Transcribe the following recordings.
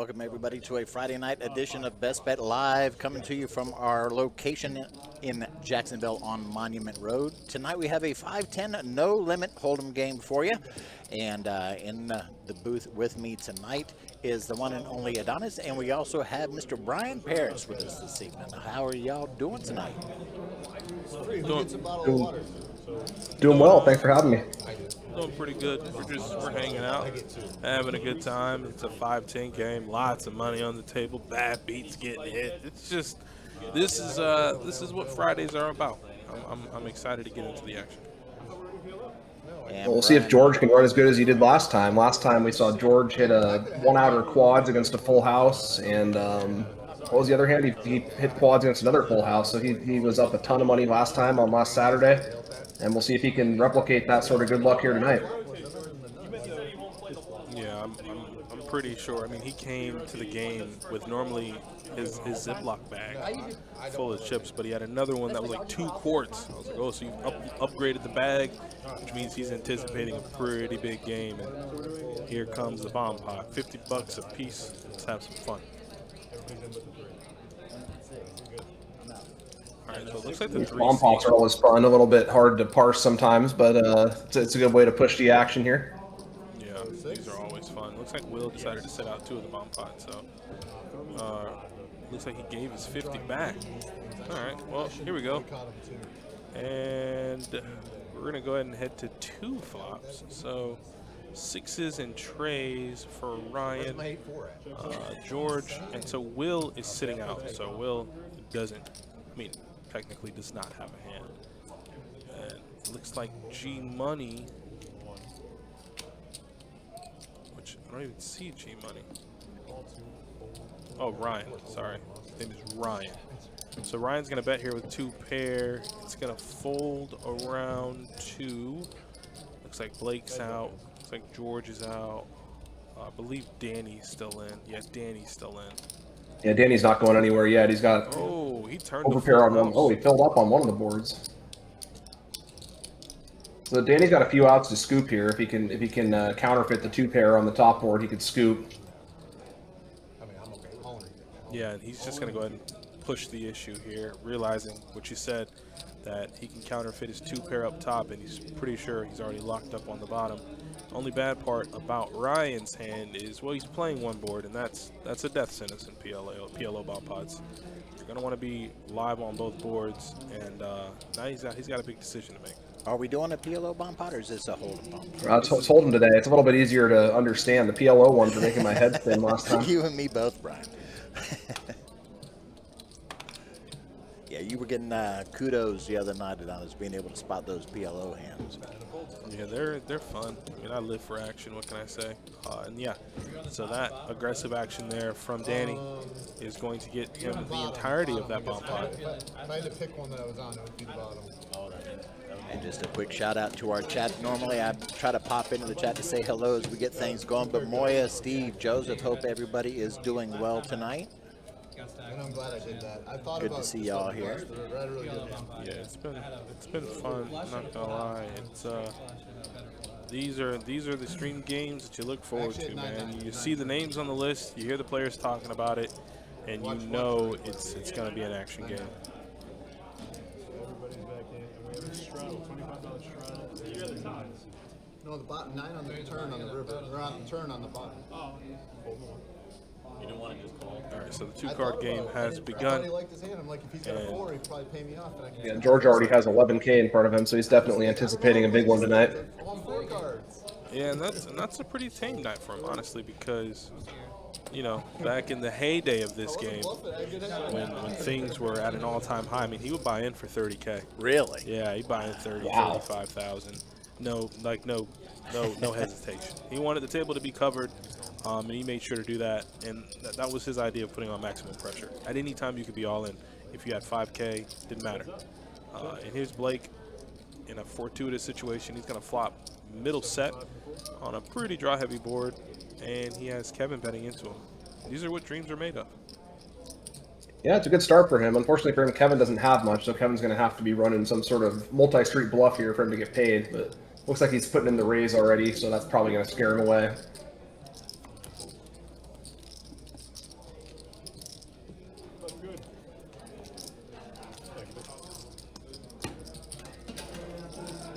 welcome everybody to a Friday night edition of Best Bet Live, coming to you from our location in Jacksonville on Monument Road. Tonight we have a 5-10 no limit hold'em game for you, and in the booth with me tonight is the one and only Adonis, and we also have Mr. Brian Paris with us this evening. How are y'all doing tonight? Doing well. Thanks for having me. Doing pretty good. We're hanging out, having a good time. It's a 5-10 game. Lots of money on the table. Bad beats getting hit. It's just this is what Fridays are about. I'm excited to get into the action. Well, we'll see if George can run as good as he did last time. Last time we saw George hit a one-outer quads against a full house, and what was the other hand? He hit quads against another full house, so he was up a ton of money last time on last Saturday. And we'll see if he can replicate that sort of good luck here tonight. Yeah, I'm pretty sure. I mean, he came to the game with normally his Ziploc bag full of chips, but he had another one that was like 2 quarts. I was like, oh, so you upgraded the bag, which means he's anticipating a pretty big game. And here comes the bomb pot, $50 a piece. Let's have some fun. All right, so it looks like the bomb pots are always fun, a little bit hard to parse sometimes, but it's a good way to push the action here. Yeah, these are always fun. Looks like Will decided to set out 2 of the bomb pots, so looks like he gave his 50 back. All right, well, here we go. And we're going to go ahead and head to 2 flops. So 6s and trays for Ryan, George, and so Will is sitting out. So Will doesn't, technically does not have a hand. And it looks like G Money, which I don't even see G Money. Oh, Ryan, sorry. His name is Ryan. So Ryan's gonna bet here with 2 pair. It's gonna fold around 2. Looks like Blake's out. Looks like George is out. I believe Danny's still in. Yeah, Danny's still in. Yeah, Danny's not going anywhere yet. He's got he turned overpair on one. Oh, he filled up on one of the boards. So Danny's got a few outs to scoop here. If he can counterfeit the 2 pair on the top board, he could scoop. Yeah, and he's just going to go ahead and push the issue here, realizing what you said, that he can counterfeit his 2 pair up top, and he's pretty sure he's already locked up on the bottom. Only bad part about Ryan's hand is, well, he's playing 1 board, and that's a death sentence in PLO bomb pots. You're going to want to be live on both boards, and now he's got a big decision to make. Are we doing a PLO bomb pot, or is this a hold'em bomb pot? It's hold'em today. It's a little bit easier to understand. The PLO ones are making my head spin last time. You and me both, Brian. Yeah, you were getting kudos the other night on us being able to spot those PLO hands. Yeah, they're fun. I mean, I live for action. What can I say? And yeah, so that aggressive action there from Danny is going to get him the entirety of that bomb pot. If I had to pick one that I was on, it would be the bottom. And just a quick shout out to our chat. Normally I try to pop into the chat to say hello as we get things going, but Moya, Steve, Joseph, hope everybody is doing well tonight. And I'm glad I did that. I thought Good to see y'all here. Yeah, it's been fun, not gonna lie. It's these are the stream games that you look forward to, man. You see the names on the list, you hear the players talking about it, and you know it's gonna be an action game. No, the bottom 9 on the turn on the river. Or on the turn on the bottom. You don't want to just call. All right, so the 2-card game has begun. I liked his hand. I'm like, if he's got a 4, he'd probably pay me off. Yeah, George already has 11K in front of him, so he's definitely anticipating a big one tonight. All 4 cards. Yeah, and that's a pretty tame night for him, honestly, because back in the heyday of this game, when things were at an all-time high, I mean, he would buy in for 30K. Really? Yeah, he'd buy in 30, 35,000. No hesitation. He wanted the table to be covered, and he made sure to do that. And that was his idea of putting on maximum pressure. At any time, you could be all in. If you had 5K, didn't matter. And here's Blake in a fortuitous situation. He's going to flop middle set on a pretty draw-heavy board, and he has Kevin betting into him. These are what dreams are made of. Yeah, it's a good start for him. Unfortunately for him, Kevin doesn't have much, so Kevin's going to have to be running some sort of multi-street bluff here for him to get paid. But looks like he's putting in the raise already, so that's probably going to scare him away.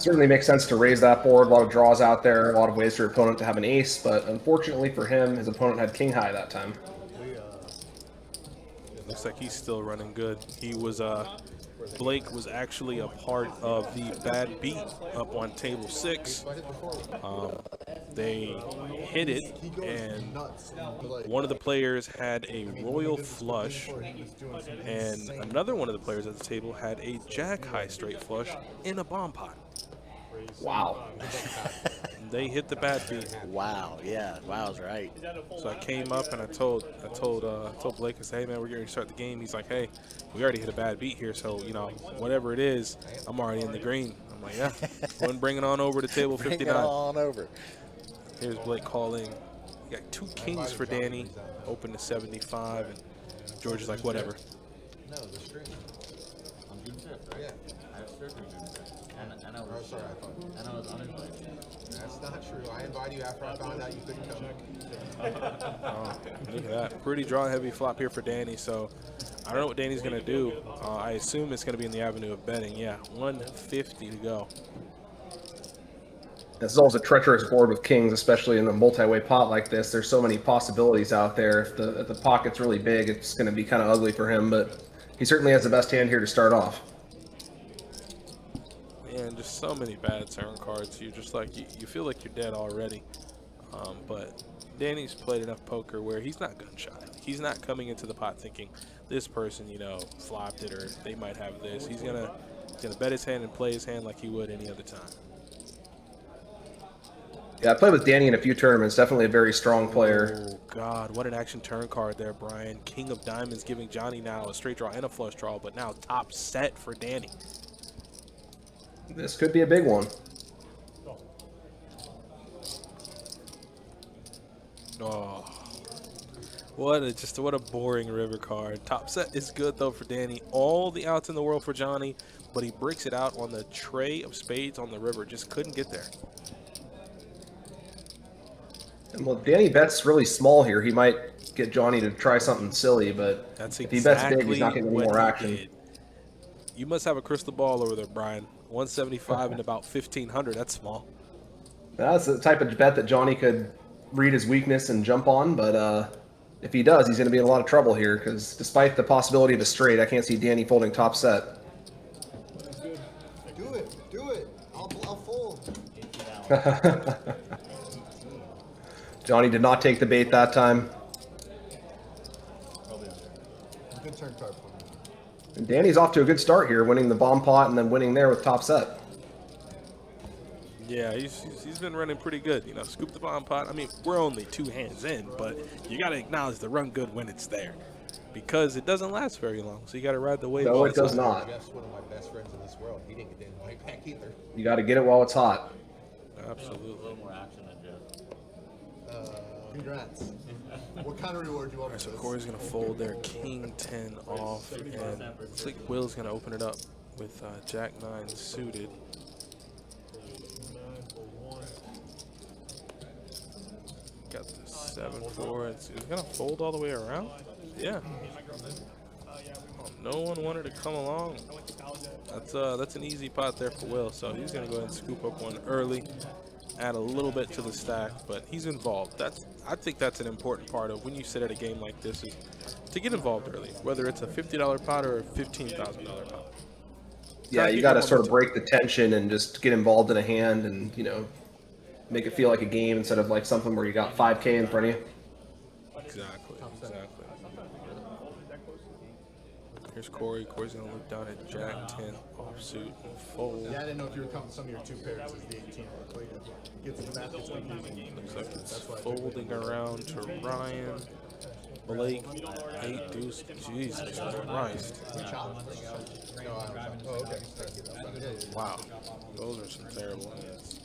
certainly makes sense to raise that board. A lot of draws out there, a lot of ways for your opponent to have an ace, but unfortunately for him, his opponent had king high that time. Looks like he's still running good. He was, Blake was actually a part of the bad beat up on table 6. They hit it, and one of the players had a royal flush, and another one of the players at the table had a jack high straight flush in a bomb pot. Wow. They hit the bad beat. Wow, yeah, wow's right. So I came up and I told Blake, I said, hey man, we're going to start the game. He's like, hey, we already hit a bad beat here, so you know, whatever it is, I'm already in the green. I'm like, yeah, go and bring it on over to table 59. Bring it on over. Here's Blake calling. You got 2 kings for Danny, open to 75, and George is like, whatever. No, the stream. On June 5th, right? Yeah. I have surgery June 5th. And I was sorry, I was uninvited. That's not true. I invited you after I found out you couldn't come. Oh, look at that. Pretty draw heavy flop here for Danny, so I don't know what Danny's going to do. I assume it's going to be in the avenue of betting. Yeah, 150 to go. This is always a treacherous board with kings, especially in a multi-way pot like this. There's so many possibilities out there. If the pocket's really big, it's going to be kind of ugly for him, but he certainly has the best hand here to start off. And just so many bad turn cards. You're just like, you feel like you're dead already. But Danny's played enough poker where he's not gun shy. He's not coming into the pot thinking this person, you know, flopped it or they might have this. He's gonna bet his hand and play his hand like he would any other time. Yeah, I played with Danny in a few tournaments. Definitely a very strong player. Oh, God. What an action turn card there, Brian. King of Diamonds giving Johnny now a straight draw and a flush draw, but now top set for Danny. This could be a big one. Oh. What a boring river card. Top set is good, though, for Danny. All the outs in the world for Johnny, but he breaks it out on the tray of spades on the river. Just couldn't get there. Well, Danny bets really small here. He might get Johnny to try something silly, but that's if he bets big, he's not getting any more action. Did. You must have a crystal ball over there, Brian. 175 and about 1,500. That's small. That's the type of bet that Johnny could read his weakness and jump on, but if he does, he's going to be in a lot of trouble here, because despite the possibility of a straight, I can't see Danny folding top set. Do it. I'll fold. Johnny did not take the bait that time. Good turn card for me. And Danny's off to a good start here, winning the bomb pot and then winning there with top set. Yeah, he's been running pretty good. You know, scoop the bomb pot. I mean, we're only 2 hands in, but you got to acknowledge the run good when it's there, because it doesn't last very long. So you got to ride the wave. No, it does not. That's one of my best friends in this world. He didn't get the invite back either. You got to get it while it's hot. Absolutely. A little more action than Jeff. Congrats. What kind of reward do you want for So this? Corey's going to fold their king 10 off, and looks like Will's going to open it up with jack 9 suited. Got the 7-4. It's going to fold all the way around. Yeah. Oh, no one wanted to come along. That's an easy pot there for Will. So he's going to go ahead and scoop up one early, add a little bit to the stack, but he's involved. I think that's an important part of when you sit at a game like this, is to get involved early, whether it's a $50 pot or a $15,000 pot. Yeah, you got to sort of break the tension and just get involved in a hand and, you know, make it feel like a game instead of like something where you got 5K in front of you. Exactly. Here's Corey. Corey's going to look down at jack 10 offsuit and fold. Yeah, I didn't know if you were counting some of your 2 pairs as the 18. Get to the math, it's confusing. Looks like it's folding around to Ryan. Blake, 8 deuce. Jesus Christ. Oh, okay. Wow. Those are some terrible hands.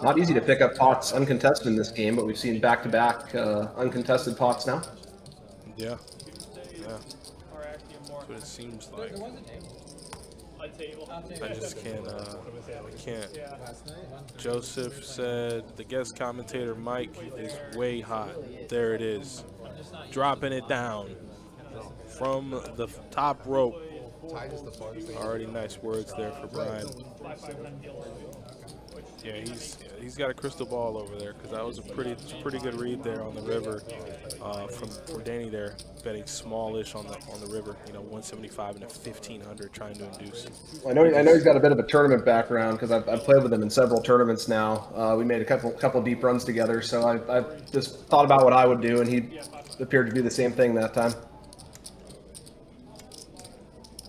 Not easy to pick up pots uncontested in this game, but we've seen back-to-back uncontested pots now. Yeah. That's what it seems like. I just can't. Joseph said the guest commentator Mike is way hot. There it is. Dropping it down from the top rope. Already nice words there for Brian. Yeah, he's got a crystal ball over there, because that was a pretty good read there on the river from Danny there, betting smallish on the river. You know, 175 and a 1500, trying to induce. I know he's got a bit of a tournament background, because I've played with him in several tournaments now. We made a couple deep runs together, so I just thought about what I would do, and he appeared to do the same thing that time.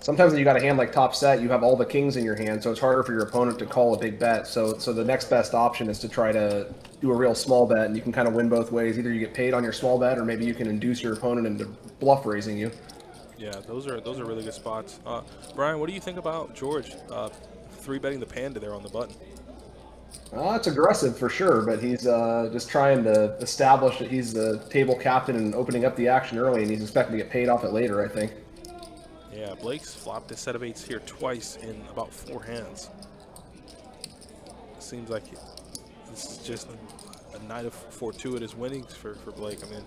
Sometimes when you got a hand like top set, you have all the kings in your hand, so it's harder for your opponent to call a big bet. So the next best option is to try to do a real small bet, and you can kind of win both ways. Either you get paid on your small bet, or maybe you can induce your opponent into bluff raising you. Yeah, those are really good spots. Brian, what do you think about George 3-betting the panda there on the button? It's aggressive for sure, but he's just trying to establish that he's the table captain and opening up the action early, and he's expecting to get paid off it later, I think. Yeah, Blake's flopped a set of 8s here twice in about 4 hands. Seems like this is just a night of fortuitous winnings for Blake. I mean,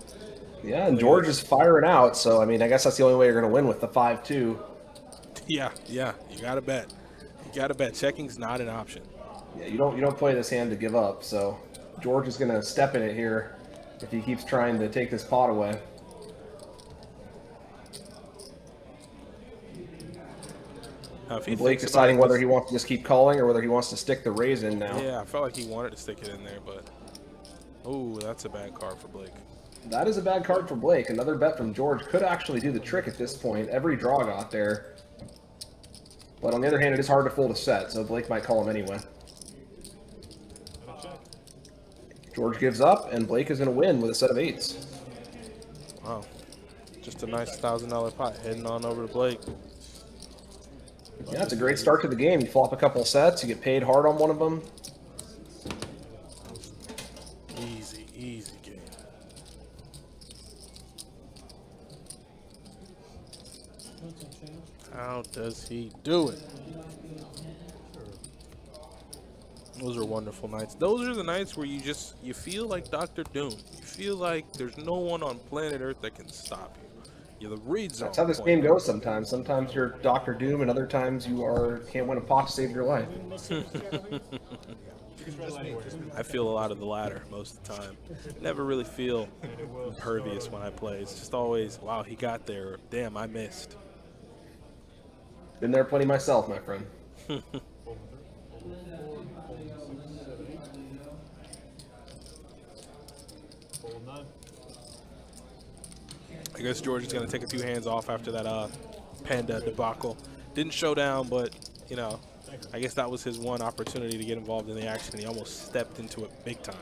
yeah, and George is firing out, so I mean, I guess that's the only way you're going to win with the 5-2. Yeah, you got to bet. You got to bet. Checking's not an option. Yeah, you don't play this hand to give up, so George is going to step in it here if he keeps trying to take this pot away. Blake deciding whether he wants to just keep calling or whether he wants to stick the raise in now. Yeah, I felt like he wanted to stick it in there, but oh, that's a bad card for Blake. That is a bad card for Blake. Another bet from George could actually do the trick at this point. Every draw got there. But on the other hand, it is hard to fold a set, so Blake might call him anyway. George gives up, and Blake is going to win with a set of 8s. Wow. Just a nice $1,000 pot heading on over to Blake. Yeah, it's a great start to the game. You flop a couple of sets, you get paid hard on one of them. Easy game. How does he do it? Those are wonderful nights. Those are the nights where you feel like Dr. Doom. You feel like there's no one on planet Earth that can stop you. Yeah, the reads That's how this game goes sometimes. Sometimes you're Dr. Doom, and other times you can't win a pot to save your life. I feel a lot of the latter most of the time. Never really feel impervious when I play. It's just always, wow, he got there. Damn, I missed. Been there plenty myself, my friend. I guess George is going to take a few hands off after that panda debacle. Didn't show down, but, you know, I guess that was his one opportunity to get involved in the action. He almost stepped into it big time.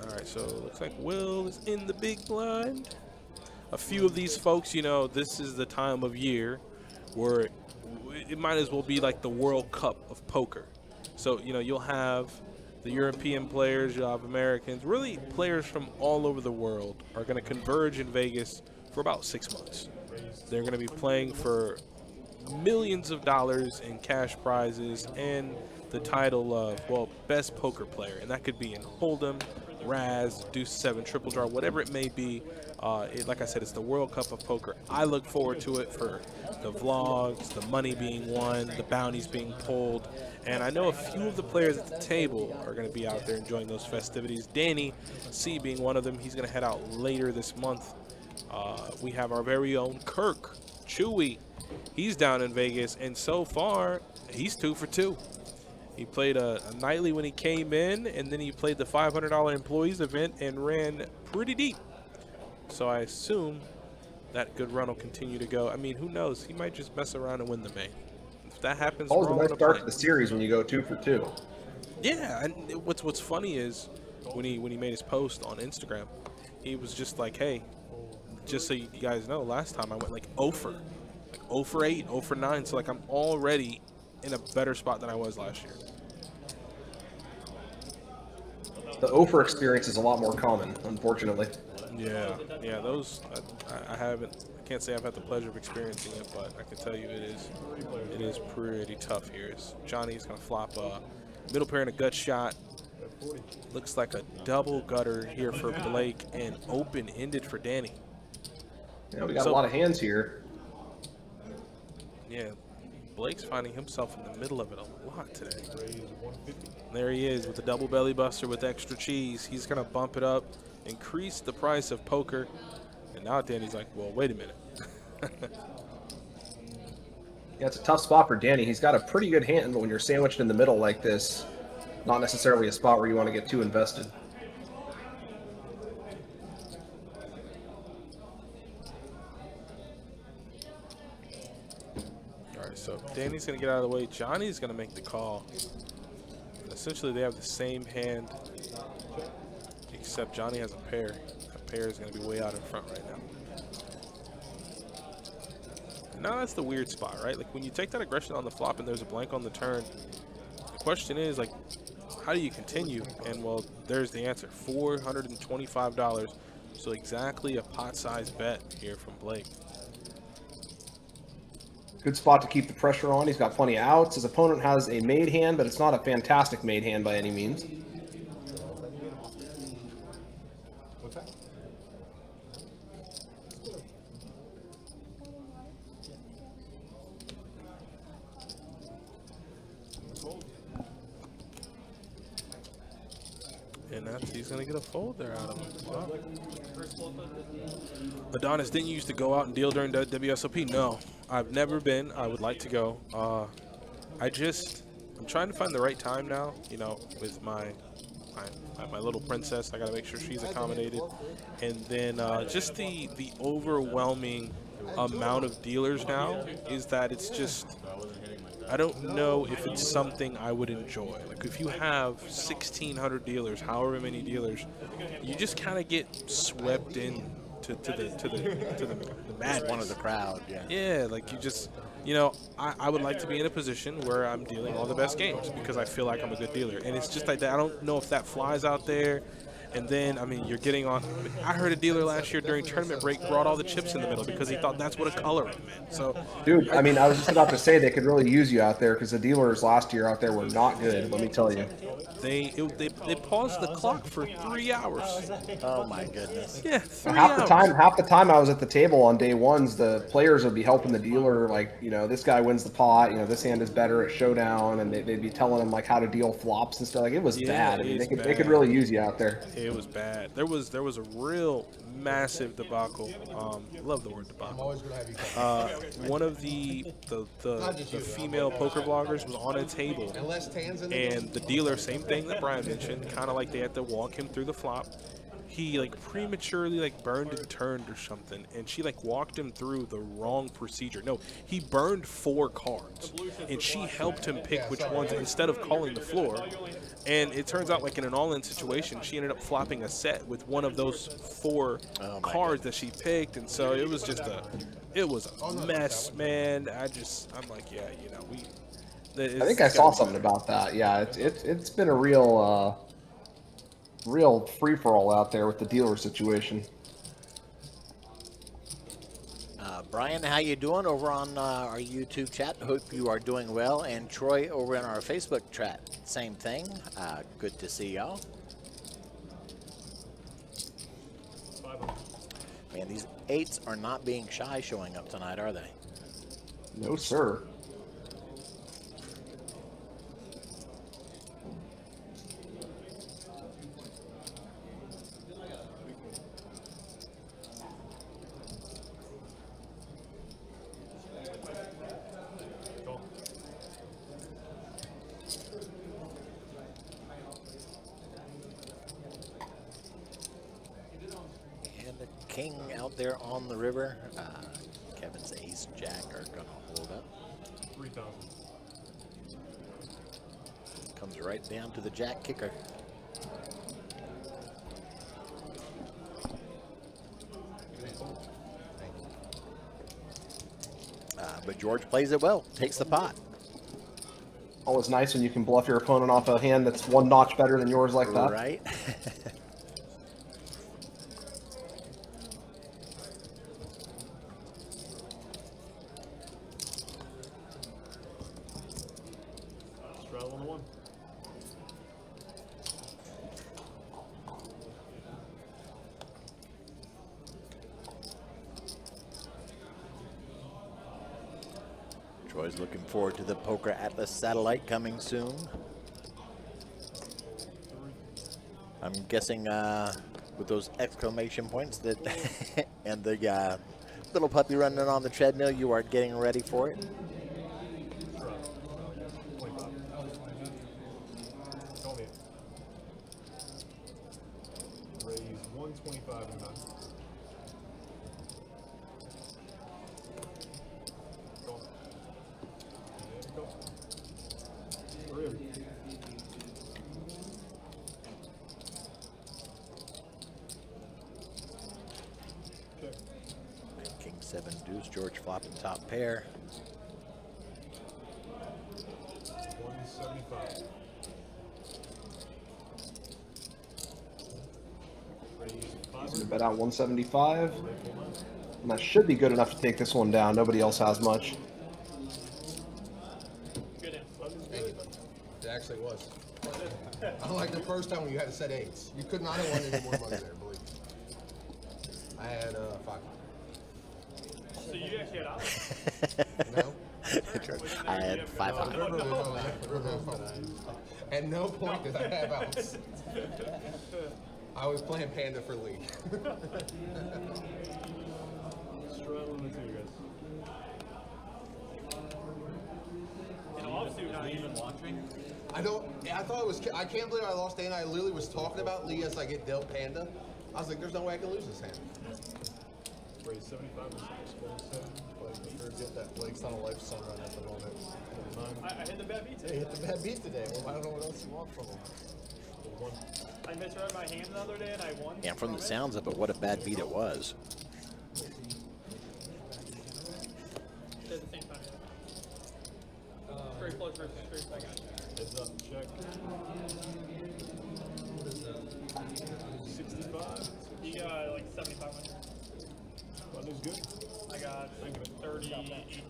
All right, so it looks like Will is in the big blind. A few of these folks, you know, this is the time of year where it might as well be like the World Cup of poker. So, you know, you'll have the European players, you'll have Americans, really players from all over the world are going to converge in Vegas for about 6 months. They're going to be playing for millions of dollars in cash prizes and the title of, well, best poker player. And that could be in Hold'em, Raz, Deuce 7, Triple Draw, whatever it may be. Like I said, it's the World Cup of Poker. I look forward to it for the vlogs, the money being won, the bounties being pulled. And I know a few of the players at the table are going to be out there enjoying those festivities. Danny C being one of them. He's going to head out later this month. We have our very own Kirk Chewy. He's down in Vegas, and so far, he's 2 for 2. He played a nightly when he came in, and then he played the $500 employees event and ran pretty deep. So I assume that good run will continue to go. I mean, who knows? He might just mess around and win the main. If that happens, always a nice start to the series when you go 2 for 2. Yeah, and what's funny is when he made his post on Instagram, he was just like, hey, just so you guys know, last time I went like 0 for 8, 0 for 9. So like I'm already in a better spot than I was last year. The 0 for experience is a lot more common, unfortunately. Yeah, those I can't say I've had the pleasure of experiencing it, but I can tell you it is pretty tough here. Johnny's gonna flop a middle pair and a gut shot, Looks like a double gutter here for Blake and open-ended for Danny. Yeah, we got a lot of hands here. Yeah, Blake's finding himself in the middle of it a lot today. There he is with the double belly buster with extra cheese. He's going to bump it up, increase the price of poker. And now Danny's like, well, wait a minute. Yeah, it's a tough spot for Danny. He's got a pretty good hand, but when you're sandwiched in the middle like this, not necessarily a spot where you want to get too invested. All right, so Danny's going to get out of the way. Johnny's going to make the call. Essentially, they have the same hand, except Johnny has a pair. That pair is going to be way out in front right now. Now that's the weird spot, right? Like when you take that aggression on the flop and there's a blank on the turn, the question is, like, how do you continue? And, well, there's the answer, $425. So exactly a pot-sized bet here from Blake. Good spot to keep the pressure on. He's got plenty of outs. His opponent has a made hand, but it's not a fantastic made hand by any means. What's that? And that's, he's going to get a fold there out of him. Wow. Adonis, didn't you used to go out and deal during the WSOP? No, I've never been. I would like to go. I'm trying to find the right time now, you know, with my little princess. I got to make sure she's accommodated. And then just the overwhelming amount of dealers now is that it's just, I don't know if it's something I would enjoy. Like if you have 1,600 dealers, however many dealers, you just kind of get swept in to the madness. One of the crowd, yeah. Yeah, like you just, you know, I would like to be in a position where I'm dealing all the best games because I feel like I'm a good dealer. And it's just like that. I don't know if that flies out there. And then, I mean, you're getting on. I heard a dealer last year during tournament break brought all the chips in the middle because he thought that's what a color meant. So, dude, I mean, I was just about to say they could really use you out there because the dealers last year out there were not good. Let me tell you. They paused the clock for 3 hours. Oh my goodness. Yeah, 3 Half hours. the time I was at the table on day ones, the players would be helping the dealer, like, you know, this guy wins the pot, you know, this hand is better at showdown, and they'd be telling him like how to deal flops and stuff. Like it was bad. I mean, they could really use you out there. It was bad. There was a real massive debacle. Love the word debacle. One of the female poker bloggers was on a table, and the dealer, same thing that Brian mentioned, kind of like they had to walk him through the flop. He like prematurely like burned and turned or something, and she like walked him through the wrong procedure. No, he burned 4 cards, and she helped him pick which ones instead of calling the floor. And it turns out, like in an all-in situation, she ended up flopping a set with one of those 4 cards that she picked, and so it was just a mess, man. I'm like, yeah, you know, I think I saw something about that. Yeah, it's been a real free-for-all out there with the dealer situation. Brian, how you doing over on our YouTube chat? Hope you are doing well. And Troy over in our Facebook chat, same thing. Good to see y'all. Man, these 8s are not being shy showing up tonight, are they? No, sir. King out there on the river. Kevin's ace jack are going to hold up. 3,000. Comes right down to the jack kicker. But George plays it well, takes the pot. Always nice when you can bluff your opponent off a hand that's 1 notch better than yours like that. Right. Troy's looking forward to the Poker Atlas satellite coming soon. I'm guessing with those exclamation points that and the little puppy running on the treadmill, you are getting ready for it. Raise 125 and none. Go. There we go. Three. Okay. King 7 deuce, George flopping top pair. 175. Bet out 175. And that should be good enough to take this one down. Nobody else has much. Thank you, buddy. It actually was. Unlike the first time when you had to set 8s. You could not have won any more money there, believe me. I had 5. So you actually had options? No? I had 500. At no point did I have outs. I was playing Panda for Lee. Struggling with you guys. In offsuit, not even watching. I thought it was, I can't believe I lost Dana. I literally was talking about Lee as I get dealt Panda. I was like, there's no way I can lose this hand. Raise 75 and 647. Sure get that Blake's on a life sunrun at the moment. I hit the bad beat He today. hit the bad beat today. Well, I don't know what else you want from him. I misread my hand the other day and I won. And from the sounds of it, what a bad beat it was. At the same time. Straight flush versus straight second. Heads up, check. 65. You got like 7,500. That is good. I got 3,800.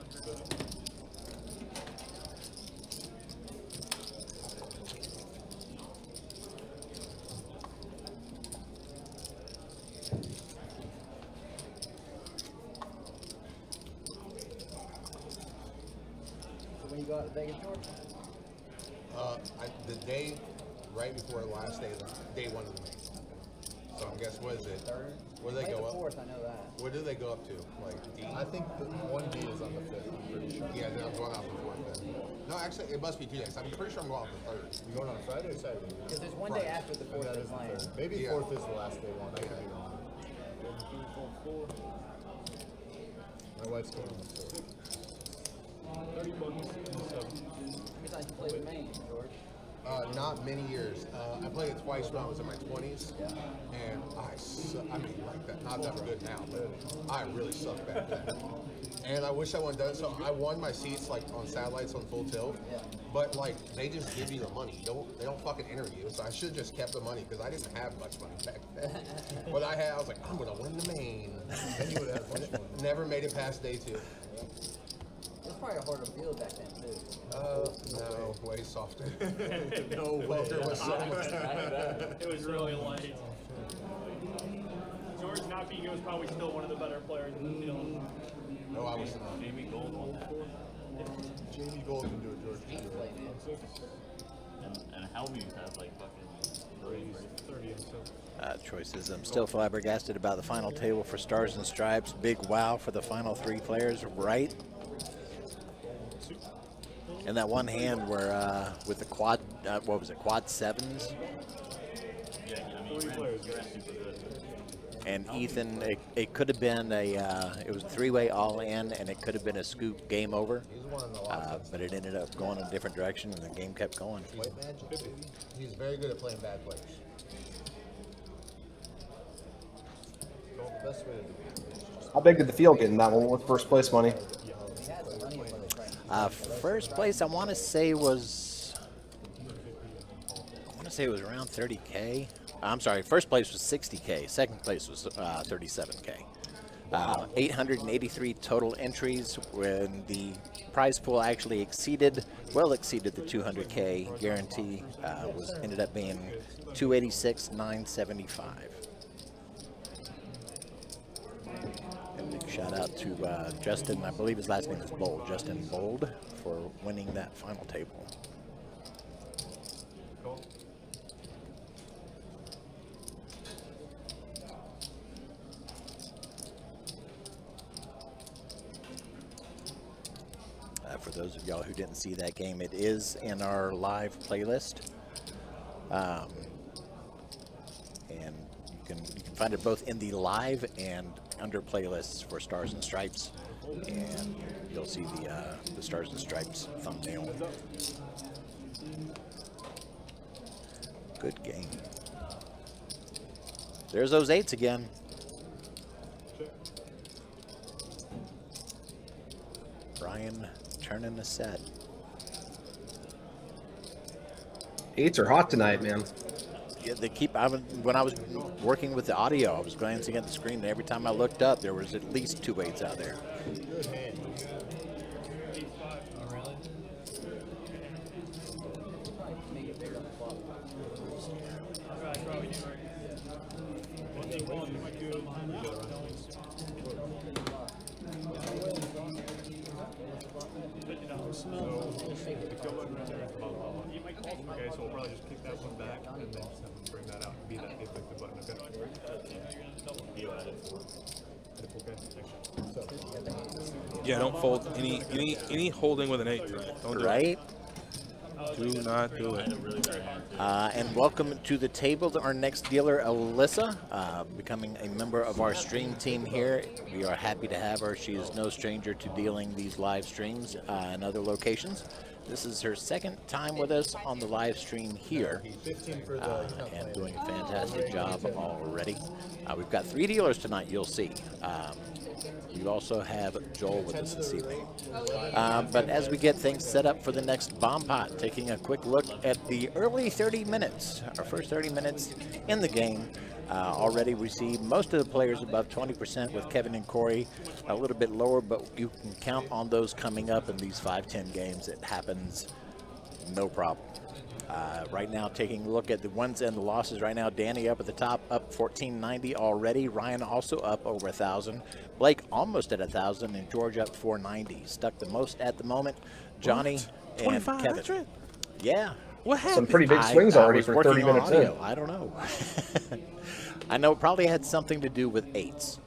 When you go out to Vegas, George? The day right before the last day, day 1 of the main. So I guess, what is it? Third? Where do they go up? Fourth, I know that. Where do they go up to? Like D? I think the 1D is on the 5th, I'm pretty sure. Yeah, then I'm going out the 4th then. No, actually, it must be 2 days. I'm pretty sure I'm going out the 3rd. You going on a Friday or Saturday? Because there's one day after the 4th That of is the playing. 3rd. Maybe Yeah. 4th is the last day one. I could be wrong. 4. My wife's going on the 4th. 30 bucks and 7. Every time you play the main, George. Not many years. I played it twice when I was in my 20s. Yeah. And I mean, like that. Not that I'm good now, but I really sucked back then. And I wish I wouldn't done so. I won my seats like on satellites on full tilt. Yeah. But like they just give you the money. They don't fucking interview. So I should have just kept the money because I didn't have much money back then. What I had, I was like, I'm gonna win the main. Then you would have much more. Never made it past day 2. It's probably a harder field back then, too. No, way softer. No way. There was so much. It was really light. George, not being was probably still one of the better players in the field. No, I was not. Jamie Gold won that. Jamie Gold can do it, George. Can do it. And Helmuth has like fucking 30 and 7. Troy says, I'm still flabbergasted about the final table for Stars and Stripes. Big wow for the final 3 players, right? And that one hand where with the quad, what was it, quad 7s? yeah, I mean, 3 players. And Ethan, it could have been it was a 3-way all in, and it could have been a scoop game over. He's one of the last. But it ended up going in a different direction, and the game kept going. White Magic. He's very good at playing bad players. The best way to do it is just How big did the field get in that one with first place money? he had the money when they tried. First place, I want to say was around 30K. I'm sorry, first place was 60K. Second place was 37K. 883 total entries when the prize pool actually well exceeded the 200K guarantee. Ended up being 286,975. And big shout out to Justin, I believe his last name is Bold, Justin Bold, for winning that final table. For those of y'all who didn't see that game, it is in our live playlist. And you can find it both in the live and under playlists for Stars and Stripes, and you'll see the Stars and Stripes thumbnail. Good game. There's those 8s again. Brian turning the set. 8s are hot tonight, man. Yeah, they keep. When I was working with the audio, I was glancing at the screen, and every time I looked up, there was at least 2 8s out there. Good hand. Okay, so we'll probably just kick that one back and then just have them bring that out and be that they click the button. Okay. Yeah, don't fold any holding with an 8 tonight. Don't do Right? it. Do not do it. And welcome to the table to our next dealer, Alyssa, becoming a member of our stream team here. We are happy to have her. She is no stranger to dealing these live streams in other locations. This is her second time with us on the live stream here, and doing a fantastic job already. We've got 3 dealers tonight, you'll see. We also have Joel with us this evening. But as we get things set up for the next bomb pot, taking a quick look at the early 30 minutes, our first 30 minutes in the game. Already we see most of the players above 20% with Kevin and Corey, a little bit lower, but you can count on those coming up in these 5-10 games. It happens, no problem. Right now, taking a look at the wins and the losses right now, Danny up at the top, up 1490 already. Ryan also up over 1,000. Blake almost at 1,000, and George up 490. Stuck the most at the moment, Johnny and Kevin. Yeah. What happened? Some pretty big swings already for 30 minutes in. I don't know. I know it probably had something to do with 8s.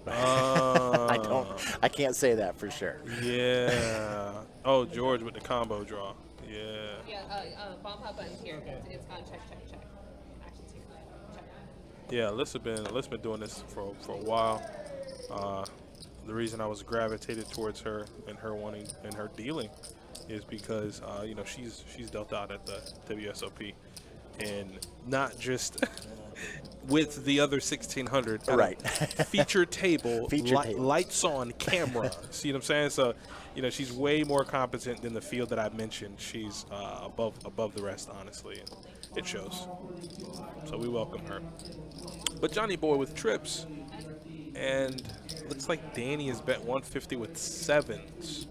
I can't say that for sure. Yeah. Oh, George with the combo draw. Yeah. Yeah, bomb pot button's here. It's gone. Check. Action's here. Check. Yeah, Alyssa been doing this for a while. The reason I was gravitated towards her and her wanting and her dealing is because you know, she's dealt out at the WSOP, and not just with the other 1,600 right feature table, lights on camera. See what I'm saying? So, you know, she's way more competent than the field that I mentioned. She's above the rest, honestly, and it shows. So we welcome her. But Johnny Boy with trips, and looks like Danny is bet 150 with 7s.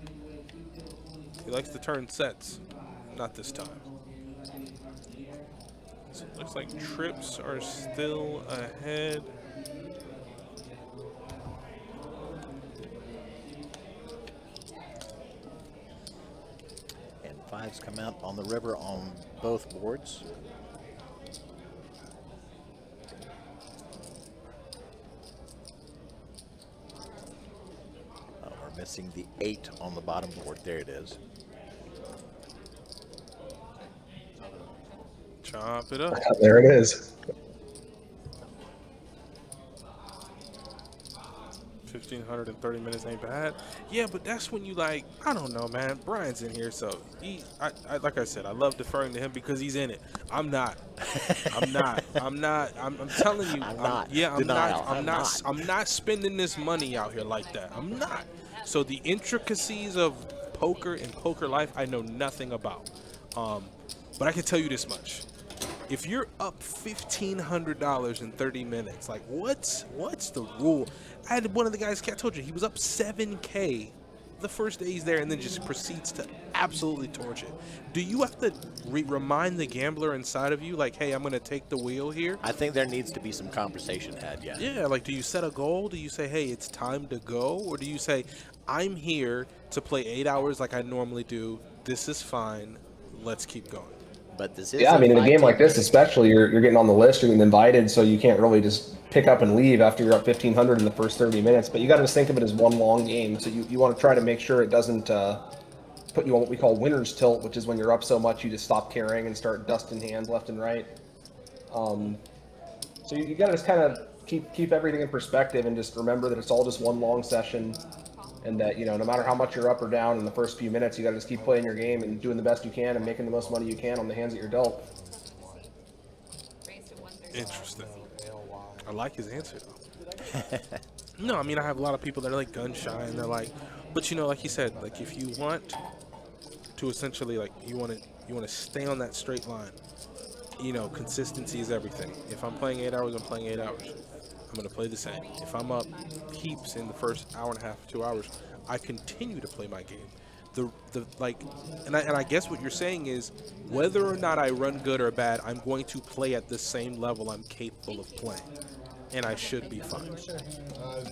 He likes to turn sets, not this time. So it looks like trips are still ahead. And 5s come out on the river on both boards. We're missing the 8 on the bottom board. There it is. Chop it up. There it is. 1,530 minutes ain't bad. Yeah, but that's when you, like, I don't know, man. Brian's in here, so I like I said, I love deferring to him because he's in it. I'm not. I'm telling you. I'm not spending this money out here like that. I'm not. So the intricacies of poker and poker life, I know nothing about. But I can tell you this much. If you're up $1,500 in 30 minutes, like what's the rule? I had one of the guys, I told you, he was up $7K the first day he's there and then just proceeds to absolutely torch it. Do you have to remind the gambler inside of you, like, hey, I'm going to take the wheel here? I think there needs to be some conversation had, yeah. Yeah, like, do you set a goal? Do you say, hey, it's time to go? Or do you say, I'm here to play 8 hours like I normally do. This is fine. Let's keep going. But this is yeah, I mean, in a game like this, especially, you're getting on the list, you're getting invited, so you can't really just pick up and leave after you're up 1,500 in the first 30 minutes. But you got to just think of it as one long game. So you want to try to make sure it doesn't put you on what we call winner's tilt, which is when you're up so much you just stop caring and start dusting hands left and right. So you got to just kind of keep everything in perspective and just remember that it's all just one long session. And that, you know, no matter how much you're up or down in the first few minutes, you got to just keep playing your game and doing the best you can and making the most money you can on the hands that you're dealt. Interesting. I like his answer, though. No, I mean, I have a lot of people that are like gun shy and they're like, but you know, like you said, like if you want to essentially, like, you want to stay on that straight line, you know, consistency is everything. If I'm playing 8 hours, I'm playing 8 hours. I'm going to play the same. If I'm up heaps in the first hour and a half, 2 hours, I continue to play my game. And I guess what you're saying is whether or not I run good or bad, I'm going to play at the same level I'm capable of playing, and I should be fine. It's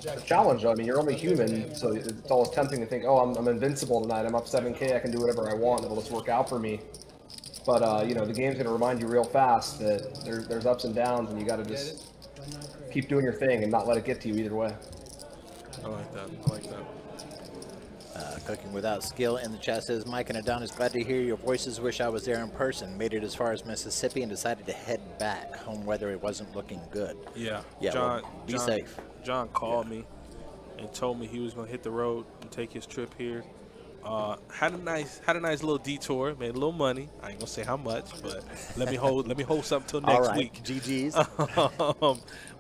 a challenge, though. I mean, you're only human, so it's always tempting to think, oh, I'm invincible tonight. I'm up 7K. I can do whatever I want. It'll just work out for me. But you know, the game's going to remind you real fast that there's ups and downs, and you got to just keep doing your thing and not let it get to you either way. I like that. I like that. Cooking Without Skill in the chat says, Mike and Adonis, glad to hear your voices. Wish I was there in person. Made it as far as Mississippi and decided to head back. Home weather, it wasn't looking good. Yeah. John, be safe. John called me and told me he was going to hit the road and take his trip here. Had a nice little detour, made a little money. I ain't gonna say how much, but let me hold something till next All right. week. GG's.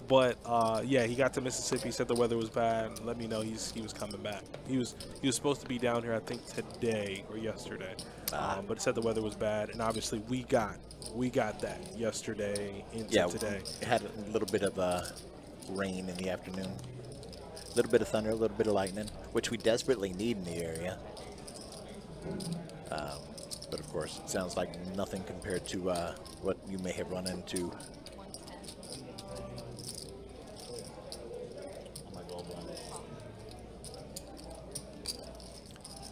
But yeah, he got to Mississippi, said the weather was bad. Let me know he was coming back. He was supposed to be down here, I think today or yesterday, but it said the weather was bad, and obviously we got that yesterday into today. It had a little bit of rain in the afternoon, a little bit of thunder, a little bit of lightning, which we desperately need in the area. But of course, it sounds like nothing compared to what you may have run into.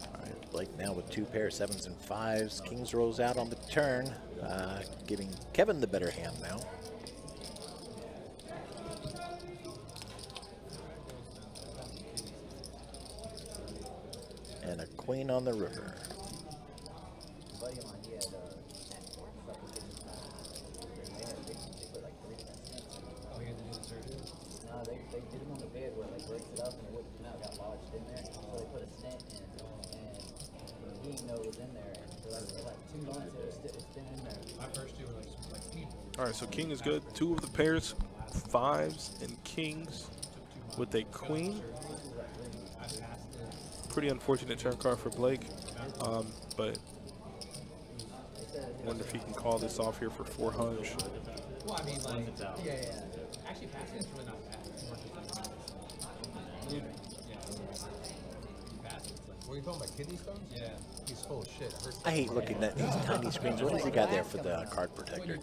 All right, Blake now with 2 pair 7s and 5s. Kings rolls out on the turn, giving Kevin the better hand now. And a queen on the river. No, they did them on the bed where they breaks it up and it wouldn't come out, got lodged in there. So they put a stent in, and he didn't know it was in there. And for like 2 months, it was still in there. My first 2 were like people. All right, so king is good. 2 of the pairs, 5s and kings with a queen. Pretty unfortunate turn card for Blake, but wonder if he can call this off here for 400. Well, I mean, like, yeah. Actually, passing is really not bad. What are you talking about, kidney stones? Yeah. He's full of shit. I hate looking at these tiny screens. What has he got there for the card protector?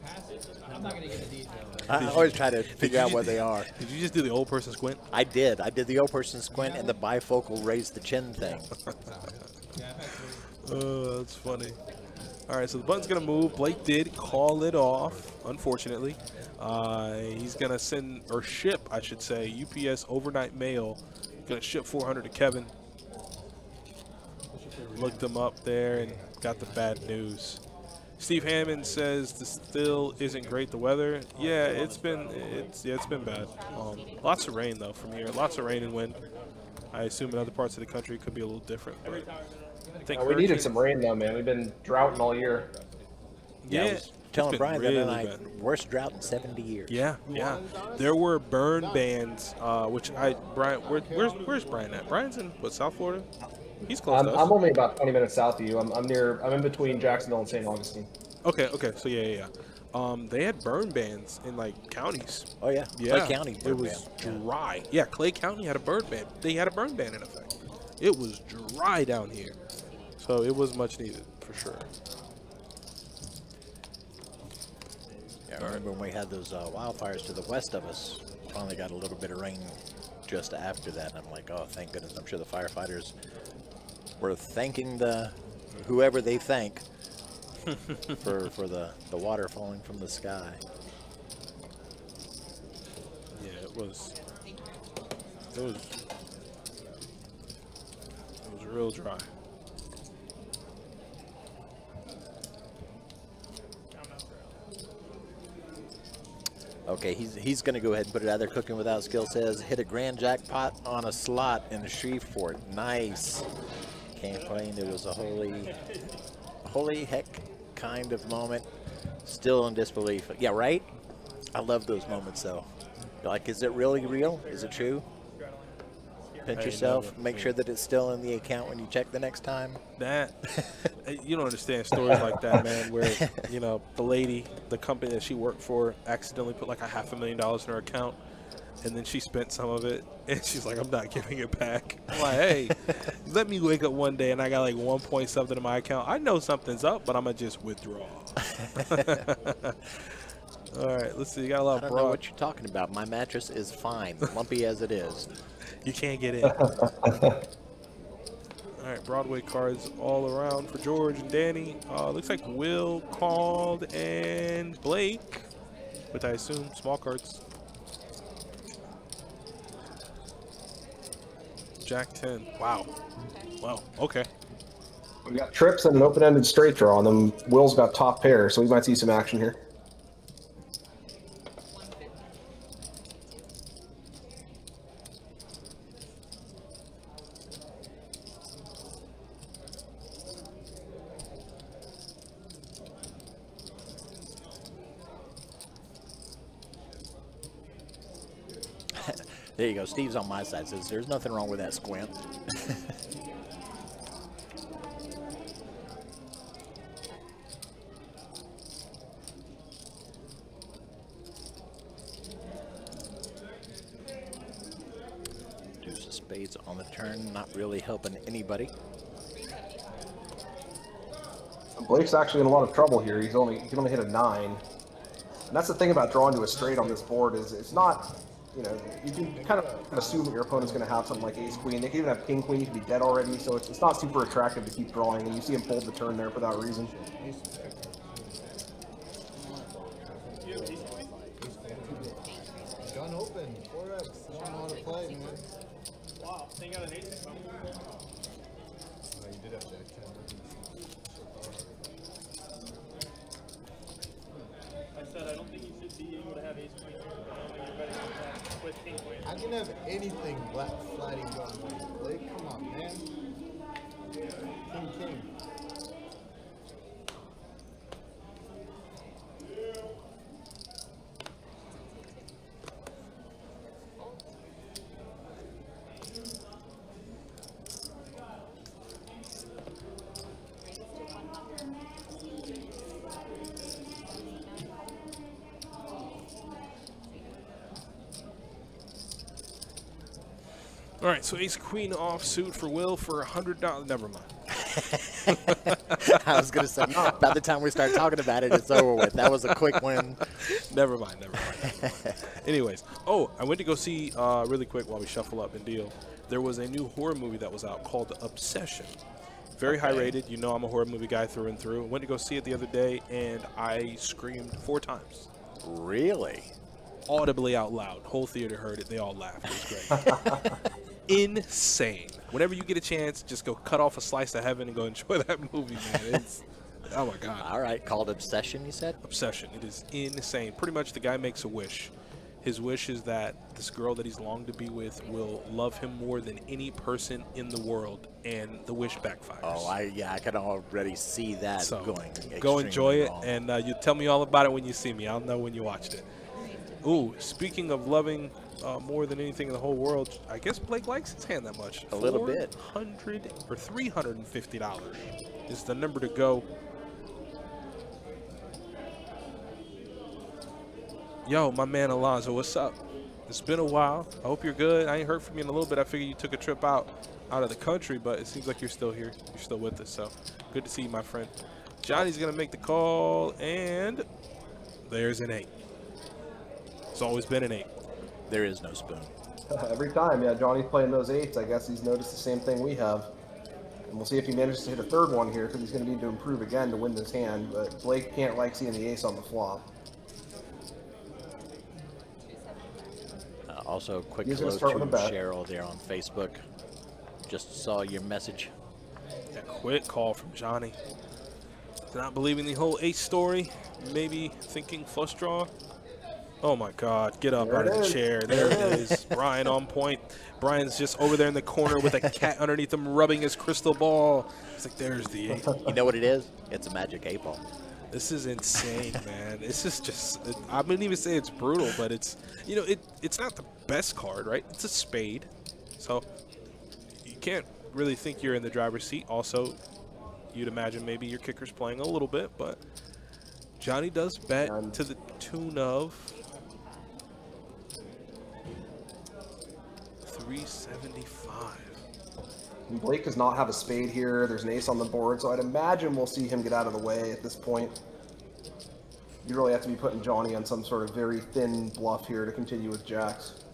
I'm not going to get the details. I always try to figure out what they are. Did you just do the old person squint? I did. I did the old person squint and the bifocal raise the chin thing. Oh, that's funny. All right, so the button's going to move. Blake did call it off, unfortunately. He's going to send, or ship, I should say, UPS overnight mail. Going to ship 400 to Kevin. Looked him up there and got the bad news. Steve Hammond says this still isn't great, the weather. Yeah, it's been bad. Lots of rain though from here. Lots of rain and wind. I assume in other parts of the country it could be a little different. But I think we needed some rain though, man. We've been droughting all year. Yeah, I was telling Brian really that night, worst drought in 70 years. Yeah. There were burn bans, which Brian, where's Brian at? Brian's in South Florida. He's close to us. I'm only about 20 minutes south of you. I'm in between Jacksonville and St. Augustine. Okay. So yeah. They had burn bans in like counties. Oh yeah. Clay County. It was dry. Yeah, Clay County had a burn ban. They had a burn ban in effect. It was dry down here. So it was much needed, for sure. Yeah, I remember when we had those wildfires to the west of us, finally got a little bit of rain just after that. And I'm like, oh, thank goodness. I'm sure the firefighters were thanking whoever they thank for the water falling from the sky. Yeah, it was real dry. Okay, he's going to go ahead and put it out there. Cooking Without Skill says, hit a grand jackpot on a slot in Shreveport. Nice. Can't complain. It was a holy heck kind of moment. Still in disbelief. Yeah, right? I love those moments, though. You're like, is it really real? Is it true? Pinch yourself. Make sure that it's still in the account when you check the next time. That, you don't understand stories like that, man, where, you know, the lady, the company that she worked for accidentally put like $500,000 in her account, and then she spent some of it, and she's like, I'm not giving it back. I'm like, hey, let me wake up one day and I got like 1 point something in my account. I know something's up, but I'm going to just withdraw. All right, let's see. You got a lot of I don't know what you're talking about. My mattress is fine, lumpy as it is. You can't get in. All right, Broadway cards all around for George and Danny. Looks like Will called and Blake, which I assume small cards. Jack 10. Wow. Wow. Okay. We got trips and an open-ended straight draw on them. Will's got top pair, so we might see some action here. There you go. Steve's on my side. Says there's nothing wrong with that squint. Deuce of spades on the turn, not really helping anybody. Blake's actually in a lot of trouble here. He can only hit a 9. And that's the thing about drawing to a straight on this board is it's not. You know, you can kind of assume that your opponent's going to have something like ace queen. They can even have king queen. You can be dead already, so it's not super attractive to keep drawing. And you see him fold the turn there for that reason. Gun open, 4x. Don't know how to play, man. Wow, they got an ace. Oh, you did have Jack 10. I said I don't think you should be able to have ace queen. With king queen. I can have anything black flatting going on. Blake, come on, man. King. All right, so ace queen offsuit for Will for $100. Never mind. I was going to say, by the time we start talking about it, it's over with. That was a quick win. Never mind. Anyways, I went to go see, really quick while we shuffle up and deal, there was a new horror movie that was out called Obsession. Very high rated. You know I'm a horror movie guy through and through. Went to go see it the other day, and I screamed 4 times. Really? Audibly out loud. Whole theater heard it. They all laughed. It was great. Insane. Whenever you get a chance, just go cut off a slice of heaven and go enjoy that movie, man. It's, oh, my God. All right. Called Obsession, you said? Obsession. It is insane. Pretty much the guy makes a wish. His wish is that this girl that he's longed to be with will love him more than any person in the world, and the wish backfires. Oh, I can already see that so, going. Go enjoy it, wrong. and you tell me all about it when you see me. I'll know when you watched it. Ooh, speaking of loving more than anything in the whole world, I guess Blake likes his hand that much. A little bit. $350 is the number to go. Yo, my man Alonzo, what's up? It's been a while. I hope you're good. I ain't heard from you in a little bit. I figured you took a trip out of the country, but it seems like you're still here. You're still with us, so good to see you, my friend. Johnny's going to make the call, and there's an 8. It's always been an 8. There is no spoon. Every time, yeah, Johnny's playing those 8s. I guess he's noticed the same thing we have. And we'll see if he manages to hit a third one here, because he's going to need to improve again to win this hand. But Blake can't like seeing the ace on the flop. Also, quick He's hello gonna start to with a bet. Cheryl there on Facebook. Just saw your message. A quick call from Johnny. Not believing the whole ace story. Maybe thinking flush draw. Oh my God, get up out of the chair. There it is. Brian on point. Brian's just over there in the corner with a cat underneath him rubbing his crystal ball. It's like, there's the 8. You know what it is? It's a magic 8-ball. This is insane, man. This is just, I wouldn't even say it's brutal, but it's, you know, it's not the best card, right? It's a spade. So you can't really think you're in the driver's seat. Also, you'd imagine maybe your kicker's playing a little bit, but Johnny does bet to the tune of 375. And Blake does not have a spade here. There's an ace on the board, so I'd imagine we'll see him get out of the way at this point. You really have to be putting Johnny on some sort of very thin bluff here to continue with jacks.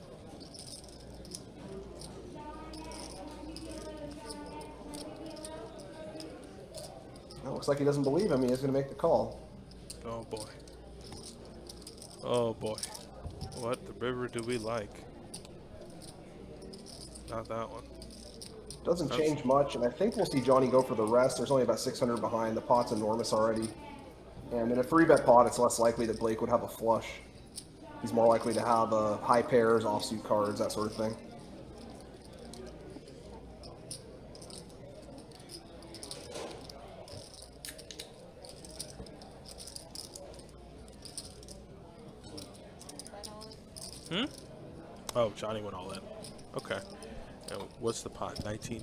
It looks like he doesn't believe him. He is going to make the call. Oh boy. Oh boy. What the river do we like? Not that one. Doesn't change much, and I think we'll see Johnny go for the rest. There's only about 600 behind. The pot's enormous already. And in a 3-bet pot, it's less likely that Blake would have a flush. He's more likely to have high pairs, offsuit cards, that sort of thing. Oh, Johnny went all in. Okay. And what's the pot? 19,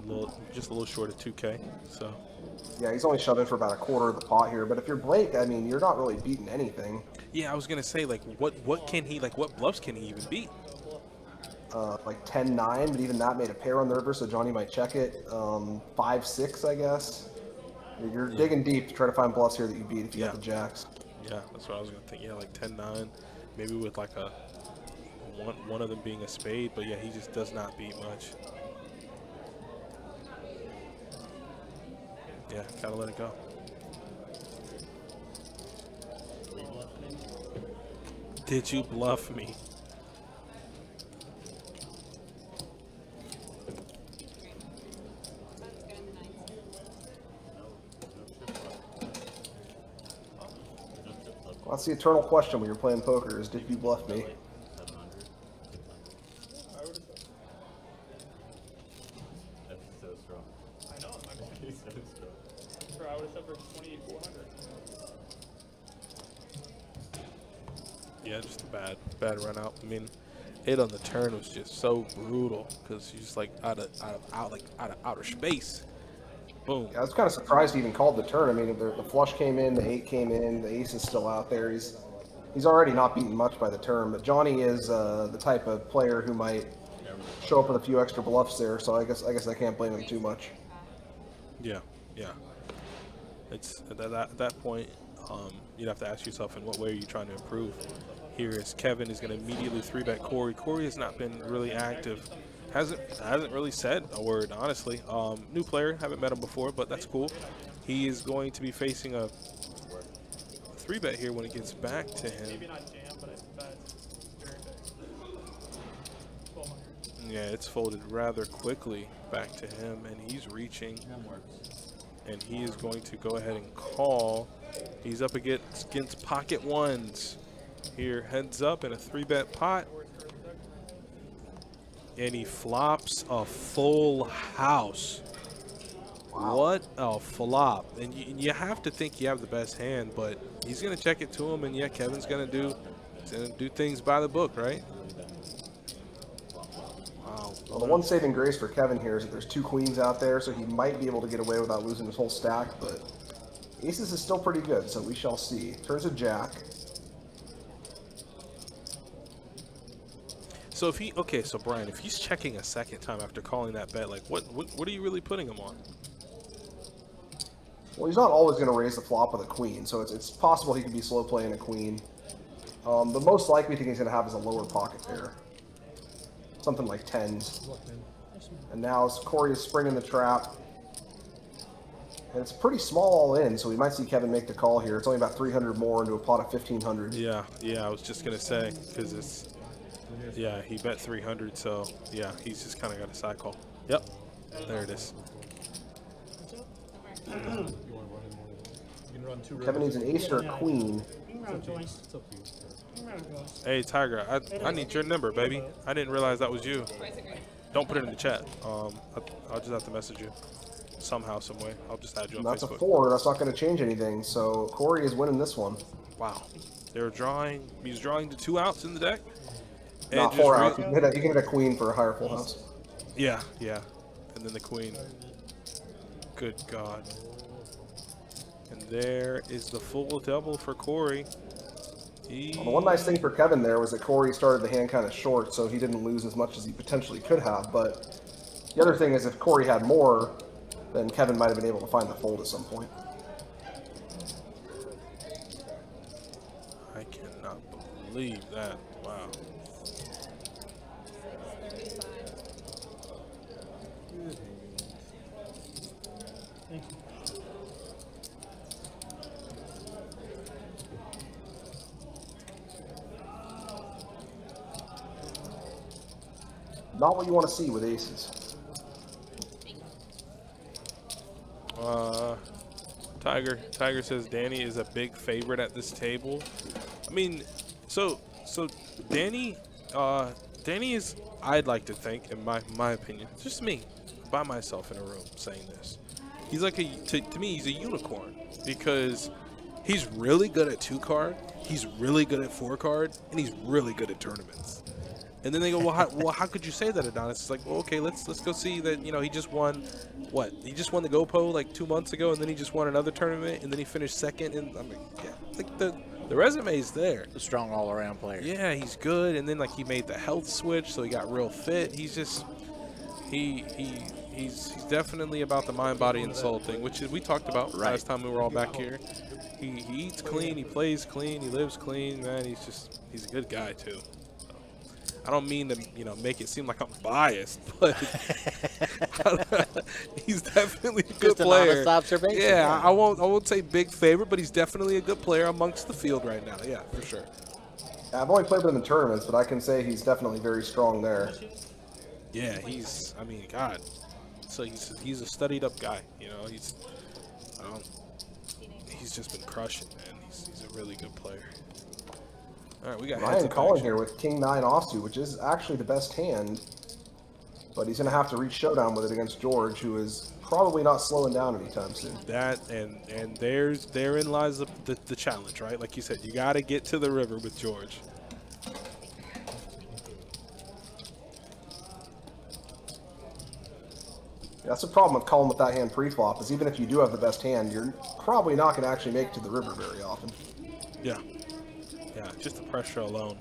just a little short of 2K. So. Yeah, he's only shoved in for about a quarter of the pot here. But if you're Blake, I mean, you're not really beating anything. Yeah, I was gonna say, like, what can he, like, what bluffs can he even beat? Like 10-9, but even that made a pair on the river, so Johnny might check it. 5-6, I guess. You're digging deep to try to find bluffs here that you beat if you got the jacks. Yeah, that's what I was gonna think. Yeah, like 10-9, maybe with like a one of them being a spade, but yeah, he just does not beat much. Yeah, gotta let it go. Did you bluff me? Well, that's the eternal question when you're playing poker: is did you bluff me? Yeah, just a bad run out. I mean, 8 on the turn was just so brutal because he's just like out of outer space. Boom. Yeah, I was kind of surprised he even called the turn. I mean, the flush came in, the 8 came in, the ace is still out there. He's already not beaten much by the turn, but Johnny is the type of player who might show up with a few extra bluffs there. So I guess I can't blame him too much. Yeah. It's at that point, you'd have to ask yourself, in what way are you trying to improve? Here is Kevin is going to immediately 3-bet Corey. Corey has not been really active. Hasn't really said a word, honestly. New player, haven't met him before, but that's cool. He is going to be facing a 3-bet here when it gets back to him. Maybe not jam, but it's very big. 1200. Yeah, it's folded rather quickly back to him, and he's reaching. And he is going to go ahead and call. He's up against pocket ones. Here, heads up in a 3-bet pot. And he flops a full house. Wow. What a flop. And you have to think you have the best hand, but he's going to check it to him. And yeah, Kevin's going to do things by the book, right? Wow. Well, the one saving grace for Kevin here is that there's 2 queens out there, so he might be able to get away without losing his whole stack, but aces is still pretty good, so we shall see. Turns a jack. So if he so Brian, if he's checking a second time after calling that bet, like what are you really putting him on? Well, he's not always going to raise the flop with a queen, so it's possible he could be slow playing a queen. The most likely thing he's going to have is a lower pocket pair, something like tens. And now Corey is springing the trap, and it's pretty small all in, so we might see Kevin make the call here. It's only about 300 more into a pot of 1,500. Yeah, I was just gonna say because it's he bet 300, so yeah, he's just kind of got a side call. Yep, there it is. Kevin needs an ace or a queen. Hey Tiger, I need your number, baby. I didn't realize that was you. Don't put it in the chat. I'll just have to message you somehow, some way. I'll just add you on That's Facebook. a 4. That's not going to change anything. So Corey is winning this one. Wow, they're drawing. He's drawing the 2 outs in the deck. Not 4 outs. You can hit a queen for a higher full house. Yeah, and then the queen. Good God. And there is the full double for Corey. Well, the one nice thing for Kevin there was that Corey started the hand kind of short, so he didn't lose as much as he potentially could have. But the other thing is if Corey had more, then Kevin might have been able to find the fold at some point. I cannot believe that. Wow. Not what you want to see with aces. Tiger says Danny is a big favorite at this table. I mean, so Danny is, I'd like to think, in my opinion, just me, by myself in a room saying this. He's like to me, he's a unicorn because he's really good at 2-card, he's really good at 4-card, and he's really good at tournaments. And then they go, well, how could you say that, Adonis? It's like, well, okay, let's go see that. You know, he just won, what? He just won the GoPro like 2 months ago, and then he just won another tournament, and then he finished second. And I mean, yeah, like the resume is there. A strong all-around player. Yeah, he's good. And then like he made the health switch, so he got real fit. He's just he's definitely about the mind, body, and soul thing, which is we talked about last time we were all back here. He eats clean, he plays clean, he lives clean. Man, he's a good guy too. I don't mean to, make it seem like I'm biased, but he's definitely a good player. Honest observation. Yeah, I won't say big favorite, but he's definitely a good player amongst the field right now. Yeah, for sure. I've only played with him in tournaments, but I can say he's definitely very strong there. Yeah, God. So he's a studied up guy. He's just been crushing, man. He's a really good player. All right, we got Ryan calling here with King 9 offsuit, which is actually the best hand, but he's going to have to reach showdown with it against George, who is probably not slowing down anytime soon. That and therein lies the challenge, right? Like you said, you got to get to the river with George. That's the problem with calling with that hand pre-flop, is even if you do have the best hand, you're probably not going to actually make it to the river very often. Yeah. Yeah, just the pressure alone.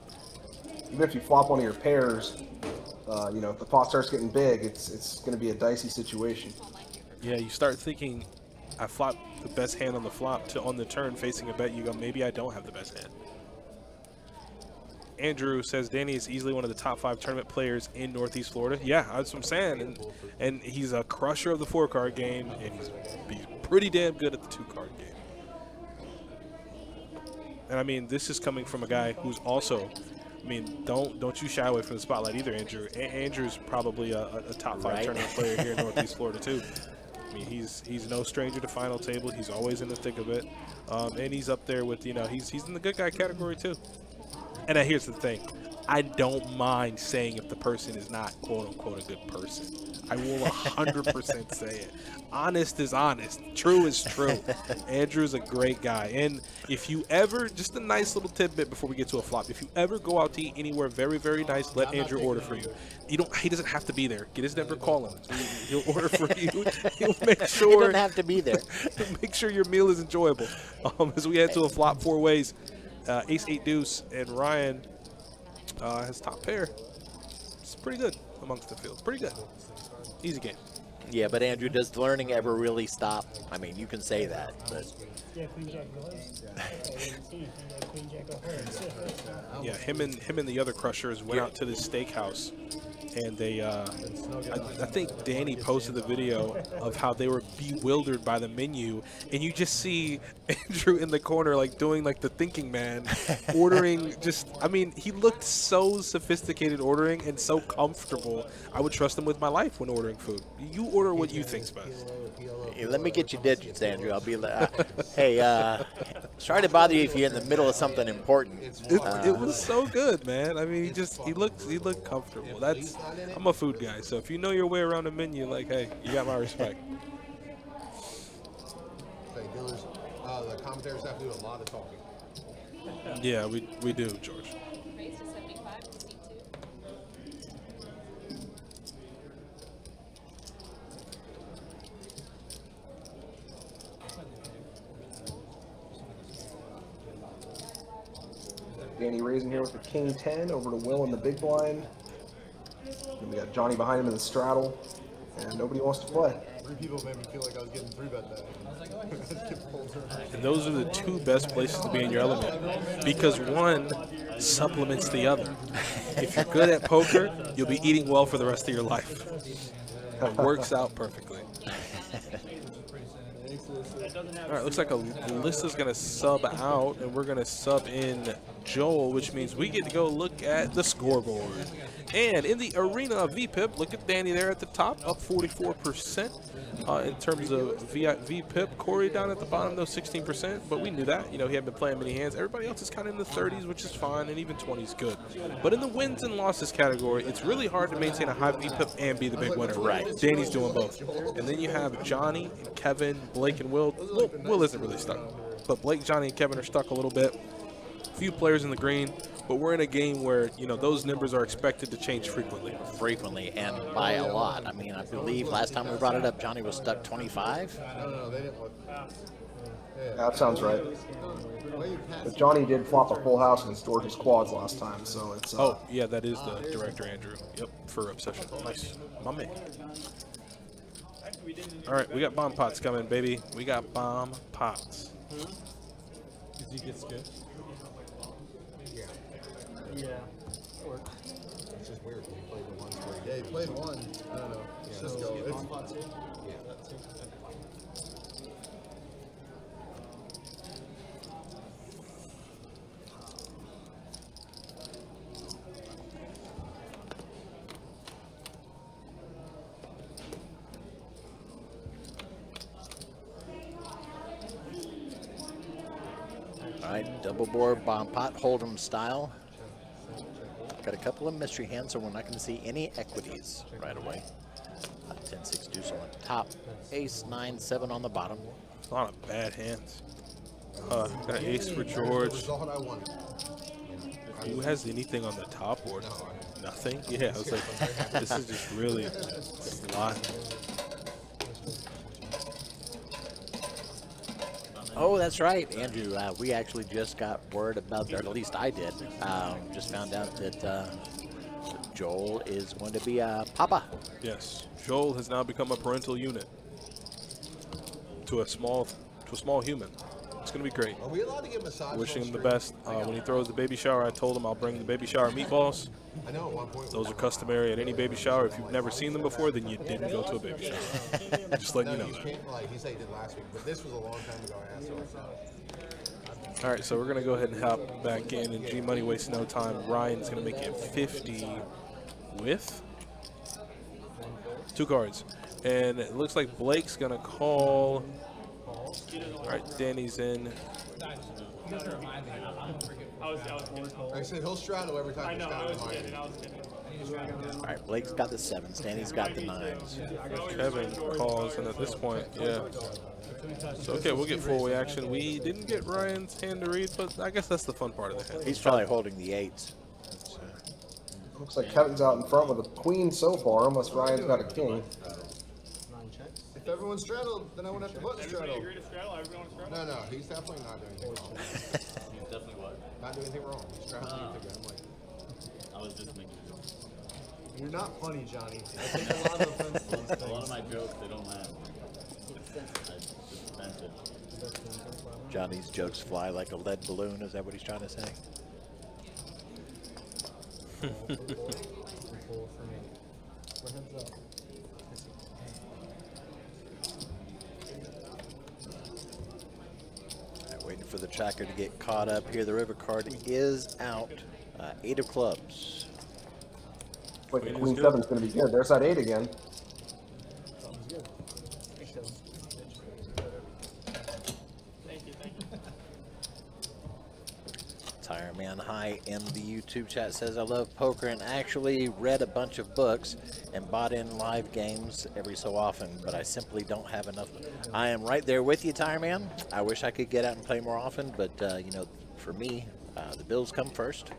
Even if you flop one of your pairs, if the pot starts getting big, it's going to be a dicey situation. Yeah, you start thinking, I flopped the best hand on the flop to on the turn facing a bet. You go, maybe I don't have the best hand. Andrew says Danny is easily one of the top 5 tournament players in Northeast Florida. Yeah, that's what I'm saying. And he's a crusher of the 4-card game, and he's pretty damn good at the 2-card game. And I mean, this is coming from a guy who's also, don't you shy away from the spotlight either, Andrew. Andrew's probably a top 5 tournament player here in Northeast Florida too. I mean, he's no stranger to final table. He's always in the thick of it, and he's up there with he's in the good guy category too. And here's the thing, I don't mind saying if the person is not quote unquote a good person. I will 100% say it. Honest is honest. True is true. Andrew's a great guy. And if you ever, just a nice little tidbit before we get to a flop, if you ever go out to eat anywhere very, very nice, let Andrew order for you. He doesn't have to be there. Get his number, call him. He'll order for you. He'll make sure. He doesn't have to be there. He'll make sure your meal is enjoyable. As we head to a flop 4 ways, Ace 8 Deuce, and Ryan has top pair. pretty good amongst the field. Pretty good. Easy game. Yeah, but Andrew, does learning ever really stop? I mean, you can say that, but Yeah, him and the other crushers went out to this steakhouse, and they I think Danny posted the video of how they were bewildered by the menu, and you just see Andrew in the corner like doing like the thinking man, ordering just, I mean, he looked so sophisticated ordering and so comfortable. I would trust him with my life when ordering food. You order what you think's best. hey, let me get your digits, Andrew. I'll be hey, sorry to bother you if you're in the middle of something important. It was so good, man. I mean, he looked comfortable. I'm a food guy, so if you know your way around the menu, like, hey, you got my respect. The commentators have to do a lot of talking. Yeah, we do, George. Raise to 75 to seat 2. Danny raising here with the king 10 over to Will in the big blind. And we got Johnny behind him in the straddle, and nobody wants to play. 3 people made me feel like I was getting 3-bet that. And those are the 2 best places to be in your element, because one supplements the other. If you're good at poker, you'll be eating well for the rest of your life. It works out perfectly. All right, looks like Alyssa's going to sub out, and we're going to sub in Joel, which means we get to go look at the scoreboard. And in the arena VPIP, look at Danny there at the top, up 44% in terms of VPIP. Corey down at the bottom, though, 16%, but we knew that. You know, he hadn't been playing many hands. Everybody else is kind of in the 30s, which is fine, and even 20 is good. But in the wins and losses category, it's really hard to maintain a high VPIP and be the big winner. Right. Danny's doing both. And then you have Johnny, Kevin, Blake, and Will. Will isn't really stuck, but Blake, Johnny, and Kevin are stuck a little bit. Few players in the green, but we're in a game where, you know, those numbers are expected to change frequently. Frequently, and by a lot. I mean, I believe last time we brought it up, Johnny was stuck 25. No, they didn't look. Yeah, that sounds right. But Johnny did flop a full house against George's quads last time, so it's... Oh, yeah, that is the director, Andrew. Yep, for Obsession. Nice. My man. All right, we got bomb pots coming, baby. We got bomb pots. Did you get skipped? Yeah. Yeah. It's just weird when you play the ones where he played one. I don't know. It's just go. It's, All right, double board, bomb pot, hold'em style. Got a couple of mystery hands, so we're not going to see any equities right away. 10-6 deuce on the top, ace 9-7 on the bottom. A lot of bad hands. Got ace for George. result I wanted. Who has anything on the top board? Nothing? Yeah, I was like, this is just really a lot. Oh, that's right, Andrew. We actually just got word about, or at least I did, just found out that Joel is going to be a papa. Yes, Joel has now become a parental unit to a small human. It's gonna be great. Are we allowed to get massage? Wishing him the best. When he throws the baby shower, I told him I'll bring the baby shower meatballs. I know at one point. Those are customary at any baby shower. If you've never seen them before, then you didn't go to a baby shower. Just letting you know that. Like he said he did last week, but this was a long time ago. I asked him. All right, so we're going to go ahead and hop back in, and G-Money wastes no time. Ryan's going to make it 50 with 2 cards. And it looks like Blake's going to call. All right, Danny's in. I said he'll straddle every time. I he's know, down I was in mine. kidding, I was kidding. All right, Blake's got the 7s, Danny's got the 9s. Kevin calls, and at this point, yeah. So, okay, we'll get full reaction. We didn't get Ryan's hand to read, but I guess that's the fun part of the hand. He's probably holding the 8s. Looks like Kevin's out in front with a queen so far, unless Ryan's got a king. If everyone straddled, then I wouldn't have to button Everybody straddle. agree to straddle? Everyone straddle? No, he's definitely not doing anything wrong. He's definitely what? Not doing anything wrong. He's straddling you figure. I'm like, I was just making You're not funny, Johnny. I take a lot of offense to these things. A lot of my jokes, they don't land. It's offensive. Johnny's jokes fly like a lead balloon. Is that what he's trying to say? Waiting for the tracker to get caught up here. The river card is out. 8 of clubs. Like the Queen 7 is going to be good. There's that 8 again. Tire Man High in the YouTube chat says, I love poker and actually read a bunch of books and bought in live games every so often, but I simply don't have enough. I am right there with you, Tire Man. I wish I could get out and play more often, but you know, for me, the bills come first.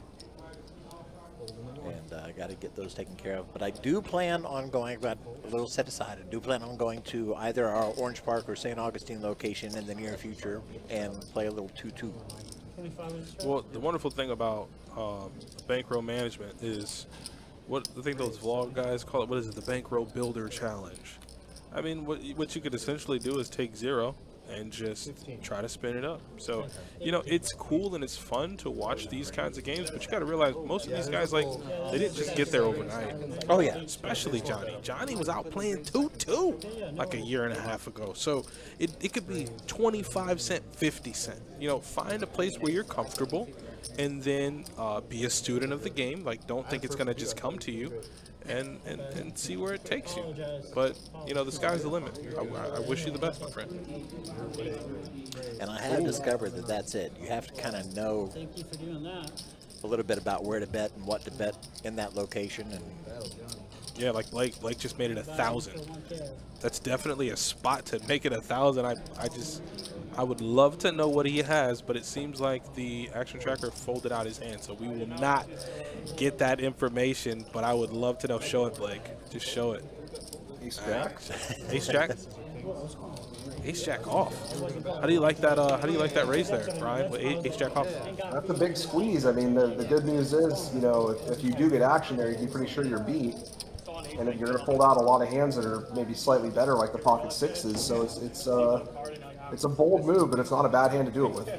And I got to get those taken care of. But I do plan on going, I've got a little set aside, I do plan on going to either our Orange Park or St. Augustine location in the near future and play a little 2-2. Well, the wonderful thing about bankroll management is what I think those vlog guys call it. What is it? The bankroll builder challenge. I mean, what you could essentially do is take 0 and just try to spin it up. So, you know, it's cool and it's fun to watch these kinds of games, but you got to realize most of these guys, like, they didn't just get there overnight. Oh, yeah. Especially Johnny. Johnny was out playing 2-2 like a year and a half ago. So it could be 25 cent, 50 cent. You know, find a place where you're comfortable and then be a student of the game. Like, don't think it's going to just come to you. And see where it takes you. But, you know, the sky's the limit. I wish you the best, my friend. And I have discovered that that's it. You have to kind of know a little bit about where to bet and what to bet in that location. And yeah, like Blake just made it 1,000. That's definitely a spot to make it 1,000. I would love to know what he has, but it seems like the action tracker folded out his hand, so we will not get that information. But I would love to know. Show it, Blake. Just show it. Ace Jack. Ace Jack. Ace Jack off. How do you like that? How do you like that raise there, Brian? With Ace Jack off. That's a big squeeze. I mean, the good news is, you know, if you do get action there, you'd be pretty sure you're beat. And if you're going to fold out a lot of hands that are maybe slightly better, like the pocket 6s, so it's a bold move, but it's not a bad hand to do it with.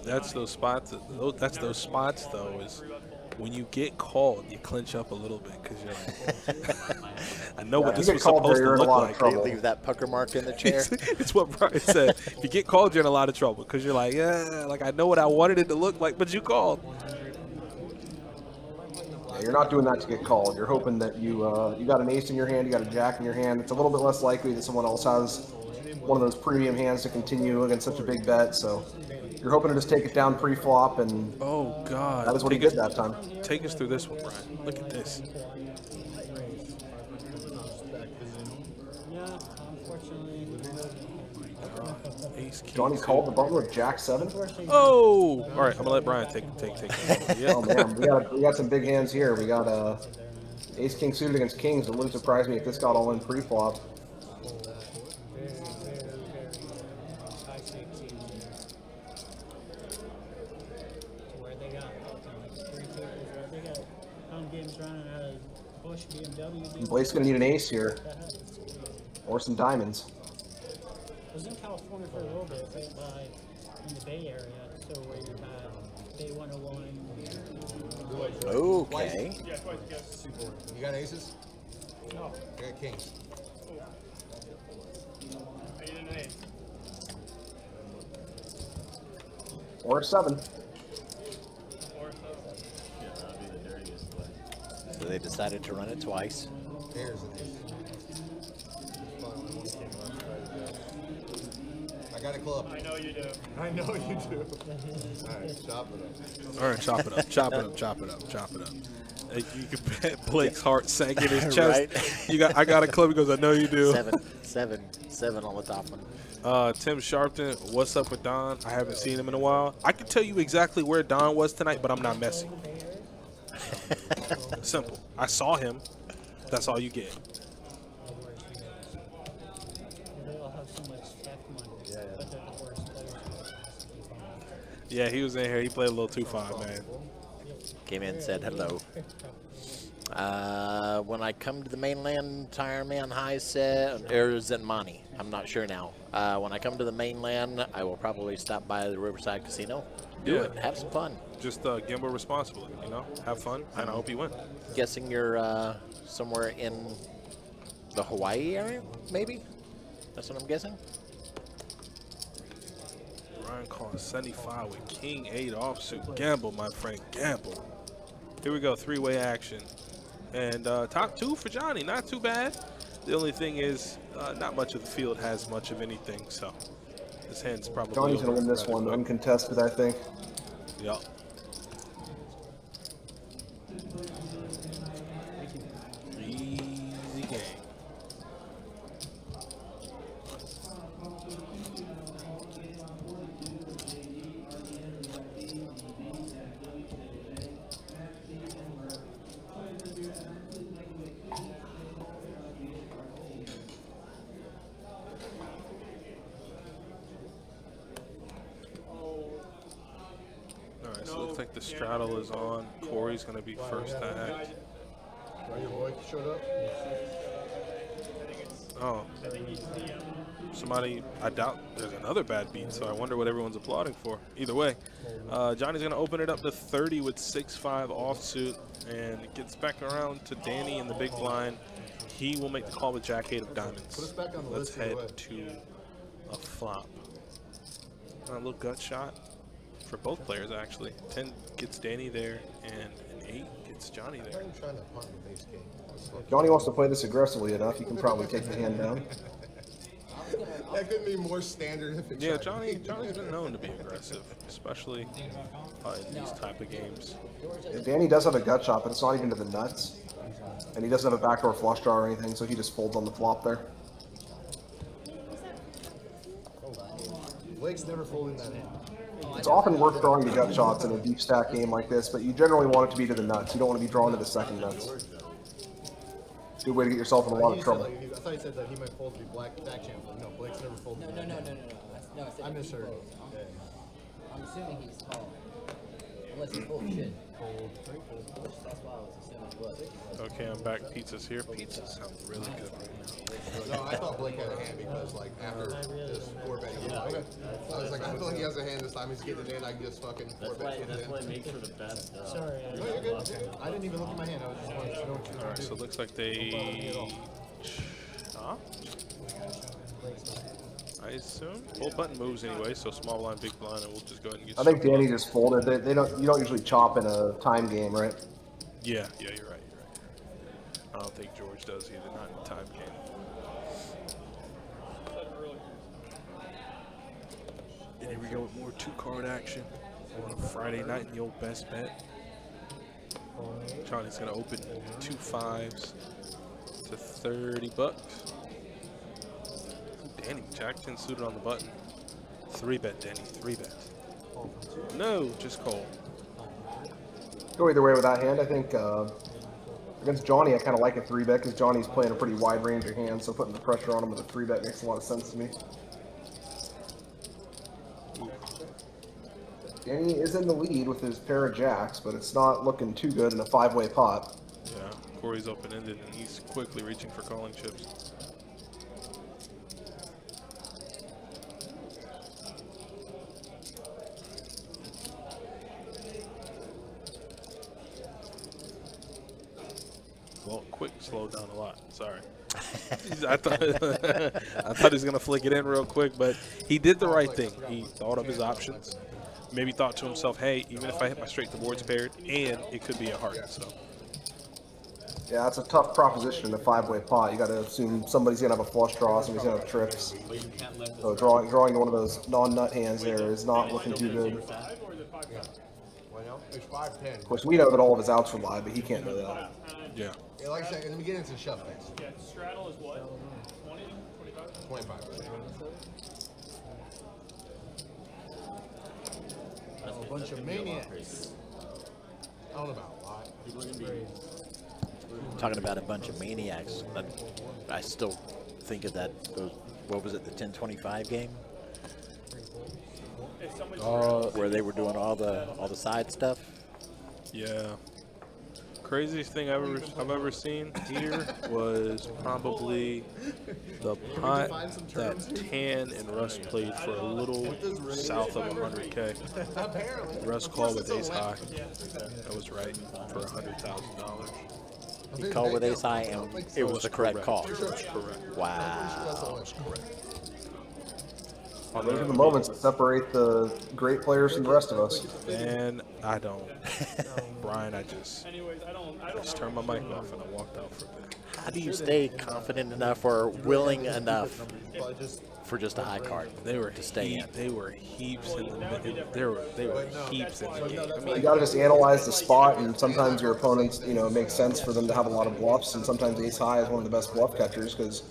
That's those spots. That's those spots, though, is when you get called, you clinch up a little bit because you're like, I know what this was supposed to look like. Leave that pucker mark in the chair. It's what Brian said. If you get called, you're in a lot of trouble because you're like, yeah, like I know what I wanted it to look like, but you called. You're not doing that to get called. You're hoping that you got an ace in your hand, you got a jack in your hand. It's a little bit less likely that someone else has one of those premium hands to continue against such a big bet. So you're hoping to just take it down pre-flop, and oh god, that is what he did that time. Take us through this one, Brian. Look at this. Johnny called the button with Jack 7. Oh, all right. I'm gonna let Brian take. Yeah. Oh man, we got some big hands here. We got Ace King suited against Kings. It wouldn't surprise me if this got all in pre-flop. Blake's gonna need an ace here, or some diamonds. I was in California for a little bit, right by in the Bay Area, so where you had Bay 101. Okay. You got aces? No. I got kings. I need an ace. Or a 7. So they decided to run it twice. There's an ace. I got a club. I know you do. I know you do. Alright, chop it up. All right, chop it up, chop it up, chop it up, chop it up. Hey, you can bet Blake's heart sank in his chest. Right? I got a club. He goes, I know you do. 7 on the top one. Tim Sharpton, what's up with Don? I haven't seen him in a while. I can tell you exactly where Don was tonight, but I'm not messing. Simple. I saw him. That's all you get. Yeah, he was in here. He played a little 2-5, man. Came in and said hello. When I come to the mainland, Tire Man High said, or is it Monty? I'm not sure now. When I come to the mainland, I will probably stop by the Riverside Casino. Do it. Have some fun. Just gamble responsibly, you know? Have fun, and I hope you win. Guessing you're somewhere in the Hawaii area, maybe? That's what I'm guessing. Ryan calls 75 with King 8 offsuit. Gamble, my friend, gamble. Here we go, three-way action. And top 2 for Johnny, not too bad. The only thing is, not much of the field has much of anything, so this hand's probably Johnny's going to win this one, uncontested, I think. Yep. Easy game. Alright, so it looks like the straddle is on. Corey's going to be first to act. Your boy showed up. Oh. Somebody, I doubt there's another bad beat, so I wonder what everyone's applauding for. Either way, Johnny's going to open it up to 30 with 6-5 offsuit, and it gets back around to Danny in the big blind. He will make the call with Jack 8 of diamonds. Let's head to a flop. A little gut shot for both players, actually. 10 gets Danny there, and an 8 gets Johnny there. I'm trying to punt the base game. Johnny wants to play this aggressively enough. He can probably take the hand down. That could be more standard if it's Johnny's been known to be aggressive, especially in these type of games. Yeah, Danny does have a gut shot, but it's not even to the nuts. And he doesn't have a backdoor flush draw or anything, so he just folds on the flop there. Blake's never folded that in. It's often worth drawing the gut shots in a deep stack game like this, but you generally want it to be to the nuts. You don't want to be drawn to the second nuts. Good way to get yourself in a lot of trouble. I thought he said that he might fold to be back channel. No, Blake's never folded. No, I said I misheard. I'm assuming he's called. Unless he's full of shit. That's why I was assuming he was. Okay, I'm back. Pizza's here. Pizza sounds really good right now. No, I thought Blake had a hand because, like, after this 4-bet, I was like, I feel like he has a hand this time. He's getting it in. I can just fucking 4-bet. That's why it makes for the best. Sorry. No, you're good. I didn't even look at my hand. I was just wanting to know what you were All right, doing. so it looks like they I assume. Full button moves anyway, so small blind, big blind, and we'll just go ahead and get I think started. Danny just folded. You don't usually chop in a time game, right? Yeah, you're right. I don't think George does either, not in the time game. And here we go with more 2-card action on a Friday night in the old best bet. Johnny's gonna open 2 5s to 30 bucks. Danny, Jack 10 suited on the button. 3-bet, Danny, 3-bet. No, just call. Go either way with that hand. I think against Johnny, I kind of like a 3-bet because Johnny's playing a pretty wide range of hands, so putting the pressure on him with a 3-bet makes a lot of sense to me. Danny is in the lead with his pair of jacks, but it's not looking too good in a 5-way pot. Yeah, Corey's open-ended, and he's quickly reaching for calling chips. Well, quick slowed down a lot. Sorry. I thought he was going to flick it in real quick, but he did the right thing. He thought of his options. Maybe thought to himself, hey, even if I hit my straight, the board's paired, and it could be a heart. So. Yeah, it's a tough proposition in a 5-way pot. You got to assume somebody's going to have a flush draw, somebody's going to have trips. So drawing to one of those non-nut hands there is not looking too good. There's 5-10. Of course, we know that all of his outs were live, but he can't know that. Yeah. Yeah, like I said, let me get into shove bets. Yeah, straddle is what? 20, 25? 25. A Bunch of maniacs. I don't know about a lot. Talking about a bunch of maniacs, I still think of that. What was it? The 10-25 game, where they were doing all the side stuff. Yeah. Craziest thing I've ever seen here was probably the pot that Tan and Russ played for a little south of 100K. Russ called with ace high. That was right for $100,000. He called with ace high, and it was the correct call. It was correct. Wow. Those are the moments that separate the great players from the rest of us. And I don't. Brian, I just turned my mic off and I walked out for a bit. How do you stay confident enough or willing enough for just a high card? They were to stay in. They were heaps in the they were heaps in the game. I mean, You got to just analyze the spot, and sometimes your opponents, you know, it makes sense for them to have a lot of bluffs, and sometimes ace high is one of the best bluff catchers because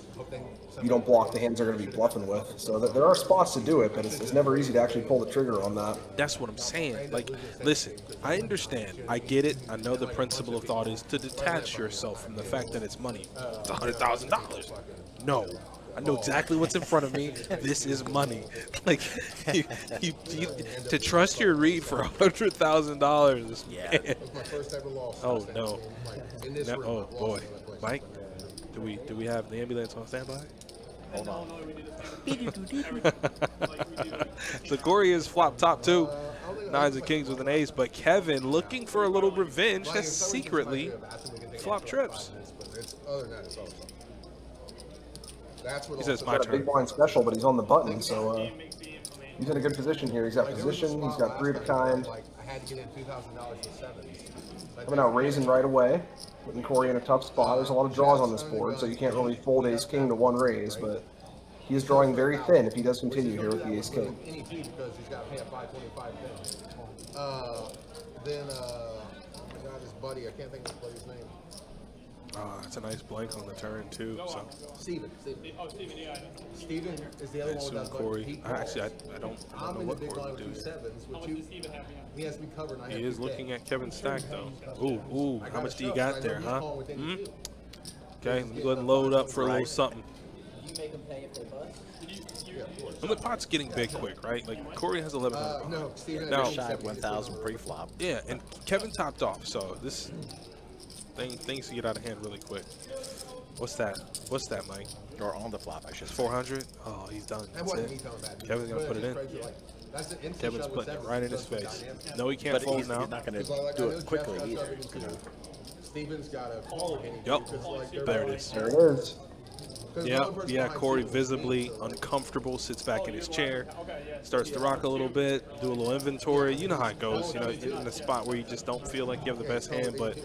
you don't block the hands they're going to be bluffing with. So there are spots to do it, but it's never easy to actually pull the trigger on that. that's what I'm saying. Like, listen, I understand. I get it. I know the principle of thought is to detach yourself from the fact that it's money. It's $100,000. No. I know exactly what's in front of me. This is money. Like, you, to trust your read for $100,000. Yeah. Man. Oh, no. Oh, boy. Mike, do we have the ambulance on standby? Hold on. So Corey is flop top two. Nines and kings with an ace, but Kevin, looking for a little revenge, has secretly flop trips. He says, my He's got a big turn. blind special, but he's on the button, so he's in a good position here. He's got position, he's got three of a kind. I had to get in $2,000 for sevens. Coming out raising right away, putting Corey in a tough spot. There's a lot of draws on this board, so you can't really fold ace king to one raise, but he is drawing very thin if he does continue here with the ace king. Any fee because he's got to pay a 525 bill. Then I got his buddy. I can't think of his buddy's name. It's a nice blank on the turn too. So Steven. Oh, Steven, yeah. Steven is the other I one assume with that Corey. Pete Actually, Paul. I don't I'm know in the what big Corey line would with do. two sevens. How With much two, does Steven have? he has to be covered. And I He have is 2K. looking at Kevin's stack though. Ooh, I how got much a do you shove, got and I there, know he's huh? calling with any two. Okay, let me go ahead and load up for a little something. You make them pay if they bust. And the pot's getting big quick, right? Like Corey has 1100. No, Steven. Now- had Shy of 70. 1,000 pre-flop. Yeah, and Kevin topped off, so this things to get out of hand really quick. What's that? What's that, Mike? Or on the flop, I should say. 400? Oh, he's done. That That's wasn't me it. coming back. Kevin's gonna put it in. That's an instant Kevin's shove with putting it sevens right in his because of face. dynamics. No, he can't But fold he's now. not going to Because like, do I know it quickly Jeff got either. shoved into two. Steven's got a call any Yup. two, 'cause, like, they're There it both- is. There it is. 'cause the Yeah, other person yeah. behind Corey Steven's visibly so, like, uncomfortable, sits back in his chair, starts to rock a little bit, do a little inventory. You know how it goes. You know, in a spot where you just don't feel like you have the best hand, but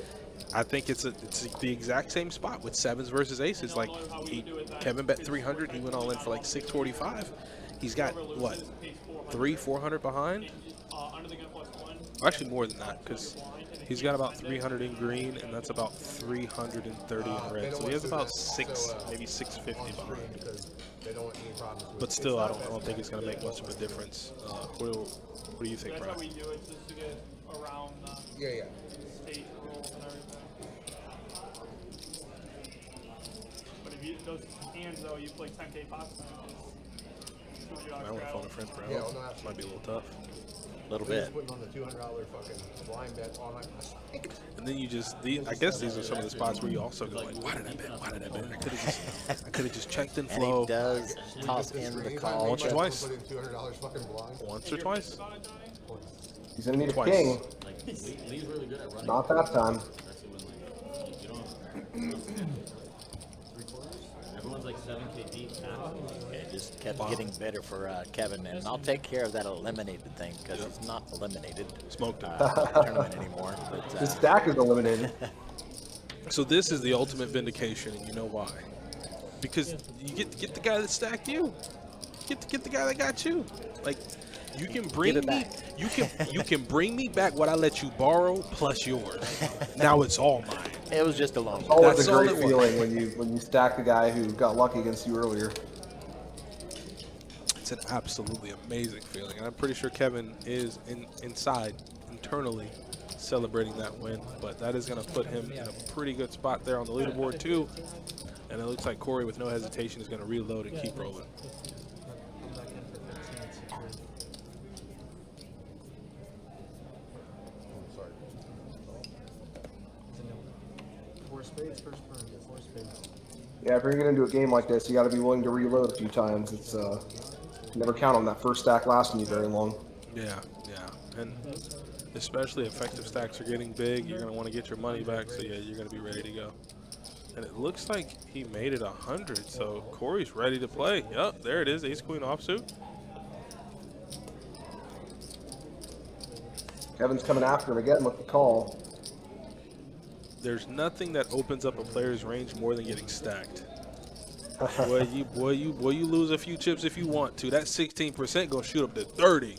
I think it's the exact same spot with sevens versus aces. Like Kevin bet 300, he went all in for like 645. He's got what, 400 behind? Actually more than that, because he's got about 300 in green, and that's about 330 in red. So he has about maybe 650 behind. because they don't want any problems with But still, I don't think it's going to make much of a difference. What do you think, That's why Brian? we do it, just to get around Yeah. state rules and everything. But if you, those hands though, you play 10K pots, I want to phone a friend, bro. Yeah, well, no, absolutely. Might be a little tough. A little We're bit. just putting on the $200 fucking blind bet on my. And then you just, I guess these are some of the spots where you also go like, why did I bet? Why did I bet? I could have just checked in And flow he does toss in the call. Once or twice. Put in $200 fucking blind. Once or twice. He's going to need a Twice. king. Like, Lee's really good at running. Not that time. Especially when, like, you don't. Everyone's like 7K deep now. It just kept getting better for Kevin, and I'll take care of that eliminated thing because it's not eliminated Smoked it. tournament anymore. But, His stack is eliminated. So this is the ultimate vindication, and you know why? Because you get the guy that stacked you. Get the guy that got you. Like, you can bring Give it me, back. you can bring me back what I let you borrow plus yours. Now it's all mine. it was just a long. Always That's a all great it was. feeling when you stack the guy who got lucky against you earlier. It's an absolutely amazing feeling, and I'm pretty sure Kevin is inside internally celebrating that win. But that is going to put him in a pretty good spot there on the leaderboard too. And it looks like Corey, with no hesitation, is going to reload and keep rolling. Yeah, if you're gonna do a game like this, you got to be willing to reload a few times. It's never count on that first stack lasting you very long. Yeah, and especially effective stacks are getting big. You're gonna want to get your money back, so yeah, you're gonna be ready to go. And it looks like he made it 100, so Corey's ready to play. Yup, there it is, ace queen offsuit. Kevin's coming after him again with the call. There's nothing that opens up a player's range more than getting stacked. Boy, you lose a few chips if you want to. That 16% gonna shoot up to 30.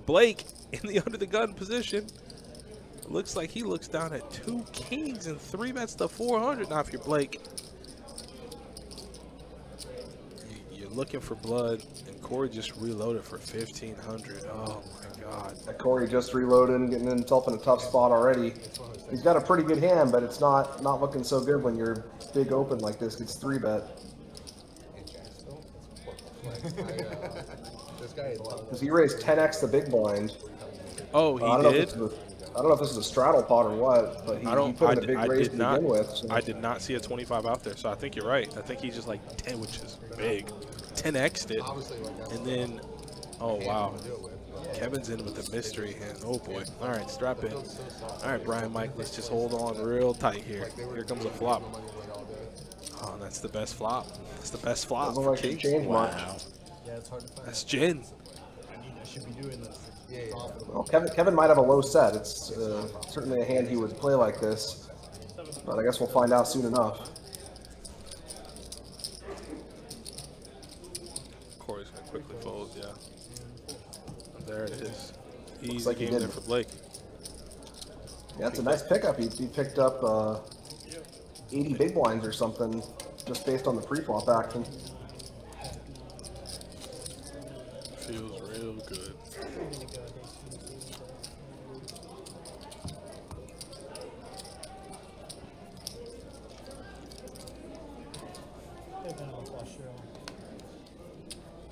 Blake in the under the gun position. Looks like he looks down at 2 kings and 3 bets to 400. Now if you're Blake, you're looking for blood, and Corey just reloaded for 1,500. Oh my God. Corey just reloaded, getting himself in a tough spot already. He's got a pretty good hand, but it's not looking so good when you're big open like this. It's 3-bet. Because he raised 10x the big blind. Oh, he did? I don't know if this is a straddle pot or what, but he put in a big raise to begin with. So. I did not see a 25 out there, so I think you're right. I think he's just like 10, which is big. 10x'd it. And then, oh, wow. Kevin's in with the mystery hand. Oh, boy. All right, strap in. All right, Brian Mike, let's just hold on real tight here. Here comes a flop. Oh, that's the best flop. That's the best flop. Doesn't like change much. Yeah, it's hard to find. That's gin. I should be doing this. Well, Kevin might have a low set. It's certainly a hand he would play like this, but I guess we'll find out soon enough. Corey's gonna quickly fold, yeah. There it is. Easy like game there for Blake. Yeah, it's a nice pickup. He picked up 80 big blinds or something just based on the pre-flop action. Feels real good.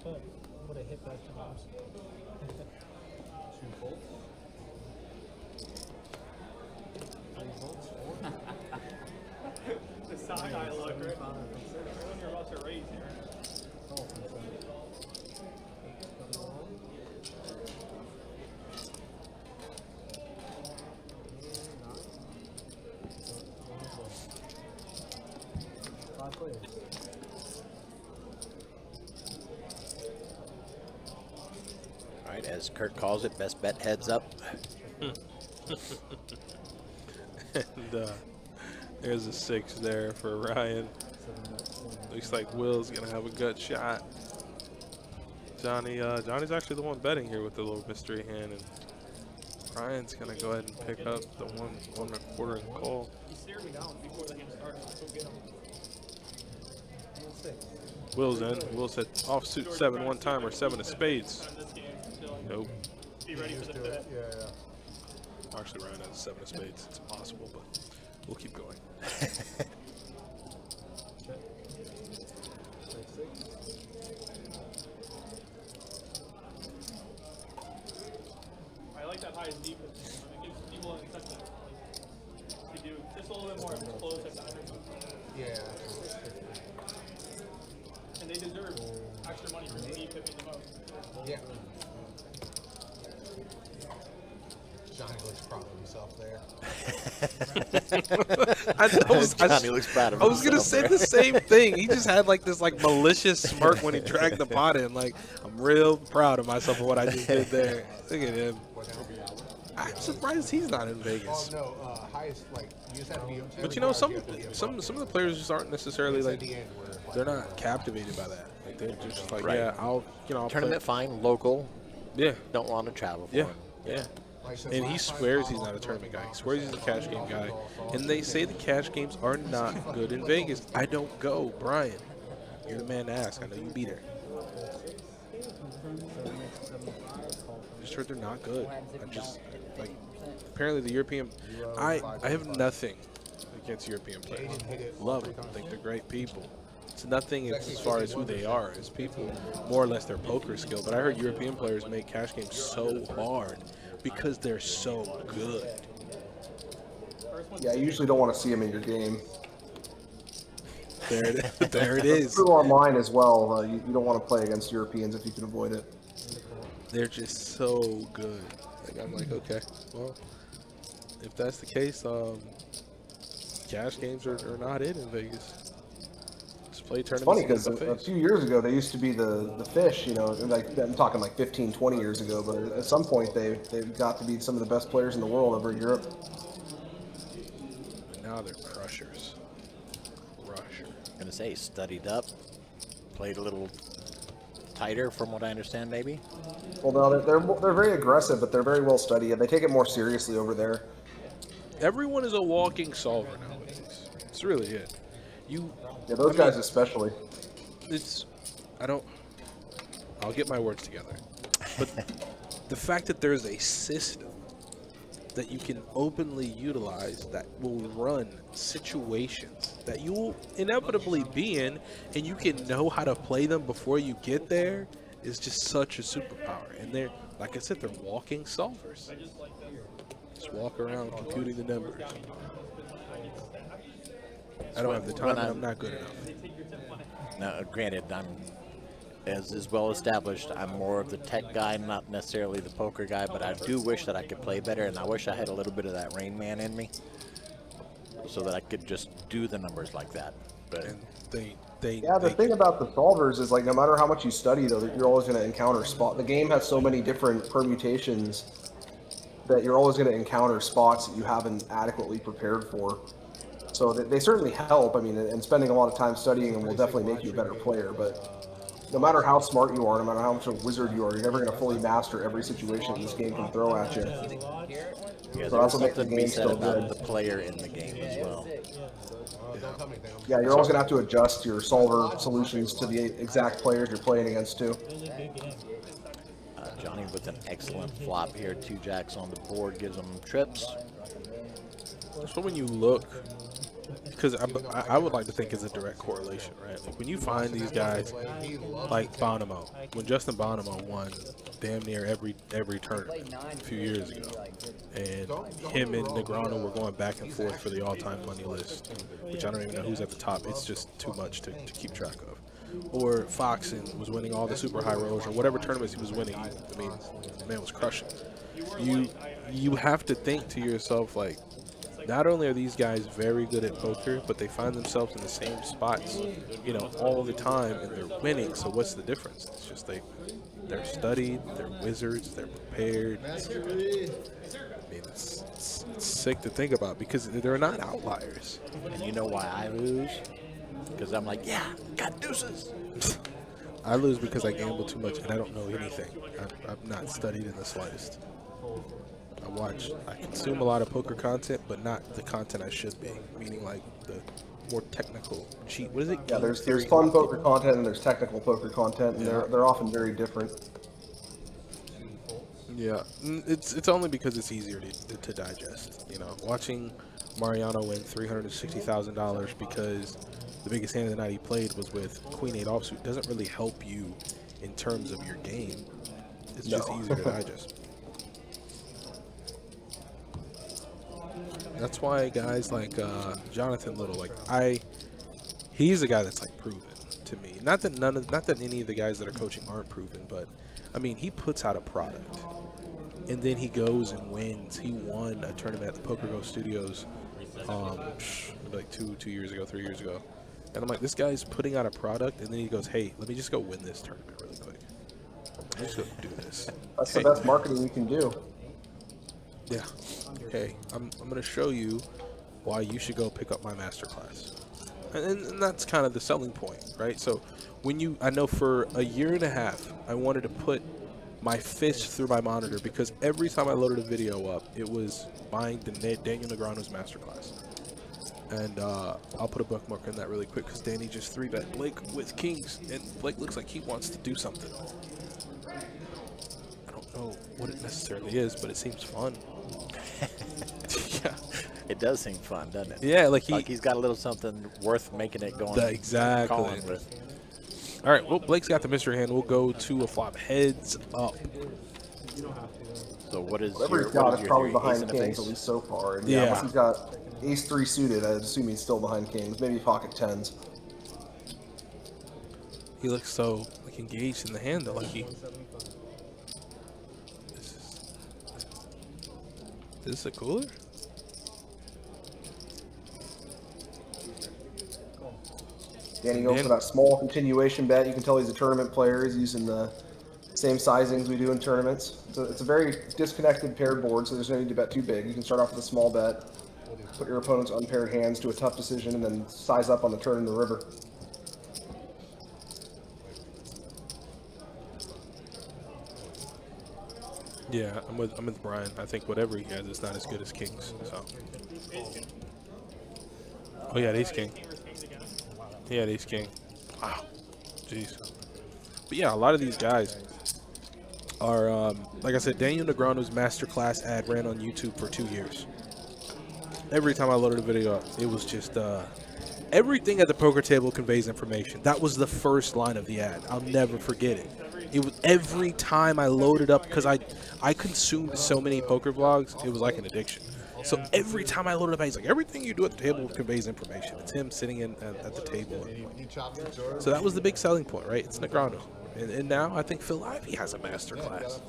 But would have hit both times. The side eye look, right? When you're about to raise here. All right, as Kurt calls it, best bet heads up. And there's a 6 there for Ryan. Looks like Will's gonna have a gut shot. Johnny's actually the one betting here with the little mystery hand, and Ryan's gonna go ahead and pick up the 1 1/4 and call. He stared me down before the game started. So get him. Will's in. Will said offsuit 7 one time or 7 of spades. Nope. Be ready for the bet. Actually, Ryan has 7 of spades. It's impossible, but we'll keep going. I like that high deep. It gives people an incentive to do just a little bit more explosive. Yeah. And they deserve extra money for deep pipping the most. Yeah. Johnny looks proud of himself there. Johnny looks proud of himself. I was gonna say the same thing. He just had like this like malicious smirk when he dragged the pot in. Like, I'm real proud of myself for what I just did there. Look at him. I'm surprised he's not in Vegas. Oh no, highest like you just have to be. But you know, some of the players just aren't necessarily like, they're not captivated by that. Like, they're just like, yeah, I'll Tournament fine, local. Yeah. Don't want to travel for Yeah. him. Yeah. And he swears he's not a tournament guy. He swears he's a cash game guy. And they say the cash games are not good in Vegas. I don't go, Brian. You're the man to ask. I know you be there. I just heard they're not good. I just, like, apparently the European, I have nothing against European players. Love them. I think they're great people. It's nothing as far as who they are as people, more or less their poker skill. But I heard European players make cash games so hard because they're so good. Yeah, you usually don't want to see him in your game. There it is. True online as well. You don't want to play against Europeans if you can avoid it. They're just so good. Like I'm like, okay, well, if that's the case, cash games are not in Vegas. Just play It's tournaments. funny because a few years ago they used to be the fish, you know, like I'm talking like 15, 20 years ago, but at some point they got to be some of the best players in the world over in Europe. Now they're crushers. I'm gonna say studied up, played a little tighter from what I understand, maybe. Well, no, they're very aggressive, but they're very well studied. They take it more seriously over there. Everyone is a walking solver nowadays. It's really it. Yeah, those guys especially. I'll get my words together. But the fact that there's a system that you can openly utilize that will run situations that you will inevitably be in, and you can know how to play them before you get there, is just such a superpower. And they're, like I said, they're walking solvers. Just walk around computing the numbers. I don't have the time, and I'm not good enough. Now, granted, I'm as is well established. I'm more of the tech guy, not necessarily the poker guy, but I do wish that I could play better, and I wish I had a little bit of that Rain Man in me, so that I could just do the numbers like that. But And the thing about the solvers is, like, no matter how much you study, though, you're always going to encounter spot. The game has so many different permutations that you're always going to encounter spots that you haven't adequately prepared for. So they certainly help. I mean, and spending a lot of time studying them will definitely make you a better player. But no matter how smart you are, no matter how much of a wizard you are, you're never going to fully master every situation this game can throw at you. yeah, So that's what makes the something to be game said so about good. the player in the game as well. Yeah, you're always going to have to adjust your solver solutions to the exact players you're playing against, too. Johnny with an excellent flop here. 2 jacks on the board gives him trips. So when you look, because I would like to think it's a direct correlation, right? Like when you find these guys like Bonomo, when Justin Bonomo won damn near every tournament a few years ago, and him and Negreanu were going back and forth for the all-time money list, which I don't even know who's at the top. It's just too much to keep track of. Or Foxen was winning all the super high rolls, or whatever tournaments he was winning. I mean, the man was crushing. You have to think to yourself, like, not only are these guys very good at poker, but they find themselves in the same spots, you know, all the time, and they're winning. So what's the difference? It's just they're studied, they're wizards, they're prepared. I mean, it's sick to think about because they're not outliers. And you know why I lose? Because I'm like, yeah, got deuces. I lose because I gamble too much and I don't know anything. I've not studied in the slightest. I consume a lot of poker content, but not the content I should be. Meaning like the more technical cheat. What is it? Yeah, there's fun poker content and there's technical poker content, and they're often very different. Yeah, it's only because it's easier to digest. You know, watching Mariano win $360,000 because the biggest hand of the night he played was with Queen 8 offsuit doesn't really help you in terms of your game. It's just easier to digest. That's why guys like Jonathan Little, like he's a guy that's like proven to me. Not that any of the guys that are coaching aren't proven, but I mean he puts out a product, and then he goes and wins. He won a tournament at the Poker Go Studios, like 3 years ago, and I'm like, this guy's putting out a product, and then he goes, hey, let me just go win this tournament really quick. I'm just gonna do this. That's the best marketing you can do. Yeah. Okay, I'm going to show you why you should go pick up my masterclass. And that's kind of the selling point, right? So I know for a year and a half, I wanted to put my fist through my monitor because every time I loaded a video up, it was buying Daniel Negreanu's masterclass. And I'll put a bookmark in that really quick because Danny just 3-bet Blake with kings, and Blake looks like he wants to do something. I don't know what it necessarily is, but it seems fun. Yeah, It does seem fun, doesn't it? Yeah, like he's got a little something worth making it going. Exactly. All right, well, Blake's got the mystery hand. We'll go to a flop heads up. So what is whatever he's got is probably behind kings, at least so far. And yeah, unless he's got ace-3 suited, I'd assume he's still behind kings, maybe pocket tens. He looks so like engaged in the hand, though. Like he. Is this a cooler? Danny goes for that small continuation bet. You can tell he's a tournament player. He's using the same sizings we do in tournaments. It's a very disconnected paired board, so there's no need to bet too big. You can start off with a small bet, put your opponent's unpaired hands to a tough decision, and then size up on the turn in the river. Yeah, I'm with Brian. I think whatever he has is not as good as King's. So. Oh yeah, ace king. He had ace king. Wow, jeez. But yeah, a lot of these guys are, like I said, Daniel Negreanu's masterclass ad ran on YouTube for 2 years. Every time I loaded a video up, it was just everything at the poker table conveys information. That was the first line of the ad. I'll never forget it. It was every time I loaded up, because I consumed so many poker vlogs, it was like an addiction. So every time I loaded up, he's like, everything you do at the table conveys information. It's him sitting at the table. So that was the big selling point, right? It's Negreanu. And now I think Phil Ivey has a masterclass.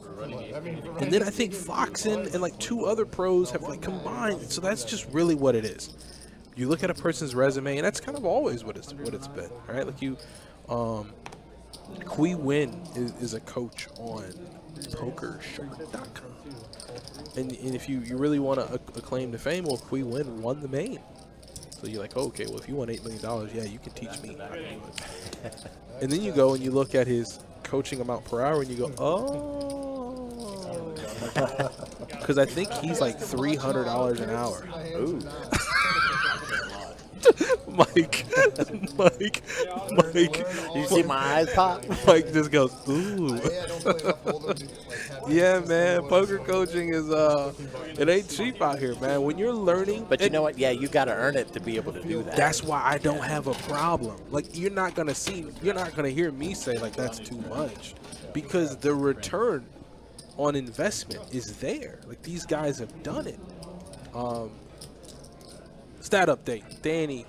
And then I think Foxen and like 2 other pros have like combined. So that's just really what it is. You look at a person's resume, and that's kind of always what it's been, right? Like you, Qui Win is a coach on PokerShark.com. And if you really want a claim to fame, well, Qui Win won the main. So you're like, oh, okay, well, if you won $8 million, yeah, you can teach me how to do it. And then you go and you look at his coaching amount per hour, and you go, oh. Because I think he's like $300 an hour. Ooh. Mike. You see my eyes pop? Mike just goes, ooh. Yeah, man, poker coaching is, it ain't cheap out here, man. When you're learning. But you know what? Yeah, you got to earn it to be able to do that. That's why I don't have a problem. Like, you're not going to hear me say, like, that's too much. Because the return on investment is there. Like, these guys have done it. Stat update. Danny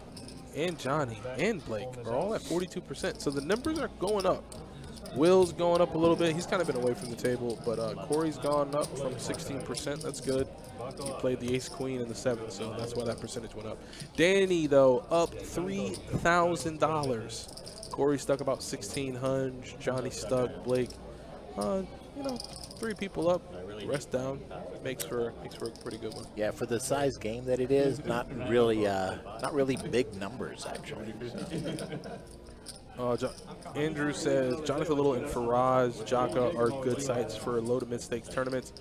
and Johnny and Blake are all at 42%. So the numbers are going up. Will's going up a little bit. He's kind of been away from the table, but Corey's gone up from 16%. That's good. He played the ace queen in the 7th, so that's why that percentage went up. Danny, though, up $3,000. Corey stuck about 1,600. Johnny stuck. Blake, you know, 3 people up. Rest down. Makes for a pretty good one. Yeah, for the size game that it is, not really big numbers actually. Andrew says Jonathan Little and Faraz Jaka are good sites for low to mid stakes tournaments.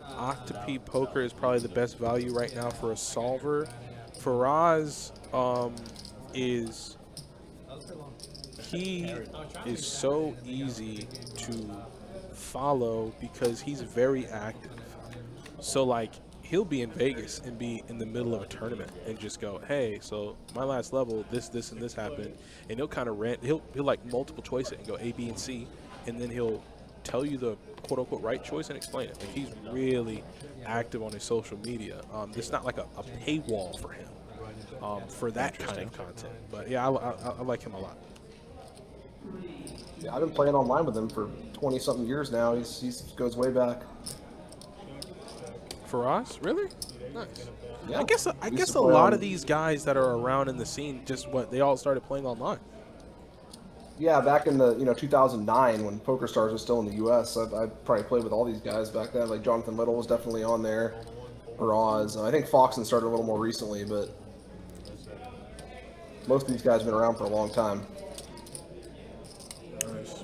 Octopi Poker is probably the best value right now for a solver. Faraz is so easy to follow because he's very active. So like he'll be in Vegas and be in the middle of a tournament and just go, hey, so my last level, this, and this happened, and he'll kind of rant. He'll like multiple choice it and go A, B, and C, and then he'll tell you the quote unquote right choice and explain it. Like he's really active on his social media. It's not like a paywall for him for that kind of content. But yeah, I like him a lot. Yeah, I've been playing online with him for 20-something years now. He goes way back. For us, really? Nice. Yeah, I guess a lot of these guys that are around in the scene they all started playing online. Yeah, back in the 2009 when PokerStars was still in the U.S., I probably played with all these guys back then. Like Jonathan Little was definitely on there. Faraz. I think Foxen started a little more recently, but most of these guys have been around for a long time. Nice.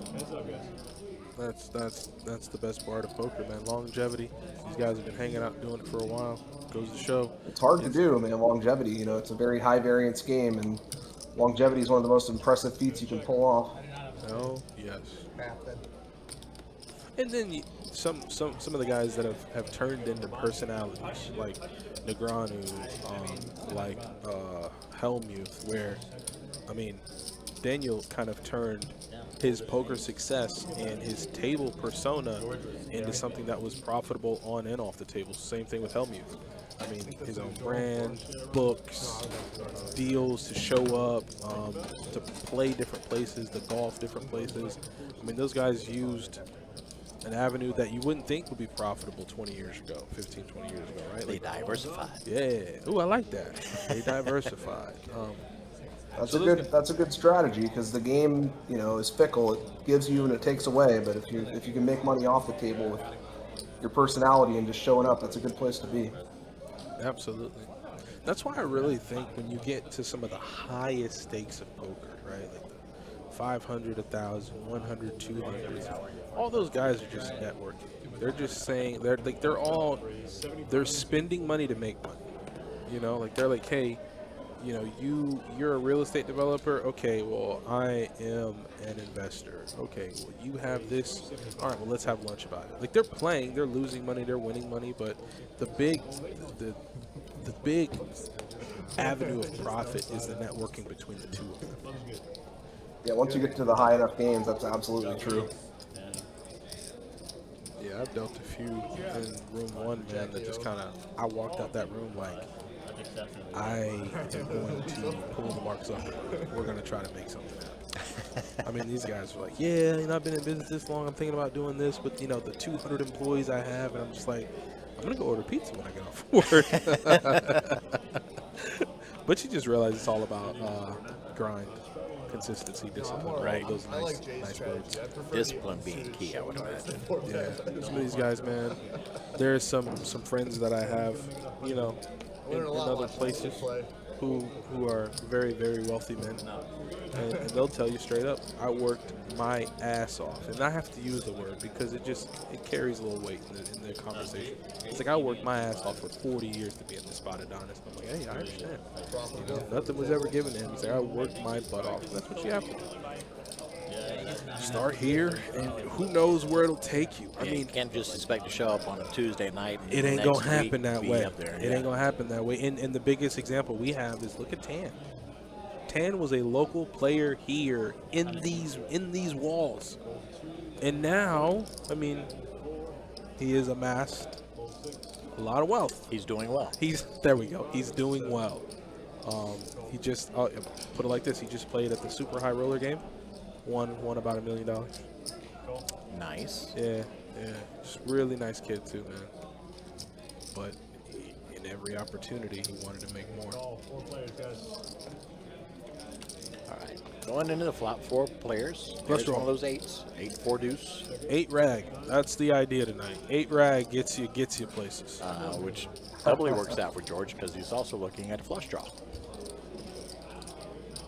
That's the best part of poker, man. Longevity. These guys have been hanging out doing it for a while. Goes to show. It's hard to do, man. Longevity. It's a very high variance game, and longevity is one of the most impressive feats you can pull off. Oh yes. And then some of the guys that have turned into personalities, like Negreanu, like Hellmuth, where I mean, Daniel kind of turned his poker success and his table persona into something that was profitable on and off the table. Same thing with Hellmuth. I mean, his own brand, books, deals to show up, to play different places, to golf different places. I mean, those guys used an avenue that you wouldn't think would be profitable 20 years ago, 15, 20 years ago, right? They diversified. Yeah. Ooh, I like that. They diversified. That's a good strategy because the game, you know, is fickle. It gives you and it takes away. But if you can make money off the table with your personality and just showing up, that's a good place to be. Absolutely. That's why I really think when you get to some of the highest stakes of poker, right, like the 500, 1,000, 100, 200, all those guys are just networking. They're just saying they're spending money to make money. You know, like they're like, hey, you know, you're a real estate developer. Okay, well, I am an investor. Okay, well, you have this. All right, well, let's have lunch about it. Like they're playing, they're losing money, they're winning money, but the big avenue of profit is the networking between the two of them. Yeah, once you get to the high enough games, that's absolutely true. Yeah, I've dealt a few in room one, man, that just kind of, I walked out that room like, I am going to pull the Mark Zuckerberg. We're going to try to make something happen. I mean, these guys are like, yeah, you know, I've been in business this long. I'm thinking about doing this with, you know, the 200 employees I have. And I'm just like, I'm going to go order pizza when I get off work. But you just realize it's all about grind, consistency, discipline, right? Those nice words. Discipline being key, I would imagine. Yeah, some of these guys, man, there's some friends that I have, you know, in other places who are very, very wealthy men, and they'll tell you straight up, I worked my ass off, and I have to use the word because it carries a little weight in the conversation. It's like I worked my ass off for 40 years to be in this spot, Adonis. I'm like, hey, I understand. You know, nothing was ever given to him. He's like, I worked my butt off. And that's what you have to do. Start here, and who knows where it'll take you. I mean, you can't just expect to show up on a Tuesday night. It ain't gonna happen that way. It ain't gonna happen that way. And the biggest example we have is look at Tan. Tan was a local player here in these walls, and now, I mean, he has amassed a lot of wealth. He's doing well. There we go. He's doing well. He just put it like this. He just played at the super high roller game. Won about $1 million. Nice. Yeah. Just really nice kid too, man. But in every opportunity, he wanted to make more. All right. Going into the flop, 4 players. There's one of those 8s. 8-4 deuce. 8 rag. That's the idea tonight. 8 rag gets you places. Which doubly works out for George because he's also looking at a flush draw.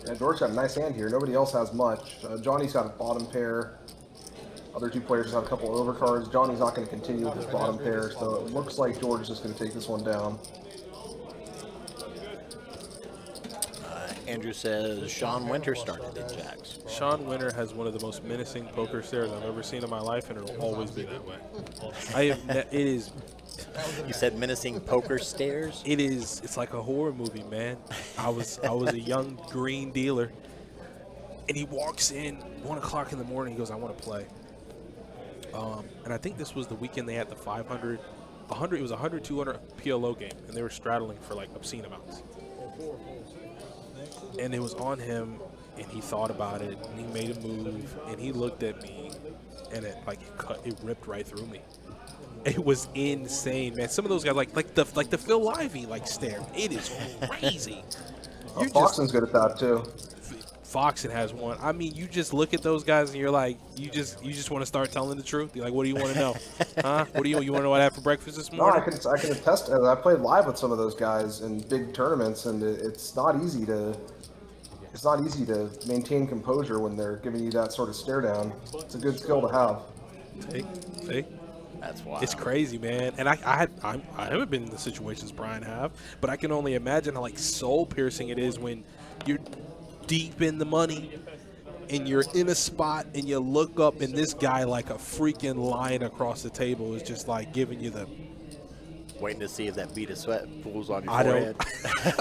Yeah, George got a nice hand here. Nobody else has much. Johnny's got a bottom pair. Other 2 players have a couple of overcards. Johnny's not going to continue with his bottom pair, so it looks like George is just going to take this one down. Andrew says Sean Winter started in Jacks. Sean Winter has one of the most menacing poker stares I've ever seen in my life, and it'll always be that way. It is. You said menacing poker stares? It is. It's like a horror movie, man. I was a young green dealer, and he walks in 1 o'clock in the morning. He goes, "I want to play." And I think this was the weekend they had the 500, 100. It was a 100, 200 PLO game, and they were straddling for like obscene amounts. And it was on him, and he thought about it, and he made a move, and he looked at me, and it ripped right through me. It was insane, man. Some of those guys, like the Phil Lively stare. It is crazy. Foxen's good at that too. Foxen has one. I mean, you just look at those guys and you're like, you just want to start telling the truth. You're like, what do you want to know? Huh? What do you want to know what I had for breakfast this morning? No, I can attest. I played live with some of those guys in big tournaments, and it's not easy to maintain composure when they're giving you that sort of stare down. It's a good skill to have. See? That's wild. It's crazy, man. And I haven't been in the situations Brian have, but I can only imagine how soul piercing it is when you're deep in the money and you're in a spot and you look up and this guy like a freaking lion across the table is just giving you the waiting to see if that bead of sweat pulls on your forehead.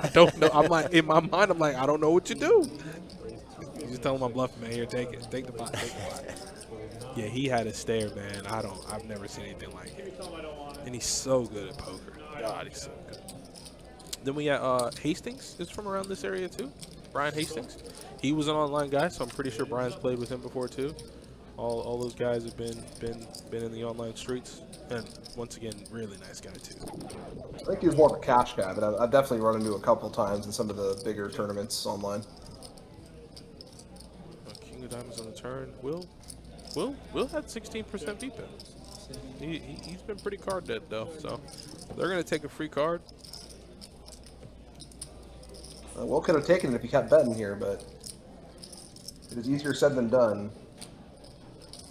I don't know. I'm like, in my mind, I'm like, I don't know what you do. You just tell him I'm bluffing, man. Here, take it. Take the pot. Take the pot. Yeah, he had a stare, man. I've never seen anything like it. And he's so good at poker. God, he's so good. Then we got Hastings is from around this area too. Brian Hastings. He was an online guy, so I'm pretty sure Brian's played with him before too. All those guys have been in the online streets, and once again, really nice guy too. I think he was more of a cash guy, but I've definitely run into a couple times in some of the bigger tournaments online. King of Diamonds on the turn. Will had 16% beat bet. He's been pretty card dead though, so they're gonna take a free card. Will could have taken it if he kept betting here, but it is easier said than done.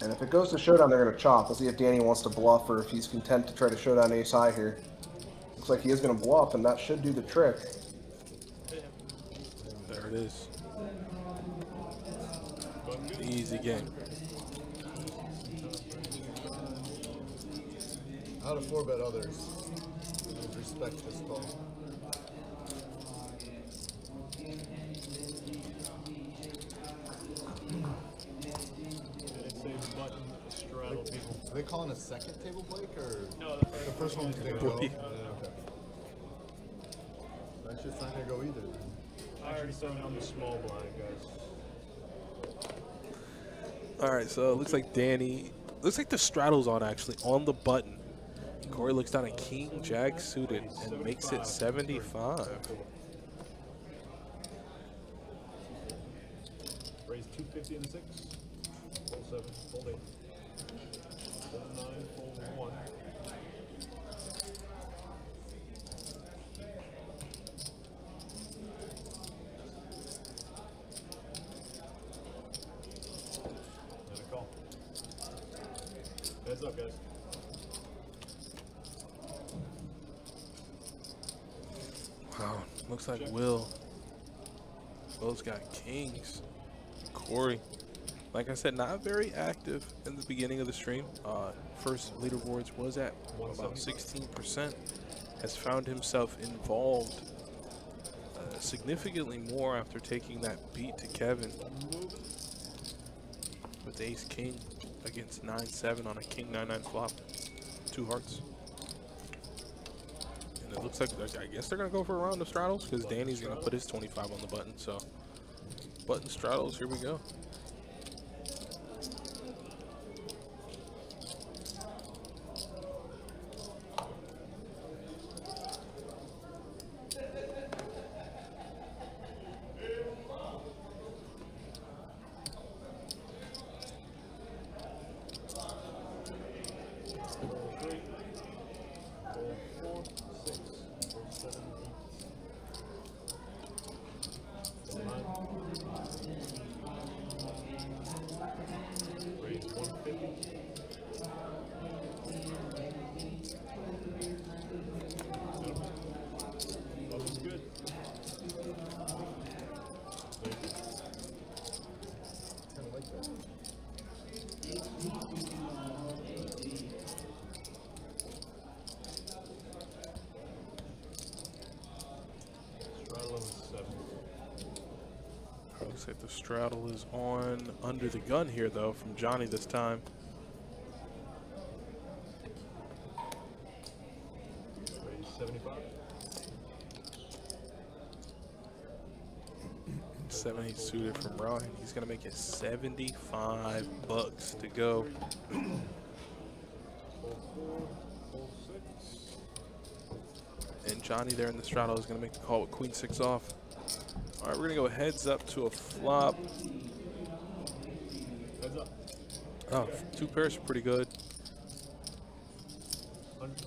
And if it goes to showdown, they're going to chop. We'll see if Danny wants to bluff or if he's content to try to showdown ace high here. Looks like he is going to bluff, and that should do the trick. There it is. Easy game. How to 4-bet others. Respect this call. Are they calling a second table break or No, the first one was gonna go? Break. Okay. That shit's not gonna go either. I already started on the small blind, guys. All right, so it looks like the straddle's on actually on the button. Corey looks down at King Jack suited and makes it 75. Raise 250 and 6. Fold 7, fold 8. Fold 9, fold 1. And a call. Heads up, guys. Wow, looks like Will's got kings. Corey, like I said, not very active in the beginning of the stream. First leaderboards was at about 16%. Has found himself involved significantly more after taking that beat to Kevin with ace king against 9-7 on a king 9-9 flop. 2 hearts. And it looks like, I guess they're going to go for a round of straddles because Danny's going to put his 25 on the button. So, button straddles, here we go. Looks like the straddle is on under the gun here, though, from Johnny this time. Raise 75. 70 suited from Ryan. He's gonna make it 75 bucks to go. And Johnny there in the straddle is gonna make the call with queen 6 off. All right, we're gonna go heads up to a flop. Heads up. Oh, 2 pairs are pretty good. 100.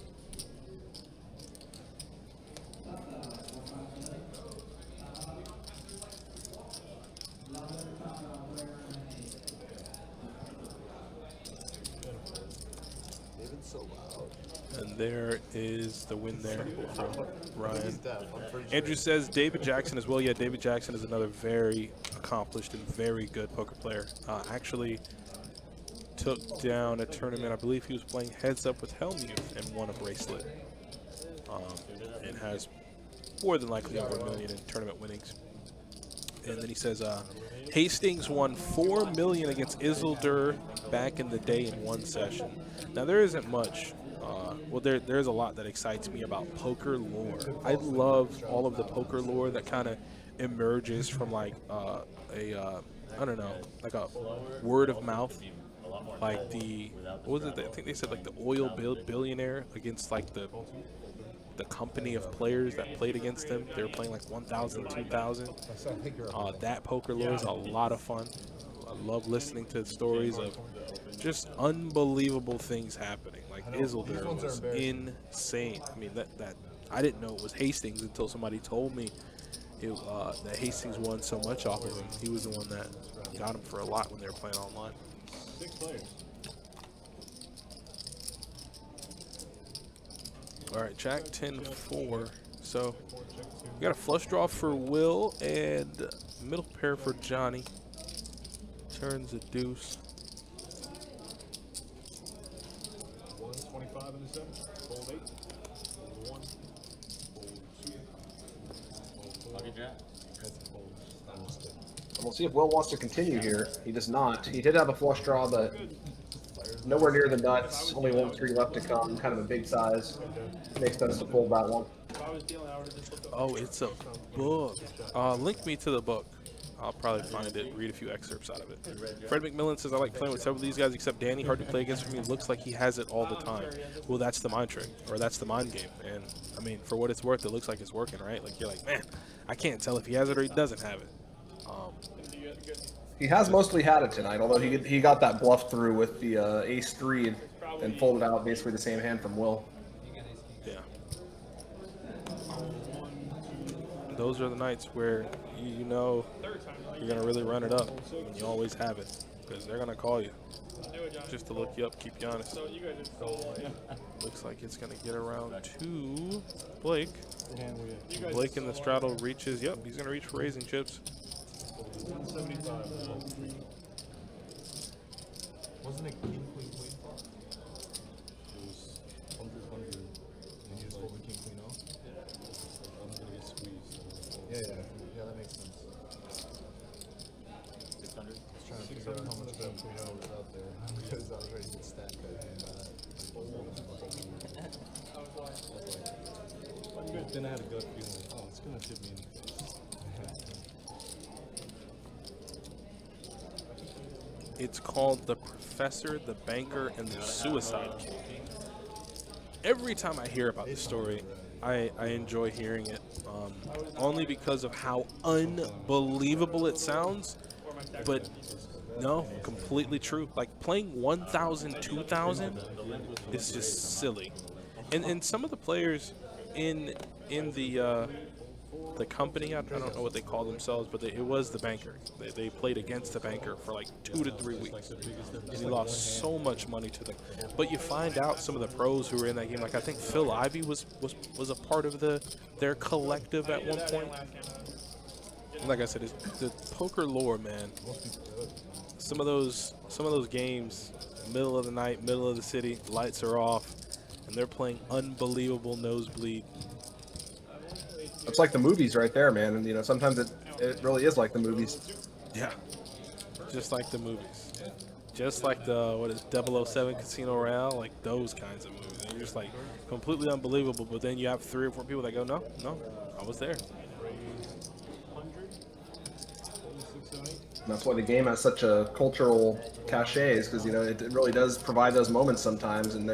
And there is the win there from Ryan. Andrew says David Jackson as well. Yeah, David Jackson is another very accomplished and very good poker player. Actually took down a tournament. I believe he was playing heads up with Helmuth and won a bracelet. And has more than likely over $1 million in tournament winnings. And then he says Hastings won $4 million against Isildur back in the day in one session. Now there isn't much well, there's a lot that excites me about poker lore. I love all of the poker lore that kind of emerges from like I don't know, like a word of mouth, like what was it? I think they said like the oil billionaire against like the company of players that played against them. They were playing like 1,000, 2,000. That poker lore is a lot of fun. I love listening to stories of just unbelievable things happening. Like Isildur was insane. I mean, that I didn't know it was Hastings until somebody told me that Hastings won so much off of him. He was the one that got him for a lot when they were playing online. 6 players. All right, Jack 10-4. So we got a flush draw for Will and middle pair for Johnny. Turns a deuce. 1, 25 and a 7. Fold 8. Fold 1. Fold 2. Fold 4. Lucky Jack. And we'll see if Will wants to continue here. He does not. He did have a flush draw, but nowhere near the nuts. Only 1-3 left to come. Kind of a big size. Makes sense to fold that one. Oh, it's a book. Link me to the book. I'll probably find it, read a few excerpts out of it. Fred McMillan says, I like playing with several of these guys except Danny. Hard to play against for me. Looks like he has it all the time. Well, that's the mind trick, or that's the mind game. And, I mean, for what it's worth, it looks like it's working, right? Like, you're like, man, I can't tell if he has it or he doesn't have it. He has mostly had it tonight, although he got that bluff through with the ace-3 and folded out basically the same hand from Will. Yeah. Those are the nights where you know you're going to really run it up, and you always have it, because they're going to call you just to look you up, keep you honest. Looks like it's going to get around to Blake. Blake in the straddle reaches, yep, he's going to reach for raising chips. 175. Wasn't it king, queen, queen? It was 100, and you just fold the king, queen off. I'm gonna get squeezed. Yeah, that makes sense. 600. I was trying to figure out how much king, queen was out there because I was ready to stack that and then I had a gut feeling, oh, it's gonna tip me in the face. It's called The Professor, the Banker, and the Suicide King. Every time I hear about this story, I enjoy hearing it, only because of how unbelievable it sounds, but no, completely true. Like playing 1,000, 2,000 is just silly. And some of the players in the company, I don't know what they call themselves, but it was the Banker. They played against the Banker for like 2 to 3 weeks, and he lost so much money to them. But you find out some of the pros who were in that game, like I think Phil Ivey was a part of their collective at one point. And like I said, it's the poker lore, man. Some of those games, middle of the night, middle of the city, lights are off, and they're playing unbelievable nosebleed. It's like the movies right there, man. And, you know, sometimes it really is like the movies. Yeah. Just like the movies. Just like the, 007 Casino Royale, like those kinds of movies. And you're just like completely unbelievable, but then you have 3 or 4 people that go, no, I was there. And that's why the game has such a cultural cachet, is because, you know, it really does provide those moments sometimes, and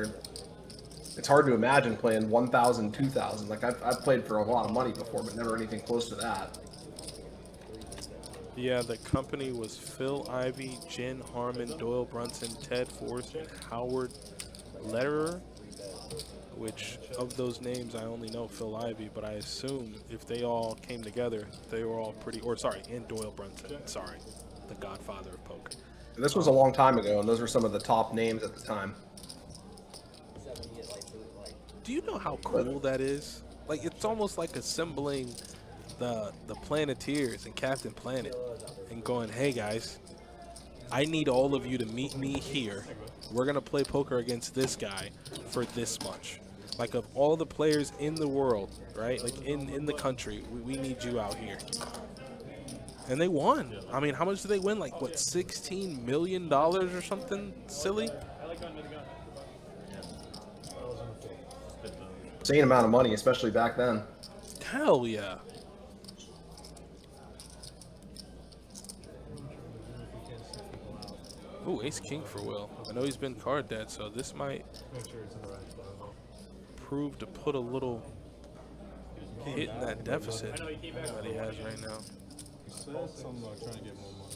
it's hard to imagine playing 1,000, 2,000. Like I've played for a lot of money before, but never anything close to that. Yeah, the company was Phil Ivey, Jen Harmon, Doyle Brunson, Ted Forrest, and Howard Lederer. Which of those names I only know Phil Ivey, but I assume if they all came together, they were all pretty. And Doyle Brunson. Sorry, the godfather of poker. And this was a long time ago, and those were some of the top names at the time. Do you know how cool that is? Like, it's almost like assembling the Planeteers and Captain Planet and going, hey guys, I need all of you to meet me here. We're going to play poker against this guy for this much. Like, of all the players in the world, right? Like, in the country, we need you out here. And they won. I mean, how much did they win? Like, what, $16 million or something silly? insane amount of money, especially back then. Hell yeah. Ooh, ace king for Will. I know he's been card dead, so this might prove to put a little hit in that deficit that he has right now. He says something about trying to get more money.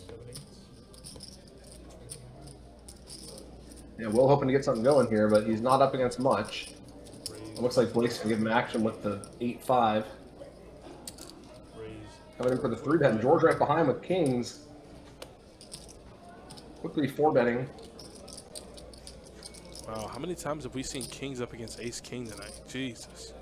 Yeah, Will hoping to get something going here, but he's not up against much. It looks like Blake's gonna give him action with the 8-5. Coming in for the 3-bet, and George right behind with kings. Quickly 4-betting. Wow, how many times have we seen kings up against ace king tonight? Jesus.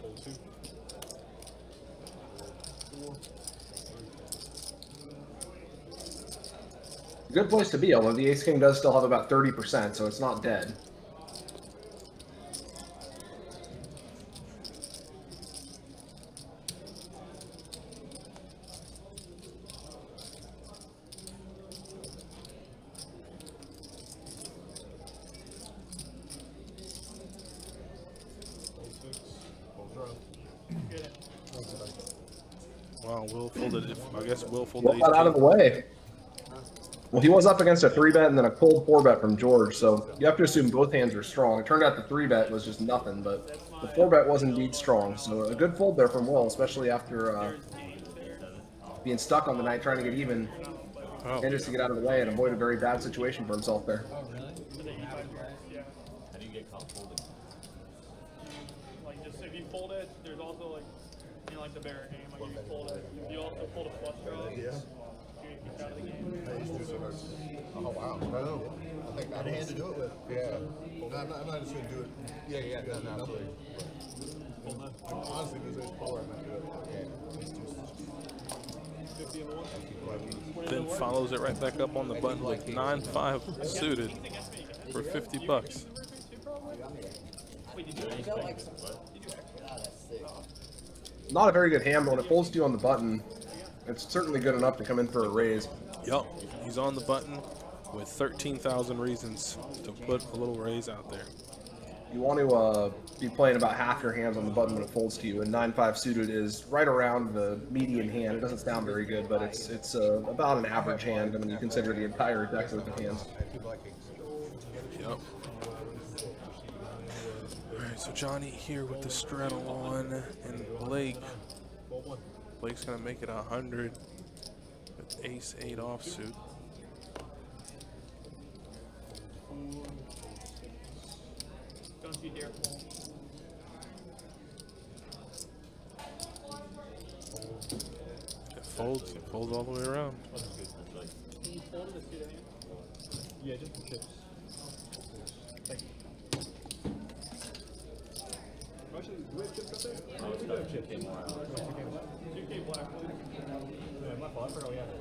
Good place to be, although the ace king does still have about 30%, so it's not dead. Wow, Will folded. I guess Will folded. Will got out of the way. Well, he was up against a 3-bet and then a cold 4-bet from George, so you have to assume both hands are strong. It turned out the 3-bet was just nothing, but the 4-bet was indeed strong. So a good fold there from Will, especially after being stuck on the night trying to get even. And just to get out of the way and avoid a very bad situation for himself there. How do you get caught folding? Like, just if you fold it, there's also, like, you know, like the bear game. Like, if you fold it, you also fold a flush draw. Yeah. You get kicked out of the game. Oh wow! No, I think I had to do it with. Yeah. No, I'm not just gonna do it. Yeah. No, absolutely. Honestly, this is polar. I'm not doing it. Then follows it right back up on the button with 9-5 suited for 50 bucks. Not a very good hand, but when it folds to you on the button, it's certainly good enough to come in for a raise. Yup, he's on the button with 13,000 reasons to put a little raise out there. You want to be playing about half your hands on the button when it folds to you, and 9-5 suited is right around the median hand. It doesn't sound very good, but it's about an average hand when you consider the entire deck worth of hands. Yep. Alright, so Johnny here with the straddle on, and Blake's gonna make it 100 with ace-8 offsuit. Don't you dare fold. It folds all the way around. Can you fold the suit hand? Yeah, just the chips. Thank you. Actually, do we have chips up there? Oh, we do have chips. 2K black. Yeah, my fault. I forgot we had it.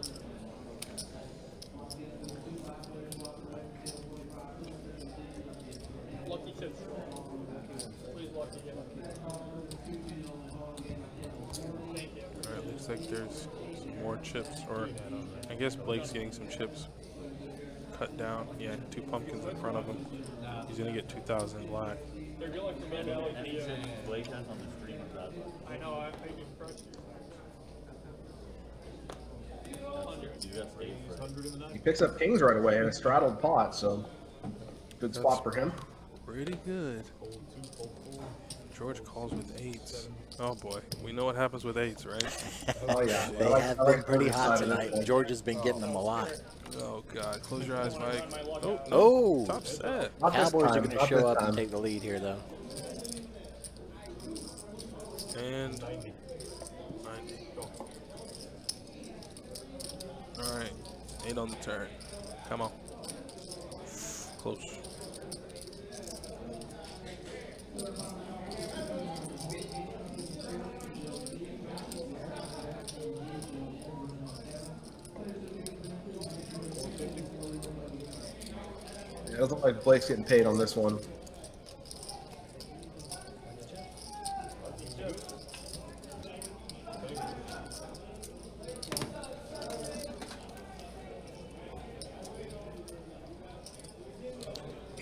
Lucky chips. Please lucky get Thank you. Alright, looks like there's some more chips, or I guess Blake's getting some chips cut down. Yeah, 2 pumpkins in front of him. He's gonna get 2,000 black. They're good like for me to like the Blake has on the stream of that. I know, I can crush you. 100. You got stayed for 100 in the night. He picks up kings right away in a straddled pot, so good spot for him. Pretty good. George calls with 8s. Oh boy, we know what happens with 8s, right? Oh yeah, They have been pretty hot tonight. George has been getting them a lot. Oh god, close your eyes, Mike. Oh, no. Oh! Top set. Not this Cowboys are time, going to not show this up time. and take the lead here, though. And 90. Alright, 8 on the turn. Come on. Close. It doesn't look like Blake's getting paid on this one.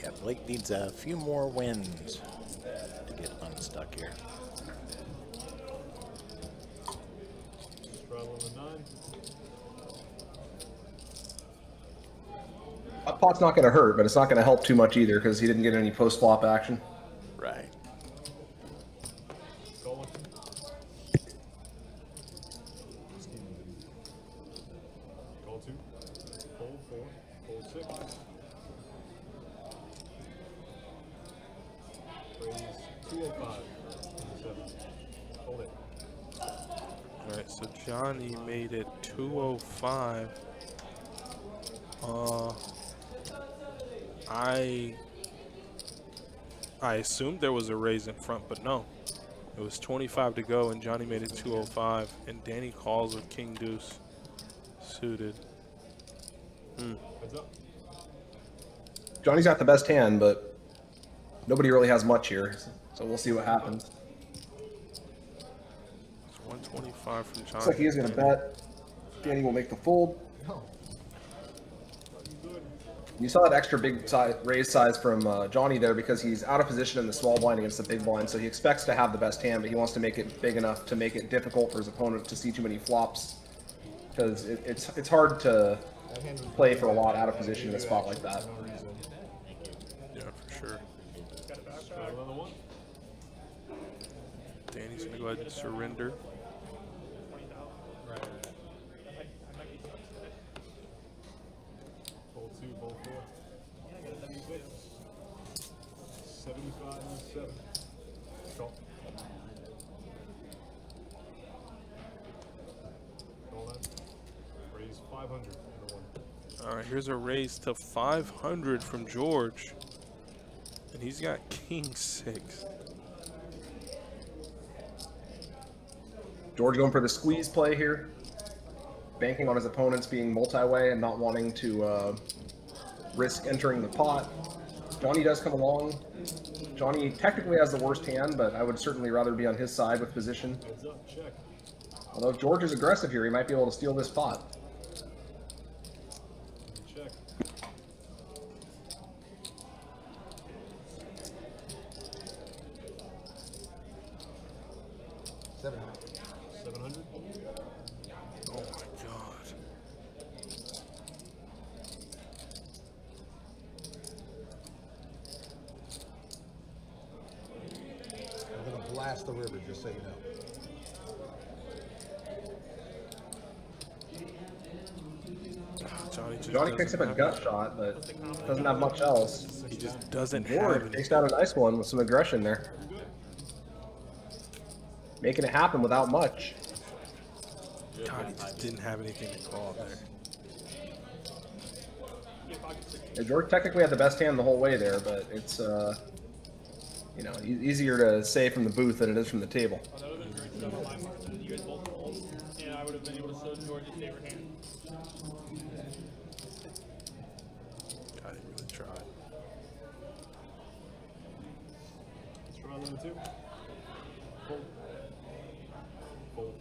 Yeah, Blake needs a few more wins to get unstuck here. Rolling a 9. That pot's not going to hurt, but it's not going to help too much either because he didn't get any post-flop action. Right. Going. Call 2. Fold 4. Fold 6. Raise 205. 7. Hold it. All right, so Johnny made it 205. I assumed there was a raise in front, but no. It was 25 to go, and Johnny made it 205, and Danny calls with King Deuce suited. Heads up. Johnny's got the best hand, but nobody really has much here, so we'll see what happens. It's 125 from Johnny. Looks like he's going to bet. Danny will make the fold. You saw that extra big raise size from Johnny there because he's out of position in the small blind against the big blind, so he expects to have the best hand, but he wants to make it big enough to make it difficult for his opponent to see too many flops, because it's hard to play for a lot out of position in a spot like that. Yeah, for sure. Another one. Danny's going to go ahead and surrender. Fold 2, fold 4. 75 and 7. Call. Call that. Raise 500 and a 1. All right, here's a raise to 500 from George. And he's got King 6. George going for the squeeze play here, banking on his opponents being multi-way and not wanting to risk entering the pot. Johnny does come along. Johnny technically has the worst hand, but I would certainly rather be on his side with position. Heads up, check. Although if George is aggressive here, he might be able to steal this pot. Check. $700. Oh my God. I'm gonna blast the river, just so you know. Johnny picks up a gut shot, but doesn't have much else. He just doesn't have George any. takes down a nice one with some aggression there. Making it happen without much. God, he just didn't have anything to call there. Yeah, George technically had the best hand the whole way there, but it's you know, easier to say from the booth than it is from the table. Oh, that would have been great stuff on my part. You guys both rolled, and I would have been able to show George's favorite hand. God, he really tried. Let's try number 2. Fold. Fold.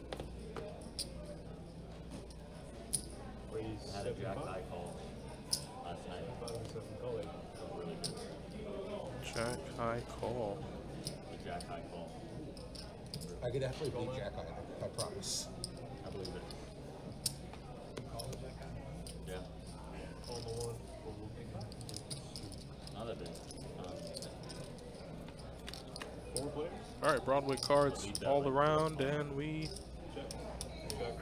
Raise I had a jack 75. high call last night. 5 and 7. Call 8. Really good. Jack high call. The jack high call. I could definitely beat Jack I promise. I believe it. Yeah. Call the 1. Not that big. 4 players. All right, Broadway cards all around, and we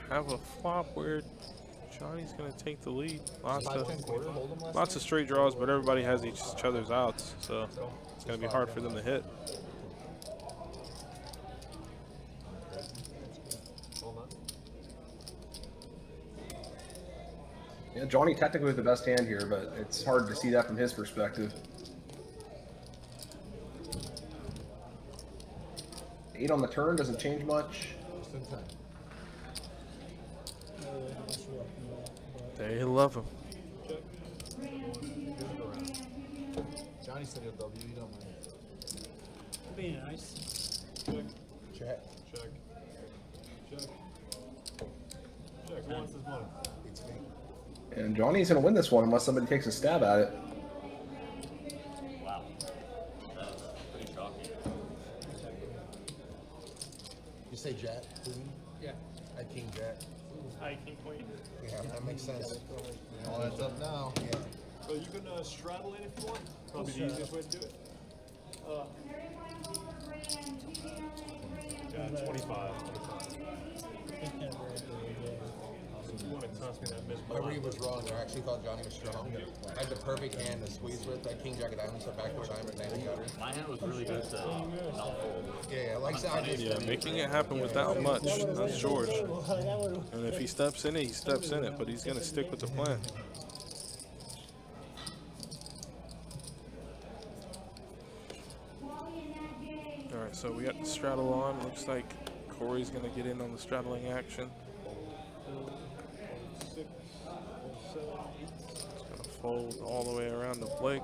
have a flop where Johnny's going to take the lead. Lots of straight draws, but everybody has each other's outs, so it's going to be hard for them to hit. Yeah, Johnny technically with the best hand here, but it's hard to see that from his perspective. 8 on the turn doesn't change much. Just in time. They love him. Johnny said he'll W, you don't mind. Being nice. Check. Check. Check. Check. Check. Who wants his money? It's me. And Johnny's going to win this one unless somebody takes a stab at it. Wow. That's pretty shocking. You say Jack? Yeah. I King Jack. high king queen. Yeah, that makes sense. All that's up now. Yeah. So you can straddle it if you want. Probably the easiest way to do it. Yeah, 25. You want to toss me that miss. My read was wrong there. I actually thought Johnny was strong. I had the perfect hand to squeeze with. That king jack of diamonds, so backdoor diamond, and then he got her. My hand was really good to not fold. Yeah, like that. Yeah, making it happen without much. That's George. And if he steps in it, he steps in it. But he's going to stick with the plan. All right, so we got the straddle on. Looks like Corey's going to get in on the straddling action. It's going to fold all the way around to Blake.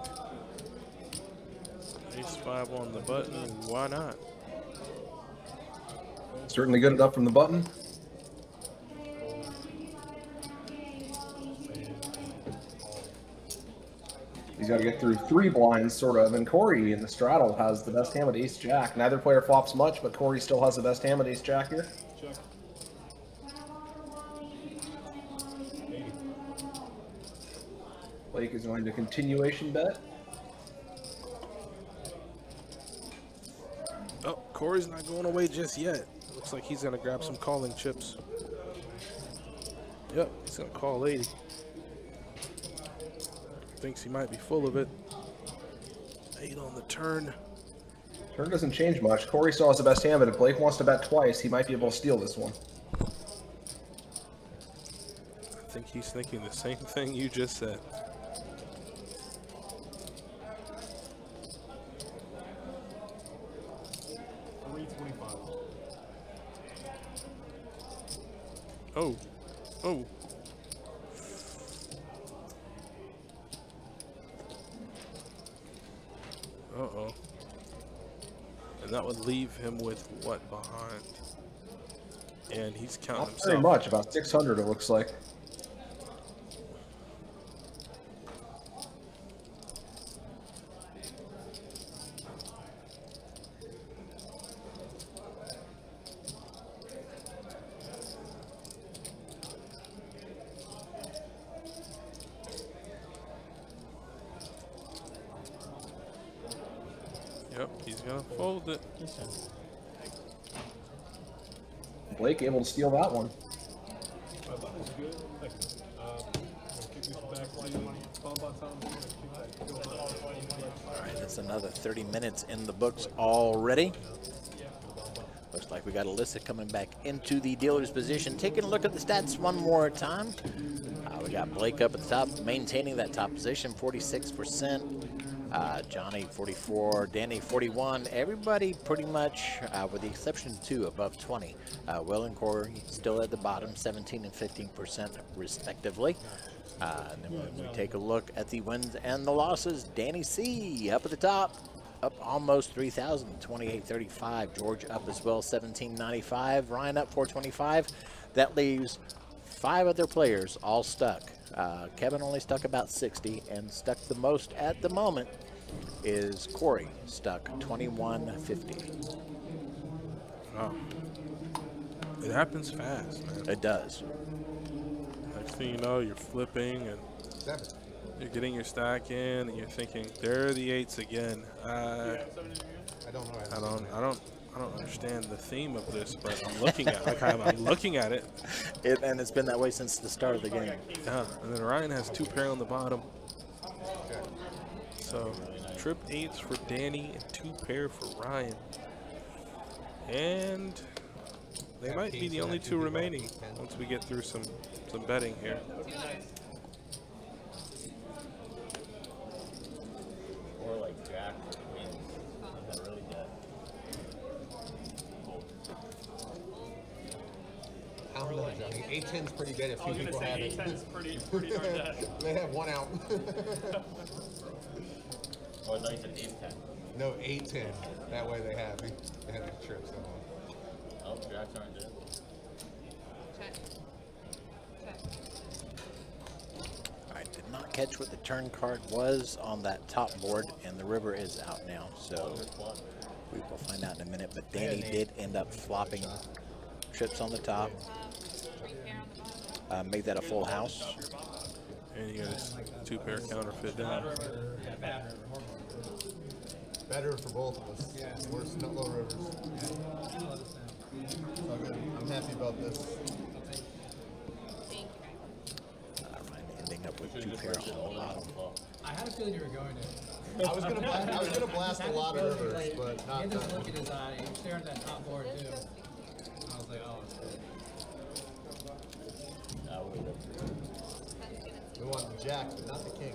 Ace-5 on the button. Why not? Certainly good enough from the button. He's got to get through 3 blinds, sort of, and Corey in the straddle has the best hand with ace-jack. Neither player flops much, but Corey still has the best hand with ace-jack here. Check. Blake is going to continuation bet. Oh, Corey's not going away just yet. Looks like he's going to grab some calling chips. Yep, he's going to call 80. Thinks he might be full of it. 8 on the turn. Turn doesn't change much. Corey still has the best hand, but if Blake wants to bet twice, he might be able to steal this one. I think he's thinking the same thing you just said. Oh, oh. Uh-oh. And that would leave him with what behind? And he's counting Not himself. very much, about 600 it looks like. Yep, he's gonna fold it. Blake able to steal that one. That is good. Thank you. Kick this back to combat time. All right, that's another 30 minutes in the books already. Looks like we got Alyssa coming back into the dealer's position. Taking a look at the stats one more time. We got Blake up at the top, maintaining that top position, 46%. Johnny 44, Danny 41. Everybody pretty much, with the exception of 2, above 20. Will and Corey still at the bottom, 17 and 15% respectively. And then when we take a look at the wins and the losses, Danny C up at the top, up almost 3,000, 28.35. George up as well, 17.95. Ryan up 425. That leaves 5 other players all stuck. Kevin only stuck about 60, and stuck the most at the moment is Corey, stuck 21.50. Wow. It happens fast, man. It does. Next thing you know, you're flipping and you're getting your stack in, and you're thinking, there are the 8s again. I don't understand the theme of this, but I'm looking at I'm looking at it. And it's been that way since the start of the game. Yeah, and then Ryan has 2 pair on the bottom. So trip 8s for Danny and 2 pair for Ryan. And they might be the only 2 remaining once we get through some betting here. Or like Jack wins. He's really good. I don't know, Johnny. 8-10's pretty good if 2 people have it. 8-10's pretty darn dead. They have 1 out. Or I thought you said 8-10. No, 8-10. That way they have the trips. Oh, Jacks aren't good. Check. Check. I did not catch what the turn card was on that top board, and the river is out now, so we will find out in a minute. But Danny did end up flopping trips on the top. Big pair on the bottom. made that a full house. And you got his 2-pair counterfeit down. Better for both of us. Yeah. Worse than Low Rivers. I'm happy about this. All right, ending up with 2 pair on the bottom. I had a feeling you were going to. I was gonna blast a lot of rivers, but not Just that. look at his eye. He was staring at that top board too. I was like, oh, it's good. We want the jacks, but not the king.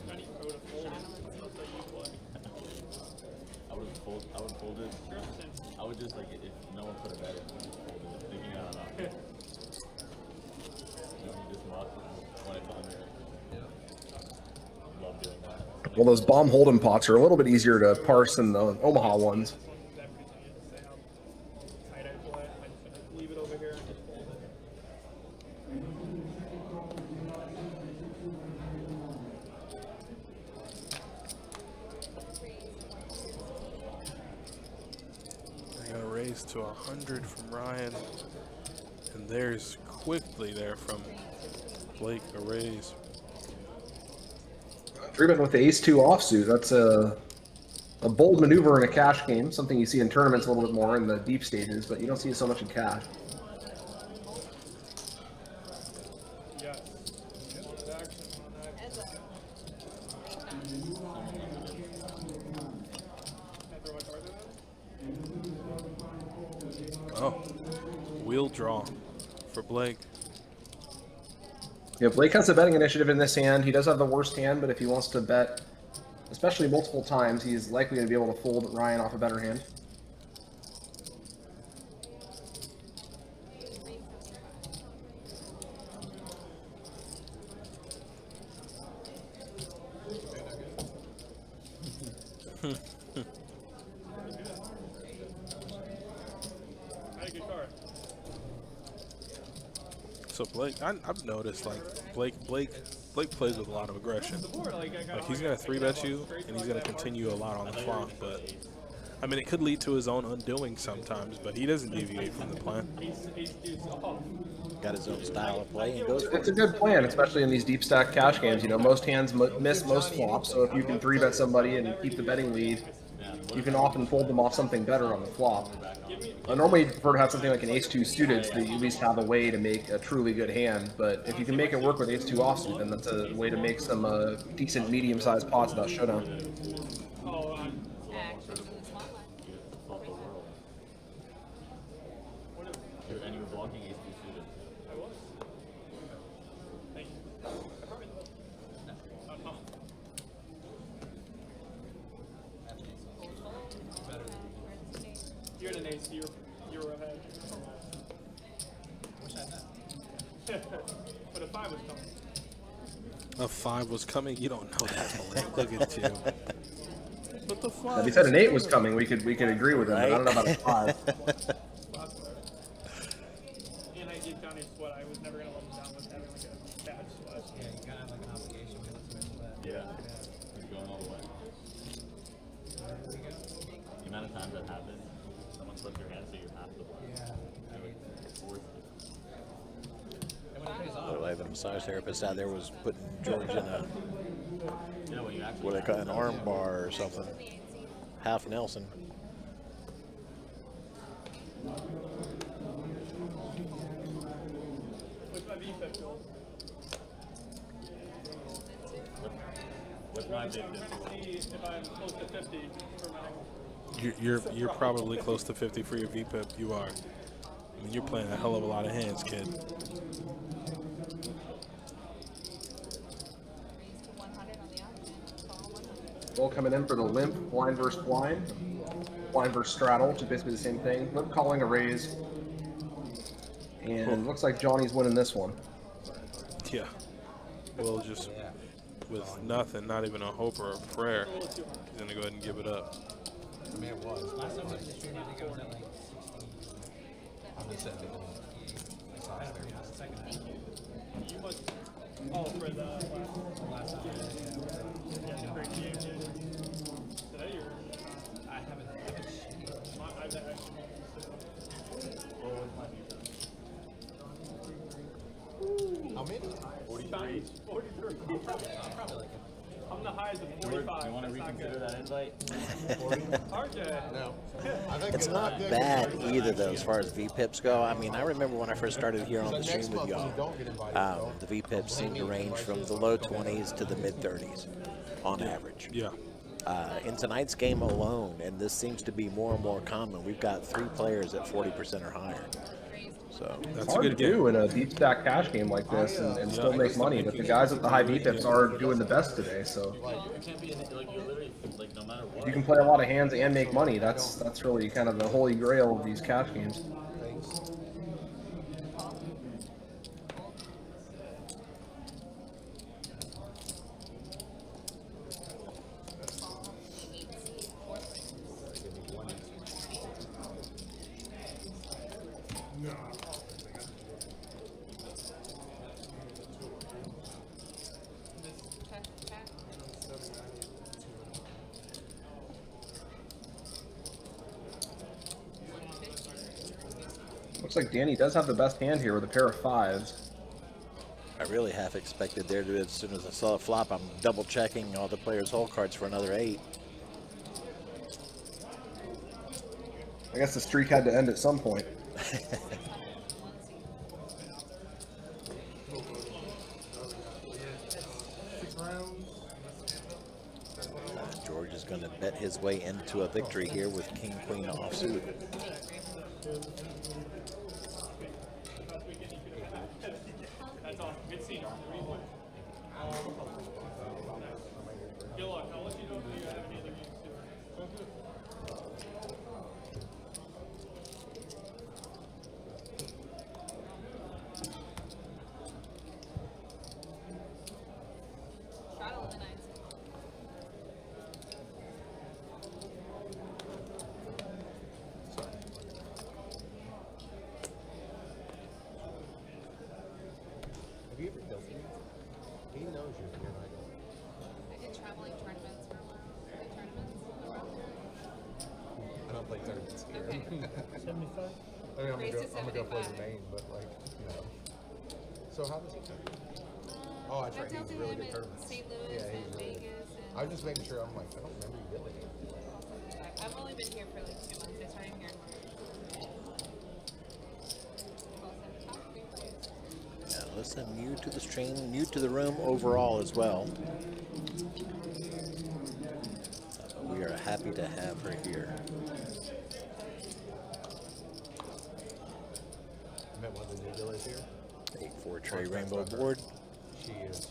I would fold it. I would just like if no one put a bet in, I would just fold it, thinking out loud. You know, you just want it under. Love doing that. Well, those bomb hold'em pots are a little bit easier to parse than the Omaha ones. Leave it over here and just fold it. I got a raise to 100 from Ryan. And there's quickly there from Blake a raise. 3-bet with the ace-2 offsuit. That's a bold maneuver in a cash game. Something you see in tournaments a little bit more in the deep stages, but you don't see it so much in cash. Yes. Oh, wheel draw for Blake. Yeah, Blake has the betting initiative in this hand. He does have the worst hand, but if he wants to bet, especially multiple times, he's likely going to be able to fold Ryan off a better hand. So Blake, I've noticed like Blake plays with a lot of aggression. Like he's gonna 3-bet you, and he's gonna continue a lot on the flop. But I mean, it could lead to his own undoing sometimes. But he doesn't deviate from the plan. Got his own style of play and goes for It's a good plan, especially in these deep stack cash games. You know, most hands miss most flops, so if you can 3-bet somebody and keep the betting lead, you can often fold them off something better on the flop. I normally prefer to have something like an ace-2 suited, so that you at least have a way to make a truly good hand. But if you can make it work with ace-2 offsuit, then that's a way to make some decent medium-sized pots without showdown. And you were blocking ace-2 suited. I was. Thank you. You're an ace. You're ahead. But a 5 was coming. A 5 was coming. You don't know that, Blake. Look at you. But the 5. If he said an 8 was coming, we could agree with him. But I don't know about a 5. And I deep down in sweat. I was never gonna let him down with having like a bad sweat. Yeah, you gotta have like an obligation to sweat. Yeah. You're going all the way. The amount of times that happens, someone flips your hand so you have to block. Yeah. It's worth it. Looked like the massage therapist out there was putting George in a You know, when you actually what they call an arm bar or something. Half Nelson. What's my VFIP goal? What's my big See if I'm close to 50 for my. You're probably close to 50 for your VPIP. You are. I mean, you're playing a hell of a lot of hands, kid. Bull coming in for the limp, blind versus blind. Blind versus straddle, which is basically the same thing. Limp calling a raise. And looks like Johnny's winning this one. Yeah. Will just with nothing, not even a hope or a prayer, he's gonna go ahead and give it up. I mean, it was. Last time I was streaming, I think I was at like 60. I'm just saying. You must. Oh, for the last time. Yeah, the great game, dude. Today you're. I haven't I've actually. How many? I'm the highest of George, 45. do you want to That's not reconsider good. that invite? RJ. No. I think It's not bad either, though, as far as VPIPs go. I mean, I remember when I first started here on the stream with y'all, the VPIPs seemed to range from the low 20s to the mid 30s on average. Yeah. In tonight's game alone, and this seems to be more and more common, we've got 3 players at 40% or higher. So It's hard to do in a deep stack cash game like this and still make money, but the guys with the high VPIPs are doing the best today. So It can't be like you literally like no matter what. if you can play a lot of hands and make money, that's really kind of the holy grail of these cash games. Looks like Danny does have the best hand here with a pair of 5s. I really half expected there to, as soon as I saw the flop, I'm double checking all the players' hole cards for another 8. I guess the streak had to end at some point. George is going to bet his way into a victory here with King Queen offsuit. That's awesome. Good seeing you. Good luck. I'll let you know if you have any other games too. Straddle the 9s. Have you ever killed him? He knows you're here, I don't. I did traveling tournaments for a while. Good tournaments. I don't play tournaments here. Okay. 75? I mean, Raise to I'm gonna go play the 75. main, but like, you know. So how does he play? Oh, that's right. I've He's dealt really with good him in tournaments. St. Louis Yeah, he's and really good. Vegas. I was just making sure. I'm like, I don't remember you doing it. I've only been here for like 2 months. I started here in March. Yeah, listen, new to the stream, new to the room overall as well. We are happy to have her here. I met one of the new dealers here. 8-4 tray rainbow board. She is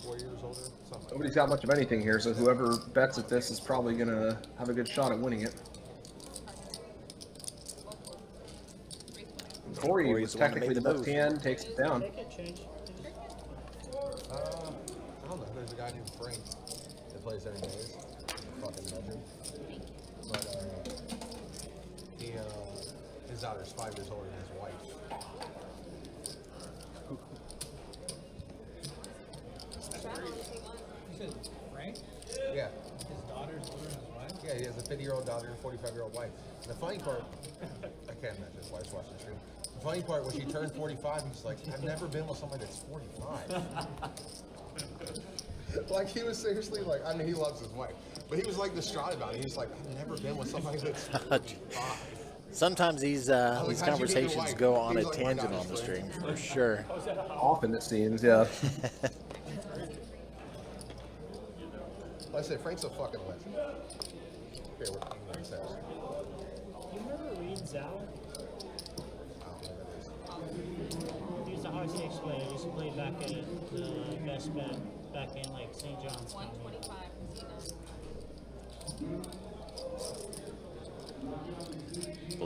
4 years older, something. Nobody's got much of anything here, so whoever bets at this is probably going to have a good shot at winning it. Corey was the one that technically made the the best move. hand, takes it down. They could change. I don't know. There's a guy named Frank that plays every day. Fucking legend. But he his daughter's 5 years older than his wife. You said Frank? Yeah. His daughter's older than his wife? Yeah, he has a 50-year-old daughter and a 45-year-old wife. And the funny part, I can't imagine his wife's watching the stream. The funny part, when she turned 45, he's like, I've never been with somebody that's 45. Like, he was seriously like, I mean, he loves his wife, but he was like distraught about it. He's like, I've never been with somebody that's 45. Sometimes these how'd you get your conversations wife? go on He a was like, my tangent on daughter's the stream, friend. for sure. Often it seems, yeah. Like I said, Frank's a fucking legend. Here, we're in Frank's house. You remember Reed Zhao? I don't know what it is. He was a high stakes player. He used to play back at the BestBet back in like St. John's County. 125 casino.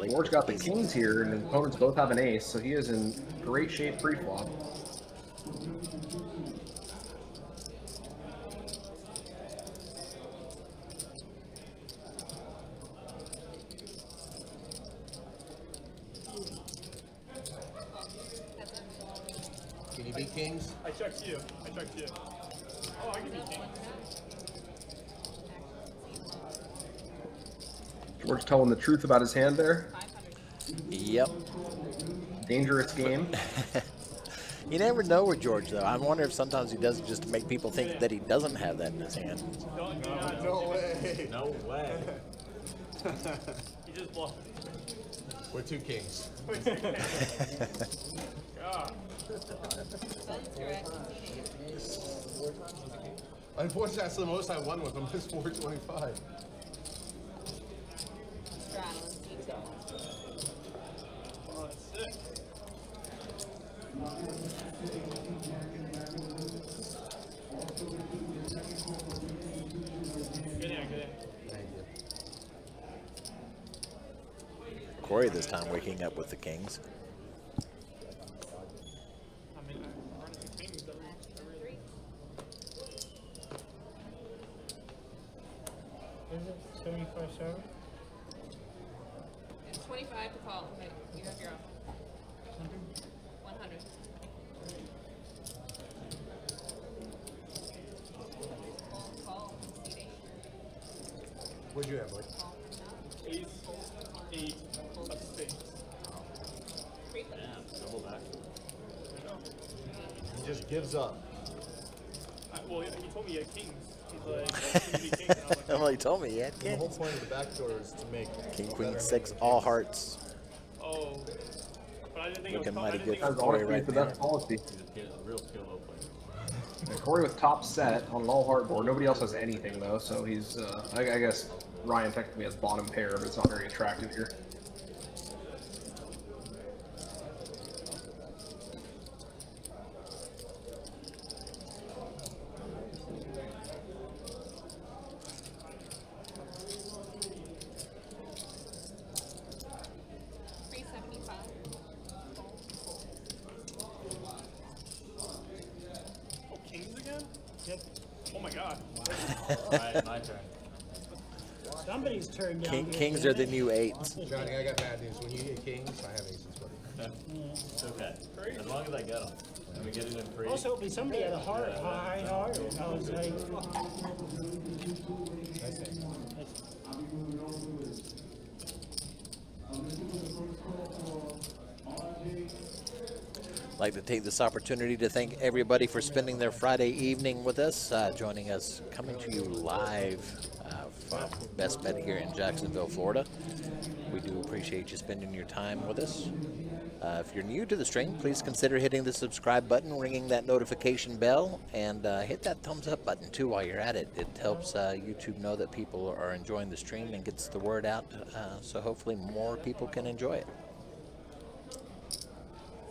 George got the kings here, and the opponents both have an ace, so he is in great shape pre-flop. Can you beat kings? I checked you. I checked you. Oh, I can be king. George telling the truth about his hand there. Yep. Dangerous game. You never know with George, though. I wonder if sometimes he does it just to make people think that he doesn't have that in his hand. No way. No way. He just bluffed. We're two kings. God. Unfortunately, that's the most I won with him is 425. Oh, that's sick. Get in. Thank you. Corey this time waking up with the kings. I mean, I'm running the kings every. Is it 75 server? It's 25 to call. Okay, you have your own. 100. Call. CD. What'd you have, Blake? Ace, 8 of spades. Damn, double back. He just gives up. Well, he told me he had kings. He's like, "Give me kings," and I was like, Well, he told me, yeah, The whole point of the backdoor is to make King, better queen, hands 6, than all kings. hearts. oh. But I didn't think Looking it was. mighty I didn't good think it That's was. Corey honestly right the there. best policy. He's a real skill low player. And Corey with top set on an all heart board. Nobody else has anything though, so he's. I guess Ryan technically has bottom pair, but it's not very attractive here. Oh, kings again? Oh my god. Alright, my turn. Somebody's turned down. the Kings are the new advantage. 8s. Johnny, I got bad news. When you get kings, I have aces, buddy. It's okay. As long as I get them. And we get it in free. I was hoping somebody had a heart, high heart. I was like, Nice thing. Like to take this opportunity to thank everybody for spending their Friday evening with us, joining us, coming to you live from Best Bet here in Jacksonville, Florida. We do appreciate you spending your time with us. If you're new to the stream, please consider hitting the subscribe button, ringing that notification bell, and hit that thumbs up button too while you're at it. It helps YouTube know that people are enjoying the stream and gets the word out, so hopefully more people can enjoy it.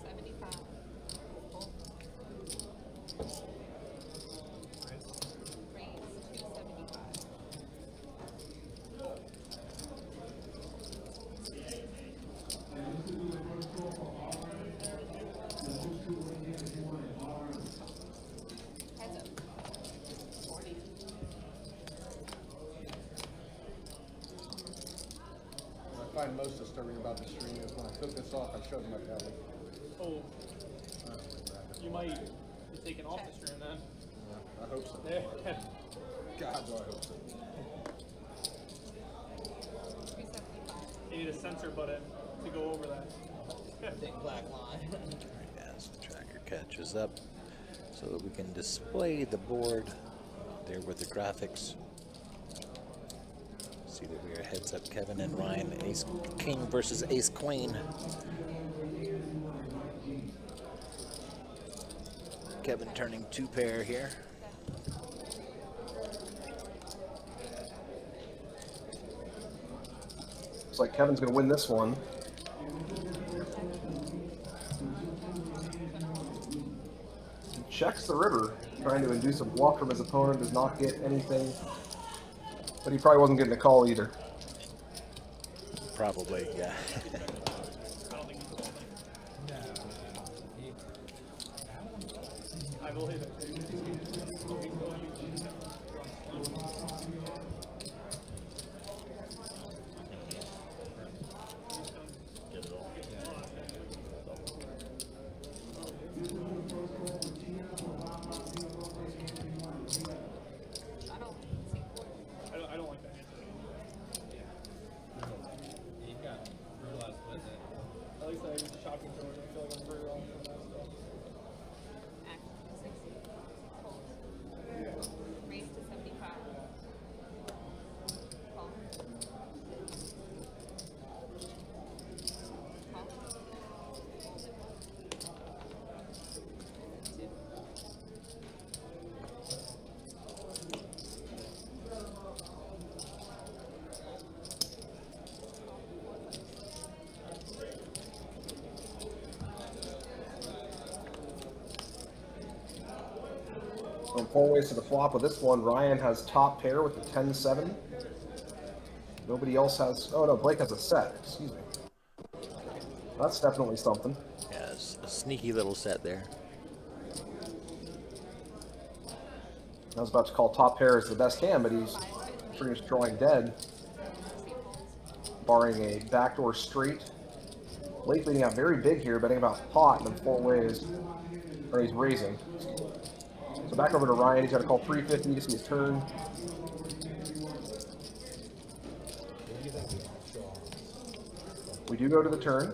75. Raise 275. Heads up. 40. I find most disturbing about the stream is when I took this off, I showed my belly. Oh, you might be taken off the stream then. I hope so. Yeah. God, do I hope so. 375. You need a sensor button to go over that. Big black line. As the tracker catches up so that we can display the board there with the graphics. See that we are heads up Kevin and Ryan, ace king versus ace queen. Kevin turning 2 pair here. Looks like Kevin's going to win this one. He checks the river, trying to induce a bluff from his opponent, does not get anything. But he probably wasn't getting a call either. Probably, yeah. I believe it. Get it all. I don't like that answer. You got realized with it. At least I was shocking George. I feel like I'm very wrong for that stuff. From 4 ways to the flop with this one, Ryan has top pair with the 10-7. Nobody else has. Oh no, Blake has a set. Excuse me. That's definitely something. Yeah, it's a sneaky little set there. I was about to call top pair as the best hand, but he's pretty much drawing dead, barring a backdoor straight. Blake leading out very big here, betting about pot in 4 ways, or he's raising. So back over to Ryan. He's got to call 350 to see his turn. We do go to the turn.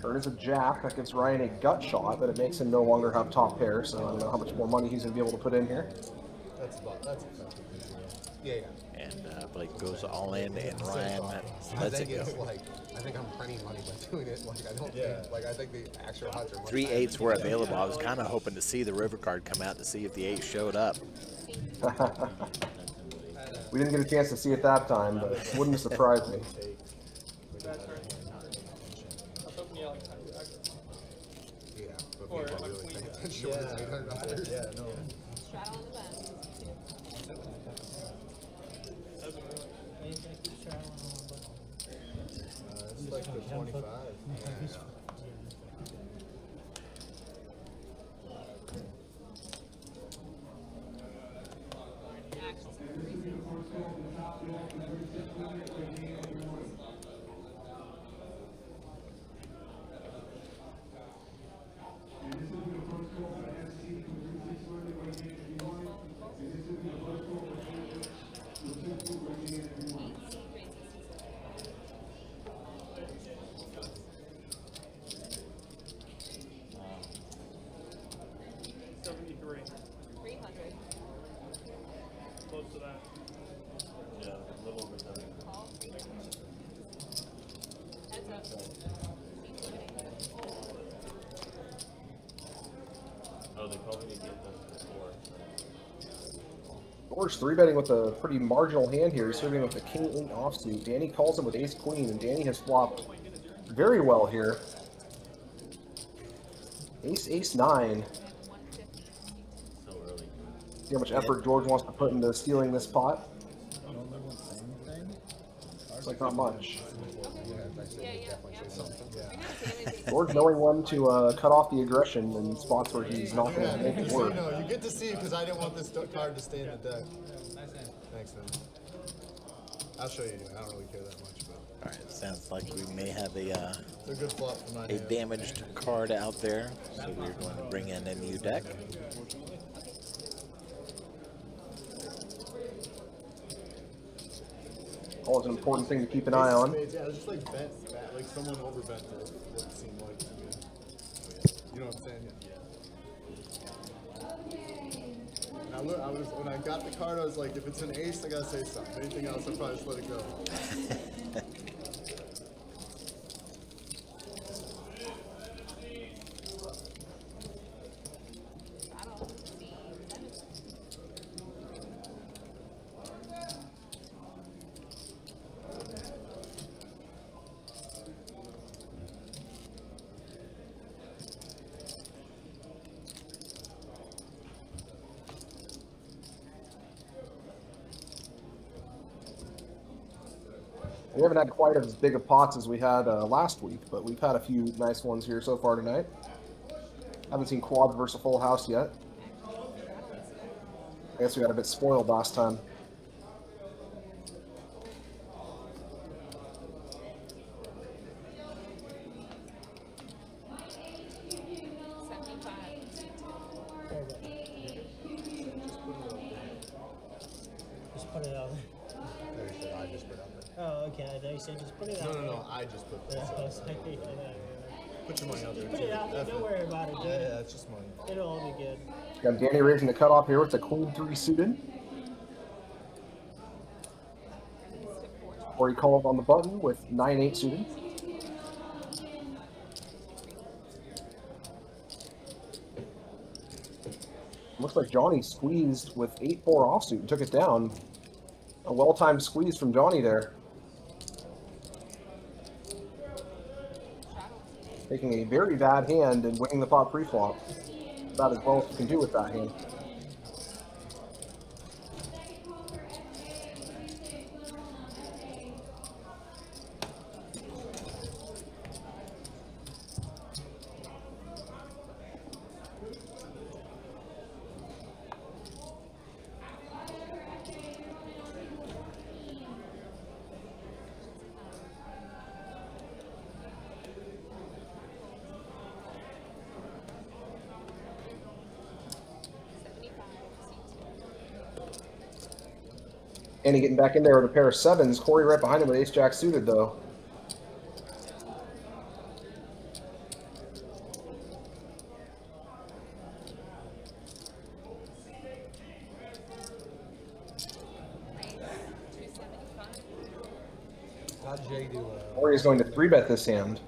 Turn is a jack. That gives Ryan a gut shot, but it makes him no longer have top pair, so I don't know how much more money he's going to be able to put in here. That's effectively zero. Yeah. And Blake goes all in, and Ryan I lets it think go. it's like, I think I'm printing money by doing it. Like, I don't think, like, I think the actual odds are much 3 higher. 8s were available. I was kind of hoping to see the river card come out to see if the 8 showed up. We didn't get a chance to see it that time, but it wouldn't have surprised me. Yeah, but people really pay attention when it's $800. Yeah, no. Straddle on the button. It's like the 25. Close to that. Yeah, a little over 7. Heads up. Oh, they probably didn't get this before. George 3-betting with a pretty marginal hand here. He's serving with the king-8 offsuit. Danny calls him with ace-queen, and Danny has flopped very well here. Ace-9. So early. See how much effort George wants to put into stealing this pot? Looks like not much. George knowing when to cut off the aggression in spots where he's not going to make it work. No, you get to see because I didn't want this card to stay in the deck. Thanks, man. I'll show you. I don't really care that much, but. All right, sounds like we may have It's a good flop for my a hand. damaged card out there, so we're going to bring in a new deck. Always an important thing to keep an eye on. Yeah, it was just like bent back, like someone overbent it. What seemed like to me. You know what I'm saying? Yeah. I was when I got the card, I was like, if it's an ace, I gotta say something. Anything else, I'll probably just let it go. We haven't had quite as big of pots as we had last week, but we've had a few nice ones here so far tonight. Haven't seen quads versus a full house yet. I guess we got a bit spoiled last time. Just put it out there. I just put it out there. Oh, okay. I thought you said just put it out there. No, I just put Yeah, this I out was like, there. yeah, Put your money out there. put it out there. Don't worry about it, dude. Yeah, it's just money. It'll all be good. Got Danny raising the cutoff here with the queen 3 suited. Or he called on the button with 9-8 suited. Looks like Johnny squeezed with 8-4 offsuit and took it down. A well-timed squeeze from Johnny there. Taking a very bad hand and winning the pot pre-flop. About as well as you can do with that hand. Andy getting back in there with a pair of sevens. Corey right behind him with ace-jack suited, though. How'd Jay do? Corey is going to 3-bet this hand.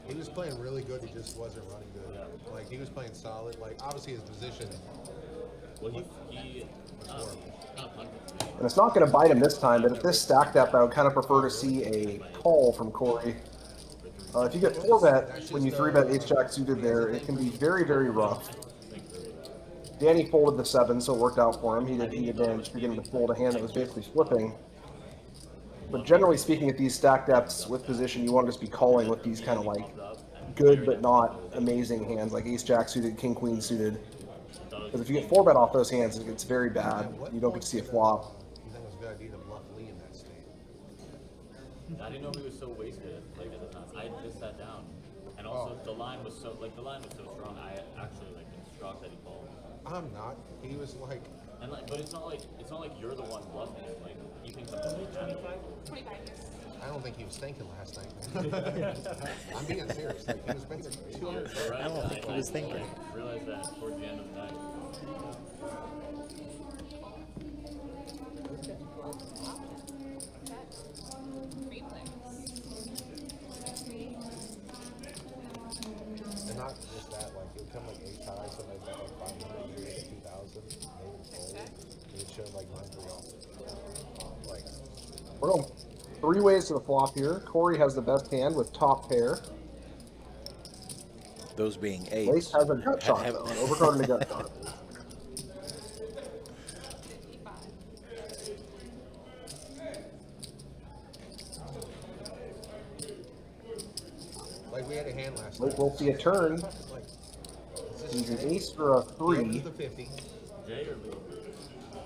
He was playing really good. He just wasn't running good. Like he was playing solid. Like obviously his position. And it's not going to bite him this time, but if this stacked up, I would kind of prefer to see a call from Corey. If you get 4-bet when you 3-bet ace-jack suited there, it can be very, very rough. Danny folded the 7, so it worked out for him. He managed to get him to fold a hand that was basically flipping. But generally speaking, at these stack depths with position, you want to just be calling with these kind of like good but not amazing hands, like ace-jack suited, king-queen suited. Because if you get 4-bet off those hands, it gets very bad. You don't get to see a flop. You think it was a good idea to bluff Lee in that state? I didn't know he was so wasted. Like at the time, I just sat down, and also the line was so strong. I actually like been shocked that he called. I'm not. He was like. And like, but it's not like you're the one bluffing. Like you think something like that. 25 years. I don't think he was thinking last night. I'm being serious. Like, he was spending 200. I don't think he was thinking. I realized that towards the end of the night. And not just that, like, it would come like 8 high, sometimes like 500, maybe 2,000, maybe fold. It would show like 9-3 off. Like, We're going 3 ways to the flop here. Corey has the best hand with top pair. Those being eights. Lace has a gut shot, though. Overcarding a gut shot. like we had a hand last Lace night. will see a turn. Like, He's an ace for a 3. the 50. Jay or Lee?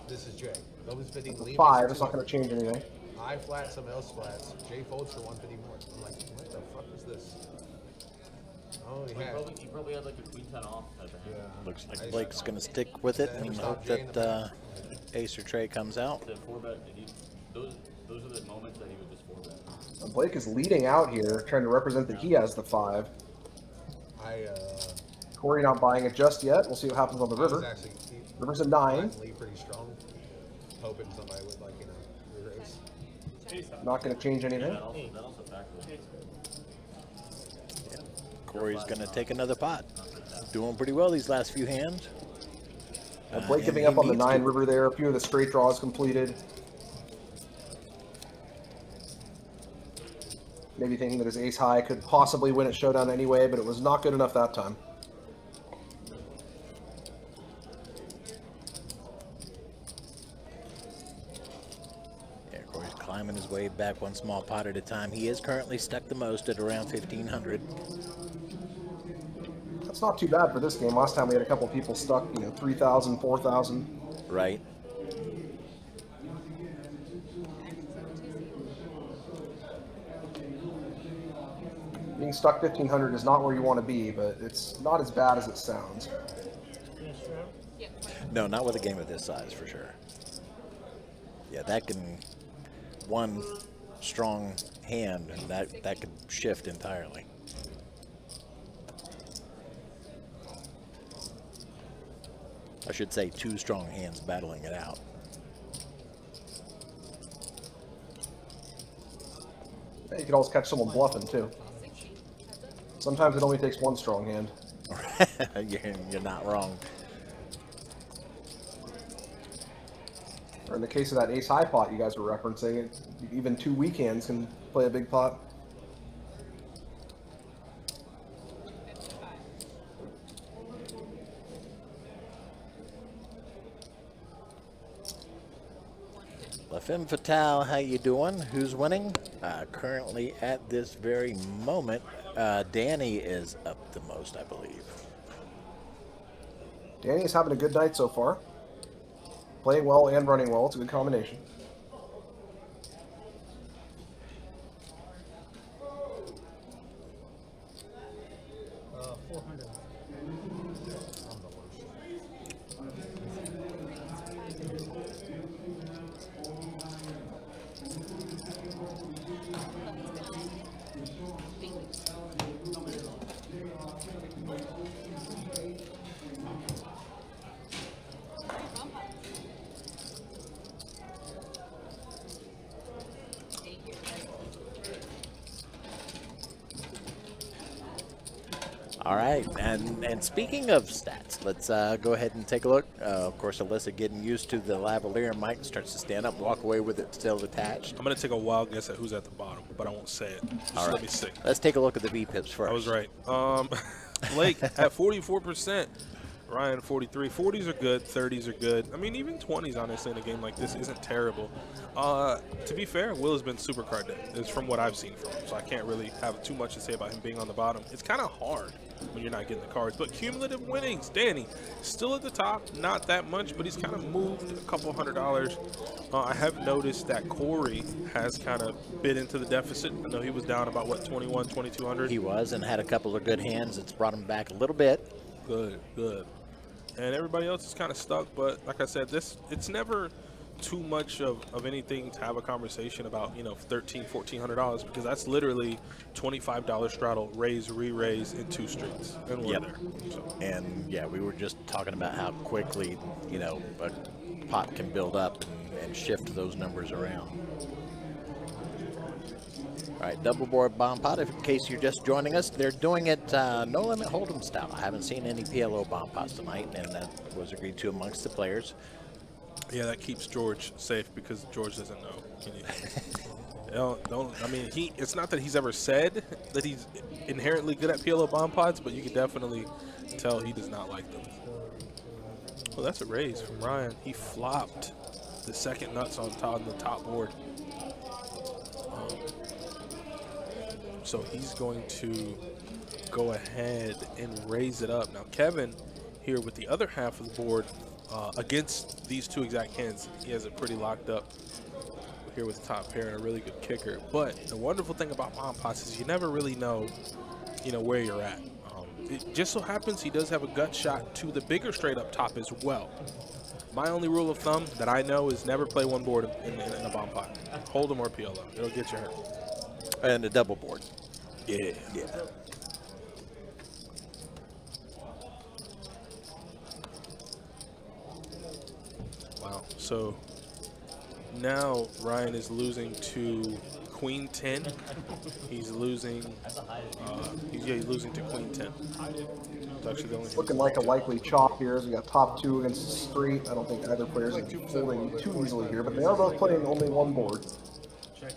This is Jay. Logan's 50. Lee 5. It's not going to change anything. I flat, someone else flats. Jay folds for 150 more. I'm like, what the fuck is this? Oh, he had. He probably had like a queen 10 off type of hand. Yeah. Looks like Blake's going to stick with it and hope that ace or tray comes out. The 4-bet, those are the moments that he would just 4-bet. Blake is leading out here, trying to represent that he has the 5. Corey not buying it just yet. We'll see what happens on the river. River's a 9. Lee pretty strong. Hoping somebody would, like, you know, river ace. Not going to change anything. That also factors. Corey's going to take another pot. Doing pretty well these last few hands. Blake giving up on the 9 river there. A few of the straight draws completed. Maybe thinking that his ace high could possibly win at showdown anyway, but it was not good enough that time. Yeah, Corey's climbing his way back one small pot at a time. He is currently stuck the most at around 1,500. That's not too bad for this game. Last time we had a couple people stuck, 3,000, 4,000. Right. Being stuck 1,500 is not where you want to be, but it's not as bad as it sounds. No, not with a game of this size, for sure. Yeah, that can, one strong hand, that could shift entirely. I should say 2 strong hands battling it out. You could always catch someone bluffing, too. Sometimes it only takes 1 strong hand. You're not wrong. Or in the case of that ace high pot you guys were referencing, even 2 weak hands can play a big pot. La Femme Fatale, how you doing? Who's winning? Currently at this very moment, Danny is up the most, I believe. Danny's having a good night so far. Playing well and running well. It's a good combination. All right, and speaking of stats, let's go ahead and take a look. Of course, Alyssa getting used to the lavalier mic, starts to stand up, walk away with it still attached. I'm going to take a wild guess at who's at the bottom, but I won't say it. Just let me see. Let's take a look at the V-pips first. I was right. Blake at 44%. Ryan 43. 40s are good. 30s are good. I mean, even 20s, honestly, in a game like this isn't terrible. To be fair, Will has been super card dead. It's from what I've seen from him, so I can't really have too much to say about him being on the bottom. It's kind of hard when you're not getting the cards. But cumulative winnings, Danny, still at the top. Not that much, but he's kind of moved a couple $100. I have noticed that Corey has kind of bit into the deficit. I know he was down about, what, 2,200? He was, and had a couple of good hands. It's brought him back a little bit. Good, good. And everybody else is kind of stuck, but like I said, it's never too much of anything to have a conversation about, you know, $1,300, $1,400, because that's literally $25 straddle, raise, re-raise in 2 streets, and we're there. So. And yeah, we were just talking about how quickly, you know, a pot can build up and shift those numbers around. All right, double board bomb pot. If in case you're just joining us, they're doing it no limit hold'em style. I haven't seen any PLO bomb pots tonight, and that was agreed to amongst the players. Yeah, that keeps George safe because George doesn't know. I mean, it's not that he's ever said that he's inherently good at PLO bomb pots, but you can definitely tell he does not like them. Well, that's a raise from Ryan. He flopped the second nuts on the top board. So he's going to go ahead and raise it up. Now, Kevin here with the other half of the board against these 2 exact hands, he has it pretty locked up here with the top pair and a really good kicker. But the wonderful thing about bomb pots is you never really know, you know, where you're at. It just so happens he does have a gut shot to the bigger straight up top as well. My only rule of thumb that I know is never play one board in a bomb pot. Hold them or PLO. It'll get you hurt. And a double board. Yeah. Wow. So now Ryan is losing to Queen 10. He's losing. He's losing to Queen 10. It's actually the only. Looking like a likely chop here. We got top 2 against the street. I don't think either player is folding too easily here, but they are both playing only one board,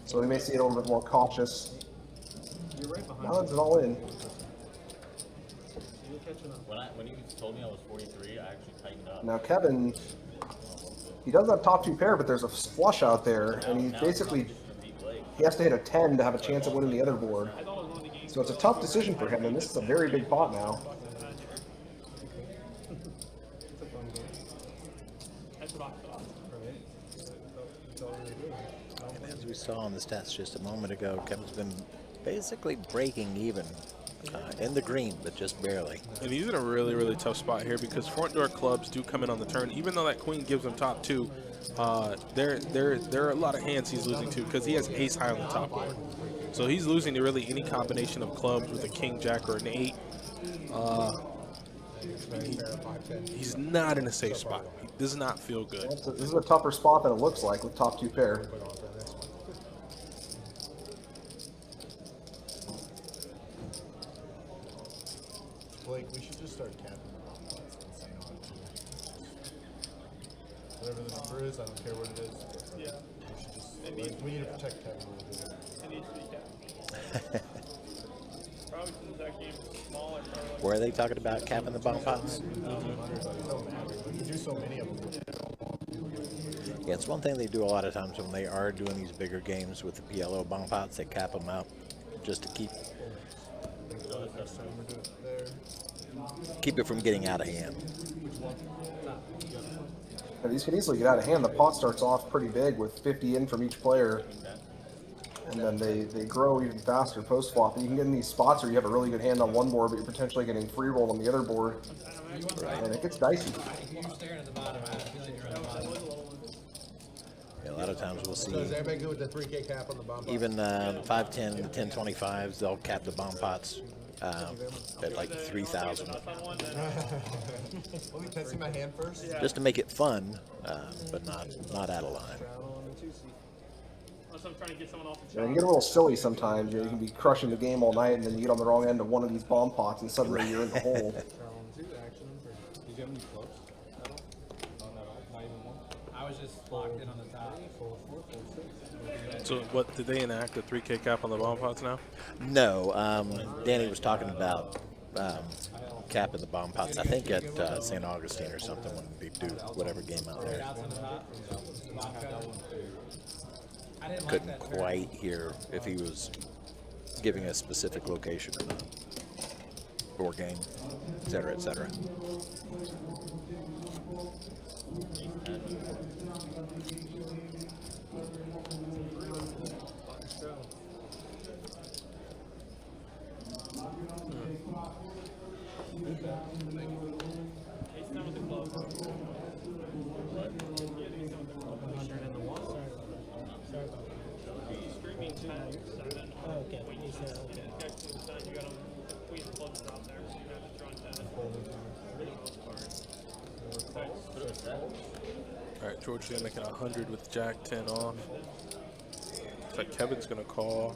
so we may see it a little bit more cautious. Now it's all in. When you told me I was 43, I actually tightened up. Now Kevin, he does have top 2 pair, but there's a flush out there, and he basically he has to hit a 10 to have a chance of winning the other board. So it's a tough decision for him, and this is a very big pot now. And as we saw in the stats just a moment ago, Kevin's been basically breaking even in the green, but just barely. And he's in a really, really tough spot here because front door clubs do come in on the turn. Even though that queen gives him top 2, there are a lot of hands he's losing to because he has ace high on the top board. So he's losing to really any combination of clubs with a king, jack, or an 8. He's not in a safe spot. He does not feel good. This is a tougher spot than it looks like with top 2 pair. Blake, we should just start capping the bomb pots and saying on it. Whatever the number is, I don't care what it is. Yeah. We should just, we need to protect Kevin a little bit. It needs to be capped. Probably since that game is smaller. Where are they talking about capping the bomb pots? You do so many of them. Yeah, it's one thing they do a lot of times when they are doing these bigger games with the PLO bomb pots. They cap them out just to keep it from getting out of hand. Yeah, these can easily get out of hand. The pot starts off pretty big with 50 in from each player, and then they grow even faster post flop. And you can get in these spots where you have a really good hand on one board, but you're potentially getting free roll on the other board, and it gets dicey. Yeah, a lot of times we'll see. So is everybody good with the 3K cap on the bomb pot? Even 5, 10, 10, 25s, they'll cap the bomb pots at like 3,000. Let me test my hand first. Just to make it fun, but not out of line. Unless I'm trying to get someone off the Yeah, you get a little silly sometimes. You can be crushing the game all night, and then you get on the wrong end of one of these bomb pots, and suddenly you're in the hole. I was just locked in on the top. So what, did they enact the 3K cap on the bomb pots now? No, Danny was talking about capping the bomb pots, I think at St. Augustine or something when they do whatever game out there. Couldn't quite hear if he was giving a specific location or not. Or game, et cetera, et cetera. All right, Georgia making 100 with Jack 10 off. Looks like Kevin's gonna call.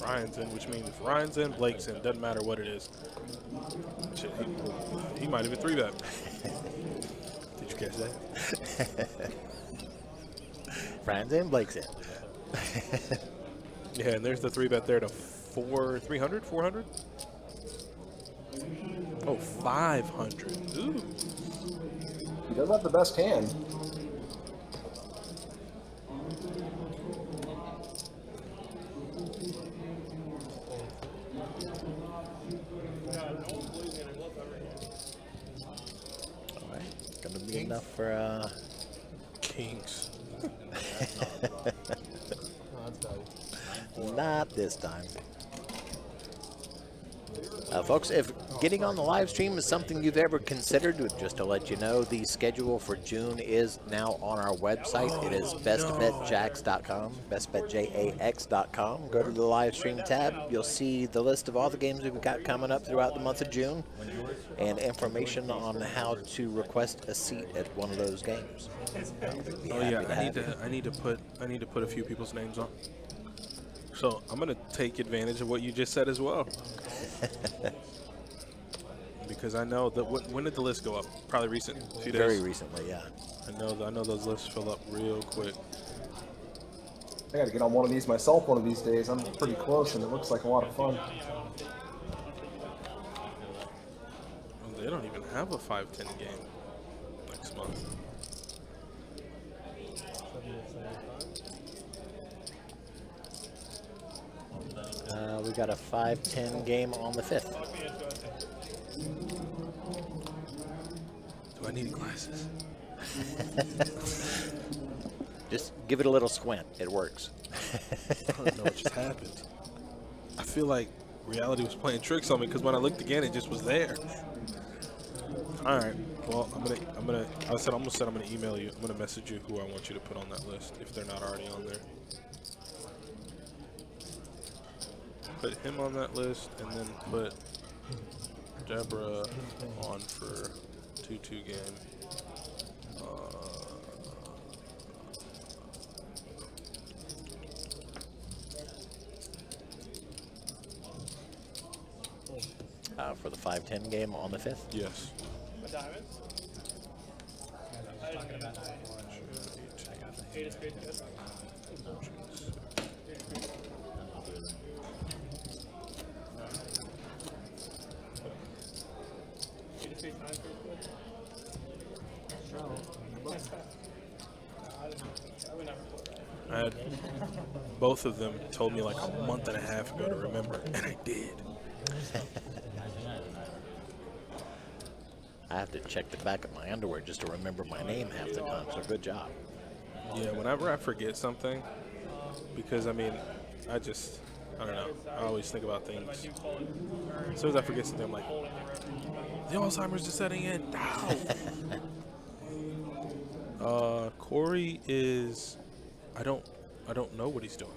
Ryan's in, which means if Ryan's in, Blake's in. Doesn't matter what it is. Shit, he might even 3-bet. Did you catch that? Ryan's in, Blake's in. Yeah, and there's the 3-bet there to 300, 400? Oh, 500. Ooh. He does have the best hand. Alright, gonna be enough for Kings. Not this time. Folks, if getting on the live stream is something you've ever considered, just to let you know, the schedule for June is now on our website. It is bestbetjax.com, bestbetjax.com. Go to the live stream tab. You'll see the list of all the games we've got coming up throughout the month of June and information on how to request a seat at one of those games. Oh yeah, I need to put a few people's names on. So I'm gonna take advantage of what you just said as well, because I know that. When did the list go up? Probably recent. A few days. Very recently, yeah. I know those lists fill up real quick. I got to get on one of these myself one of these days. I'm pretty close, and it looks like a lot of fun. They don't even have a 5-10 game next month. We got a 5-10 game on the 5th. Do I need glasses? Just give it a little squint. It works. I don't know what just happened. I feel like reality was playing tricks on me because when I looked again, it just was there. All right. Well, I'm gonna email you. I'm gonna message you who I want you to put on that list if they're not already on there. Put him on that list, and then put Deborah on for 2-2 game. For the 5-10 game on the 5th? Yes. had both of them told me like a month and a half ago to remember, and I did. I have to check the back of my underwear just to remember my name half the time, so good job. Yeah, whenever I forget something, because I mean, I don't know. I always think about things. As soon as I forget something, I'm like, the Alzheimer's is setting in. Ow. Corey is, I don't know what he's doing.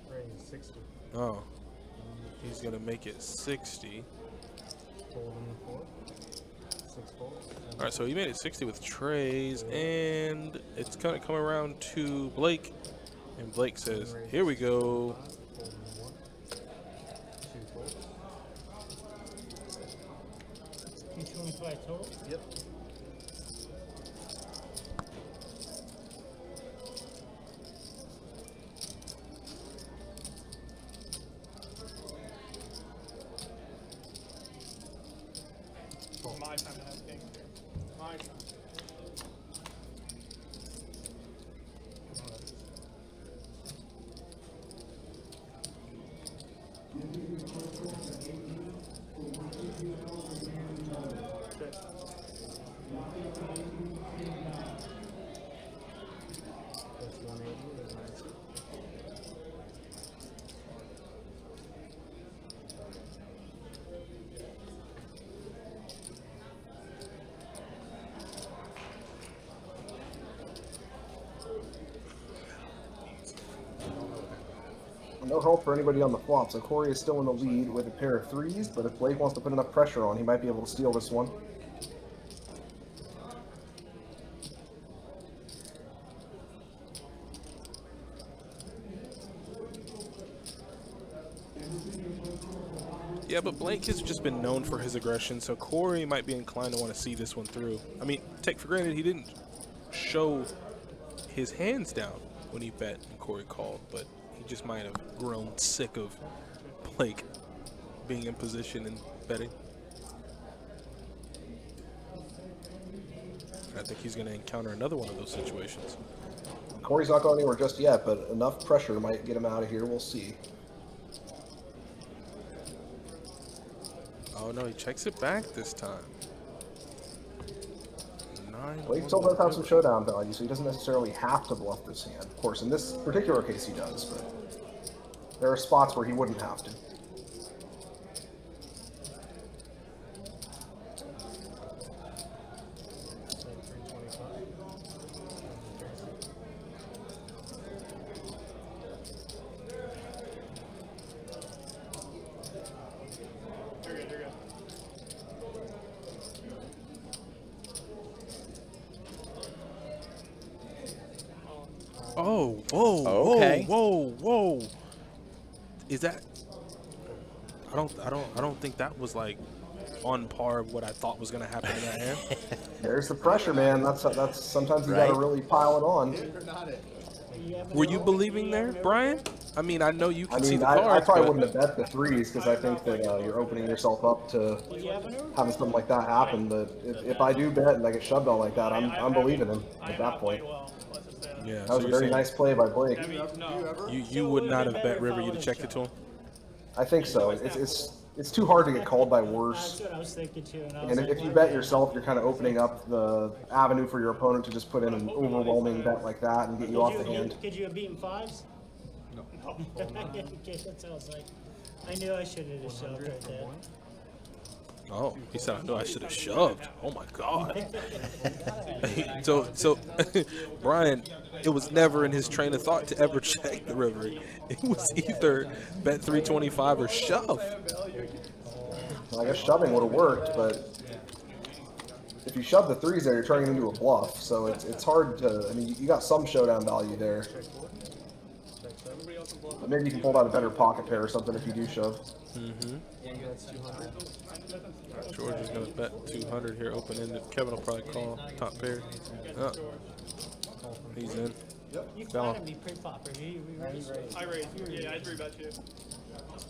Raise 60. Oh, he's gonna make it 60. Fold in the 4. 6 folds. All right, so he made it 60 with trays, and it's gonna come around to Blake, and Blake says, "Here we go." Fold in 1. 2 folds. 225 total? Yep. My time to have king. My time. That's 180. That's 90. No help for anybody on the flop, so Corey is still in the lead with a pair of threes, but if Blake wants to put enough pressure on, he might be able to steal this one. Yeah, but Blake has just been known for his aggression, so Corey might be inclined to want to see this one through. I mean, take for granted he didn't show his hands down when he bet and Corey called, but he just might have grown sick of Blake being in position and betting. I think he's going to encounter another one of those situations. Corey's not going anywhere just yet, but enough pressure might get him out of here. We'll see. Oh no, he checks it back this time. 9. Blake still does have some showdown value, so he doesn't necessarily have to bluff this hand. Of course, in this particular case he does, but there are spots where he wouldn't have to. Oh, whoa, Okay. whoa, whoa, whoa. Is that? I don't think that was like on par with what I thought was gonna happen in that hand. There's the pressure, man. That's sometimes you gotta really pile it on. Were you believing there, Brian? I mean, I know you can see the I cards. probably but wouldn't have bet the threes because I think that you're opening yourself up to having something like that happen. But if I do bet and I get shoved on like that, I'm believing him at that point. Yeah, That so was a you're very saying nice play by Blake. You would not have bet River. You'd have checked it to him. I think so. It's too hard to get called by worse. That's what I was thinking too. And, I was And like, if you bet yourself, you're kind of opening up the avenue for your opponent to just put in an overwhelming bet like that and get you off the hand. Could you have beaten fives? No. Okay, that's what I was like. I knew I should have just shoved right there. Oh, he said, I know I should have shoved. Oh my God. so, Brian, it was never in his train of thought to ever check the river. It was either bet 325 or shove. Well, I guess shoving would have worked, but if you shove the threes there, you're turning it into a bluff. So it's hard to, I mean, you got some showdown value there. But maybe you can pull out a better pocket pair or something if you do shove. Mm-hmm. George is going to bet 200 here, open-ended. Kevin will probably call top pair. Oh. He's in. You Bella. flattered me pre-flop. You raised? I raised. Yeah, I 3-bet you.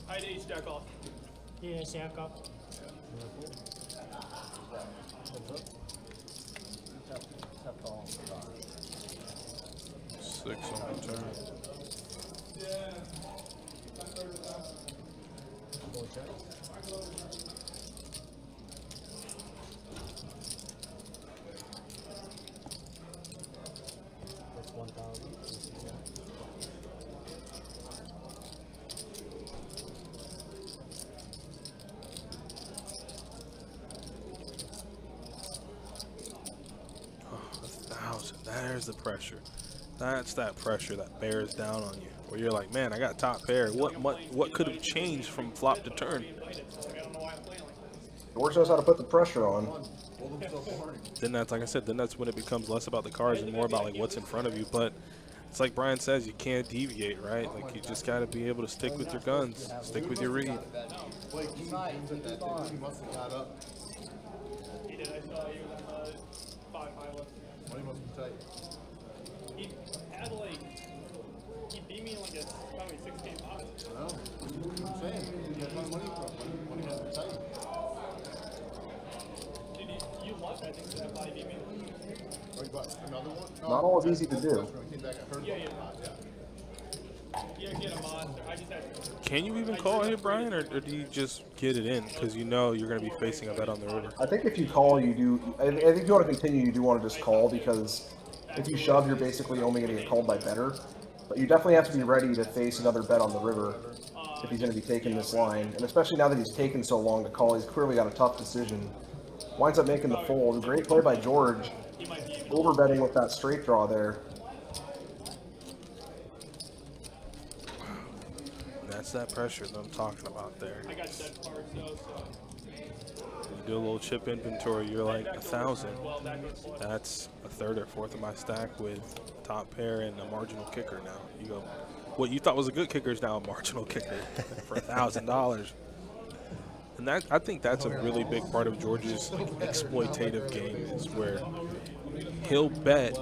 I had ace jack off. Yeah, jack off. 6 on the turn. That's 1,000. Oh, 1,000. There's the pressure. That's that pressure that bears down on you. Where you're like, man, I got top pair. What could have changed from flop to turn? George knows how to put the pressure on. Then that's, like I said, then that's when it becomes less about the cards and more about like what's in front of you. But it's like Brian says, you can't deviate, right? Like you just got to be able to stick with your guns, stick with your read. He must have got up. He did. I saw he was 5-5 left. Money must be tight. He had like, he beat me in like a probably 16 pots. I know. That's what I'm saying. Where do you get my money from? Money must be tight. Dude, you lost, I think, so that's why he beat me. Oh, you got another one? No, Not always easy to do. He came back and heard Yeah, about yeah. that. He had a monster. I just had. Can you even call here, Brian, or do you just get it in because you know you're going to be facing a bet on the river? I think if you call, you do. I think if you want to continue, you do want to just call, because if you shove, you're basically only going to get called by better. But you definitely have to be ready to face another bet on the river if he's going to be taking this line. And especially now that he's taken so long to call, he's clearly got a tough decision. Winds up making the fold. Great play by George. Over betting with that straight draw there. That's that pressure that I'm talking about there. I got dead cards though, so. You do a little chip inventory, you're like 1,000. That's a third or fourth of my stack with top pair and a marginal kicker now. You go, what you thought was a good kicker is now a marginal kicker for $1,000. And that, I think that's a really big part of George's exploitative game, is where he'll bet.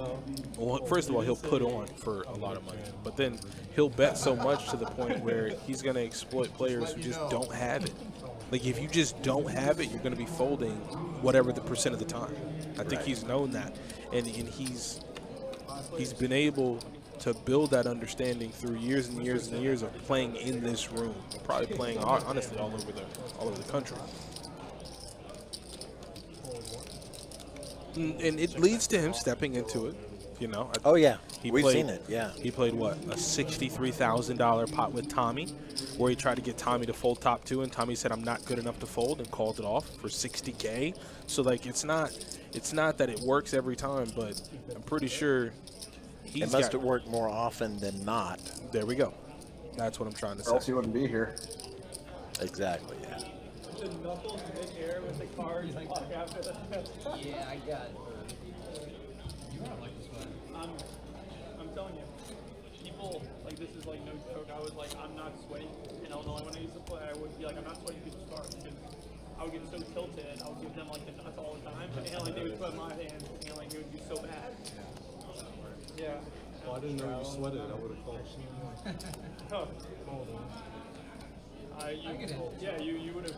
Well, first of all, he'll put on for a lot of money, but then he'll bet so much to the point where he's going to exploit players who just don't have it. Like, if you just don't have it, you're going to be folding whatever the percent of the time. I think he's known that, and he's been able to build that understanding through years and years and years of playing in this room, probably playing honestly all over the country. And it leads to him stepping into it, you know. Oh yeah, We've seen it. Yeah, he played what, a $63,000 pot with Tommy, where he tried to get Tommy to fold top two, and Tommy said, "I'm not good enough to fold," and called it off for $60K. So like, it's not that it works every time, but I'm pretty sure it must have worked more often than not. There we go. That's what I'm trying to say. Or else he wouldn't be here. Exactly. Yeah. The knuckles mid-air with the cards like after the. Yeah, I got it. I'm telling you, people, like, this is like no joke. I was like, I'm not sweating in Illinois when I used to play. I would be like, I'm not sweating through the start, because I would get so tilted. I would give them like the nuts all the time, and like they would put my hand, and like it would be so bad. Yeah. Well, I didn't know you sweated. I would have called. You would have.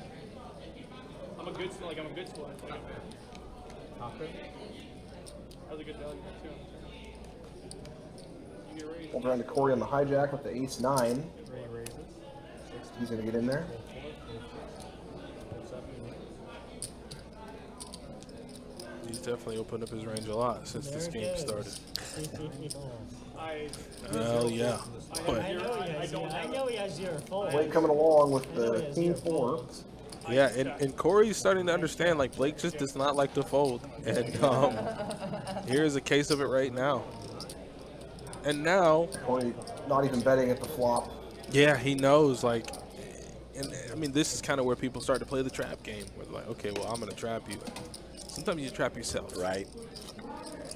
I'm a good sweat. Top it. That was a good value too. You get raised. Over on to Corey on the hijack with the ace-9. He's going to get in there. He's definitely opened up his range a lot since this game started. Hell yeah. I know he has zero fold. Blake coming along with the king-4. Yeah, and Corey's starting to understand, like, Blake just does not like to fold. And here's a case of it right now. And now Corey not even betting at the flop. Yeah, he knows, like, and I mean, this is kind of where people start to play the trap game, where they're like, okay, well, I'm going to trap you. Sometimes you trap yourself. Right.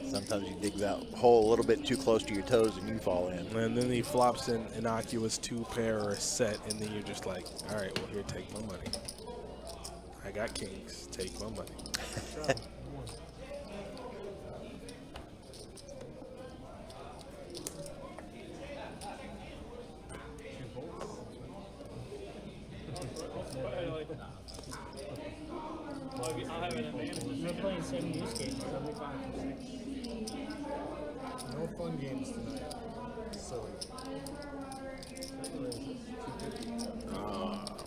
Sometimes you dig that hole a little bit too close to your toes and you fall in. And then he flops an innocuous 2-pair or a set, and then you're just like, all right, well, here, take my money. I got kings. Take my money. We're playing the same use case. No fun games tonight.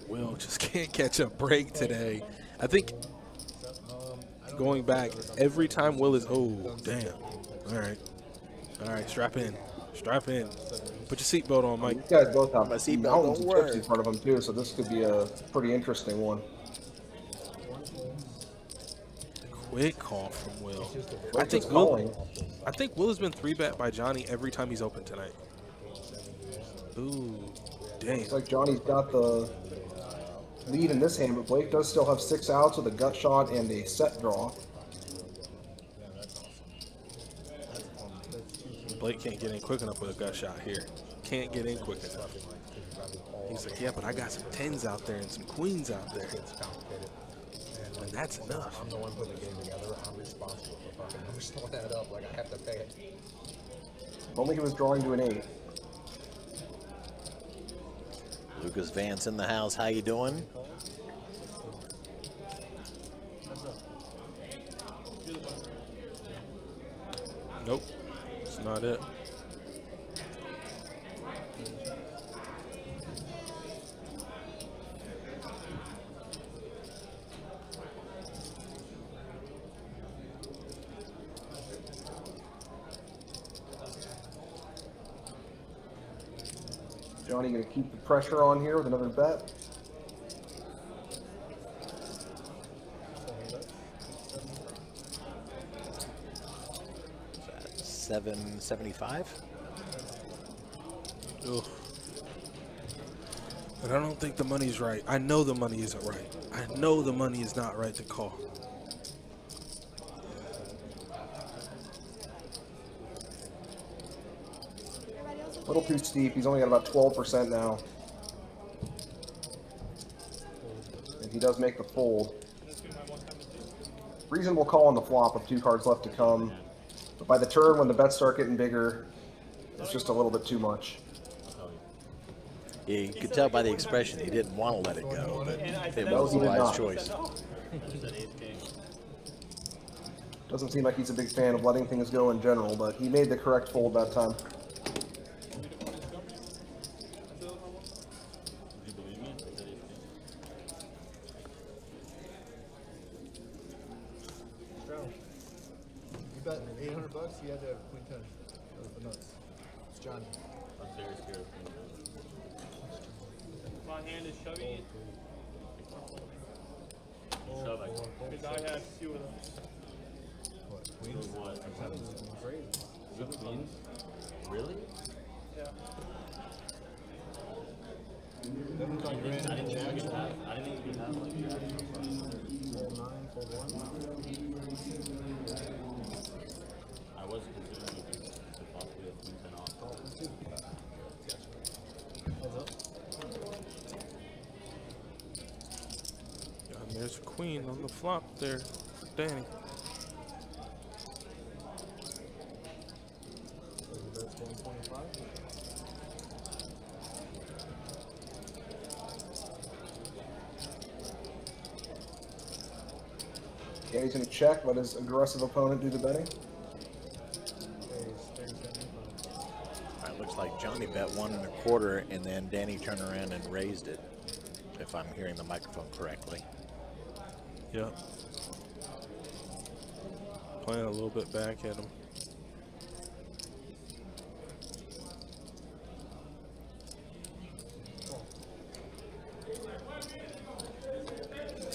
Will just can't catch a break today. I think going back, every time Will is, oh, damn. All right, strap in. Strap in. Put your seatbelt on, Mike. These guys both have My seatbelt mountains don't of chips in work. front of them, too, so this could be a pretty interesting one. Quick call from Will. I think Will has been 3-bet by Johnny every time he's open tonight. Ooh, damn. Looks like Johnny's got the lead in this hand, but Blake does still have 6 outs with a gut shot and a set draw. Blake can't get in quick enough with a gut shot here. Can't get in quick enough. He's like, yeah, but I got some 10s out there and some queens out there. And that's enough. I'm the one putting the game together. I'm responsible for fucking numbers throwing that up. Like, I have to pay it. If only he was drawing to an 8. Lucas Vance in the house. How you doing? Nope, it's not it. Johnny going to keep the pressure on here with another bet. $775. Ugh. But I don't think the money's right. I know the money isn't right. I know the money is not right to call. A little too steep. He's only got about 12% now. And he does make the fold. Reasonable call on the flop with 2 cards left to come. But by the turn, when the bets start getting bigger, it's just a little bit too much. You could tell by the expression he didn't want to let it go, but it was a he did wise not. choice. Doesn't seem like he's a big fan of letting things go in general, but he made the correct fold that time. You bet $800, you had to have queen 10. That was the nuts. It's Johnny. I'm very scared of My hand is shoving. shove, I can. Because I have 2 of those. What, queens? What? Crazy. You have queens? Really? Yeah. I didn't think you could have like that. I was considering if you could possibly have queen 10 off. And there's a queen on the flop there for Danny. Yeah, he's going to check, let his aggressive opponent do the betting. It looks like Johnny bet 1 1/4, and then Danny turned around and raised it, if I'm hearing the microphone correctly. Yep. Playing a little bit back at him.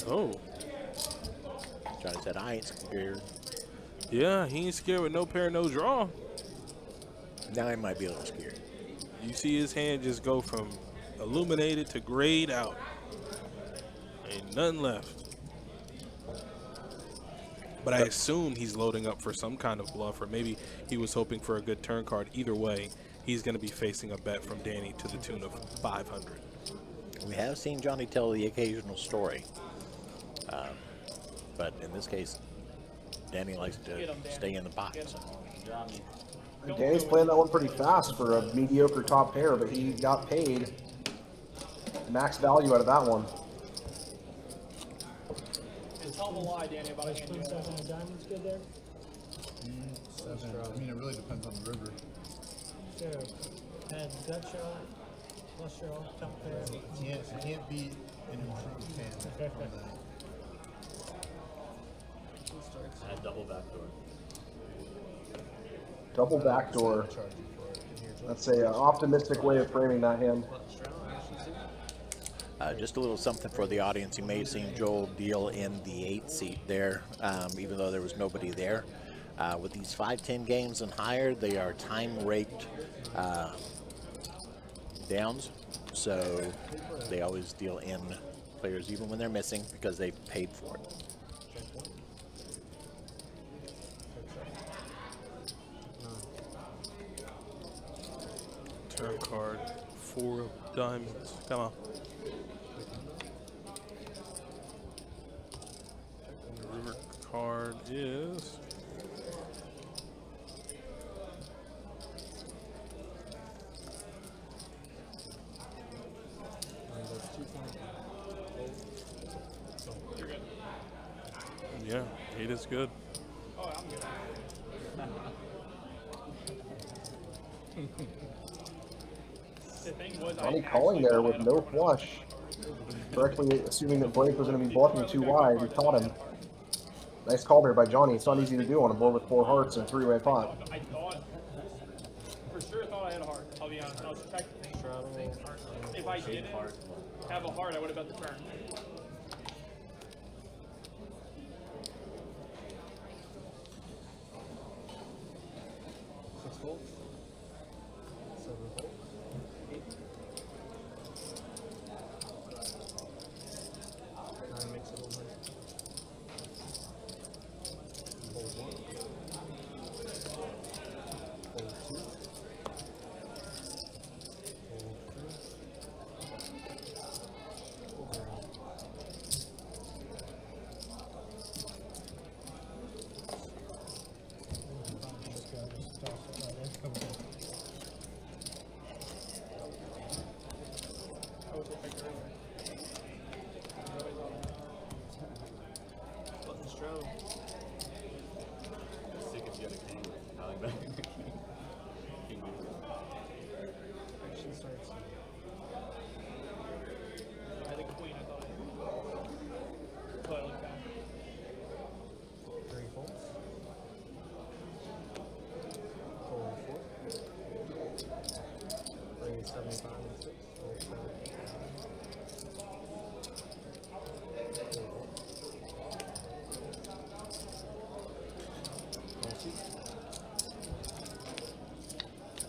Oh. Johnny said, I ain't scared. Yeah, he ain't scared with no pair, no draw. Now he might be a little scared. You see his hand just go from illuminated to grayed out. Ain't nothing left. But I assume he's loading up for some kind of bluff, or maybe he was hoping for a good turn card. Either way, he's going to be facing a bet from Danny to the tune of 500. We have seen Johnny tell the occasional story. But in this case, Danny likes to stay in the box. Danny's playing that one pretty fast for a mediocre top pair, but he got paid max value out of that one. Tell him a lie, Danny, about a hand. Diamond's good there. I mean, it really depends on the river. So, Had gut show, cholesterol, top pair. You can't beat an improved hand on that. At double backdoor. Double backdoor. That's a optimistic way of framing that hand. Just a little something for the audience. You may have seen Joel deal in the 8 seat there, even though there was nobody there. With these 5-10 games and higher, they are time-raked downs, so they always deal in players even when they're missing because they paid for it. Turn card, 4 of diamonds. Come on. And the river card is yeah, 8 is good. Oh, I'm good. The thing was, Johnny calling there with no flush. Correctly assuming that Blake was going to be bluffing too wide. He caught him. Nice call there by Johnny. It's not easy to do on a board with 4 hearts and a 3-way pot. I thought, for sure thought I had a heart, I'll be honest. I was checking. If I didn't have a heart, I would have bet the turn.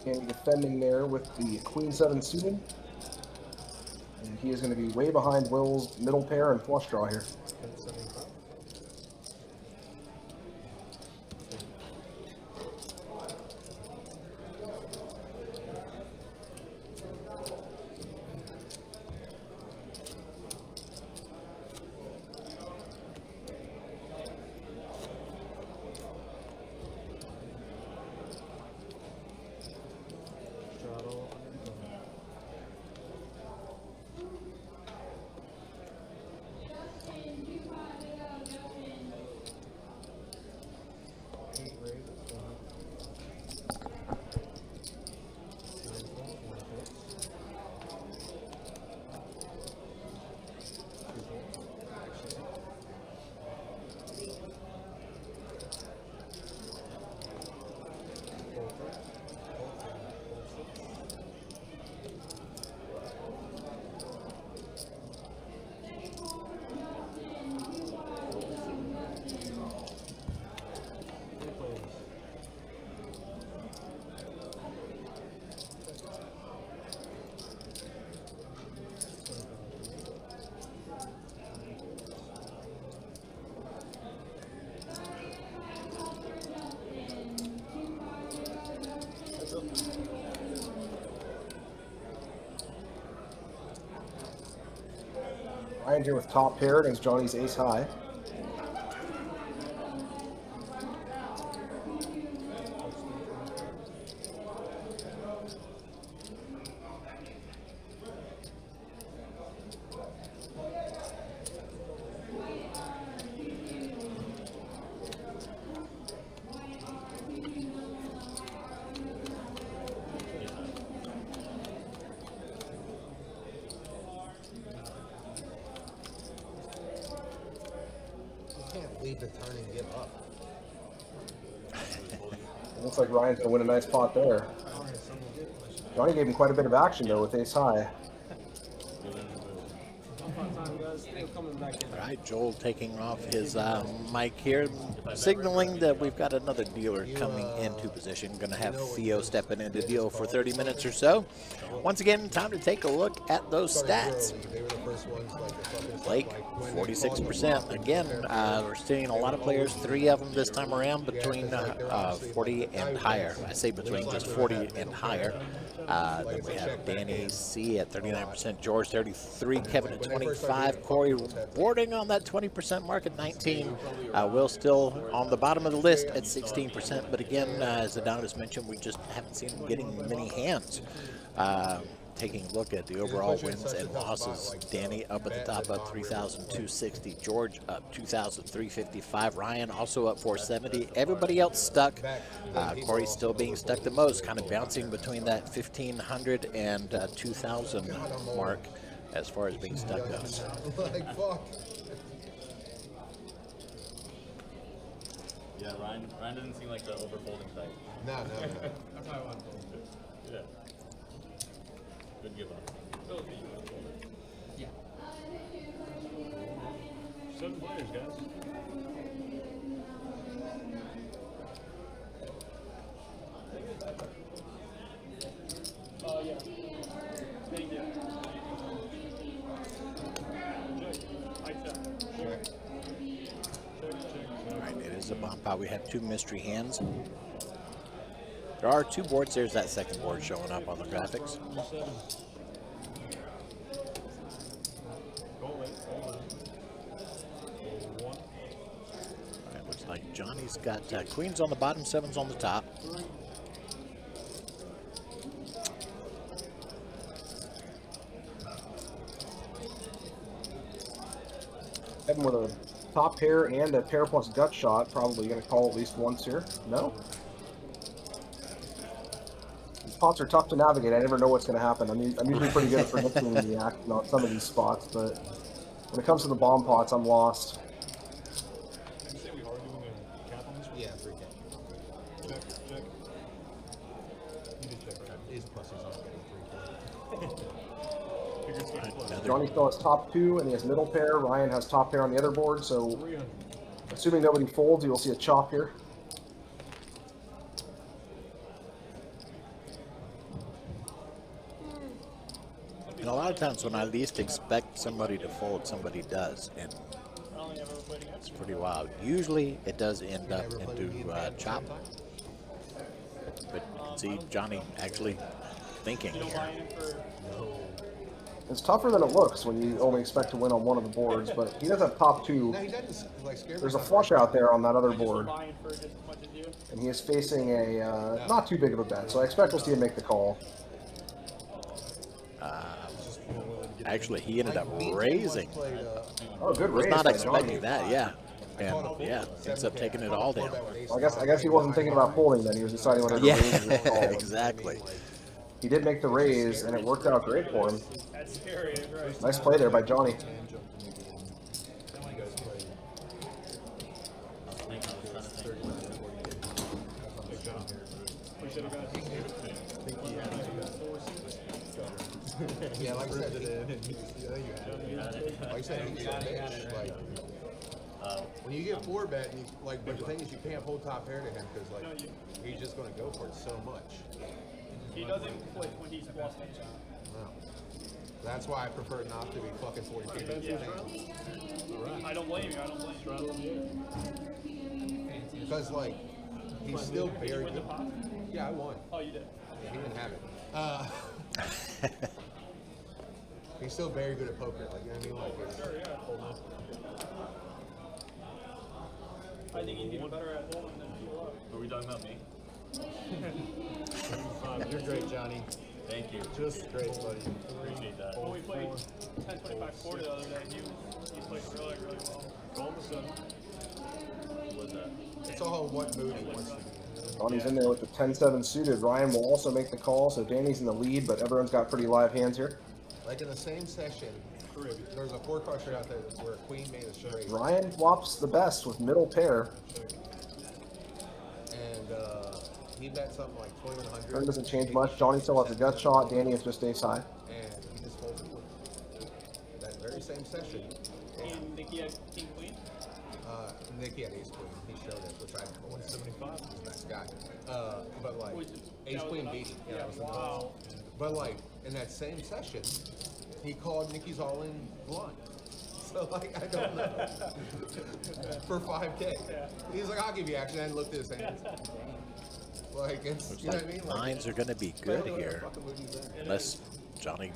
And defending there with the Queen 7 suited. And he is going to be way behind Will's middle pair and flush draw here. Ryan here with top pair against Johnny's ace high. leave the turn and give up. Looks like Ryan's going to win a nice pot there. Johnny gave him quite a bit of action, though, with ace high. All right, Joel taking off his mic here, signaling that we've got another dealer coming into position. Going to have Theo stepping into deal for 30 minutes or so. Once again, time to take a look at those stats. Blake, 46%. Again, we're seeing a lot of players, 3 of them this time around, between 40 and higher. I say between just 40 and higher. Then we have Danny C at 39%, George 33, Kevin at 25, Corey boarding on that 20% mark at 19. Will still on the bottom of the list at 16%, but again, as Adonis mentioned, we just haven't seen him getting many hands. Taking a look at the overall wins and losses, Danny up at the top up 3,260, George up 2,355, Ryan also up 470, everybody else stuck. Corey still being stuck the most, kind of bouncing between that 1,500 and 2,000 mark as far as being stuck goes. Yeah, Ryan doesn't seem like the overfolding type. No. Yeah. Good give up. Yeah. 7 players, guys. Yeah. Thank you. All right, it is a bump out. We have 2 mystery hands. There are 2 boards. There's that second board showing up on the graphics. All right, looks like Johnny's got queens on the bottom, 7s on the top. Kevin with a top pair and a pair plus gut shot. Probably going to call at least once here. No? These pots are tough to navigate. I never know what's going to happen. I'm usually pretty good at predicting the action on some of these spots, but when it comes to the bomb pots, I'm lost. Did you say we are doing a cap on this one? Yeah, 3K. Check. You did check, right? His plus he's not getting 3K. Johnny still has top 2 and he has middle pair. Ryan has top pair on the other board, so assuming nobody folds, you will see a chop here. And a lot of times when I least expect somebody to fold, somebody does, and it's pretty wild. Usually it does end up into chop, but you can see Johnny actually thinking here. It's tougher than it looks when you only expect to win on one of the boards, but he does have top 2. No, he doesn't, like, scare There's a me. flush out there on that other board, and he is facing a not too big of a bet, so I expect we'll see him make the call. Actually, he ended up raising. Oh, good Was raise not by expecting Johnny. that, yeah. And yeah, ends up taking it all down. I guess he wasn't thinking about folding then. He was deciding whether to Yeah, raise or call. exactly. He did make the raise, and it worked out great for him. That's scary, right? Nice play there by Johnny. Yeah, like I said, like I said, he's a bitch. Like, when you get 4-bet, and but the thing is, you can't hold top pair to him because he's just going to go for it so much. He doesn't quit when he's bluffing. No. That's why I prefer not to be fucking 40 I don't blame you. Because, like, he's still very good. Yeah, I won. Oh, you did? Yeah, he didn't have it. He's still very good at poker. Like, you know what I mean? Like, Sure, yeah. I think he's even better at holding than you are. Are we talking about me? You're great, Johnny. Thank you. Just great, buddy. Appreciate that. When we played 10-25-40 the other day, he played really, really well. Almost done. Who was that? It's all what mood he wants to be. Johnny's in there with the 10-7 suited. Ryan will also make the call, so Danny's in the lead, but everyone's got pretty live hands here. Like in the same session, There's a 4-card straight out there where queen made a straight. Ryan flops the best with middle pair. And he bet something like 2100. Turn doesn't change much. Johnny still has a gut shot. Danny is just ace high. And he just folds it. That very same session. And Nikki had king queen. Nikki had ace queen. He showed it, which I 175. He's a nice guy. But like ace queen beating. Yeah, that was wow. But like in that same session, he called Nikki's all in blind. So like I don't know. For 5K. Yeah. He's like, I'll give you action. I hadn't looked at his hands. Like it's you know what I mean? Like, nines are gonna be good here. Unless Johnny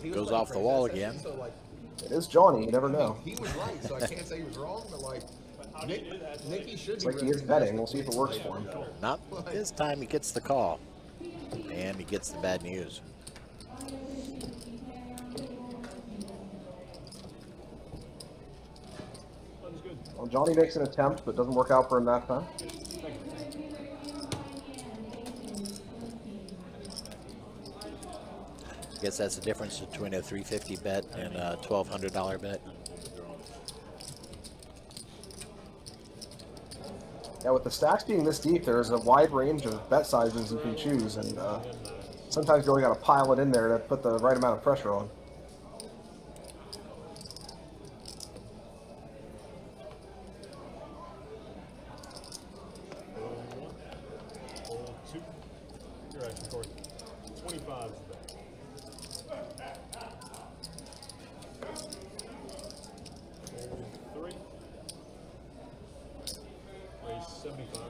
he goes off the wall again. So like it is Johnny, you never know. He was right, so I can't say he was wrong, but like Nikki should be. It's like he is betting. We'll see if it works for him. Not this time. He gets the call, and he gets the bad news. Well, Johnny makes an attempt, but doesn't work out for him that time. I guess that's the difference between a $350 bet and a $1,200 bet. Yeah, with the stacks being this deep, there's a wide range of bet sizes you can choose, and sometimes you really got to pile it in there to put the right amount of pressure on. Your action, Corey. 25 is back. Three. Raise 75.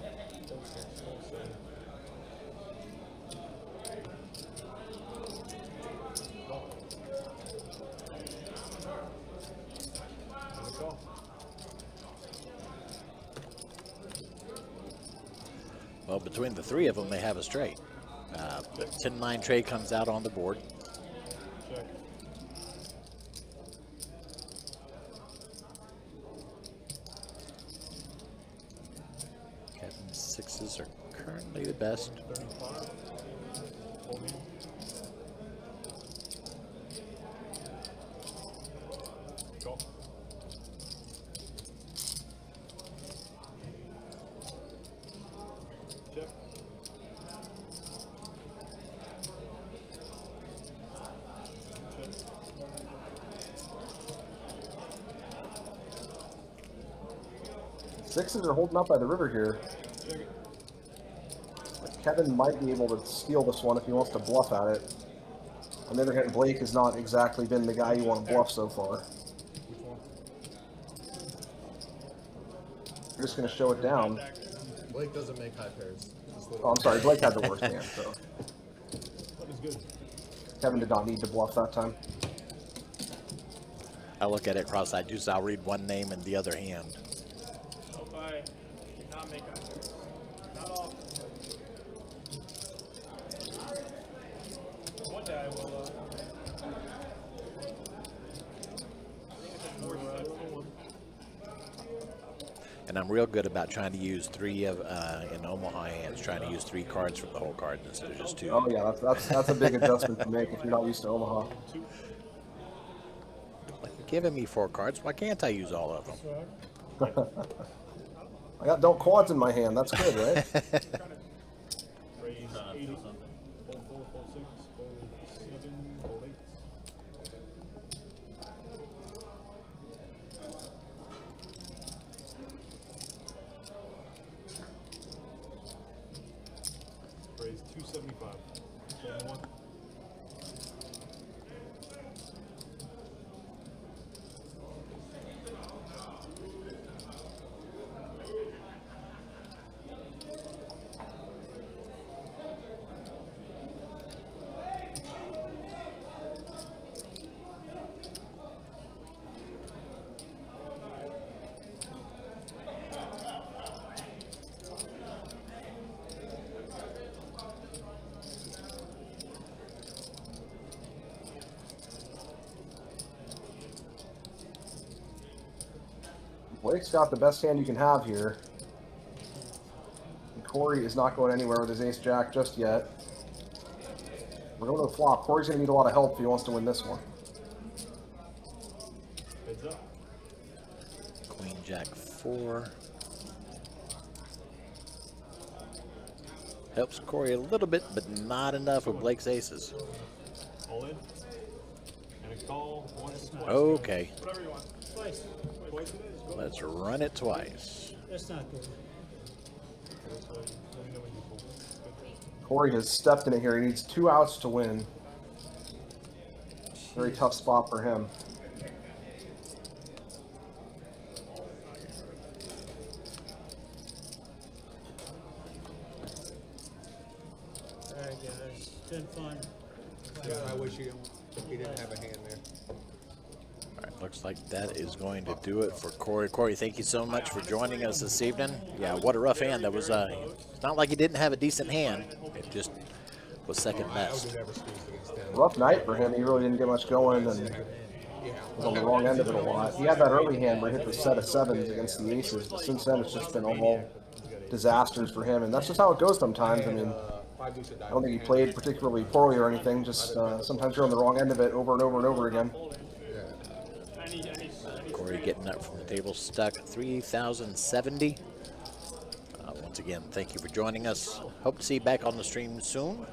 Well, between the three of them, they have a straight. 10-9 trade comes out on the board. Check. Kevin's sixes are currently the best. 35. Hold me. Go. Check. Sixes are holding up by the river here. But Kevin might be able to steal this one if he wants to bluff at it. On the other hand, Blake has not exactly been the guy you want to bluff so far. You're just going to show it down. Blake doesn't make high pairs. Oh, I'm sorry. Blake had the worst hand, so. That is good. Kevin did not need to bluff that time. I look at it cross-eyed too, so I'll read one name and the other hand. Okay. Not make eye. Not often. One day I will. And I'm real good about trying to use three of in Omaha hands, trying to use 3 cards from the whole card instead of just 2. Oh yeah, that's a big adjustment to make if you're not used to Omaha. Like, giving me 4 cards, why can't I use all of them? I got don't quads in my hand. That's good, right? Raise 80. Hold 4, hold 6, hold 7, hold 8. Raise 275. Hold 1. Blake's got the best hand you can have here. And Corey is not going anywhere with his ace-jack just yet. We're going to the flop. Corey's going to need a lot of help if he wants to win this one. Jack 4. Helps Corey a little bit, but not enough with Blake's aces. All in. And a call. Once, twice. Okay. Whatever you want. Twice. Twice it is. Go. Let's run it twice. That's not good. Let me know when you pull. Corey has stepped in it here. He needs 2 outs to win. Very tough spot for him. All right, guys. It's been fun. Yeah, I wish he didn't have a hand there. All right, looks like that is going to do it for Corey. Corey, thank you so much for joining us this evening. Yeah, what a rough hand. That was, it's not like he didn't have a decent hand. It just was second best. Rough night for him. He really didn't get much going and was on the wrong end of it a lot. He had that early hand where he hit the set of 7s against the aces, but since then it's just been all disasters for him, and that's just how it goes sometimes. I mean, I don't think he played particularly poorly or anything, just sometimes you're on the wrong end of it over and over and over again. Corey getting up from the table, stuck 3,070. Once again, thank you for joining us. Hope to see you back on the stream soon.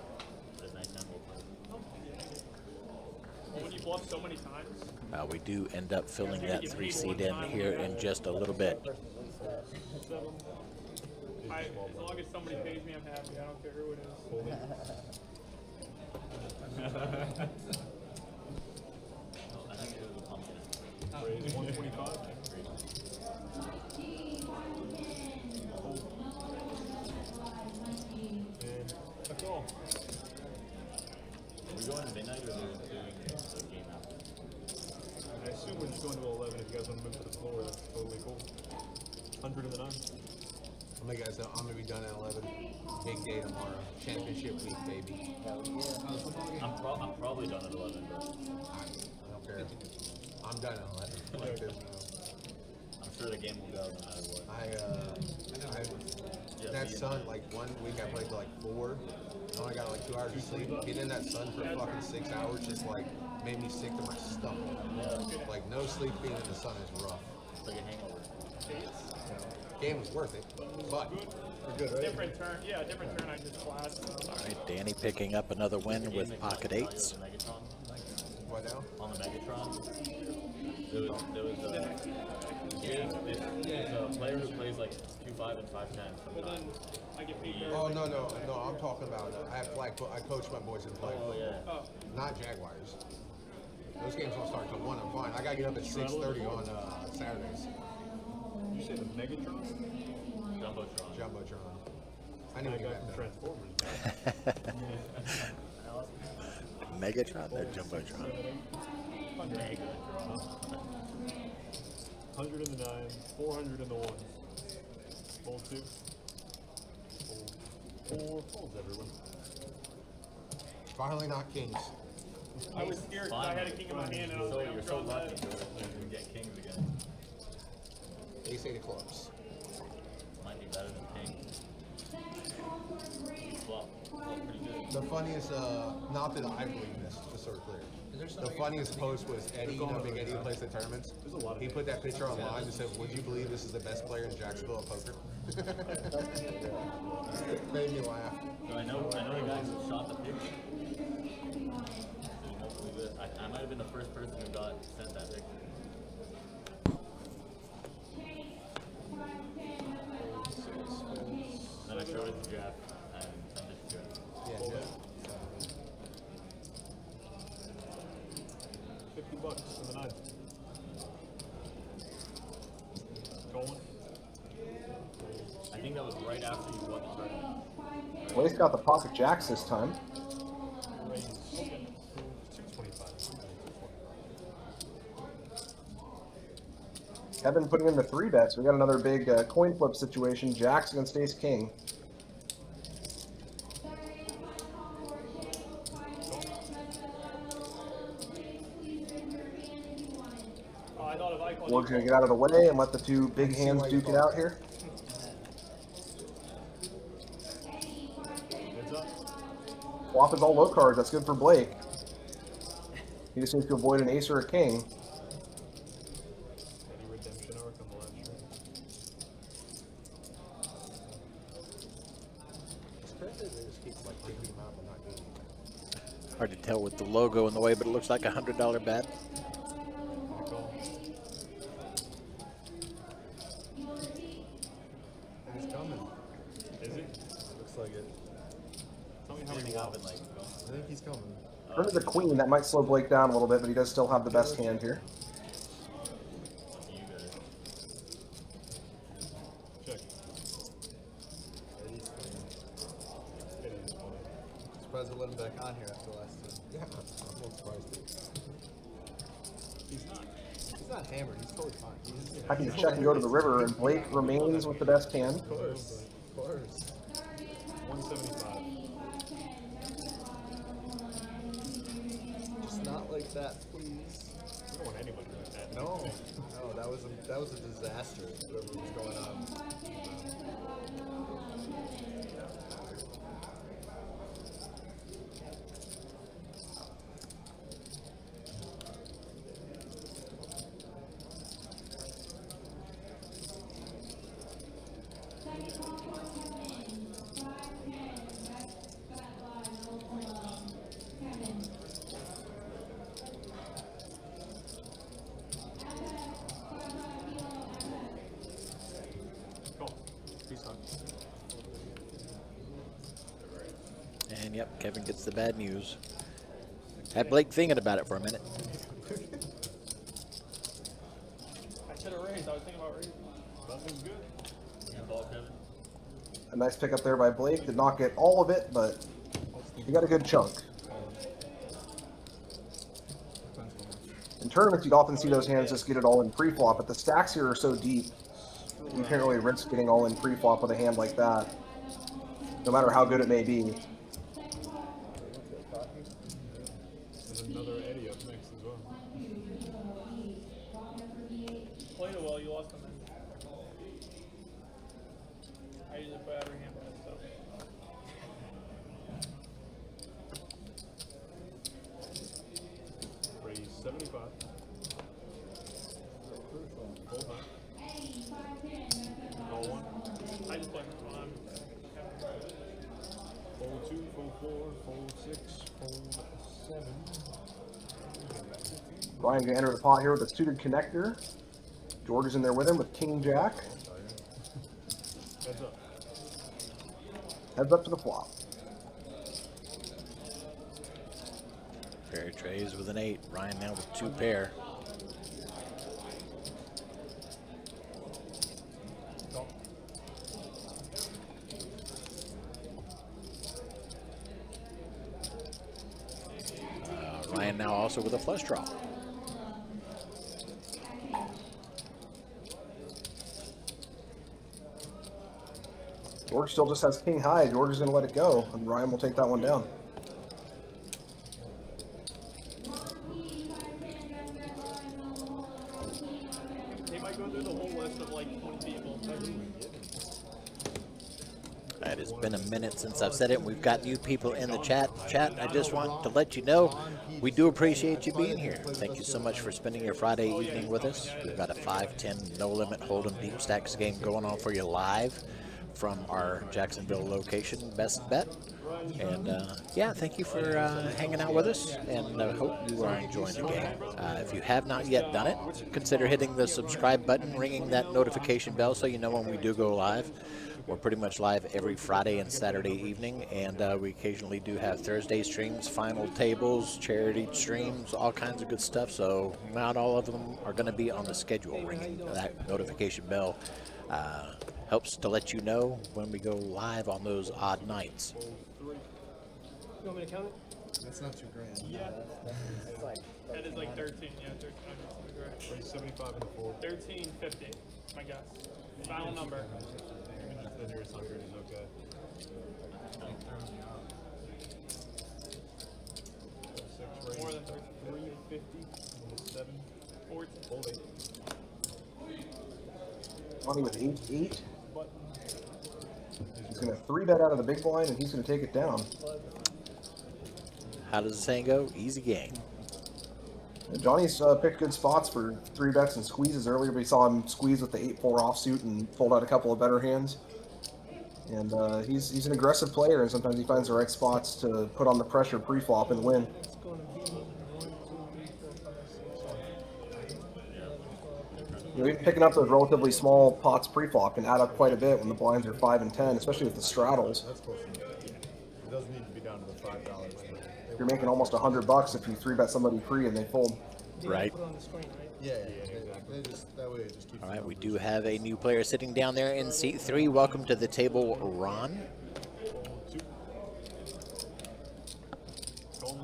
When you bluff so many times. We do end up filling that 3 seat in here in just a little bit. As long as somebody pays me, I'm happy. I don't care who it is. Raise 125. And a call. Are we going to midnight or are we doing the game after? I assume we're just going to 11. If you guys want to move to the floor, that's totally cool. 100 in the 9. I'm gonna be done at 11. Big day tomorrow. Championship week, baby. I'm probably done at 11, but I don't care. I'm done at 11. Like, there's I'm sure the game will go no matter what. That sun, like 1 week I played till like 4. I only got like 2 hours of sleep. Getting in that sun for fucking 6 hours just like made me sick to my stomach. Like no sleep being in the sun is rough. It's like a hangover. Game was worth it, but we're good, right? Different turn. Yeah, different turn. I just flashed. All right, Danny picking up another win with pocket 8s. What now? On the Megatron, there was a player who plays like 2-5 and 5-10. But then I get paid. Oh no, I'm talking about I have flag. I coach my boys in flag. Oh yeah. Not Jaguars. Those games don't start till 1. I'm fine. I gotta get up at 6:30 on Saturdays. You say the Megatron? Jumbotron. I knew That you guy had from that. Transformers. Megatron or Jumbotron? Megatron. 100 in the 9, 400 in the 1. Fold 2. Fold 4. Folds everyone. Finally not kings. I was scared because I had a king in my hand and I was like, You're I'm so drawing lucky that. to get kings again. Ace 8 of clubs. Might be better than king. Well, pretty good. The funniest, not that I believe this, just so we're clear. The funniest post was Eddie, you know, Big Eddie who plays the tournaments. He put that picture online and said, "Would you believe this is the best player in Jacksonville at poker?" Made me laugh. So I know the guys who shot the picture. I might have been the first person who got sent that picture. Then I showed it to Jeff and sent it to Jeff. Yeah, Hold yeah. it. $50 in the 9. Going. I think that was right after you won the tournament. Blake's got the pocket jacks this time. Raise 225. Kevin putting in the 3 bets. We got another big coin flip situation. Jacks against ace king. We're going to get out of the way and let the 2 big hands duke it out here. Flop is all low cards. That's good for Blake. He just needs to avoid an ace or a king. Any redemption arc on the left string? They just keep like taking him out but not doing anything. Hard to tell with the logo in the way, but it looks like a $100 bet. And he's coming. Is it? Looks like it. Tell me how many Alvin, like, I think he's coming. Turn to the queen. That might slow Blake down a little bit, but he does still have the best hand here. you guys. check. It is. Surprised they let him back on here after last time. Yeah, I'm a little surprised. He's not. He's not hammered. He's totally fine. He's, I can check and go to the river, and Blake remains with the best hand. Of course. Of course. 175. Just not like that, please. We don't want anybody like that. No, no, that was a disaster. Whatever was going on. Cool. Peace on. And yep, Kevin gets the bad news. Had Blake thinking about it for a minute. I should have raised. I was thinking about raising. Nothing's good. You ball, Kevin? A nice pickup there by Blake. Did not get all of it, but he got a good chunk. In tournaments, you'd often see those hands just get it all in pre-flop, but the stacks here are so deep, you can't really risk getting all in pre-flop with a hand like that, no matter how good it may be. There's another Eddie up next as well. Played it well. You lost them. I usually play every hand by myself. Raise 75. Hold on. Call one. I just play one. Fold 2, fold 4, fold 6, fold 7. Ryan gonna enter the pot here with a suited connector. George is in there with him with King Jack. Heads up. Heads up to the flop. Pair trays with an 8. Ryan now with 2 pair. Ryan now also with a flush draw. George still just has king high. George is going to let it go, and Ryan will take that one down. They might go through the whole list of like 20 people. It has been a minute since I've said it. We've got new people in the chat. I just want to let you know we do appreciate you being here. Thank you so much for spending your Friday evening with us. We've got a 5-10 no-limit hold'em deep stacks game going on for you live from our Jacksonville location, BestBet. And yeah, thank you for hanging out with us, and I hope you are enjoying the game. If you have not yet done it, consider hitting the subscribe button, ringing that notification bell so you know when we do go live. We're pretty much live every Friday and Saturday evening, and we occasionally do have Thursday streams, final tables, charity streams, all kinds of good stuff. So not all of them are going to be on the schedule. Ringing that notification bell helps to let you know when we go live on those odd nights. You want me to count it? That's not $2 grand. Yeah. That is like 13. Yeah, 13. Raise 75 and a fold. 1350. My guess. Final number. The nearest 100 is okay. More than 13. 350, 7, 14. fold 8. Money with 8-8. He's going to 3-bet out of the big blind, and he's going to take it down. How does the saying go? Easy game. And Johnny's picked good spots for 3-bets and squeezes earlier. We saw him squeeze with the 8-4 offsuit and pulled out a couple of better hands. And he's an aggressive player, and sometimes he finds the right spots to put on the pressure pre-flop and win. It's going to be 1, 2, 3, 4, 5, 6, 7. Even picking up those relatively small pots pre-flop can add up quite a bit when the blinds are 5 and 10, especially with the straddles. That's close enough. It doesn't need to be down to the $5. You're making almost $100 if you 3-bet somebody free and they fold. Right. Put on the screen, right? Yeah, exactly. That way it just keeps. All right, we do have a new player sitting down there in seat 3. Welcome to the table, Ron. Call 3. Call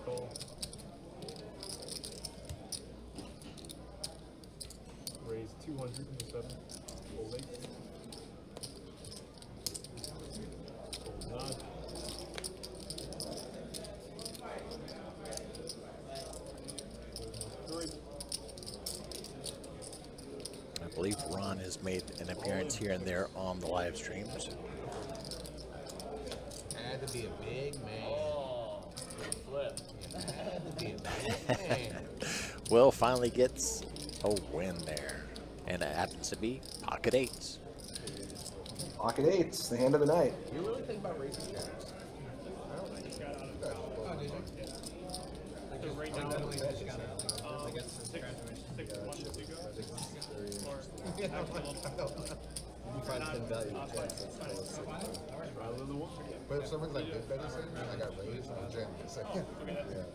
4. Call. Raise 200 in the 7. Fold 8. Fold 9. I believe Ron has made an appearance here and there on the live streams. Had to be a big man. Oh, flip. Had to be a big man. Will finally gets a win there. And it happens to be pocket 8s. Pocket 8s, the hand of the night. You really think about raising jacks? So right now, 6 months ago, or You find some value in jacks. Rather than 1. But if someone's like big betting saying, I got raised and I'm jamming the second. Yeah.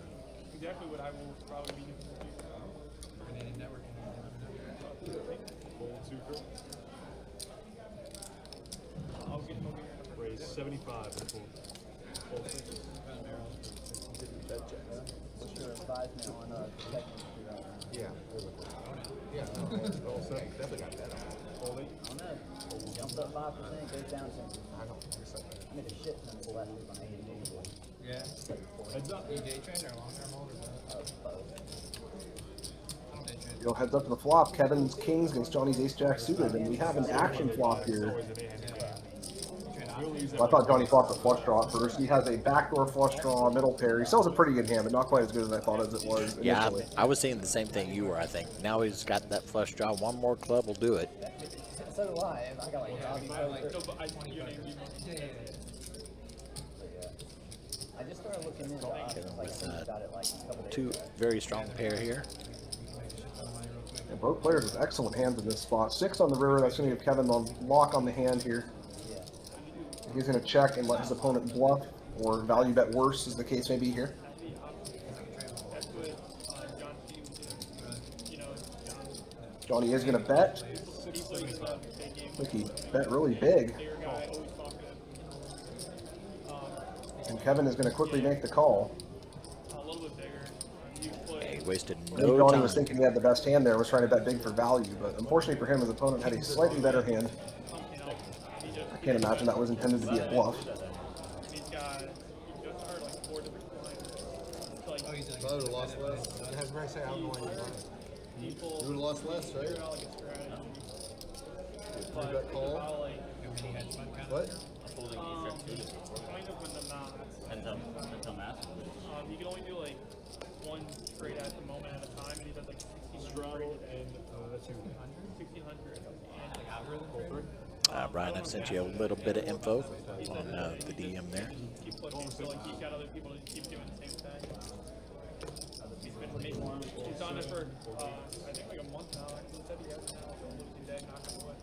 exactly what I will probably be doing. Fold 2 curve. I'll get him over here. Raise 75 and fold. Fold 6. What's your advisement on protecting throughout? Yeah. Yeah. All set. Definitely got that. Fold 8. I don't know. Jumped up 5%, goes down 10%. I know. I made a shit ton of last week on AD. Yeah. Heads up. You day trade or long term hold or Yo, heads up to the flop. Kevin's kings against Johnny's ace jack suited, and we have an action flop here. Well, I thought Johnny flopped a flush draw at first. He has a backdoor flush draw, middle pair. He still has a pretty good hand, but not quite as good as I thought as it was Yeah, initially. I was saying the same thing you were, I think. Now he's got that flush draw. One more club will do it. So do I. I got like Bobby Poker. No, but your name, I just started looking into options, like thinking about it like a couple days Two ago. very strong pair here. And both players with excellent hands in this spot. 6 on the river. That's going to give Kevin the lock on the hand here. He's going to check and let his opponent bluff, or value bet worse, as the case may be here. Johnny is going to bet. I think he bet really big. And Kevin is going to quickly make the call. He wasted I think no Johnny time. was thinking he had the best hand there, was trying to bet big for value, but unfortunately for him, his opponent had a slightly better hand. I can't imagine that was intended to be a bluff. So I would have lost less. Has Bryce say I'm going to You would have lost less, right? You bet call? What? Kind of when the not. Until mass. You can only do like one trade at the moment at a time, and he does like 1600 and that's 1600. Brian, I've sent you a little bit of info on the DM there. Keep pushing, so like he's got other people to keep doing the same thing. He's on it for I think like a month now. He said he has now, so losing day, not gonna win.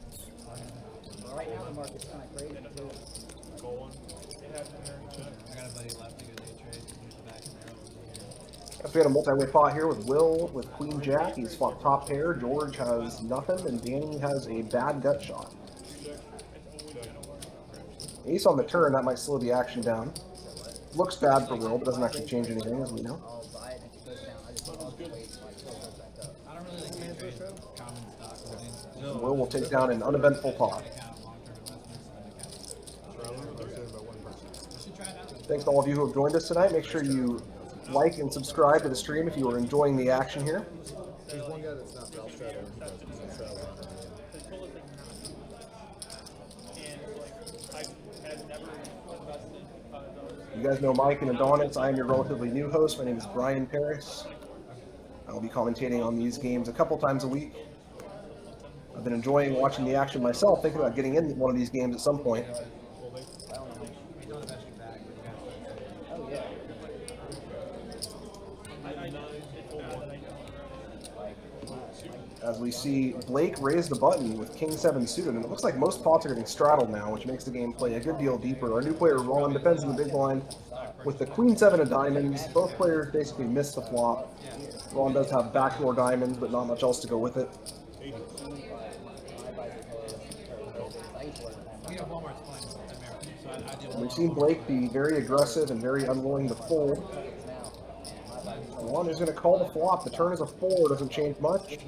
Well, right now the market's kind of crazy too. Go on. It has been very good. I got a buddy left to go day trade. He's the back in there. We had a multi-way pot here with Will with Queen Jack. He's fought top pair. George has nothing, and Danny has a bad gut shot. Ace on the turn, that might slow the action down. Looks bad for Will, but doesn't actually change anything, as we know. I'll buy it if it goes down. I just don't want to wait until it goes back up. I don't really like day trade common stocks. Will will take down an uneventful pot. Thanks to all of you who have joined us tonight. Make sure you like and subscribe to the stream if you are enjoying the action here. There's one guy that's not Bell Straddle. You guys know Mike and Adonis. I am your relatively new host. My name is Brian Paris. I will be commentating on these games a couple times a week. I've been enjoying watching the action myself, thinking about getting in one of these games at some point. Oh yeah. As we see Blake raise the button with King 7 suited, and it looks like most pots are getting straddled now, which makes the game play a good deal deeper. Our new player Ron defends in the big blind with the Queen 7 of diamonds. Both players basically miss the flop. Ron does have backdoor diamonds, but not much else to go with it. We've seen Blake be very aggressive and very unwilling to fold. Ron is going to call the flop. The turn is a 4, doesn't change much.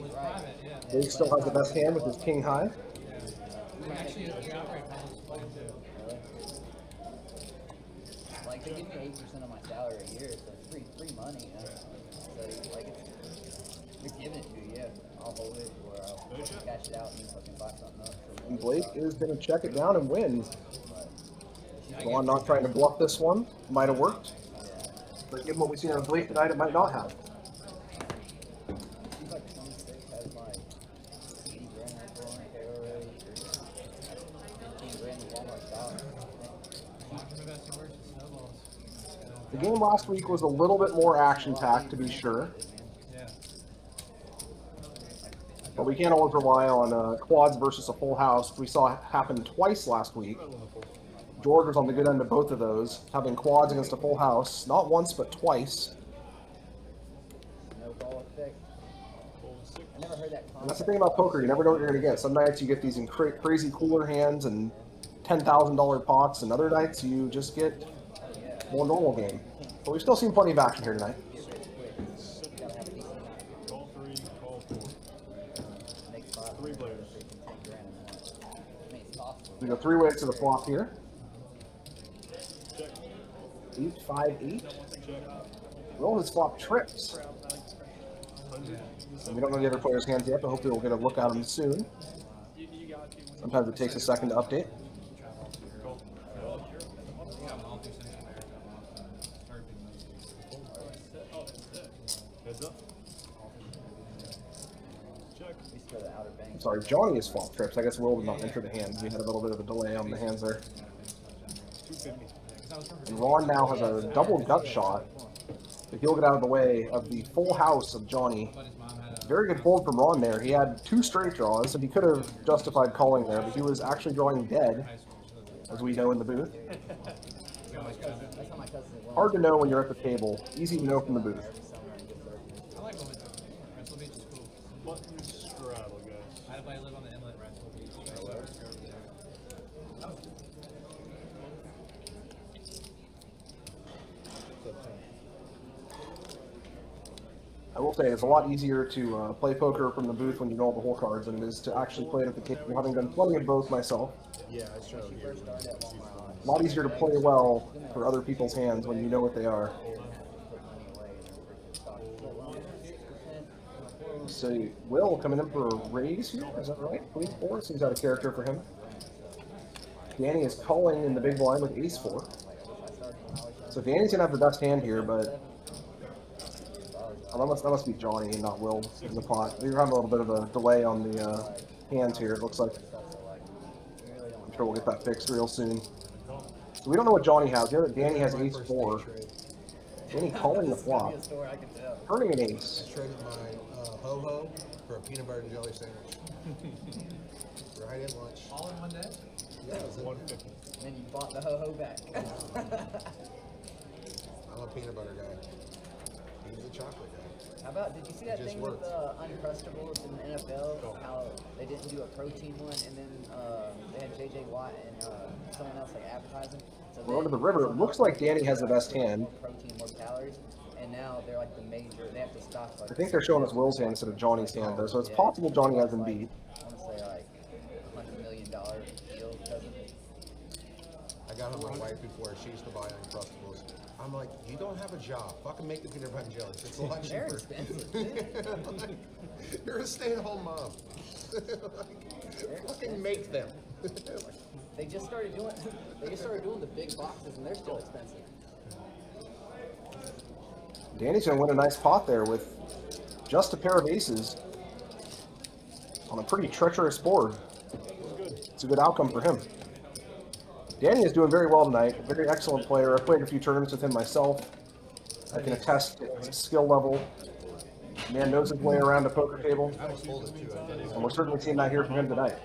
Blake still has the best hand with his king high. Like, they give me 8% of my salary a year, so it's free money, you know? So, like, they're giving it to you, yeah. I'll hold it, or I'll cash it out and fucking buy something up. And Blake is going to check it down and win. Ron not trying to bluff this one. Might have worked. But given what we've seen on Blake tonight, it might not have. Seems like 26 has like 80 grand in the 400K already, or 15 grand in Walmart stock. The game last week was a little bit more action-packed, to be sure. But we can't always rely on quads versus a full house. We saw it happen twice last week. George was on the good end of both of those, having quads against a full house, not once but twice. No ball effect. I never heard that concept. And that's the thing about poker, you never know what you're going to get. Some nights you get these crazy cooler hands and $10,000 pots, and other nights you just get more normal game. But we've still seen plenty of action here tonight. Call 3, call 4. 3 players. We go 3 ways to the flop here. 8, 5, 8. Roll his flop trips. And we don't know the other player's hands yet, but hopefully we'll get a look at them soon. Sometimes it takes a second to update. Heads up. I'm sorry, Johnny is flop trips. I guess Will did not enter the hands. We had a little bit of a delay on the hands there. And Ron now has a double gut shot, but he'll get out of the way of the full house of Johnny. Very good fold from Ron there. He had 2 straight draws, and he could have justified calling there, but he was actually drawing dead, as we know in the booth. Hard to know when you're at the table. Easy to know from the booth. I will say it's a lot easier to play poker from the booth when you know all the hole cards than it is to actually play it at the table, having done plenty of both myself. Yeah, that's true. A lot easier to play well for other people's hands when you know what they are. So Will coming in for a raise here, is that right? Queen 4 seems out of character for him. Danny is calling in the big blind with ace 4. So Danny's gonna have the best hand here, but that must be Johnny and not Will in the pot. We're having a little bit of a delay on the hands here, it looks like. I'm sure we'll get that fixed real soon. So we don't know what Johnny has. The other Danny has ace 4. Danny calling the flop. Turning an ace. I traded my ho-ho for a peanut butter and jelly sandwich. Right at lunch. All in one day? Yeah, it was $150. And then you bought the ho-ho back. I'm a peanut butter guy. He's a chocolate guy. How about, did you see that thing with Uncrustables in the NFL? How they didn't do a protein one, and then they had J.J. Watt and someone else like advertising. So we're under the river. It looks like Danny has the best hand. More protein, more calories, and now they're like the major. They have to stock. Like, I think they're showing us Will's hand instead of Johnny's hand, though, so it's possible Johnny has him beat. I want to say like $100 million deal, doesn't it? I got on my wife before. She used to buy Uncrustables. I'm like, you don't have a job. Fucking make the peanut butter and jelly. It's a lot cheaper. They're expensive. Like, you're a stay-at-home mom. Fucking make them. They just started doing. They just started doing the big boxes, and they're still expensive. Danny's gonna win a nice pot there with just a pair of aces. on a pretty treacherous board. It's a good outcome for him. Danny is doing very well tonight. Very excellent player. I've played a few tournaments with him myself. I can attest to his skill level. Man knows his way around a poker table. And we're certainly seeing that here from him tonight.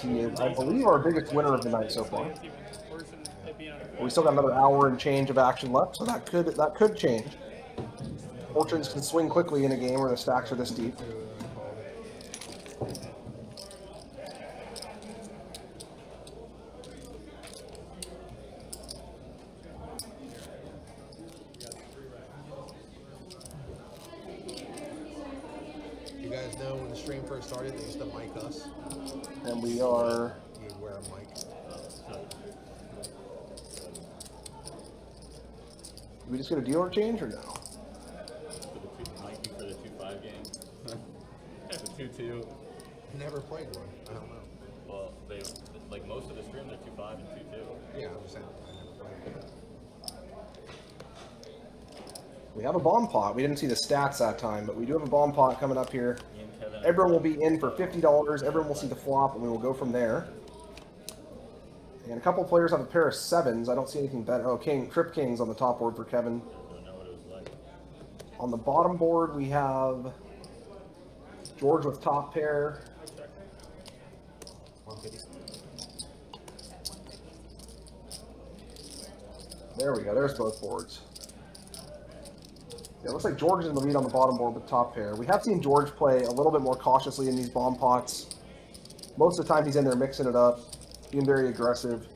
He is, I believe, our biggest winner of the night so far. We still got another hour and change of action left, so that could change. Fortunes can swing quickly in a game where the stacks are this deep. You guys know when the stream first started, they used to mic us. And we are... You'd wear a mic. Did we just get a dealer change or no? Might be for the 2-5 game. The 2-2. Never played one. I don't know. Well, they like most of the streams are 2-5 and 2-2. Yeah, I'm just saying. I never played it. We have a bomb pot. We didn't see the stats that time, but we do have a bomb pot coming up here. Everyone will be in for $50. Everyone will see the flop, and we will go from there. And a couple players have a pair of 7s. I don't see anything better. Oh, Trip Kings on the top board for Kevin. On the bottom board, we have George with top pair. There we go. There's both boards. Yeah, it looks like George is in the lead on the bottom board with top pair. We have seen George play a little bit more cautiously in these bomb pots. Most of the time he's in there mixing it up, being very aggressive.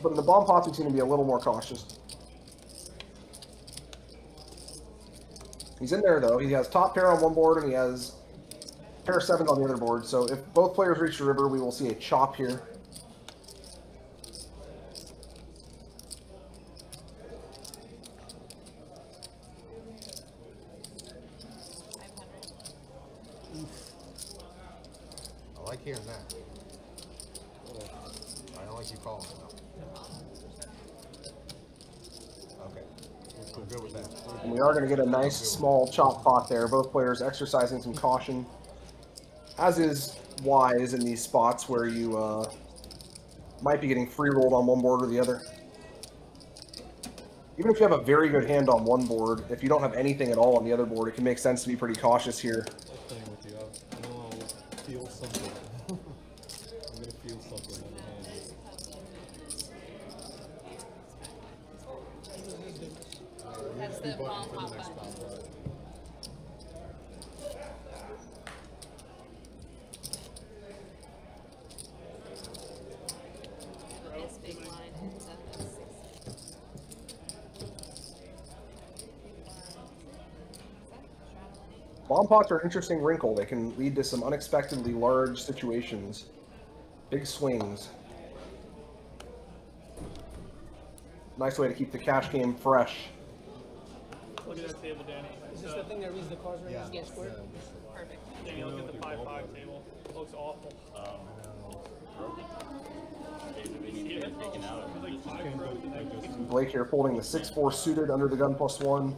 But in the bomb pots we seem to be a little more cautious. He's in there though. He has top pair on one board and he has pair of 7s on the other board. So if both players reach the river, we will see a chop here. I like hearing that. I don't like you calling it though. Okay. I'm good with that. And we are going to get a nice small chop pot there. Both players exercising some caution, as is wise in these spots where you might be getting free rolled on one board or the other. Even if you have a very good hand on one board, if you don't have anything at all on the other board, it can make sense to be pretty cautious here. Feel something. I'm gonna feel something in the hand. That's the bomb pop button. This big line ends up at 6. Bomb pots are an interesting wrinkle. They can lead to some unexpectedly large situations. Big swings. Nice way to keep the cash game fresh. Look at that table, Danny. Is this the thing that reads the cards right now? Yes. Square? Perfect. Danny, look at the 5-5 table. It looks awful. Taken out. Like 5 broken. Blake here folding the 6-4 suited under the gun +1.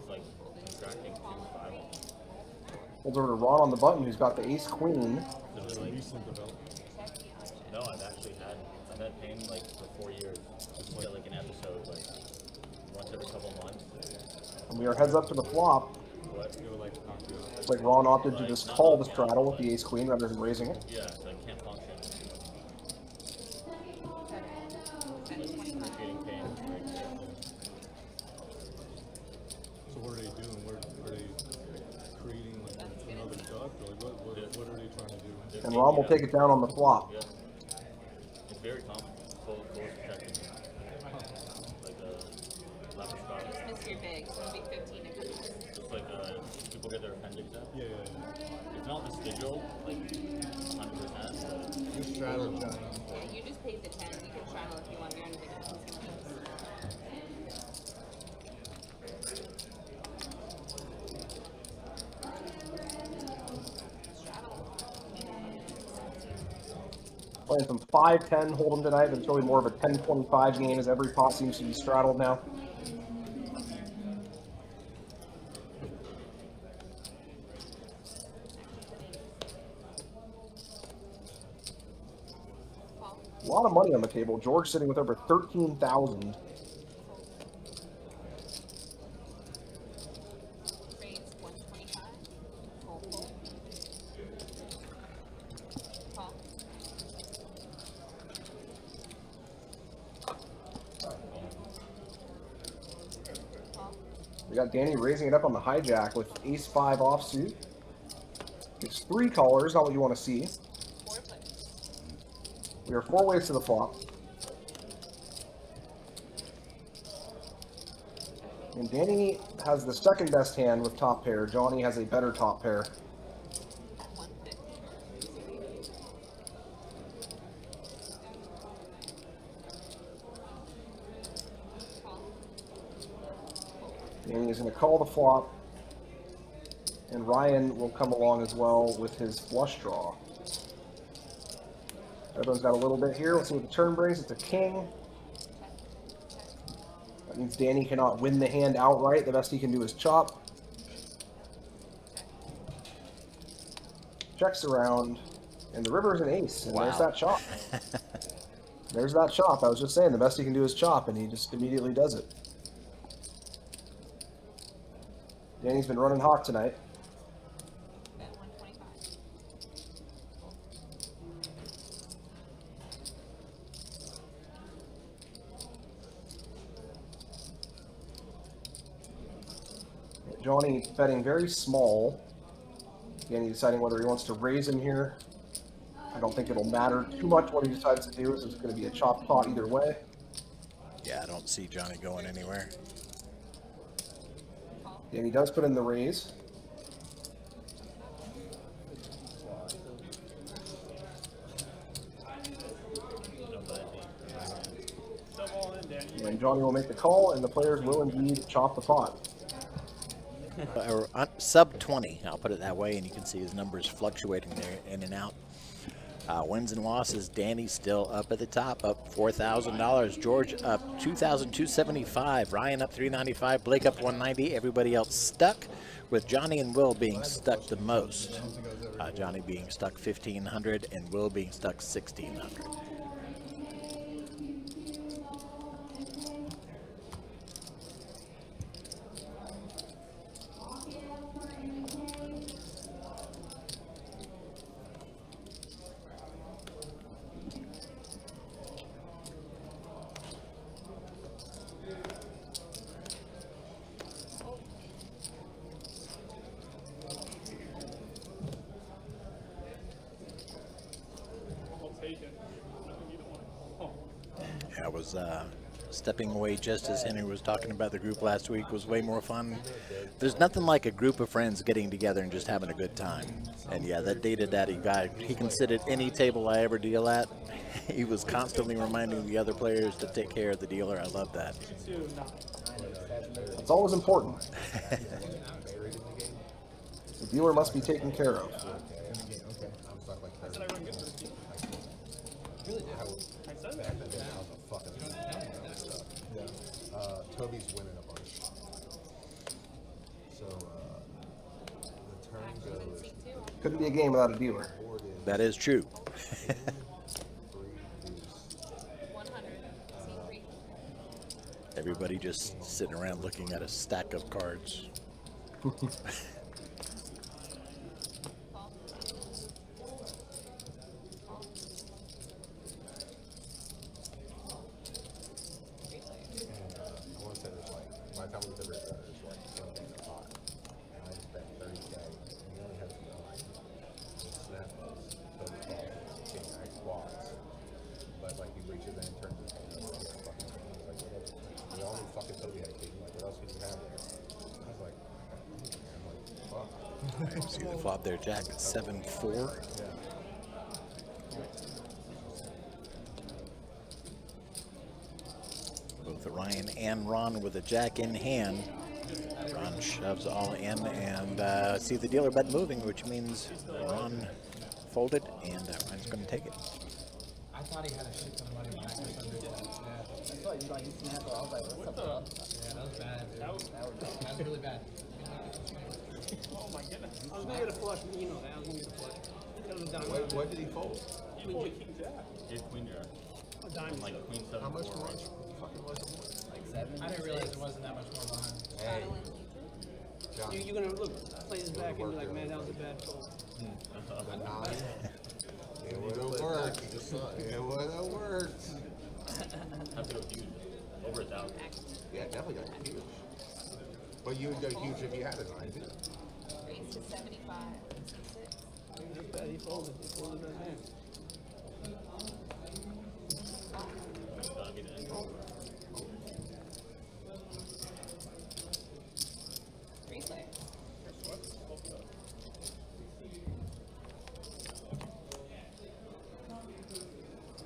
Holds over to Ron on the button, who's got the ace queen. No, I've had pain like for 4 years. Just get like an episode like once every couple months. And we are heads up to the flop. What? It's like Ron opted to just call the straddle with the ace queen rather than raising it. Yeah, so I can't function. So what are they doing? Are they creating like another duck? Or like what are they trying to do? And Ron will take it down on the flop. Yeah. It's very common. Full protection. Like laparoscopic. Just miss your bag. It's going to be 15 if it's It's like people get their appendix out. Yeah. It's not vestigial, like 100%. You straddle, Johnny. Yeah, you just paid the 10. You can straddle if you want. You're on a big enough. Playing some 5-10 hold'em tonight, but it's really more of a 10-25 game as every pot seems to be straddled now. A lot of money on the table. George sitting with over 13,000. Raise 125. Full, full. Call. Call. We got Danny raising it up on the hijack with ace-5 offsuit. It's 3 callers, not what you want to see. 4 players. We are 4 ways to the flop. And Danny has the second best hand with top pair. Johnny has a better top pair. 150. Call. Danny is going to call the flop. And Ryan will come along as well with his flush draw. Everyone's got a little bit here. Let's see what the turn brings. It's a king. That means Danny cannot win the hand outright. The best he can do is chop. Checks around. And the river's an ace. And there's that chop. There's that chop. I was just saying, the best he can do is chop, and he just immediately does it. Danny's been running hot tonight. Bet 125. Johnny betting very small. Danny deciding whether he wants to raise him here. I don't think it'll matter too much what he decides to do. It's going to be a chop pot either way. Yeah, I don't see Johnny going anywhere. Danny does put in the raise. And Johnny will make the call, and the players will indeed chop the pot. Or sub 20, I'll put it that way, and you can see his numbers fluctuating there in and out. Wins and losses, Danny still up at the top, up $4,000. George up $2,275. Ryan up $395. Blake up $190. Everybody else stuck, with Johnny and Will being stuck the most. Johnny being stuck $1,500 and Will being stuck $1,600. I was stepping away just as Henry was talking about the group last week. Was way more fun. There's nothing like a group of friends getting together and just having a good time. And yeah, that Data Daddy guy, he can sit at any table I ever deal at. He was constantly reminding the other players to take care of the dealer. I love that. It's always important. The dealer must be taken care of. Toby's winning a bunch. So the turn goes. Couldn't be a game without a dealer. That is true. 100. C3. Everybody just sitting around looking at a stack of cards. See the flop there, Jack, 7-4. Both Ryan and Ron with a jack in hand. Ron shoves all in, and see the dealer bet moving, which means Ron folded, and Ryan's going to take it. I thought he had a shit ton of money back or something. I thought you like you snapped. I was like, what's up, bro? Yeah, that was bad, dude. That was really bad. Oh my goodness. I was going to get a flush, but you know that. I was going to get a flush. What did he fold? He folded king jack. It's queen jack. Diamond. Like queen 7, How much 4, more? right? Fucking was it? Like 7. I didn't realize it wasn't that much more behind. Hey, John, You're gonna look, play this back and be like, man, that was a bad call. the 9. It would have worked. It would have worked. Have to go huge. Over 1,000. Yeah, definitely got huge. But you would go huge if you had a 9, too. Raise to 75. 66. That's bad. He folded. He folded right there. That'll be the end. Replay.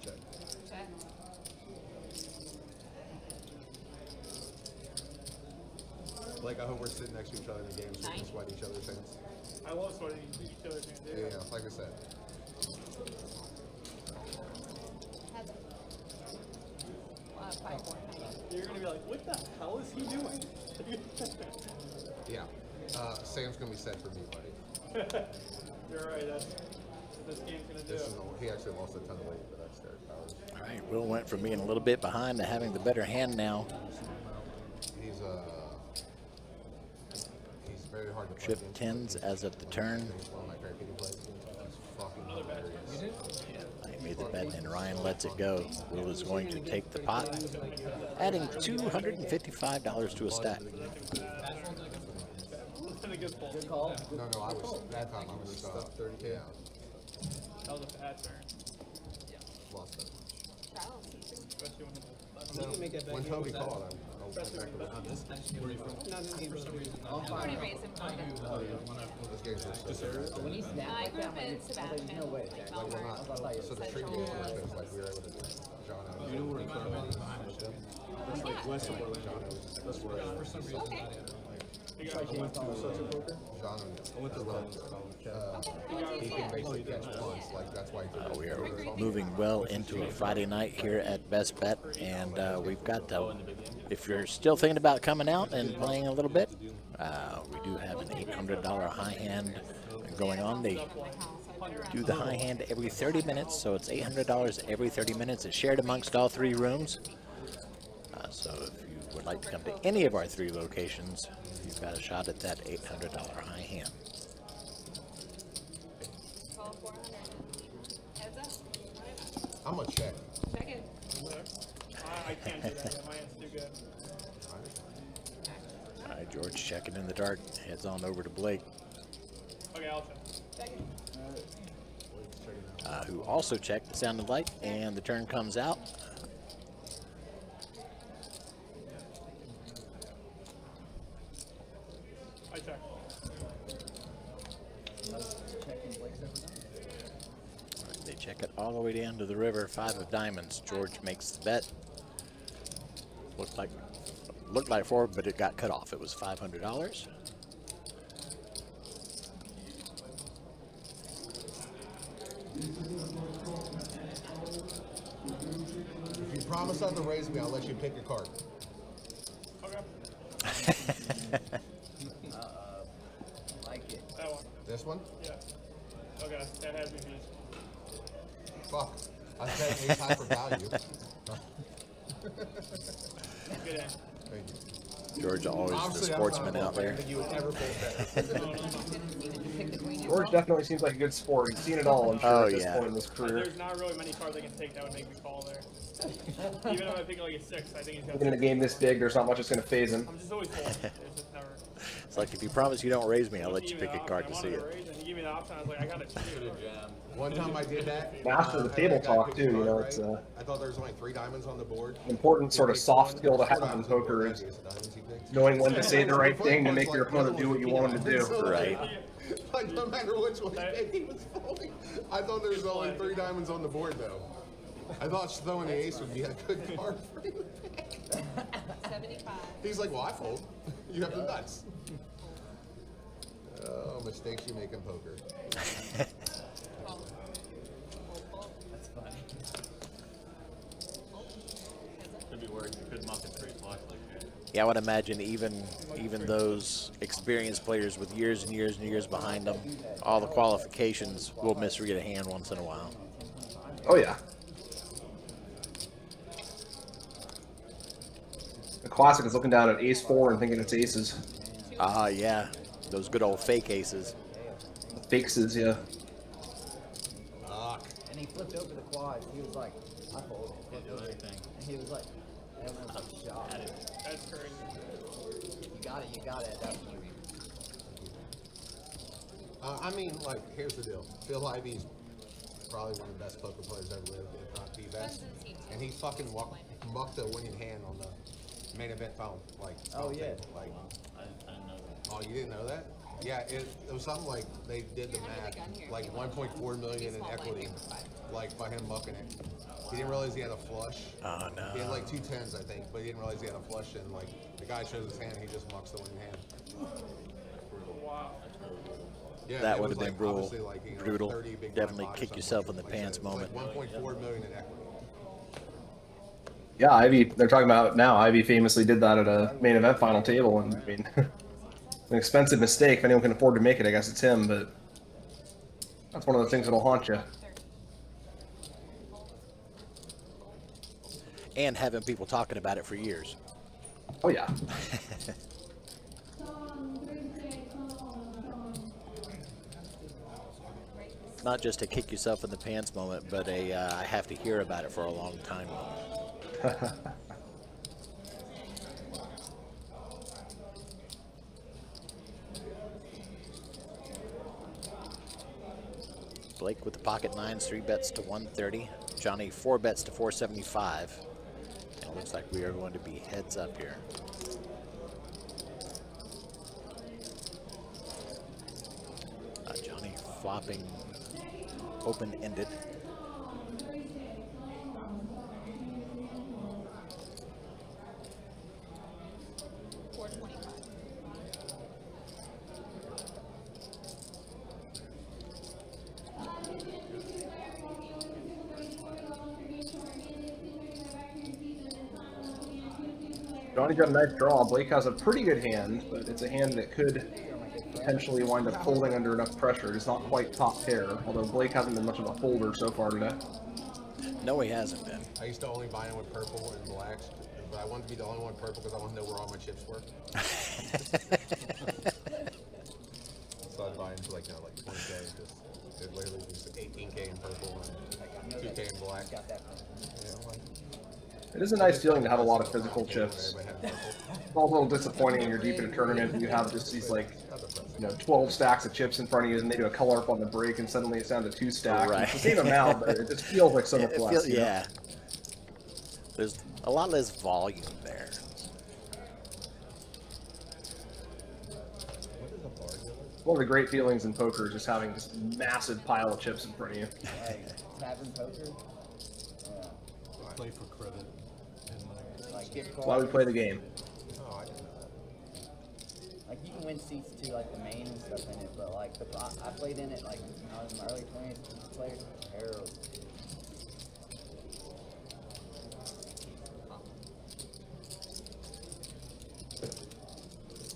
Check. Check. Like, I hope we're sitting next to each other in the game so we can sweat each other's hands. I love sweating each other's hands. Yeah, like I said. You're gonna be like, what the hell is he doing? Yeah. Sam's going to be set for me, buddy. You're right. That's this game's gonna do. He actually lost a ton of weight, but that's their powers. All right, Will went from being a little bit behind to having the better hand now. He's very hard to play Trip against. tens as of the turn. He's one of my favorite people to play against. He's fucking hilarious. Yeah, I made the bet and Ryan lets it go. Will is going to take the pot, adding $255 to a stack. Good call. No, I was, that time I was stuck 30K out. That was a bad turn. Lost that Especially when You can make that back. When here. Toby What's that? called, I went back to the Where are you from? Not in this game for some reason. Already raised him for This game's just so serious. When he snapped I like grew that, up I'm in like, Sebastian. no way, Like Jack. Like, we're Melbourne. not, so the trick game was like we were able to John out. You know where That's like west of Orlando. That's where I am. John I went to John I went to college. he can basically catch punts. Like, that's why he did We are moving well into a Friday night here at BestBet, and we've got, if you're still thinking about coming out and playing a little bit, we do have an $800 high hand going on. They do the high hand every 30 minutes, so it's $800 every 30 minutes. It's shared amongst all 3 rooms. So if you would like to come to any of our 3 locations, you've got a shot at that $800 high hand. Call 400. Heads up. I'm gonna check. Check it. I can't do that. My hand's too good. All right, George checking in the dark. Heads on over to Blake, Okay, I'll check. Check it. who also checked the sound and light, and the turn comes out. I check. They check it all the way down to the river. 5 of diamonds. George makes the bet. Looked like 4, but it got cut off. It was $500. If you promise not to raise me, I'll let you pick your card. Okay. Like it. That one. This one? Yeah. Okay, that has me beat. Fuck. I said ace high for value. Good hand. Thank you. George, always Obviously, the I'm not sportsman out there. that you would ever fold that. George definitely seems like a good sport. He's seen it all, I'm sure, at this point in his career. There's not really many cards I can take that would make me call there. Even if I pick like a 6, I think he's got Even in a game this big, there's not much that's going to phase him. I'm just always folding. There's just never. It's like, if you promise you don't raise me, I'll let you Give me pick the a card option. to I see wanted it. to raise, and he gave me the option. I was like, I gotta choose. One time I did that. Master of the I table had a guy talk, pick too, a you know, card, it's right? I thought there was only 3 diamonds on the board. Important sort of soft skill to have in poker is knowing when to say the right thing to make your opponent do what you want him to do. Right. Like, no matter which one he was folding. I thought there was only 3 diamonds on the board, though. I thought throwing the ace would be a good card for him. 75. He's like, well, I fold. You have the nuts. Oh, mistakes you make in poker. That's funny. Could be worse. You could muck it straight flush like that. Yeah, I would imagine even those experienced players with years and years and years behind them, all the qualifications will misread a hand once in a while. Oh, yeah. Classic is looking down at ace-4 and thinking it's aces. Ah, yeah. Those good old fake aces. Fakeses, yeah. And he flipped over the quads. He was like, I folded. Flipped over everything. And he was like, everyone was like, shot. That's crazy. You got it at that point. I mean, like, here's the deal. Phil Ivey's probably one of the best poker players ever lived, if not the best. And he fucking mucked the winning hand on the main event final. Like, Oh, yeah. table. Like, I didn't know that. oh, you didn't know that? Yeah, it was something like they did the math, like 1.4 million in equity, like by him mucking it. He didn't realize he had a flush. Oh, no. He had like 2 10s, I think, but he didn't realize he had a flush, and like the guy shows his hand, he just mucks the winning hand. Wow. Yeah, That it would was, have been like, brutal. obviously, like, you know, Brutal. 30 big blind Definitely pot or kick something yourself in the like pants that. It was moment. like 1.4 million in equity. Yeah, Ivy, they're talking about now. Ivy famously did that at a main event final table, and I mean, an expensive mistake. If anyone can afford to make it, I guess it's him, but that's one of the things that'll haunt you. And having people talking about it for years. Oh, yeah. Not just a kick yourself in the pants moment, but a I have to hear about it for a long time moment. Blake with the pocket nines, 3 bets to 130. Johnny 4 bets to 475. And it looks like we are going to be heads up here. Johnny flopping open-ended. Johnny got a nice draw. Blake has a pretty good hand, but it's a hand that could potentially wind up folding under enough pressure. It's not quite top pair, although Blake hasn't been much of a folder so far today. No, he hasn't been. I used to only buy them with purple and blacks, but I wanted to be the only one purple because I want to know where all my chips were. So I'd buy into like, you know, like 20K. Just, it literally was 18K in purple and 2K in black. It is a nice feeling to have a lot of physical chips. It's all a little disappointing when you're deep in a tournament and you have just these, like, you know, 12 stacks of chips in front of you, and they do a color up on the break, and suddenly it's down to 2 stacks. Right. It's the same amount, but it just feels like so much less. Yeah. There's a lot less volume there. One of the great feelings in poker is just having this massive pile of chips in front of you. Tavern poker. Play for credit. Like gift That's why we play the game. Oh, I didn't know that. Like you can win seats to like the main and stuff in it, but like I played in it like when I was in my early 20s. Players were terrible.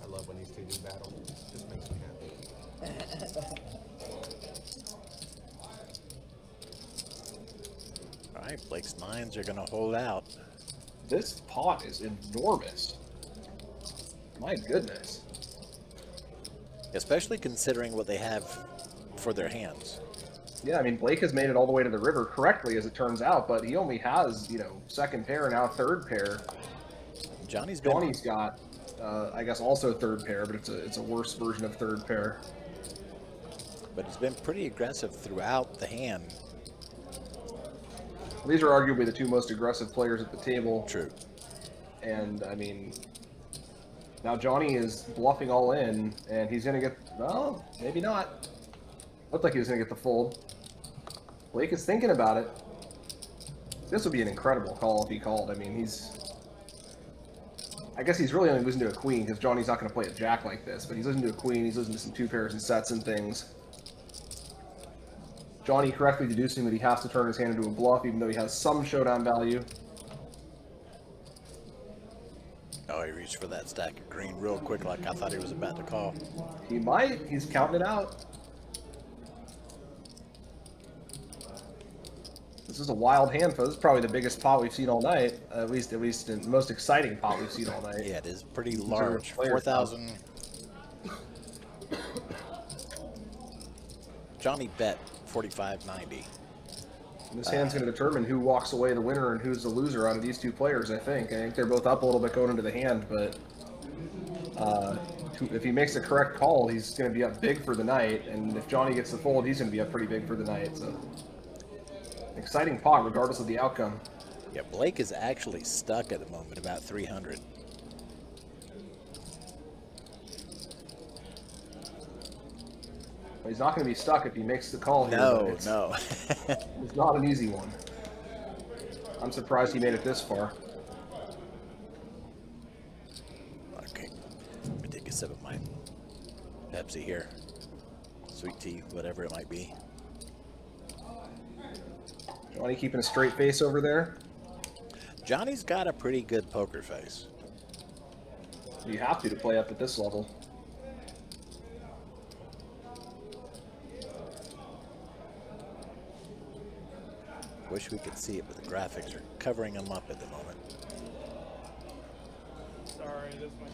I love when these two do battle. It just makes me happy. All right, Blake's nines are going to hold out. This pot is enormous. My goodness. Especially considering what they have for their hands. Yeah, I mean, Blake has made it all the way to the river correctly, as it turns out, but he only has, you know, second pair, now third pair. Johnny's got, I guess, also third pair, but it's a worse version of third pair. But he's been pretty aggressive throughout the hand. These are arguably the two most aggressive players at the table. True. And, I mean, now Johnny is bluffing all in, and he's going to get, well, maybe not. Looked like he was going to get the fold. Blake is thinking about it. This would be an incredible call if he called. I mean, I guess he's really only losing to a queen, because Johnny's not going to play a jack like this, but he's losing to a queen, he's losing to some 2 pairs and sets and things. Johnny correctly deducing that he has to turn his hand into a bluff, even though he has some showdown value. Oh, he reached for that stack of green real quick, like I thought he was about to call. He might. He's counting it out. This is a wild hand, folks. This is probably the biggest pot we've seen all night. At least in the most exciting pot we've seen all night. Yeah, it is pretty large. 4,000. Johnny bet 45.90. This hand's going to determine who walks away the winner and who's the loser out of these two players, I think. I think they're both up a little bit going into the hand, but if he makes the correct call, he's going to be up big for the night, and if Johnny gets the fold, he's going to be up pretty big for the night. So, exciting pot, regardless of the outcome. Yeah, Blake is actually stuck at the moment, about 300. He's not going to be stuck if he makes the call here. No, no. It's not an easy one. I'm surprised he made it this far. Okay, let me take a sip of my Pepsi here. Sweet tea, whatever it might be. Johnny keeping a straight face over there. Johnny's got a pretty good poker face. You have to play up at this level. Wish we could see it, but the graphics are covering them up at the moment. Sorry, this might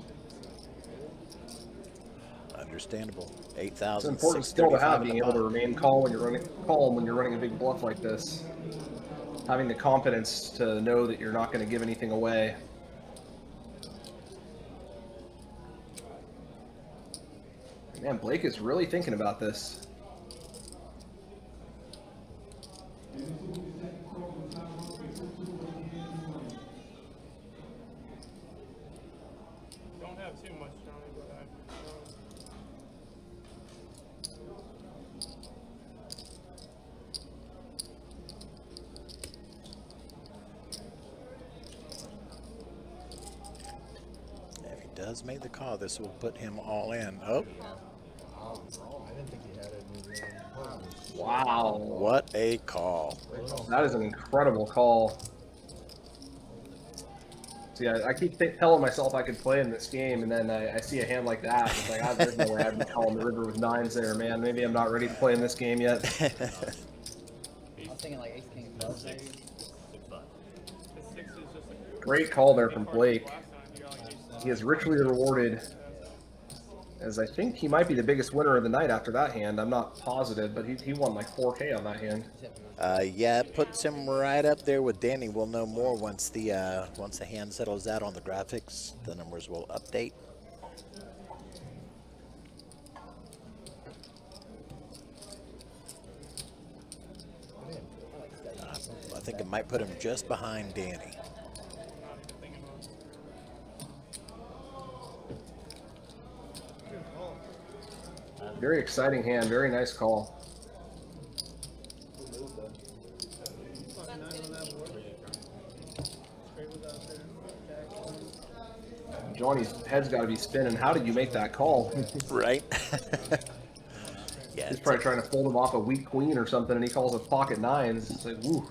Understandable. It's 8,000. an important skill to have, being able to remain calm when you're running a big bluff like this. Having the confidence to know that you're not going to give anything away. Man, Blake is really thinking about this. don't have too much, Johnny, but If he does make the call, this will put him all in. Oh. I didn't think he had it in his hand. Wow. What a call. That is an incredible call. See, I keep telling myself I could play in this game, and then I see a hand like that. It's like, there's no way I'd be calling the river with nines there, man. Maybe I'm not ready to play in this game yet. I was thinking like ace king plus. the 6 is just like Great call there from Blake. He is richly rewarded, as I think he might be the biggest winner of the night after that hand. I'm not positive, but he won like 4K on that hand. Yeah, it puts him right up there with Danny. We'll know more once the hand settles out on the graphics. The numbers will update. I think it might put him just behind Danny. Very exciting hand. Very nice call. Johnny's head's got to be spinning. How did you make that call? Right? Yeah, he's probably trying to fold him off a weak queen or something, and he calls it pocket nines. It's like, woo.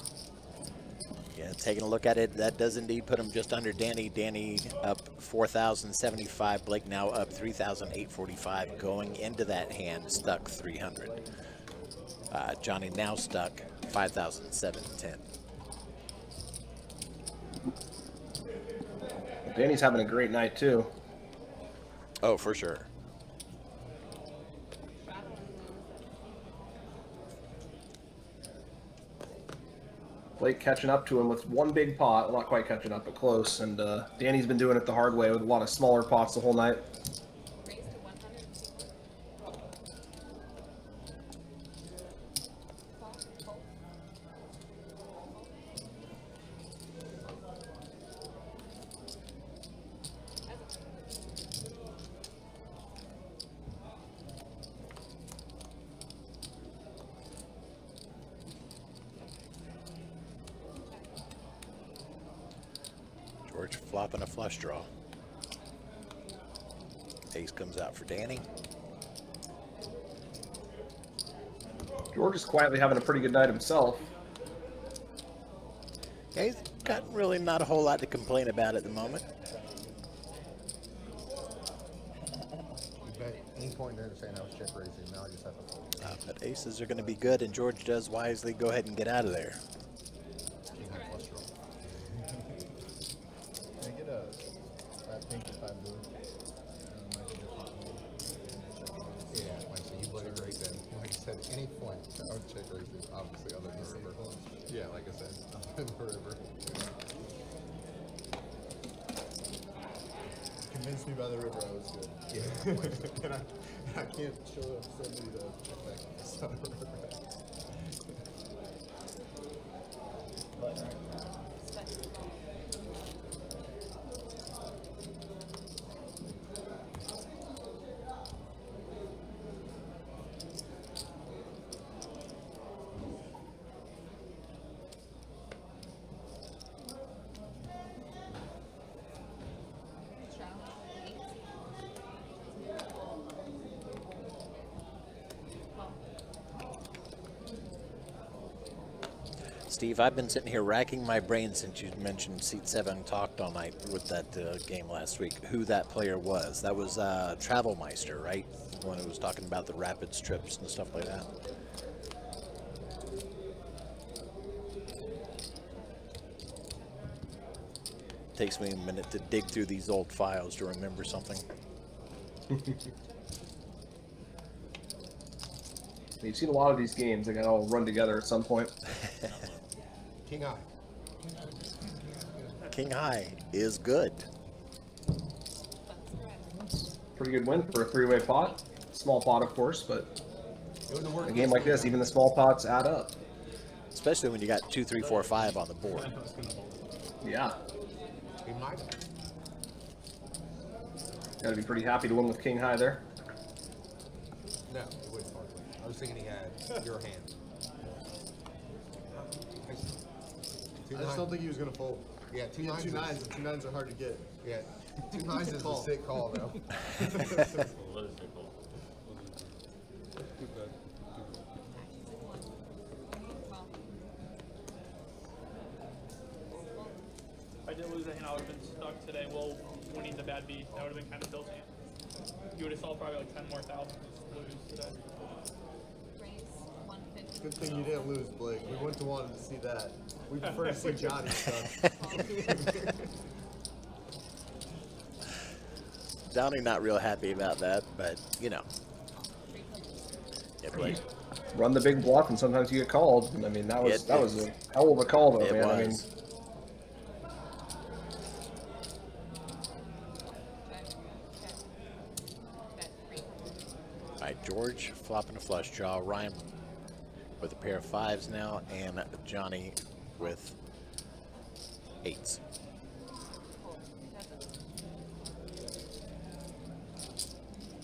Yeah, taking a look at it, that does indeed put him just under Danny. Danny up 4,075. Blake now up 3,845. Going into that hand, stuck 300. Johnny now stuck 5,710. Danny's having a great night too. Oh, for sure. Blake catching up to him with one big pot. Well, not quite catching up, but close. And Danny's been doing it the hard way with a lot of smaller pots the whole night. George flopping a flush draw. Ace comes out for Danny. George is quietly having a pretty good night himself. Yeah, he's got really not a whole lot to complain about at the moment. Any point there saying I was check raising, now I just have to fold. But aces are going to be good, and George does wisely go ahead and get out of there. any point, I would check races, obviously, other than the river. Yeah, like I said, other than the river. Convinced me by the river I was good. Yeah. and I can't show somebody the effectiveness on the river. Steve, I've been sitting here racking my brain since you mentioned Seat 7 talked all night with that game last week, who that player was. That was Travelmeister, right? When it was talking about the Rapids trips and stuff like that. Takes me a minute to dig through these old files to remember something. You've seen a lot of these games. They got all run together at some point. King High. King High is good. Pretty good win for a three-way pot. Small pot, of course, but a game like this, even the small pots add up. Especially when you got 2, 3, 4, 5 on the board. Yeah. He might have. Got to be pretty happy to win with King High there. No, it wouldn't hardly. I was thinking he had your hand. I just don't think he was going to fold. Yeah, He had two nines, and 2 9s are hard to get. Yeah, 2 nines is a sick call, though. If I did lose a hand, I would have been stuck today. Well, winning the bad beat, that would have been kind of built in. You would have saw probably like 10 more thousand lose today. Good thing you didn't lose, Blake. We wouldn't have wanted to see that. We prefer to see Johnny stuff. Johnny not real happy about that, but you know. Yeah, Blake. Run the big bluff, and sometimes you get called. I mean, that was a hell of a call, though, man. I mean, all right, George flopping a flush draw. Ryan with a pair of 5s now, and Johnny with 8s.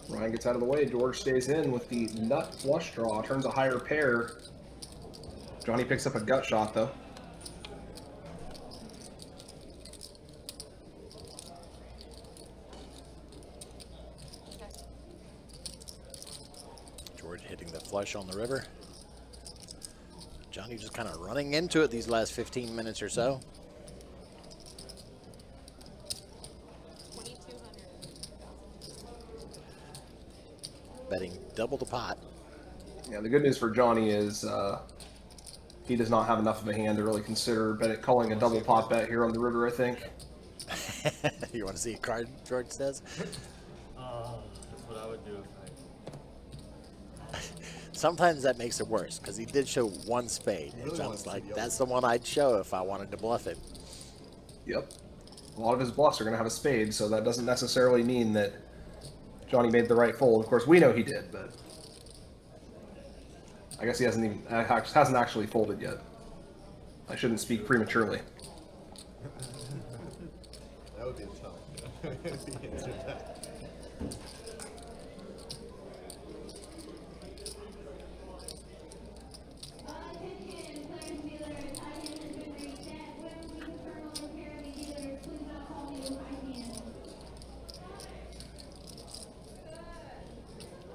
Ryan gets out of the way. George stays in with the nut flush draw. Turns a higher pair. Johnny picks up a gut shot, though. George hitting the flush on the river. Johnny just kind of running into it these last 15 minutes or so. Betting double the pot. Yeah, the good news for Johnny is he does not have enough of a hand to really consider calling a double pot bet here on the river, I think. You want to see a card, George says? That's what I would do. Sometimes that makes it worse, because he did show 1 spade. And John's like, that's the one I'd show if I wanted to bluff it. Yep. A lot of his bluffs are going to have a spade, so that doesn't necessarily mean that Johnny made the right fold. Of course, we know he did, but I guess he hasn't actually folded yet. I shouldn't speak prematurely. That would be tough. If he answered that.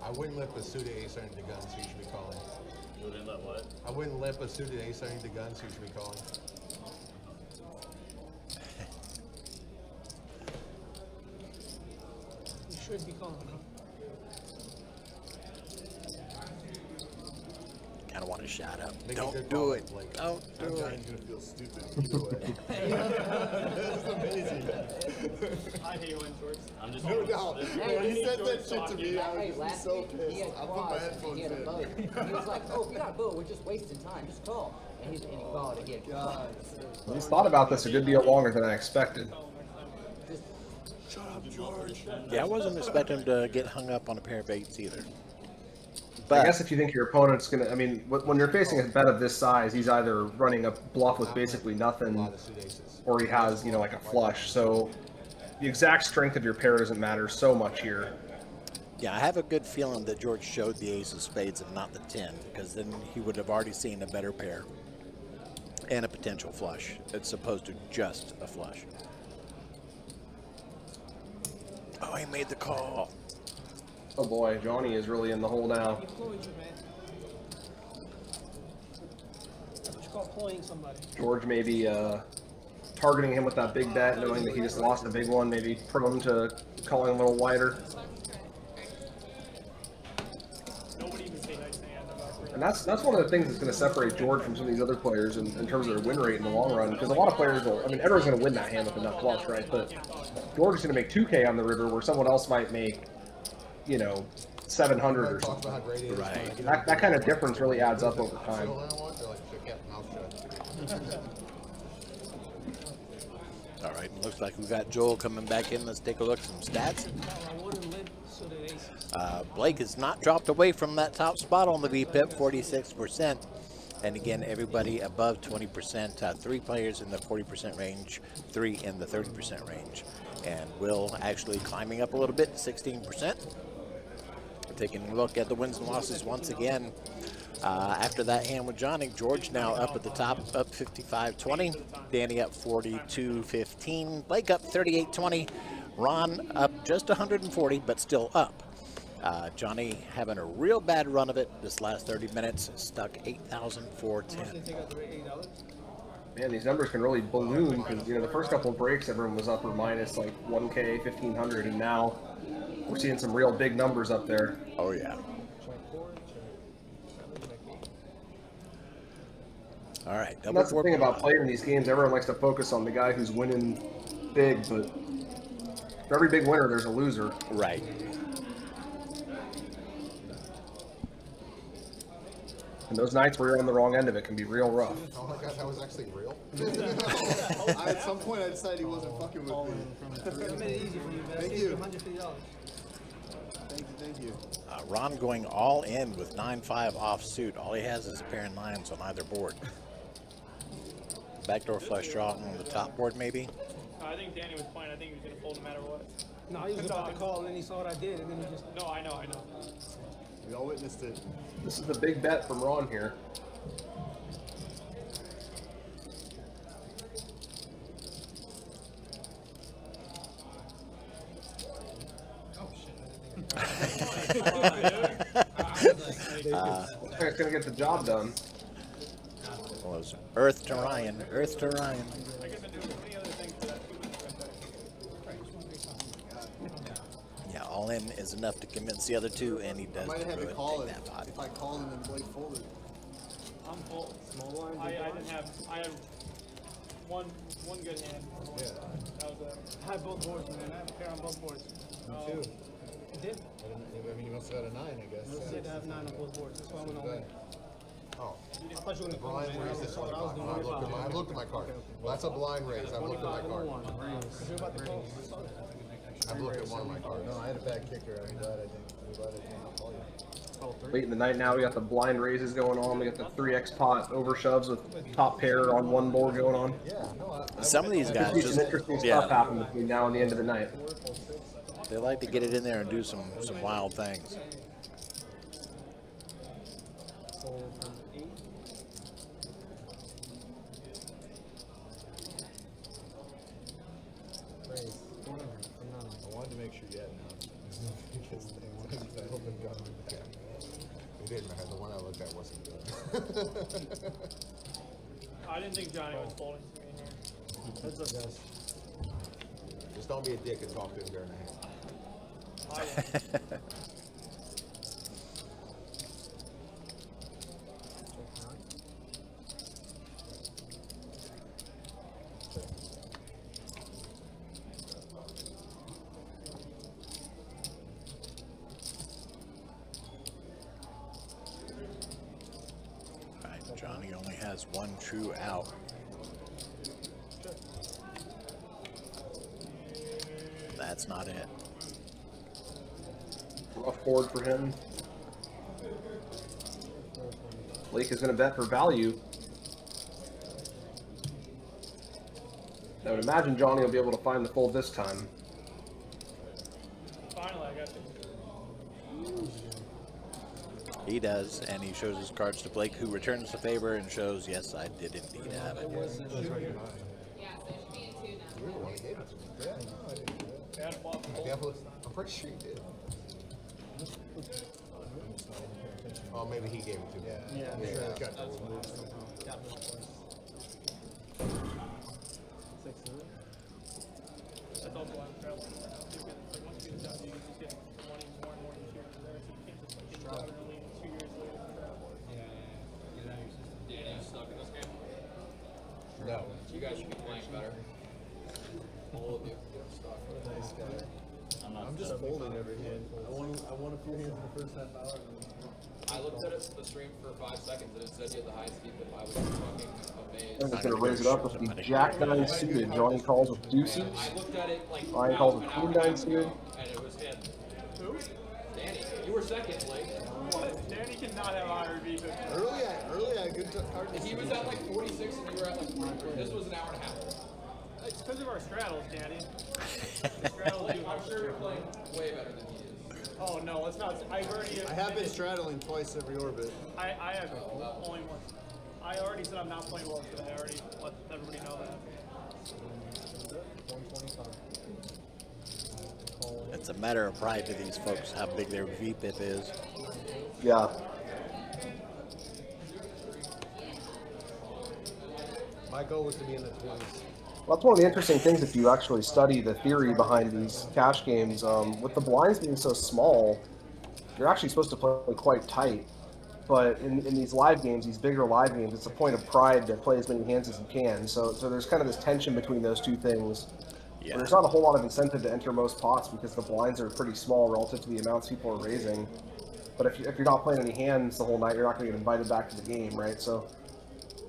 I wouldn't limp a suited ace under the gun, so you should be calling. You wouldn't let what? I wouldn't limp a suited ace under the gun, so you should be calling. You should be calling. kind of want to shout out. Make a Don't good do call, it. like, Don't I'm do not it. gonna feel stupid either way. That's amazing. I hate when shorts. I'm just No doubt. Hey, When he said that shorts shit to me, I Hey, was just last so week he pissed. had I put my quads and headphones he had a in. boat. He was like, "Oh, if you got a boat, we're just wasting time. Just call." And he called and he had quads. He's thought about this a good deal longer than I expected. Yeah, I wasn't expecting him to get hung up on a pair of 8s either. I But guess if you think your opponent's going to, I mean, when you're facing a bet of this size, he's either running a bluff with basically nothing, or he has, you know, like a flush. So the exact strength of your pair doesn't matter so much here. yeah, I have a good feeling that George showed the ace of spades and not the 10, because then he would have already seen a better pair and a potential flush, as opposed to just a flush. Oh, he made the call. Oh boy, Johnny is really in the hole now. Keep pulling you, man. That's what you call pulling somebody. George may be targeting him with that big bet, knowing that he just lost a big one, maybe prone to calling a little wider. Nobody even say nice hand about And that's one of the things that's going to separate George from some of these other players in terms of their win rate in the long run. Because a lot of players will, I mean, everyone's going to win that hand with enough flush, right? But George is going to make 2K on the river where someone else might make, you know, 700 or something. Right. That kind of difference really adds up over time. All right, looks like we got Joel coming back in. Let's take a look at some stats. Blake has not dropped away from that top spot on the VPIP, 46%. And again, everybody above 20%, 3 players in the 40% range, 3 in the 30% range. And Will actually climbing up a little bit, 16%. Taking a look at the wins and losses once again. After that hand with Johnny, George now up at the top, up 55-20. Danny up 42-15. Blake up 38-20. Ron up just 140, but still up. Johnny having a real bad run of it this last 30 minutes, stuck 8,410. Man, these numbers can really balloon because, you know, the first couple of breaks, everyone was up or minus like 1K, 1,500, and now we're seeing some real big numbers up there. Oh, yeah. All right. And that's the thing about playing these games. Everyone likes to focus on the guy who's winning big, but for every big winner, there's a loser. Right. And those nights where you're on the wrong end of it can be real rough. Oh my gosh, that was actually real. At some point, I decided he wasn't fucking with me. I made it easy for you, man. Thank Saved you. $150. Thank you. Ron going all in with 9-5 offsuit. All he has is a pair of 9s on either board. Backdoor flush draw on the top board, maybe. I think Danny was playing. I think he was going to fold no matter what. No, he was about to call, and then he saw what I did, and then he just... No, I know. We all witnessed it. This is the big bet from Ron here. It's going to get the job done. Well, it was Earth to Ryan. Earth to Ryan. Yeah, all in is enough to convince the other two, and he does Might have had to take call it that pot. if I called him and Blake folded. I'm full. Small line. I didn't have. I have one good hand. Yeah. That was it. I have both boards, man. I have a pair on both boards. Me too. I did. I mean, you must have had a 9, I guess. I said I have 9 on both boards. That's why I went all in. Oh. I thought you were going to call Blind me. raise this one. That's what I was doing. I've looked at my card. That's a blind raise. I've looked at my card. You're about to call. I've looked at one of my cards. No, I had a bad kicker. I'm glad I didn't call you. Late in the night now, we got the blind raises going on. We got the 3x pot over shoves with top pair on one board going on. Yeah, no, Some of these guys Some just, interesting stuff happen between now and the end of the night. they like to get it in there and do some wild things. I wanted to make sure you had none. It didn't matter. The one I looked at wasn't good. I didn't think Johnny was folding to me here. That's okay. Just don't be a dick and talk to him during the hand. has one true out. That's not it. Rough board for him. Blake is going to bet for value. I would imagine Johnny will be able to find the fold this time. Finally, I got it. He does, and he shows his cards to Blake, who returns the favor and shows, yes, I did indeed have it. Yeah, so it should be in 2 now. You're the one that gave it to me. Yeah, no, I didn't do that. I'm pretty sure you did. Oh, maybe he gave it to me. Yeah, I'm sure it got moved somehow. Got moved twice. 6-0. That's also why I'm traveling. Like, once you get the job, you can just get money more and more each year from there, so you can't just like get the job early and 2 years later travel. Get out of your system. Danny, you stuck in this game? No. You guys should be playing better. All of you. Nice guy. I'm just folding every hand. I won a few hands in the first half hour. I looked at the stream for 5 seconds and it said you had the highest speed, but I was fucking amazed. I'm just going to raise it up with the Jack 9 suited. Johnny calls with deuces. I looked at it like Ryan calls with Queen 9 suited. and it was him. Who? Danny, you were second, Blake. What? Danny cannot have IRV. Early I had good card. He was at like 46 and you were at like 43. This was an hour and a half. It's because of our straddles, Danny. The straddles do. I'm sure you're playing way better than he is. Oh no, let's not. I've already. I have been straddling twice every orbit. I have only once. I already said I'm not playing well today. I already let everybody know that. 125. It's a matter of pride to these folks how big their VPIP is. Yeah. My goal was to be in the 20s. Well, that's one of the interesting things if you actually study the theory behind these cash games. With the blinds being so small, you're actually supposed to play quite tight. But in these live games, these bigger live games, it's a point of pride to play as many hands as you can. So there's kind of this tension between those two things. Yeah. There's not a whole lot of incentive to enter most pots because the blinds are pretty small relative to the amounts people are raising. But if you're not playing any hands the whole night, you're not going to get invited back to the game, right? So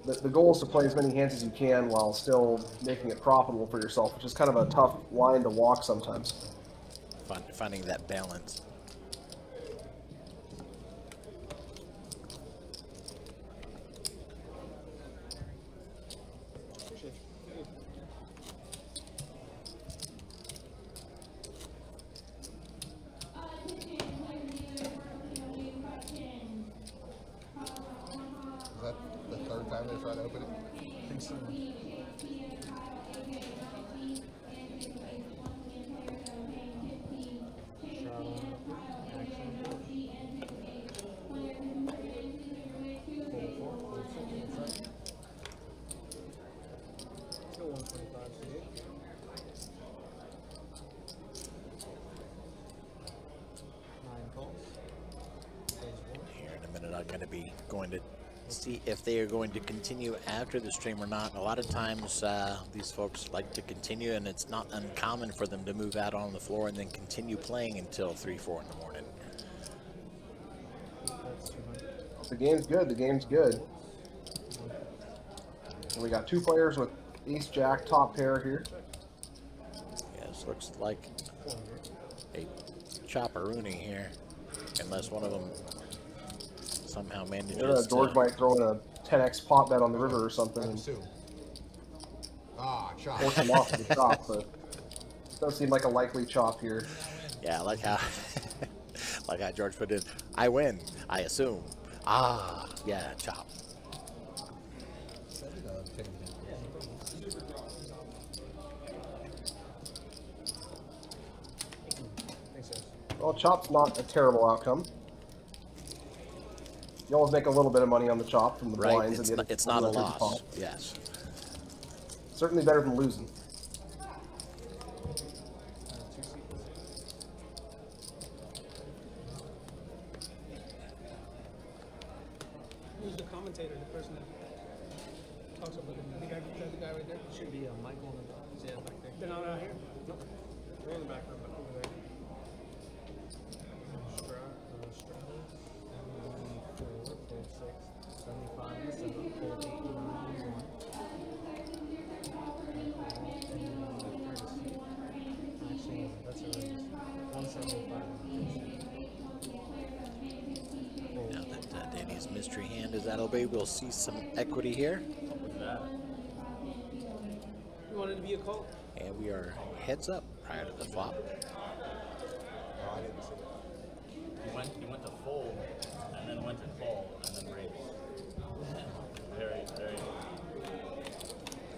the goal is to play as many hands as you can while still making it profitable for yourself, which is kind of a tough line to walk sometimes. Finding that balance. Is that the third time they tried to open it? I think so. Let's go 125. Here in a minute, I'm going to be going to see if they are going to continue after the stream or not. A lot of times these folks like to continue, and it's not uncommon for them to move out on the floor and then continue playing until 3, 4 in the morning. The game's good. The game's good. And we got two players with ace jack top pair here. Yes, looks like a chopperoonie here, unless one of them somehow manages George to... might throw in a 10x pot bet on the river or something and Chop. force him off the chop, but it does seem like a likely chop here. Yeah, like how like how George put in, I win, I assume. Ah, yeah, chop. Well, chop's not a terrible outcome. You always make a little bit of money on the chop from the Right, blinds. it's not a loss, yes. Certainly better than losing. Who's the commentator, the person that talks about it? I think I can tell the guy right there. Should be Michael on the top. Yeah, back there. They're not out here? Nope. They're in the background, but over there. Straddle, 74, 46, 75, 7, 8, 9. This mystery hand is that'll be. We'll see some equity here. What was that? You wanted to be a call? And we are heads up prior to the flop. Oh, I didn't see that. He went to fold, and then went to call, and then raise. Very, very.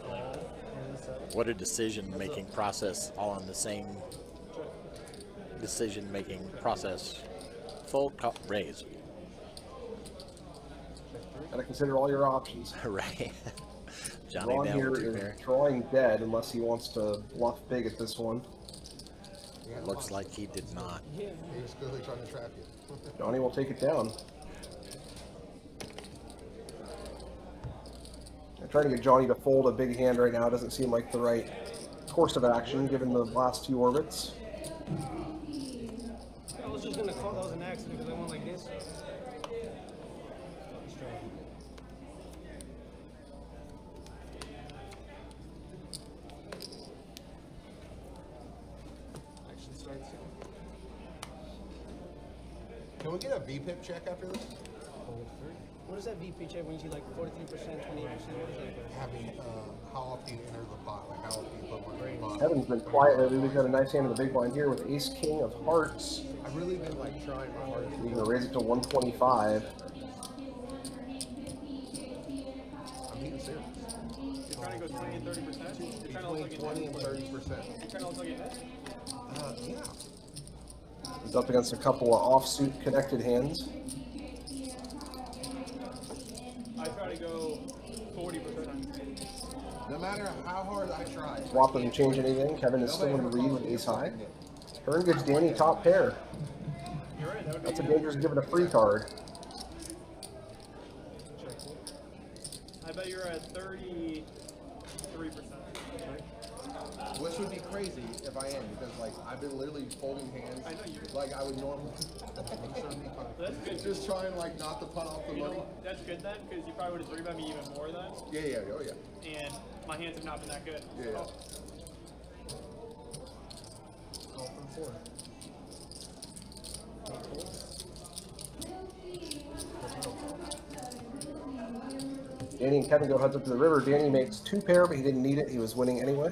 I like that. What a decision-making process, all in the same decision-making process. Fold, call, raise. Gotta consider all your options. Right. Johnny Ron down here with two is pair. drawing dead unless he wants to bluff big at this one. It looks like he did not. He was clearly trying to trap you. Johnny will take it down. I'm trying to get Johnny to fold a big hand right now. Doesn't seem like the right course of action given the last two orbits. I was just gonna call. That was an accident because I went like this. Action starts here. Can we get a VPIP check after this? What is that VP check when you see like 43%, 28%? What is that? Having, how often you enter the pot, like how often you put money in the pot. Kevin's been quiet lately. We've got a nice hand in the big blind here with Ace King of Hearts. I've really been like trying my hardest. We're gonna raise it to 125. I'm being serious. You're trying to go 20 and 30%? You're trying to look Between like 20 and 30%. You're trying to look like a net? Yeah. He's up against a couple of offsuit connected hands. I try to go 40%. No matter how hard I try. Flop doesn't change anything. Kevin is still in the lead with ace high. Turn gives Danny top pair. You're right. That would That's a be dangerous give it a free card. I bet you're at 33%. Which would be crazy if I am, because like I've been literally folding hands. I know you. Like I would normally. That's good. Just trying like not to punt off the You money. know, that's good then, because you probably would have 3-bet me even more then. Yeah, oh yeah. And my hands have not been that good. Yeah. So, Call from 4. Danny and Kevin go heads up to the river. Danny makes two pair, but he didn't need it. He was winning anyway.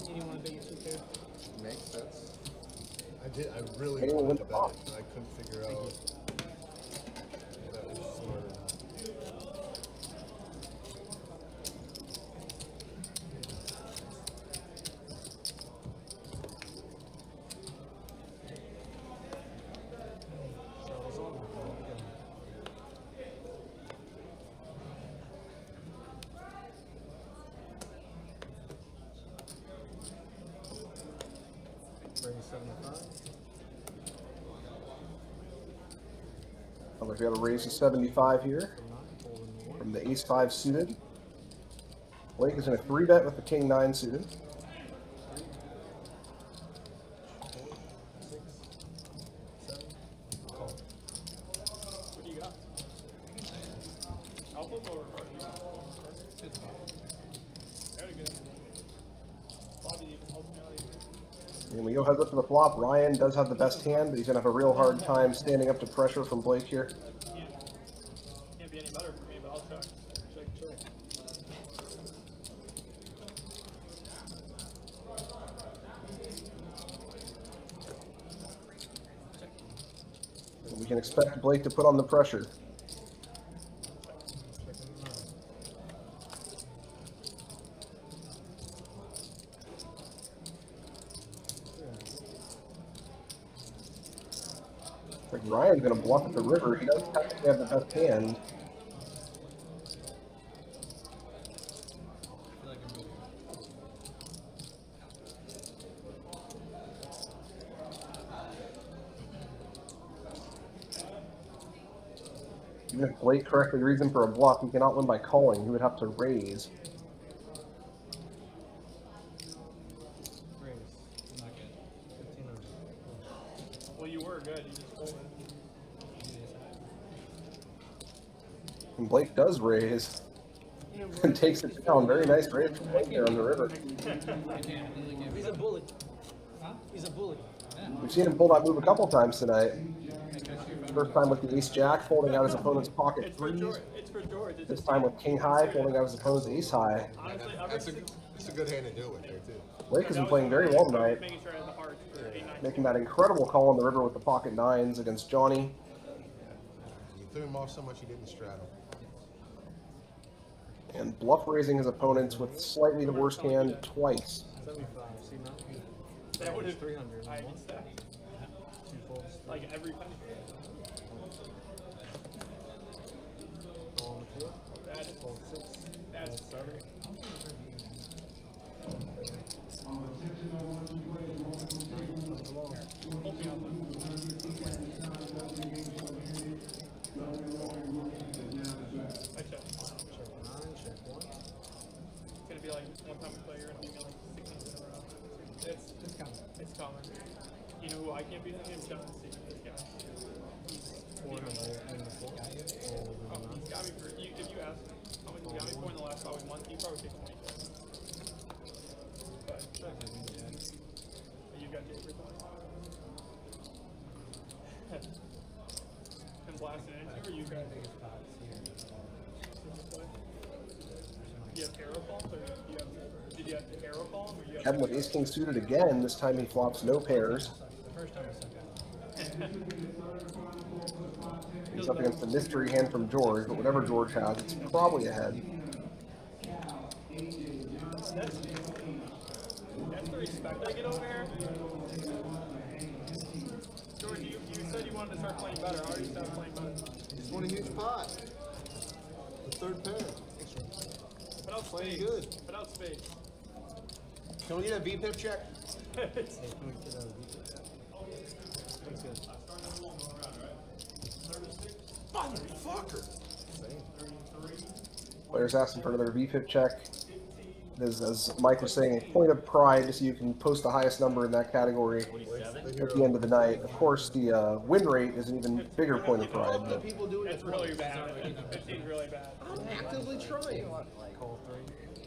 You didn't want to bet your 2 pair? Makes sense. I really Anyone wanted win to the bet it, and I couldn't figure out if that was smart or not. Bring 75. Sounds like we got to raise to 75 here from the ace 5 suited. Blake is in a 3-bet with the king 9 suited. what do you got? I'll flip over. Very good. Bobby even helped me out. And we go heads up to the flop. Ryan does have the best hand, but he's going to have a real hard time standing up to pressure from Blake here. Can't be any better for me, but I'll check. Check. We can expect Blake to put on the pressure. Like Ryan's going to bluff at the river. He doesn't technically have the best hand. Even if Blake correctly reads him for a bluff, he cannot win by calling. He would have to raise. Well, you were good. You just folded. And Blake does raise and takes it down. Very nice raise from Blake there on the river. He's a bully. Huh? He's a bully. We've seen him pull that move a couple times tonight. First time with the ace-jack, folding out his opponent's pocket threes. It's for George. This time with king-high, folding out his opponent's ace-high. It's a good hand to do it there, too. Blake has been playing very well tonight, making that incredible call on the river with the pocket nines against Johnny. You threw him off so much he didn't straddle. And bluff raising his opponents with slightly the worst hand twice. 75. See now? That would have 300. I missed that. Two folds. Like every penny. On the floor. That's Fold 6. That's Fold 7. It's gonna be like one time we play, you're gonna beat me like 16 in a row. It's common. You know who I can't beat him? John C. This guy. 400 and the 4. He's got me for, if you ask him how much he got me for in the last probably month, he probably takes 20. But you got Jay for 20. And blasting into you got you have arrow palms, or did you have the arrow palm, or you have Kevin with ace-king suited again. This time he flops no pairs. He's up against a mystery hand from George, but whatever George has, it's probably ahead. That's the respect I get over here. George, you said you wanted to start playing better. I already started playing better. Just won a huge pot. The third pair. Without Playing space. good. Without space. Can we get a VPIP check? Motherfucker. Players asking for another VPIP check. As Mike was saying, a point of pride so you can post the highest number in that category at the end of the night. Of course, the win rate is an even bigger point of pride. But It's really bad. 15's really bad. I'm actively trying.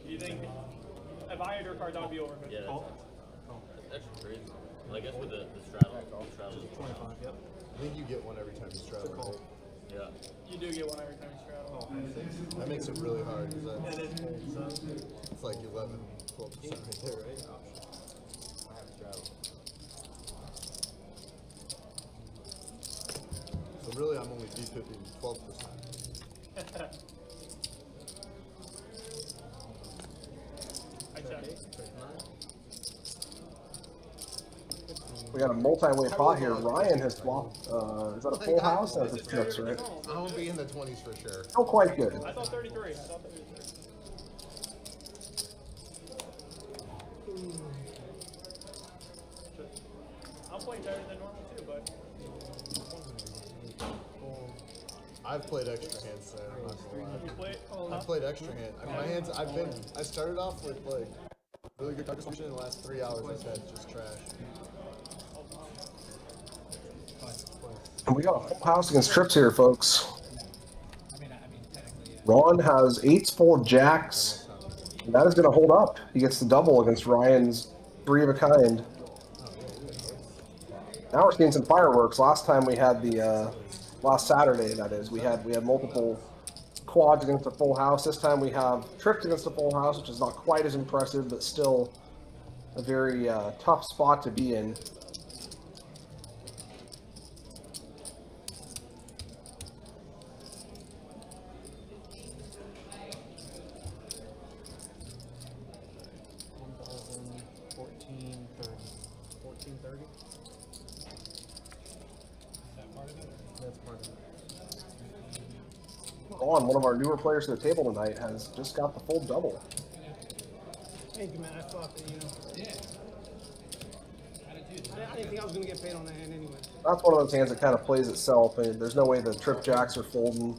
You think if I had your cards, I would be over 50. Yeah, that's crazy. Well, I guess with the straddle is 25, yep. I think you get one every time you straddle. Right? Yeah. You do get one every time you straddle. That makes it really hard because it's like 11, 12% right there, right? I have straddle. So really, I'm only D50 12%. I check. we got a multi-way pot here. Ryan has flopped. Is that a full house? That's a trips, right? I'm gonna be in the 20s for sure. Still quite good. I thought 33. I thought 33. I'm playing better than normal too, but I've played extra hands today. I'm not gonna lie. you play. I played extra hand. I mean, my hands. I started off with like really good target selection. In the last 3 hours, I've had just trash. And we got a full house against trips here, folks. Ron has eights full of jacks. And that is going to hold up. He gets the double against Ryan's 3 of a kind. Now we're seeing some fireworks. Last time we had the last Saturday, that is, we had multiple quads against a full house. This time we have trips against a full house, which is not quite as impressive, but still a very tough spot to be in. Ron, one of our newer players to the table tonight, has just got the full double. Thank you, man. I thought that, yeah. I didn't think I was going to get paid on that hand anyway. That's one of those hands that kind of plays itself. I mean, there's no way the trip jacks are folding.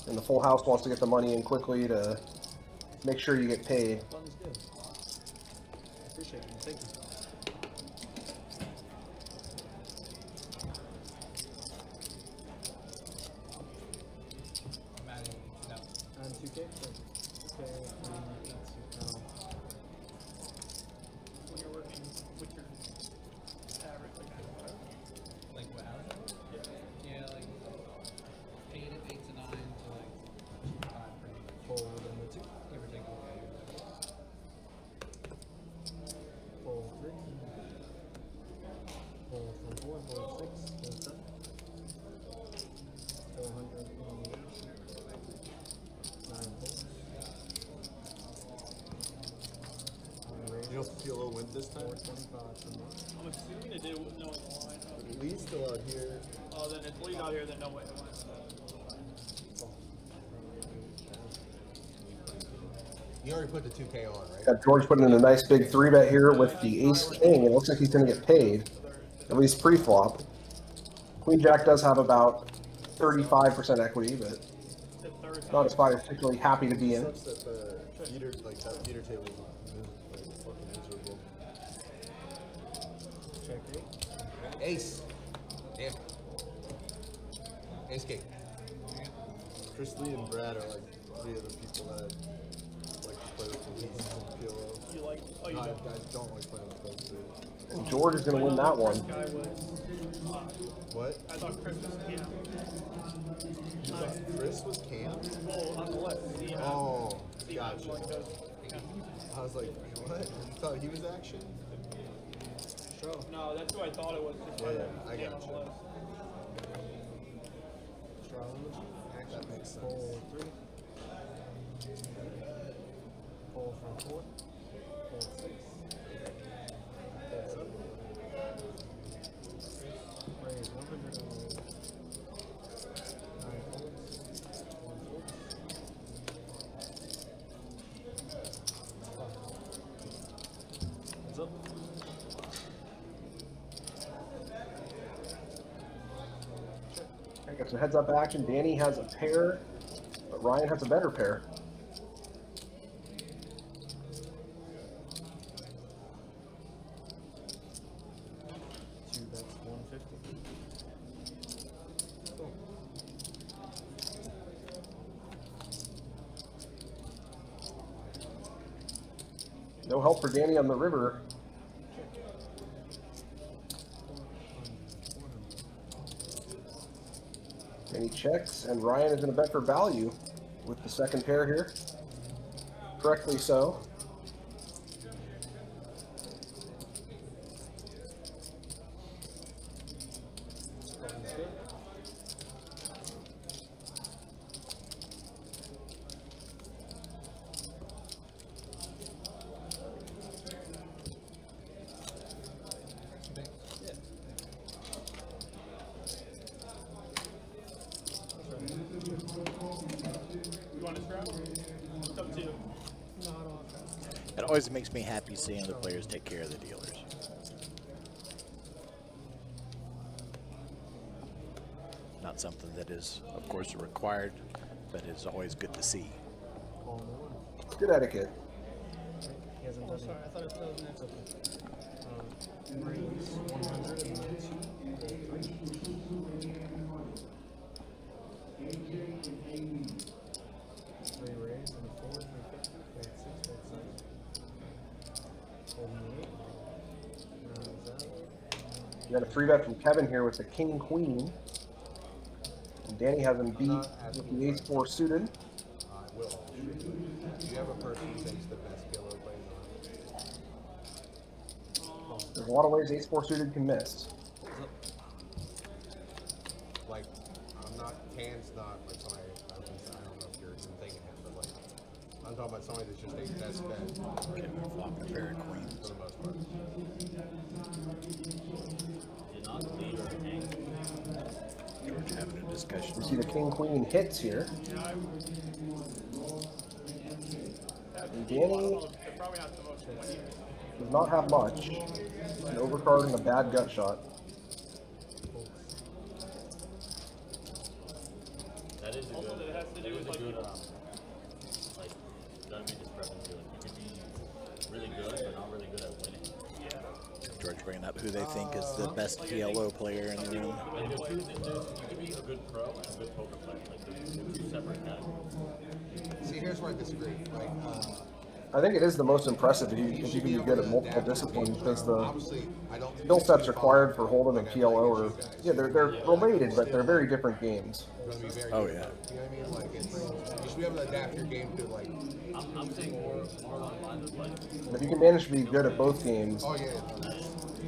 And the full house wants to get the money in quickly to make sure you get paid. Fun's good. Appreciate it. Thank you. I'm adding no. On 2K? Okay. When you're working with your average, like what hours? Yeah, like 8 to 9 to like 5 pretty much. Full then the 2. Give or take. Full 3. Full from 4. Full 6. Full 7. Still 100. 9 pulls. You don't feel a little wind this time? 425 from there. I'm assuming it did with no line. Lee's still out here. Oh, then if Lee's out here, then no way. You already put the 2K on, right? Got George putting in a nice big 3-bet here with the ace king. It looks like he's going to get paid, at least pre-flop. Queen Jack does have about 35% equity, but not a spot he's particularly happy to be in. Sucks that the heater, like that heater table is like fucking miserable. Check 8. Ace. Damn. Ace king. Chris Lee and Brad are like 3 of the people that like to play with the Lees and PLO. You like? Oh, you I don't. don't like playing with those 2. And George is going to win that one. Guy was. What? I thought Chris was Cam. You thought Chris was Cam? Oh, on the left. Oh, Gotcha. gotcha. I was like, what? You thought he was action? Sure. No, that's who I thought it was. Yeah, I got you. That makes sense. Full 3. Full from 4. Full 6. Full 7. Raise 100. 9 pulls. 1 full. What's up? I got some heads-up action. Danny has a pair, but Ryan has a better pair. Two bets 150. Cool. No help for Danny on the river. Danny checks, and Ryan is going to bet for value with the second pair here. Correctly so. Sounds good. You want to scrap? It's up to you. Not on. It always makes me happy seeing the players take care of the dealers. Not something that is, of course, required, but is always good to see. Call me one. Good etiquette. He hasn't done Sorry, I thought it was next. Raise 100 and then 3 raise and a 4, 350, 6, 7. Holding the 8. Rounds out. We got a 3-bet from Kevin here with the king queen. And Danny has him beat with the ace-4 suited. I will. Do you have a person who thinks the best killer plays on? There's a lot of ways ace-4 suited can miss. Like, I'm not, Tan's not like somebody, I don't know if you're even thinking him, but like, I'm talking about somebody that's just a best bet. Kevin flopped a pair of queens. For the most part. Did not lead or hang. George having a discussion. You see the king queen hits here. And Danny does not have much. An overcard and a bad gut shot. That is a good. good, like, gotta be discrepancy. Like, you could be really good, but not really good at winning. George bringing up who they think is the best PLO player in the room. Like, you could be a good pro and a good poker player. Like, there's two separate categories. See, here's where I disagree. Like, I think it is the most impressive if you can be good at multiple disciplines, because the skill sets required for Hold'em and PLO are, yeah, they're related, but they're very different games. Oh, yeah. You know what I mean? Like, you should be able to adapt your game to, like... I'm saying more along the lines of, like... And if you can manage to be good at both games... Oh, yeah.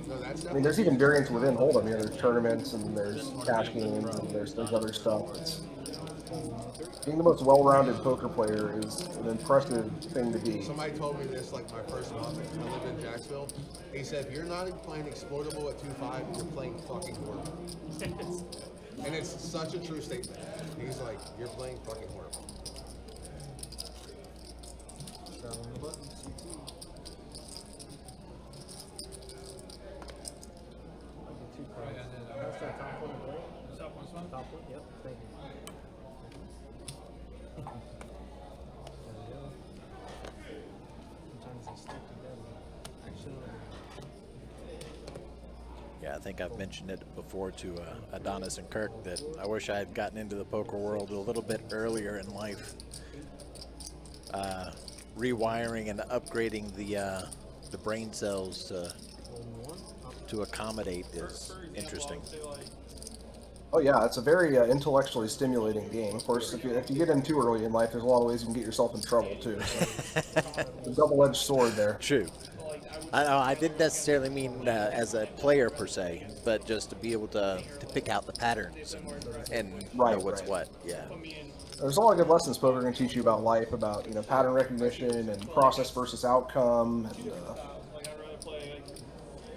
No, that's I mean, there's even variants within Hold'em. You know, there's tournaments, and there's cash games, and there's other stuff. Being the most well-rounded poker player is an impressive thing to be. Somebody told me this like my first month. I lived in Jacksonville. He said, if you're not playing exploitable at 2-5, you're playing fucking horrible. And it's such a true statement. He's like, you're playing fucking horrible. Yep, thank you. Yeah, I think I've mentioned it before to Adonis and Kirk that I wish I had gotten into the poker world a little bit earlier in life. Rewiring and upgrading the brain cells to accommodate is interesting. Oh yeah, it's a very intellectually stimulating game. Of course, if you get in too early in life, there's a lot of ways you can get yourself in trouble too. So. A double-edged sword there. True. I didn't necessarily mean as a player per se, but just to be able to pick out the patterns and know what's what. Yeah. There's a lot of good lessons poker can teach you about life, about pattern recognition and process versus outcome, and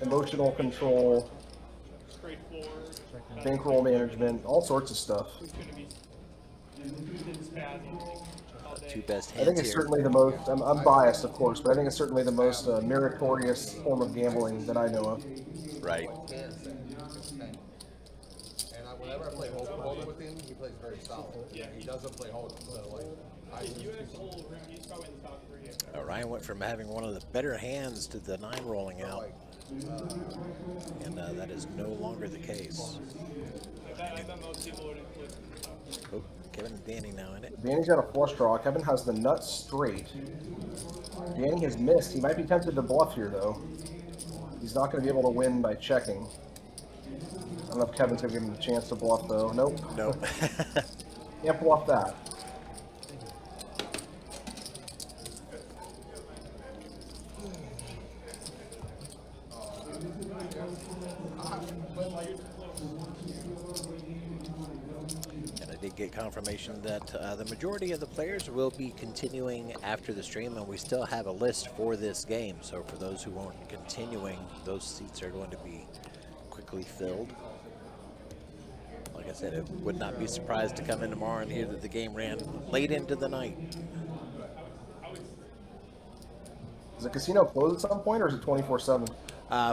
emotional control, bankroll management, all sorts of stuff. Two best hands I think it's here. certainly the most, I'm biased of course, but I think it's certainly the most meritorious form of gambling that I know of. Right. And whenever I play Hold'em with him, he plays very solid. Yeah, he doesn't play Hold'em, so like. Ryan went from having one of the better hands to the 9 rolling out, and that is no longer the case. Oh, Kevin and Danny now in it. Danny's got a flush draw. Kevin has the nuts straight. Danny has missed. He might be tempted to bluff here, though. He's not going to be able to win by checking. I don't know if Kevin's going to give him a chance to bluff, though. Nope. Nope. Can't bluff that. And I did get confirmation that the majority of the players will be continuing after the stream, and we still have a list for this game. So for those who won't continuing, those seats are going to be quickly filled. Like I said, it would not be surprised to come in tomorrow and hear that the game ran late into the night. Does the casino close at some point, or is it 24/7?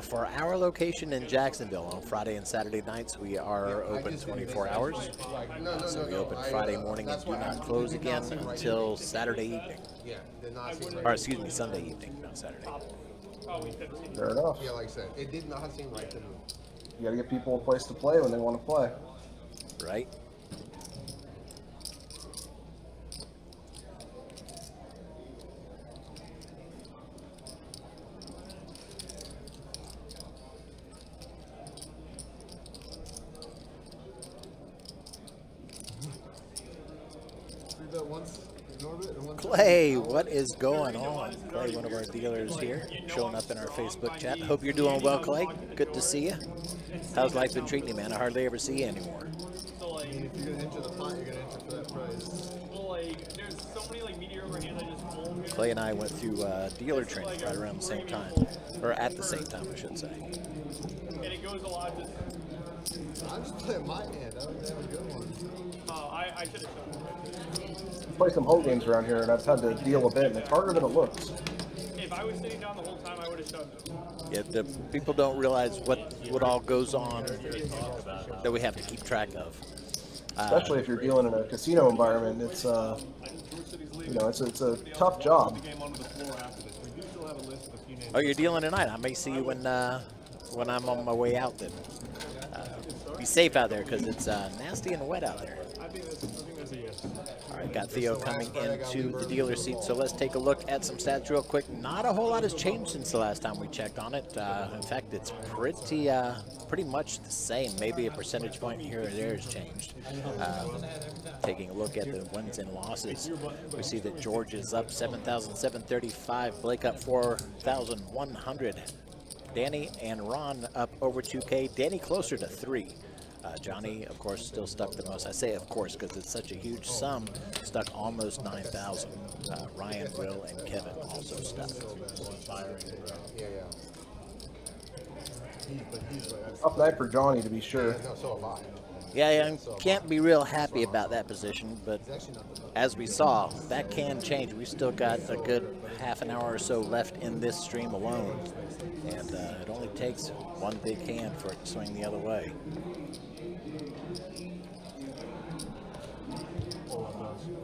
For our location in Jacksonville on Friday and Saturday nights, we are open 24 hours. So we open Friday morning and do not close again until Saturday evening. Or excuse me, Sunday evening, not Saturday. Fair enough. Yeah, like I said, it did not seem right to me. You got to give people a place to play when they want to play. Right. Clay, what is going on? Clay, one of our dealers here, showing up in our Facebook chat. Hope you're doing well, Clay. Good to see you. How's life been treating you, man? I hardly ever see you anymore. So like, if you're gonna enter the pot, you're gonna enter for that price. Well, like, there's so many like meteor overhands I just pull here. Clay and I went through dealer training right around the same time, or at the same time, I should say. And it goes a lot just. I'm just playing my hand. I don't have a good one. Oh, I should have shown you. Play some home games around here, and I've had to deal a bit, and it's harder than it looks. If I was sitting down the whole time, I would have shown them. Yeah, the people don't realize what all goes on that we have to keep track of. Especially if you're dealing in a casino environment, it's you know, it's a tough job. Oh, you're dealing tonight. I may see you when I'm on my way out then. Be safe out there because it's nasty and wet out there. I think that's a yes. All right, got Theo coming into the dealer seat, so let's take a look at some stats real quick. Not a whole lot has changed since the last time we checked on it. In fact, it's pretty much the same. Maybe a percentage point here or there has changed. Taking a look at the wins and losses, we see that George is up 7,735, Blake up 4,100. Danny and Ron up over 2K. Danny closer to 3. Johnny, of course, still stuck the most. I say of course because it's such a huge sum, stuck almost 9,000. Ryan, Will, and Kevin also stuck. Up night for Johnny, to be sure. Yeah, can't be real happy about that position, but as we saw, that can change. We've still got a good half an hour or so left in this stream alone, and it only takes one big hand for it to swing the other way.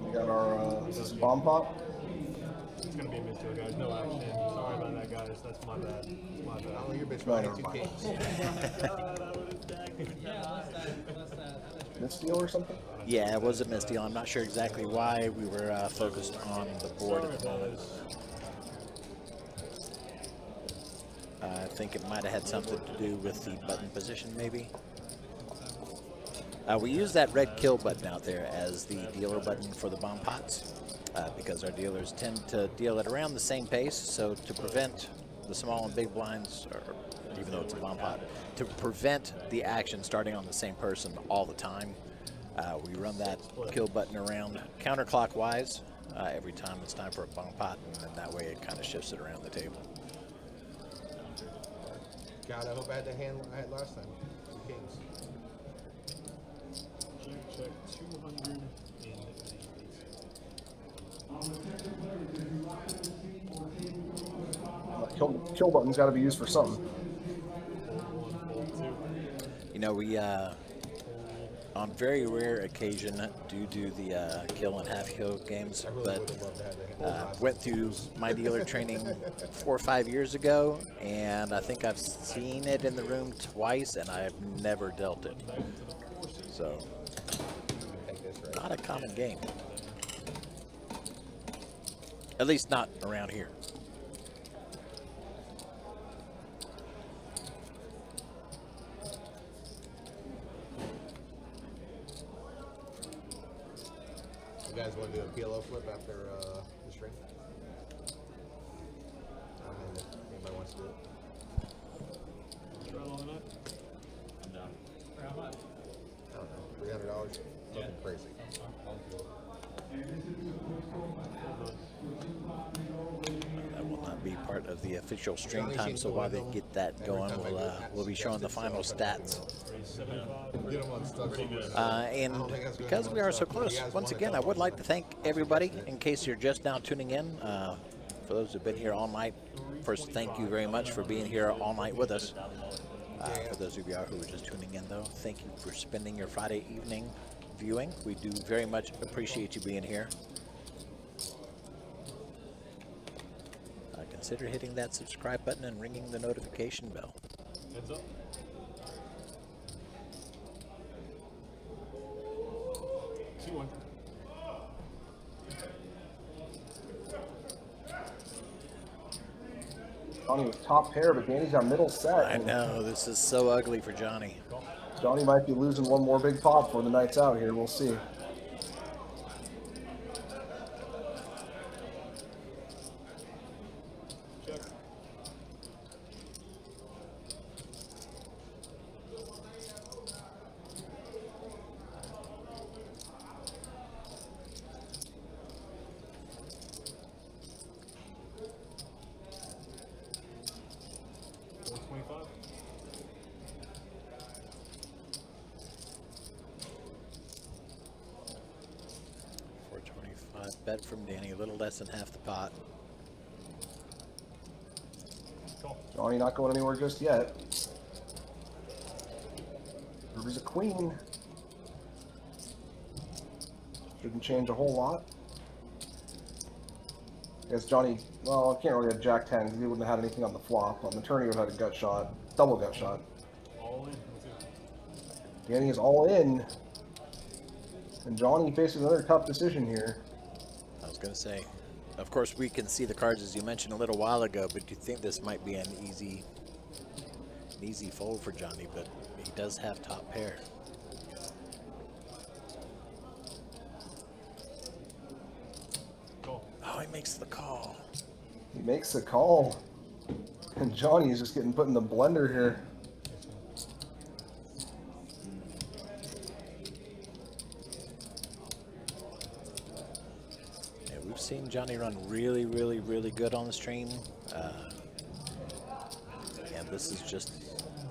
We got our is this a bomb pop? It's gonna be a misdeal, guys. No action. Sorry about that, guys. That's my bad. My bad. Oh, your bitch No, riding never 2 mind. kings. Misdeal or something? Yeah, it was a misdeal. I'm not sure exactly why. We were focused on the board at the moment. I think it might have had something to do with the button position, maybe. We use that red kill button out there as the dealer button for the bomb pots because our dealers tend to deal at around the same pace. So to prevent the small and big blinds, or even though it's a bomb pot, to prevent the action starting on the same person all the time, we run that kill button around counterclockwise every time it's time for a bomb pot, and then that way it kind of shifts it around the table. God, I hope I had the hand I had last time. 2 kings. Check 290. Kill button's got to be used for something. You know, we on very rare occasion do the kill and half kill games, but went through my dealer training 4 or 5 years ago, and I think I've seen it in the room twice, and I've never dealt it. So, not a common game. At least not around here. You guys want to do a PLO flip after the stream? I don't know if anybody wants to do it. I'm down. I don't know, $300? Nothing crazy. That will not be part of the official stream time, so while they get that going, we'll be showing the final stats. And because we are so close, once again, I would like to thank everybody, in case you're just now tuning in. For those who've been here all night, first, thank you very much for being here all night with us. For those of you who are just tuning in, though, thank you for spending your Friday evening viewing. We do very much appreciate you being here. Consider hitting that subscribe button and ringing the notification bell. Heads up. Two-one. Johnny with top pair, but Danny's got middle set. I know, this is so ugly for Johnny. Johnny might be losing one more big pot before the night's out here. We'll see. Bet from Danny, a little less than half the pot. Johnny not going anywhere just yet. Ruby's a queen. Shouldn't change a whole lot. I guess Johnny, well, I can't really have Jack 10 because he wouldn't have had anything on the flop. On the turn, he would have had a gut shot, double gut shot. All in. Danny is all in. And Johnny faces another tough decision here. I was going to say, of course, we can see the cards as you mentioned a little while ago, but do you think this might be an easy fold for Johnny? But he does have top pair. Oh, he makes the call. He makes the call. And Johnny is just getting put in the blender here. Yeah, we've seen Johnny run really, really, really good on the stream. And this is just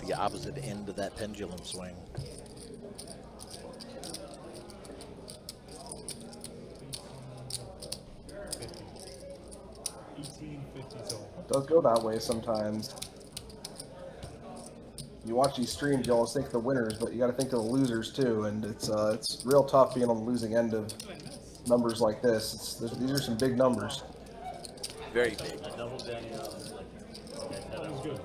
the opposite end of that pendulum swing. It does go that way sometimes. You watch these streams, you always think the winners, but you got to think of the losers too. And it's real tough being on the losing end of numbers like this. These are some big numbers. Very big. That was good.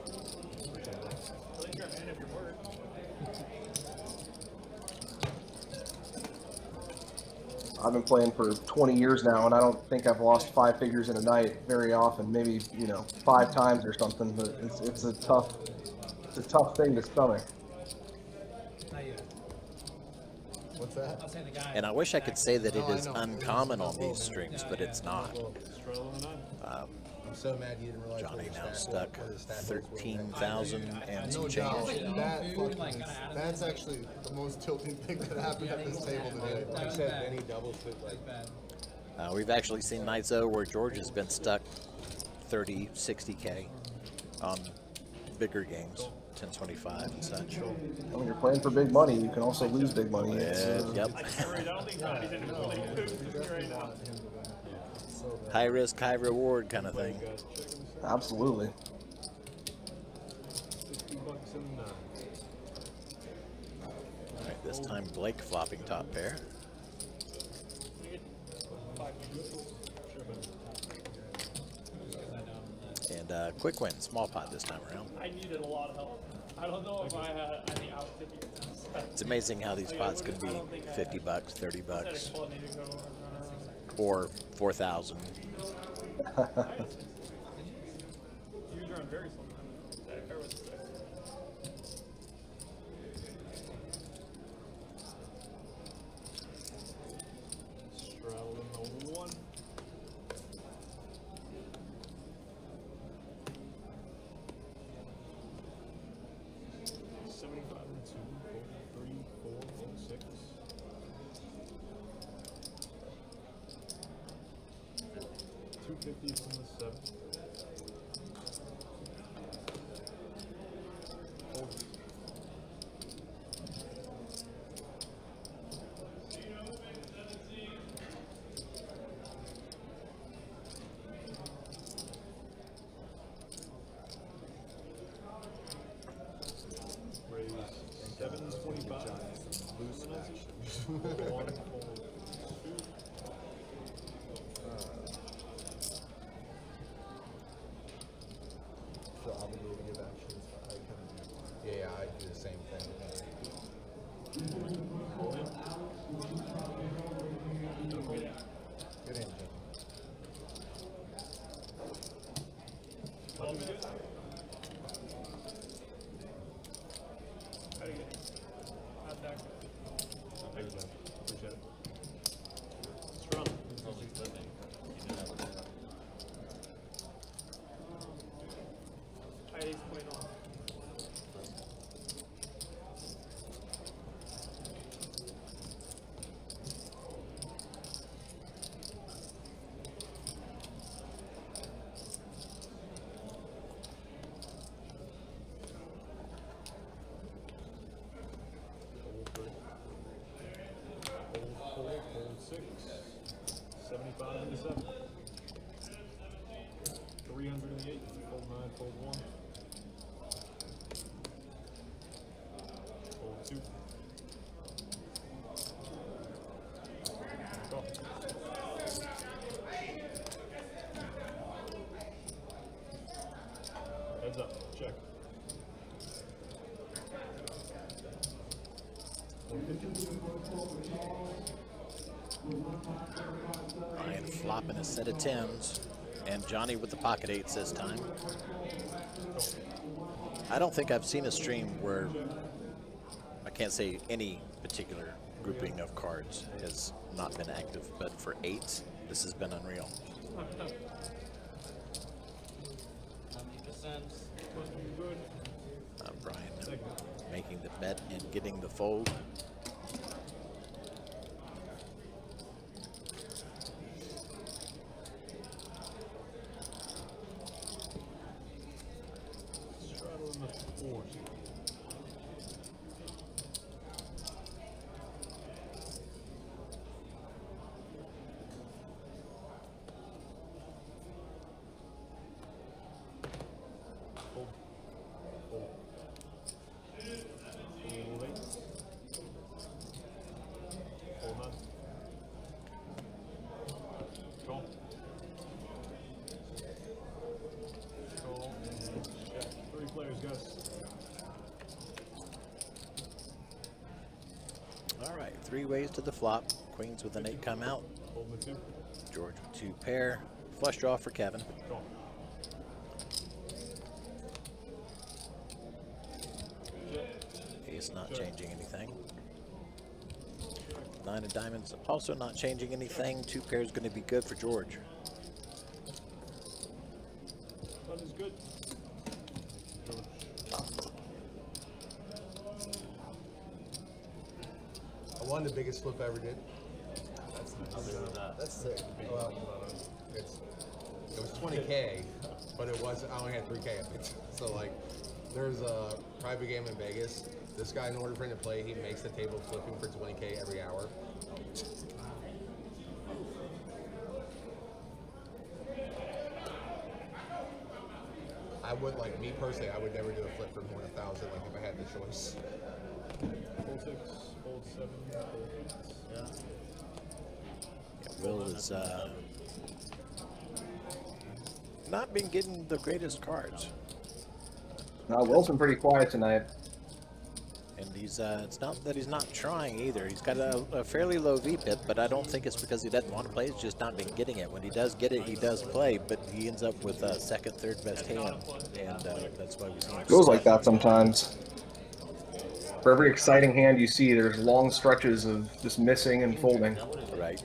I've been playing for 20 years now, and I don't think I've lost 5 figures in a night very often. Maybe 5 times or something. But it's a tough thing to stomach. What's that? And I wish I could say that it is uncommon on these streams, but it's not. I'm so mad you didn't realize. Johnny now stuck 13,000 and some change. That's actually the most tilting thing that happened at this table today. I said any doubles fit like. We've actually seen nights though where George has been stuck 30, 60K on bigger games, 1025 and such. When you're playing for big money, you can also lose big money. Yep. High risk, high reward kind of thing. Absolutely. All right, this time Blake flopping top pair. And quick win, small pot this time around. I needed a lot of help. I don't know if I had any out 50. It's amazing how these pots can be 50 bucks, 30 bucks, or 4,000. Yeah, I do the same thing. Good engine. Check. Ryan flopping a set of 10s, and Johnny with the pocket 8s this time. I don't think I've seen a stream where, I can't say any particular grouping of cards has not been active, but for 8s, this has been unreal. 90%. Brian making the bet and getting the fold. Straddling the 4s. All right, 3 ways to the flop. Queens with an 8 come out. George with 2 pair. Flush draw for Kevin. Ace not changing anything. 9 of diamonds also not changing anything. 2 pairs going to be good for George. That is good. I won the biggest flip I ever did. That's sick. Well, it was 20K, but it was, I only had 3K of it. So like, there's a private game in Vegas. This guy, in order for him to play, he makes the table flipping for 20K every hour. I would, like, me personally, I would never do a flip for more than 1,000, like, if I had the choice. Fold 6, fold 7, fold 8. Yeah, Will is not been getting the greatest cards. No, Will's been pretty quiet tonight. And he's it's not that he's not trying either. He's got a fairly low VPIP, but I don't think it's because he doesn't want to play. He's just not been getting it. When he does get it, he does play, but he ends up with second, third best hand, and that's why we see him. Goes like that sometimes. For every exciting hand you see, there's long stretches of just missing and folding. Right.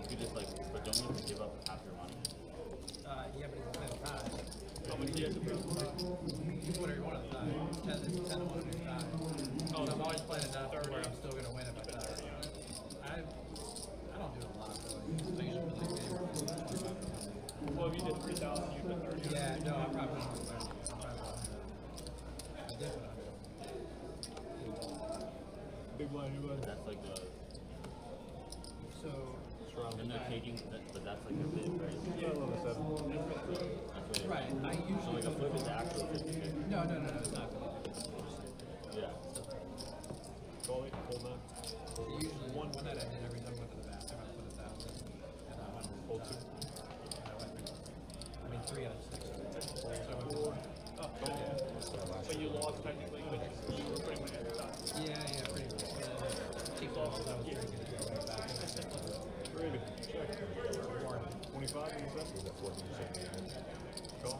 You just like, but don't you give up half your money? Yeah, but it's 10 times. How many do you have to put? You put every one at a time. 10 to 1 at a time. Oh, so I'm always playing enough where I'm still going to win if I tie. I don't do a lot, though. I usually put like maybe 25. Well, if you did 3,000, you put 30. Yeah, no, I probably won't do 30. I did what I did. Big blind, new blind. That's like the. So. And they're taking, but that's like a bid, right? Yeah, 11-7. Right, I usually. So like a flip is the actual 50-50. No, it's not. Yeah. Call it, hold on. Usually one that I did every time I went to the bathroom, I put 1,000. And I went Hold 2. I mean, 3 out of 6. So I went 4. But you lost technically, but you were putting money at the top. Yeah, pretty much. Keep all I was drinking it back. Ready. Check. 25 in the set. Call.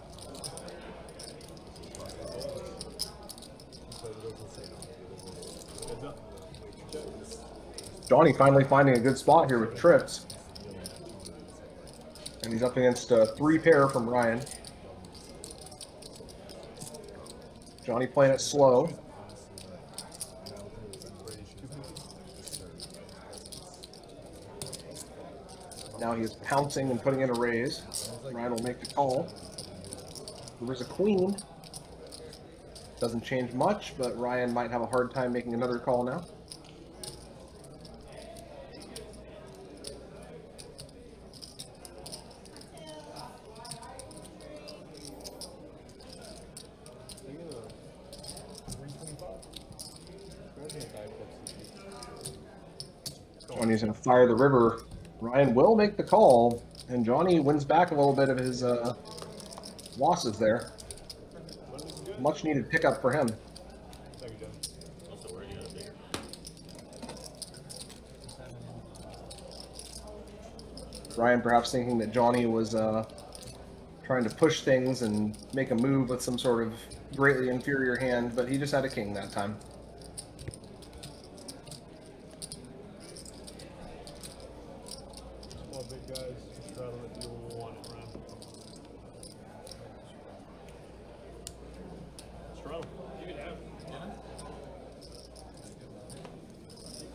Heads up. Check. Johnny finally finding a good spot here with trips. And he's up against a 3 pair from Ryan. Johnny playing it slow. Now he is pouncing and putting in a raise. Ryan will make the call. There's a queen. Doesn't change much, but Ryan might have a hard time making another call now. Johnny's going to fire the river. Ryan will make the call, and Johnny wins back a little bit of his losses there. That is good. much needed pickup for him. Thank you, John. Also, where are you gonna be? Ryan perhaps thinking that Johnny was trying to push things and make a move with some sort of greatly inferior hand, but he just had a king that time. Small big guys, straddle if you want it, Ryan. Straddle. You can have.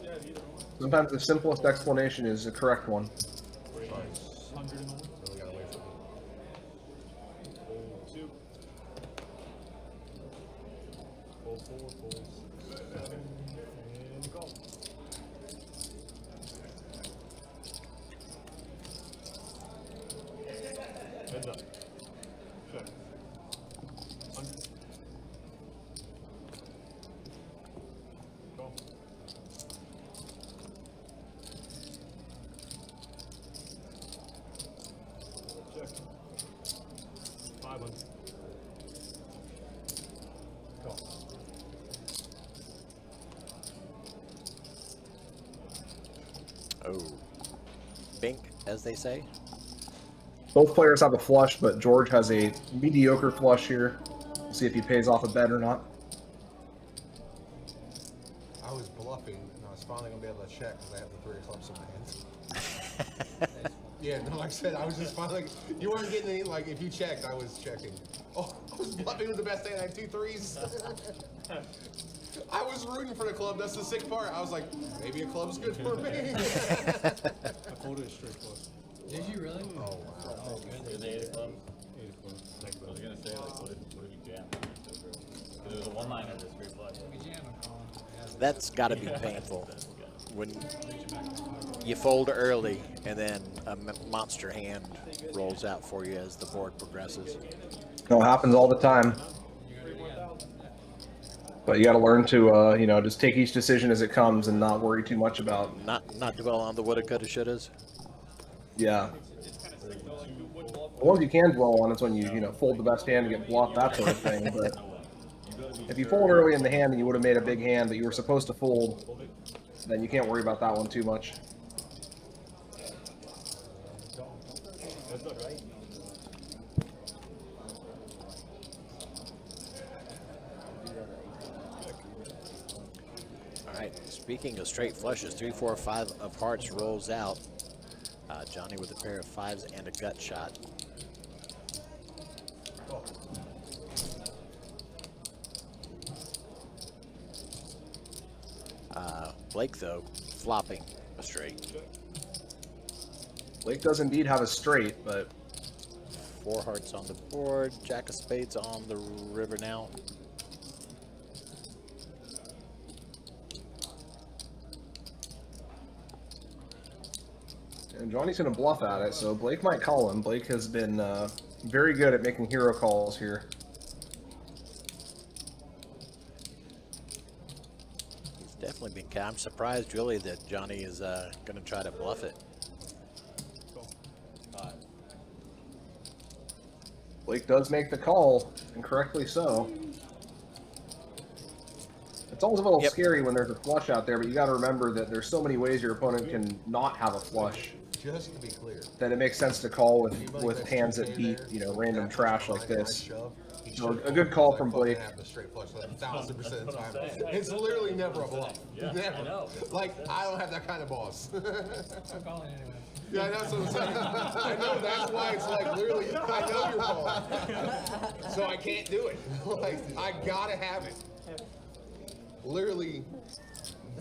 Yeah, either one. Sometimes the simplest explanation is the correct one. 100 and over. Really gotta wait for me. Fold 2. Fold 4, fold 7, and go. Heads up. Check. 100. Go. Check. 500. Go. Oh. Bink, as they say. Both players have a flush, but George has a mediocre flush here. We'll see if he pays off a bet or not. I was bluffing, and I was finally gonna be able to check because I have the 3 of clubs in my hands. Yeah, no, like I said, I was just finally. You weren't getting any. Like, if you checked, I was checking. Oh, I was bluffing with the best hand. I had 2 threes. I was rooting for the club. That's the sick part. I was like, maybe a club's good for me. I folded a straight flush. Did you really? Oh wow. Oh, goodness. Is it 8 of clubs? 8 of clubs. Thank I was you. gonna say, like, what if you jam? Because there was a one-liner to straight flush. We jam a call. That's got to be painful when you fold early and then a monster hand rolls out for you as the board progresses. No, it happens all the time. But you got to learn to, you know, just take each decision as it comes and not worry too much about. Not dwell on the woulda, coulda, shouldas. Yeah. The ones you can dwell on is when you know, fold the best hand and get blocked, that sort of thing. But if you fold early in the hand and you would have made a big hand that you were supposed to fold, then you can't worry about that one too much. Heads up, right? All right, speaking of straight flushes, 3, 4, 5 of hearts rolls out. Johnny with a pair of 5s and a gut shot. Blake, though, flopping a straight. Blake does indeed have a straight, but 4 hearts on the board, jack of spades on the river now. and Johnny's going to bluff at it, so Blake might call him. Blake has been very good at making hero calls here. Definitely been. I'm surprised, really, that Johnny is going to try to bluff it. Blake does make the call, and correctly so. It's always a little scary when there's a flush out there, but you got to remember that there's so many ways your opponent can not have a flush. Just to be clear, That it makes sense to call with hands that beat, you know, random trash like this. So a good call from Blake. Have the straight flush like 1000% of the time. It's literally never a bluff. Yeah, never. I know. Like, I don't have that kind of boss. I'm calling anyway. Yeah, that's what I'm saying. I know, that's why it's like literally, I know you're calling. So I can't do it. Like, I gotta have it. Literally,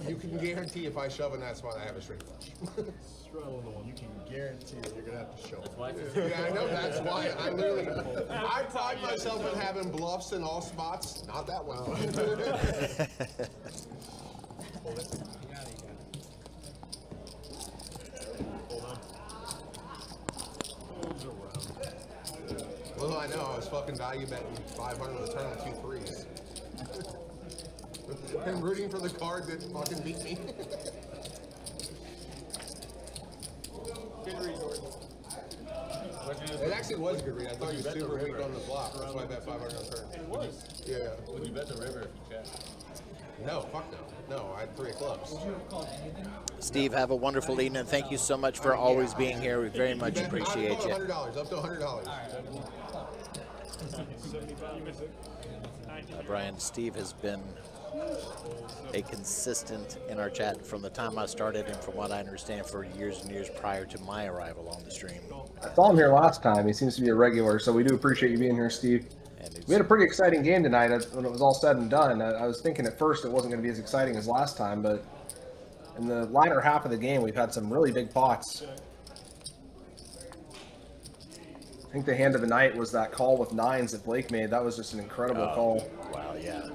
you can guarantee if I shove in that spot, I have a straight flush. Straddle on the one. You can guarantee that you're gonna have to show. That's why Yeah, I know, that's why I literally, I pride myself in having bluffs in all spots, not that one. Hold it. You got it, Hold on. Moves around. Well, I know, I was fucking value betting 500 on the turn on 2 threes. And rooting for the card that fucking beat me. It actually actually was a good read. I thought you were super weak on the flop. That's why I bet 500 on turn. It was. Yeah. Would you bet the river if you check? No, fuck no. No, I had 3 of clubs. Steve, have a wonderful evening, and thank you so much for always being here. We very much appreciate you. $100, up to $100. Brian, Steve has been a consistent in our chat from the time I started, and from what I understand, for years and years prior to my arrival on the stream. I saw him here last time. He seems to be a regular, so we do appreciate you being here, Steve. We had a pretty exciting game tonight when it was all said and done. I was thinking at first it wasn't going to be as exciting as last time, but in the latter half of the game, we've had some really big pots. I think the hand of the night was that call with 9s that Blake made. That was just an incredible call. Wow, yeah.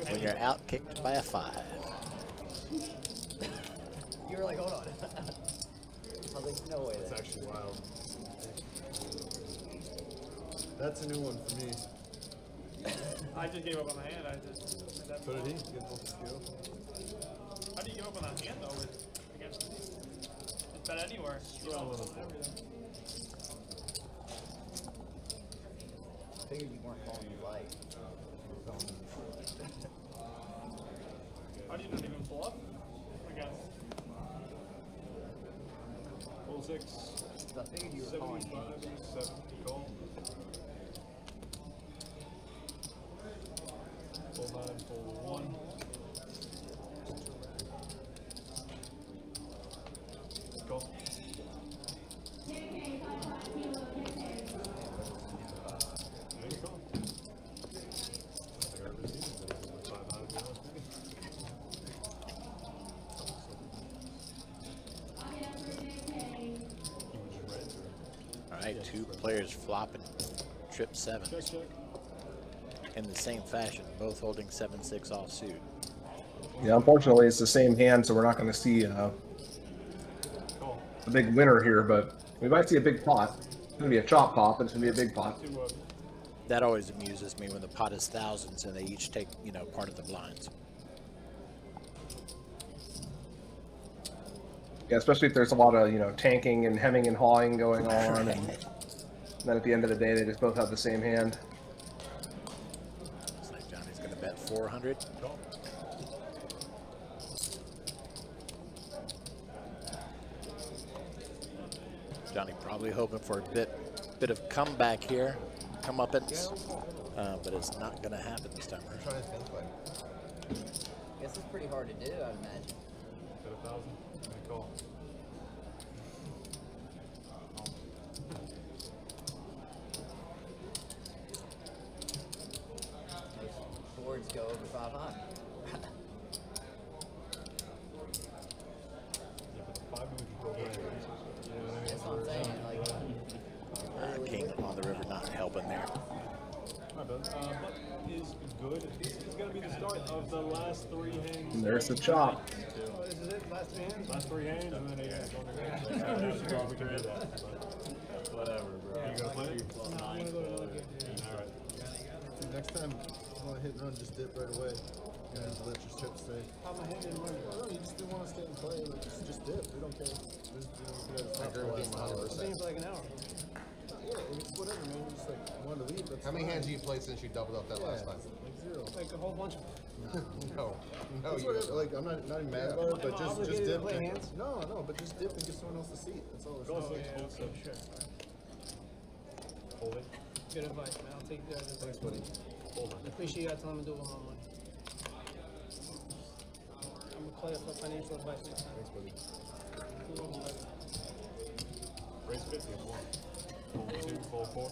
When you're out kicked by a 5. You were like, hold on. I was like, no way. That's actually wild. That's a new one for me. I just gave up on the hand. So did he? Get both the skill. How do you give up on that hand though? Against it's bet anywhere. You know, everything. I figured you weren't calling me light. How do you not even pull up? I guess. Full 6. I figured you were calling me. 75, 70 call. Full 9, full 1. Call. All right, 2 players flopping trip 7s. Check, check. In the same fashion, both holding 7-6 offsuit. Yeah, unfortunately, it's the same hand, so we're not going to see a big winner here, but we might see a big pot. It's going to be a chop pot, but it's going to be a big pot. That always amuses me when the pot is thousands and they each take, you know, part of the blinds. Yeah, especially if there's a lot of, you know, tanking and hemming and hawing going on, and then at the end of the day, they just both have the same hand. Looks like Johnny's going to bet 400. Johnny probably hoping for a bit of comeback here, comeuppance, but it's not going to happen this time around. I'm trying to think like. I guess it's pretty hard to do, I'd imagine. Bet 1,000. Call. Boards go over 500. That's what I'm saying. Like, King on the river not helping there. But is good. This is going to be the start of the last 3 hands. And there's the chop. Oh, this is it? Last 3 hands? Last 3 hands, and then 8 hands on the ground. Sure, we can do that. Whatever, bro. You gonna play? I'm gonna go to another game. All right. Next time, you want to hit and run, just dip right away. And just let your chips stay. How my hand didn't run? No, you just didn't want to stay and play. Like, just dip. We don't care. Just, I agree with him 100%. It seems like an hour. Yeah, it's whatever, man. You just like wanted to leave. That's How many fine. hands have you played since you doubled up that last time? Like 0. Like a whole bunch of No. No, That's you whatever. Like, I'm not even mad about it, but Am I just obligated to dip. play and- hands? No, but just dip and give someone else the seat. That's all. Go There's 6, hold 7. sure. Hold it. Good advice, man. I'll take that advice. Thanks, buddy. Hold it. I appreciate you telling me to do it with my money. I'm gonna call you for financial advice next time. Thanks, buddy. Raise 50 if you want. Hold 2, fold 4.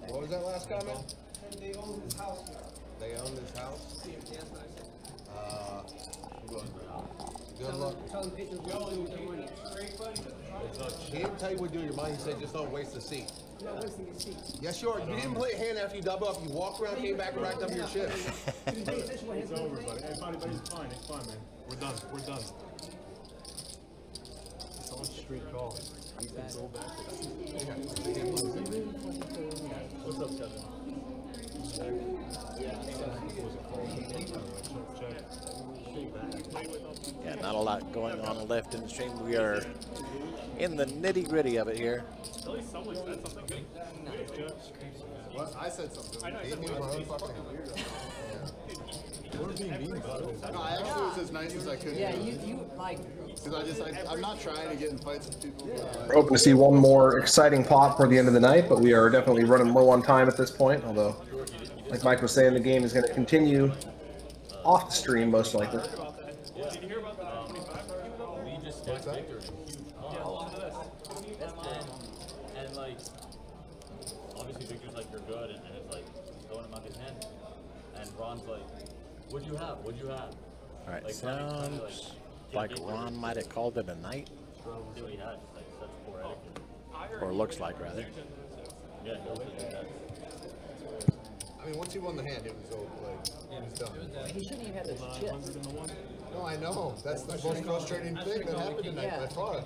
What was that last comment? And they own this house here. They own this house? Yeah, that's what I said. Who owns the house? Good luck. Tell him pitchers what to do with their money. He didn't tell you what to do with your money. He said just don't waste the seat. I'm not wasting your seat. Yes, you are. You didn't play a hand after you double up. You walked around, came back, and racked up your chips. It's over, buddy. Hey, buddy, it's fine, man. We're done. It's on street call. You can go back. What's up, Kevin? Yeah, not a lot going on left in the stream. We are in the nitty-gritty of it here. At least someone said something good. What? I said something. I know. He knew my own fucking We're being mean about it. No, I actually was as nice as I could. Yeah, you like. Because I'm not trying to get in fights with people. We're hoping to see one more exciting pot for the end of the night, but we are definitely running low on time at this point. Although, like Mike was saying, the game is going to continue off the stream most likely. Did you hear about the 25? We just stacked victory. And like, obviously Victor's like, you're good, and it's like, throwing him out his hand. And Ron's like, what'd you have? All right, Like, sounds like Ron might have called it a night, See what he had, just like such poor etiquette. or looks like rather. Yeah, he was like that. I mean, once he won the hand, it was over. Like, it was done. He shouldn't even have those chips. No, I know. That's the most frustrating thing that happened tonight by far.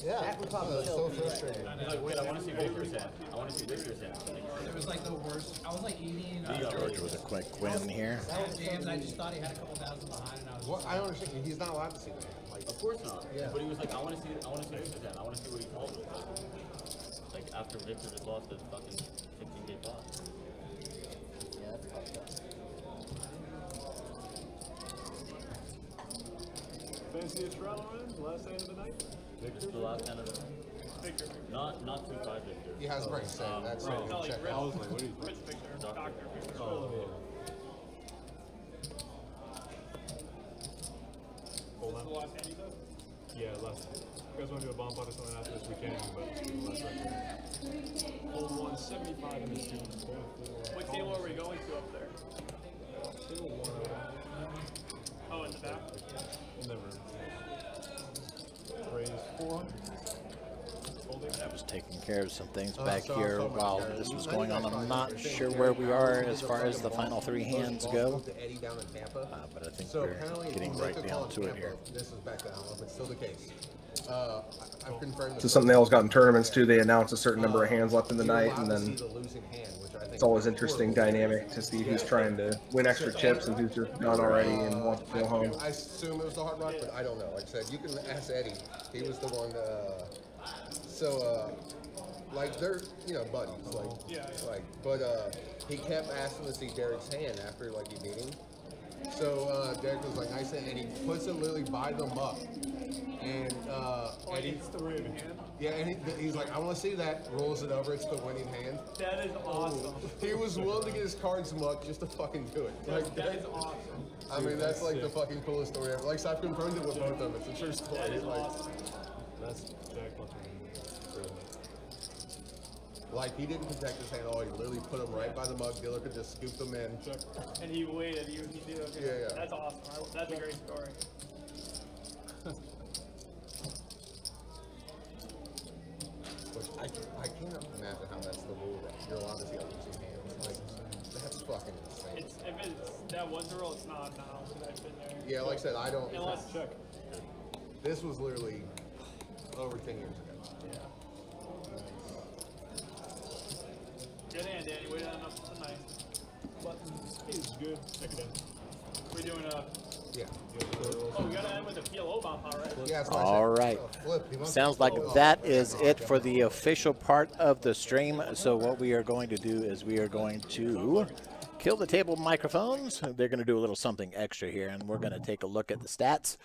Yeah, That would probably that's so kill me. frustrating. He's like, wait, I want to see Victor's hand. It was like the worst. I was like eating. George with a quick win here. James, I just thought he had a couple thousand behind, and I was. What? I don't understand. He's not allowed to see that. Like, Of course not. Yeah. But he was like, I want to see Victor's hand. I want to see what he called it. Like after Victor just lost the fucking 15K pot. Yeah, that's fucked up. Fanciest round around, last hand of the night? This is the last hand of the night. Victor. Not 2-5 Victor. he has brain set. That's it. No, like Check Rich. out. What do you Rich Victor. Doctor Victor. Hold This is the on. last hand you said? Yeah, last. You guys want to do a bomb pot or something after this? We can, but let's do the last record. Hold 175 in the two. What table are we going to up there? Oh, in the back? Never. Raise 400. I was taking care of some things Oh, back so here I'll talk while about this was Gary. going on. I'm 95 not percent sure Gary. where we are He's as a far as fucking the final three ball. hands Ball go, moved to Eddie down in Tampa. but I think So we're apparently getting he right took down on to it Tampa. here. This is back then. I don't know if it's still the case. I've confirmed. So something else got in tournaments too. They announce a certain number of hands left in the night, and then it's always interesting dynamic to see who's trying to win extra chips and who's just done already and wants to go home. I assume it was the Hard Rock, but I don't know. Like I said, you can ask Eddie. He was the one. Like they're buddies. But he kept asking to see Derek's hand after like he beat him. So Derek was like nice, and he puts it literally by the muck. And Eddie, It's the winning hand? yeah, and he's like, I want to see that. Rolls it over. It's the winning hand. That is awesome. He was willing to get his cards mucked just to fucking do it. Like, That is awesome. I mean, that's like the fucking coolest story ever. Like, so I've confirmed it with both of them. It's a true story. That is Like, awesome. That's Jack Butler. like, he didn't protect his hand at all. He literally put him right by the mug. Diller could just scoop them in. And he waited. He did okay. Yeah, yeah. That's awesome. That's a great story. Which I can't imagine how that's the rule that you're allowed to see a losing hand. Like, that's fucking insane. If it's that was the rule, it's not now because I've been there. Yeah, like I said, I don't. Unless check. This was literally over 10 years ago. Yeah. Good hand, Danny. Way down enough tonight. He's good. Check it out. We're doing Yeah. Oh, we gotta end with a PLO bomb pot, right? Yeah, that's what I All said. right. Flip. He wants Sounds to like flip. that is it for the official part of the stream. So what we are going to do is we are going to kill the table microphones. They're going to do a little something extra here, and we're going to take a look at the stats.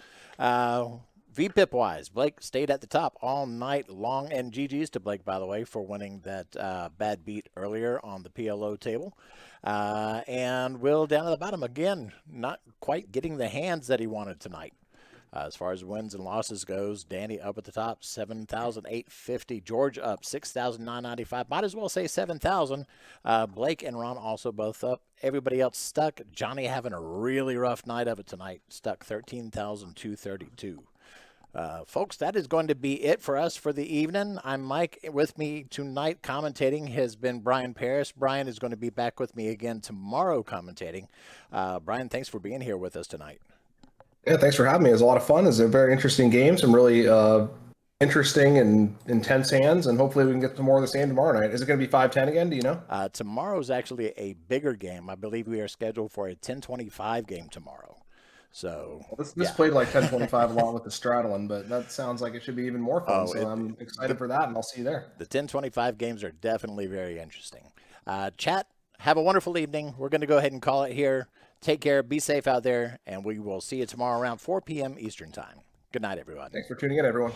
VPIP wise, Blake stayed at the top all night long, and GG's to Blake, by the way, for winning that bad beat earlier on the PLO table. And Will down at the bottom again, not quite getting the hands that he wanted tonight. As far as wins and losses goes, Danny up at the top, 7,850. George up, 6,995. Might as well say 7,000. Blake and Ron also both up. Everybody else stuck. Johnny having a really rough night of it tonight, stuck 13,232. Folks, that is going to be it for us for the evening. I'm Mike. With me tonight commentating has been Brian Paris. Brian is going to be back with me again tomorrow commentating. Brian, thanks for being here with us tonight. Yeah, thanks for having me. It was a lot of fun. It's a very interesting game, some really interesting and intense hands, and hopefully we can get some more of the same tomorrow night. Is it going to be 5-10 again? Do you know? Tomorrow's actually a bigger game. I believe we are scheduled for a 10:25 game tomorrow. So this played like 10:25 along with the straddling, but that sounds like it should be even more fun. So I'm excited for that, and I'll see you there. The 10:25 games are definitely very interesting. Chat, have a wonderful evening. We're going to go ahead and call it here. Take care. Be safe out there, and we will see you tomorrow around 4 p.m. Eastern Time. Good night, everyone. Thanks for tuning in, everyone.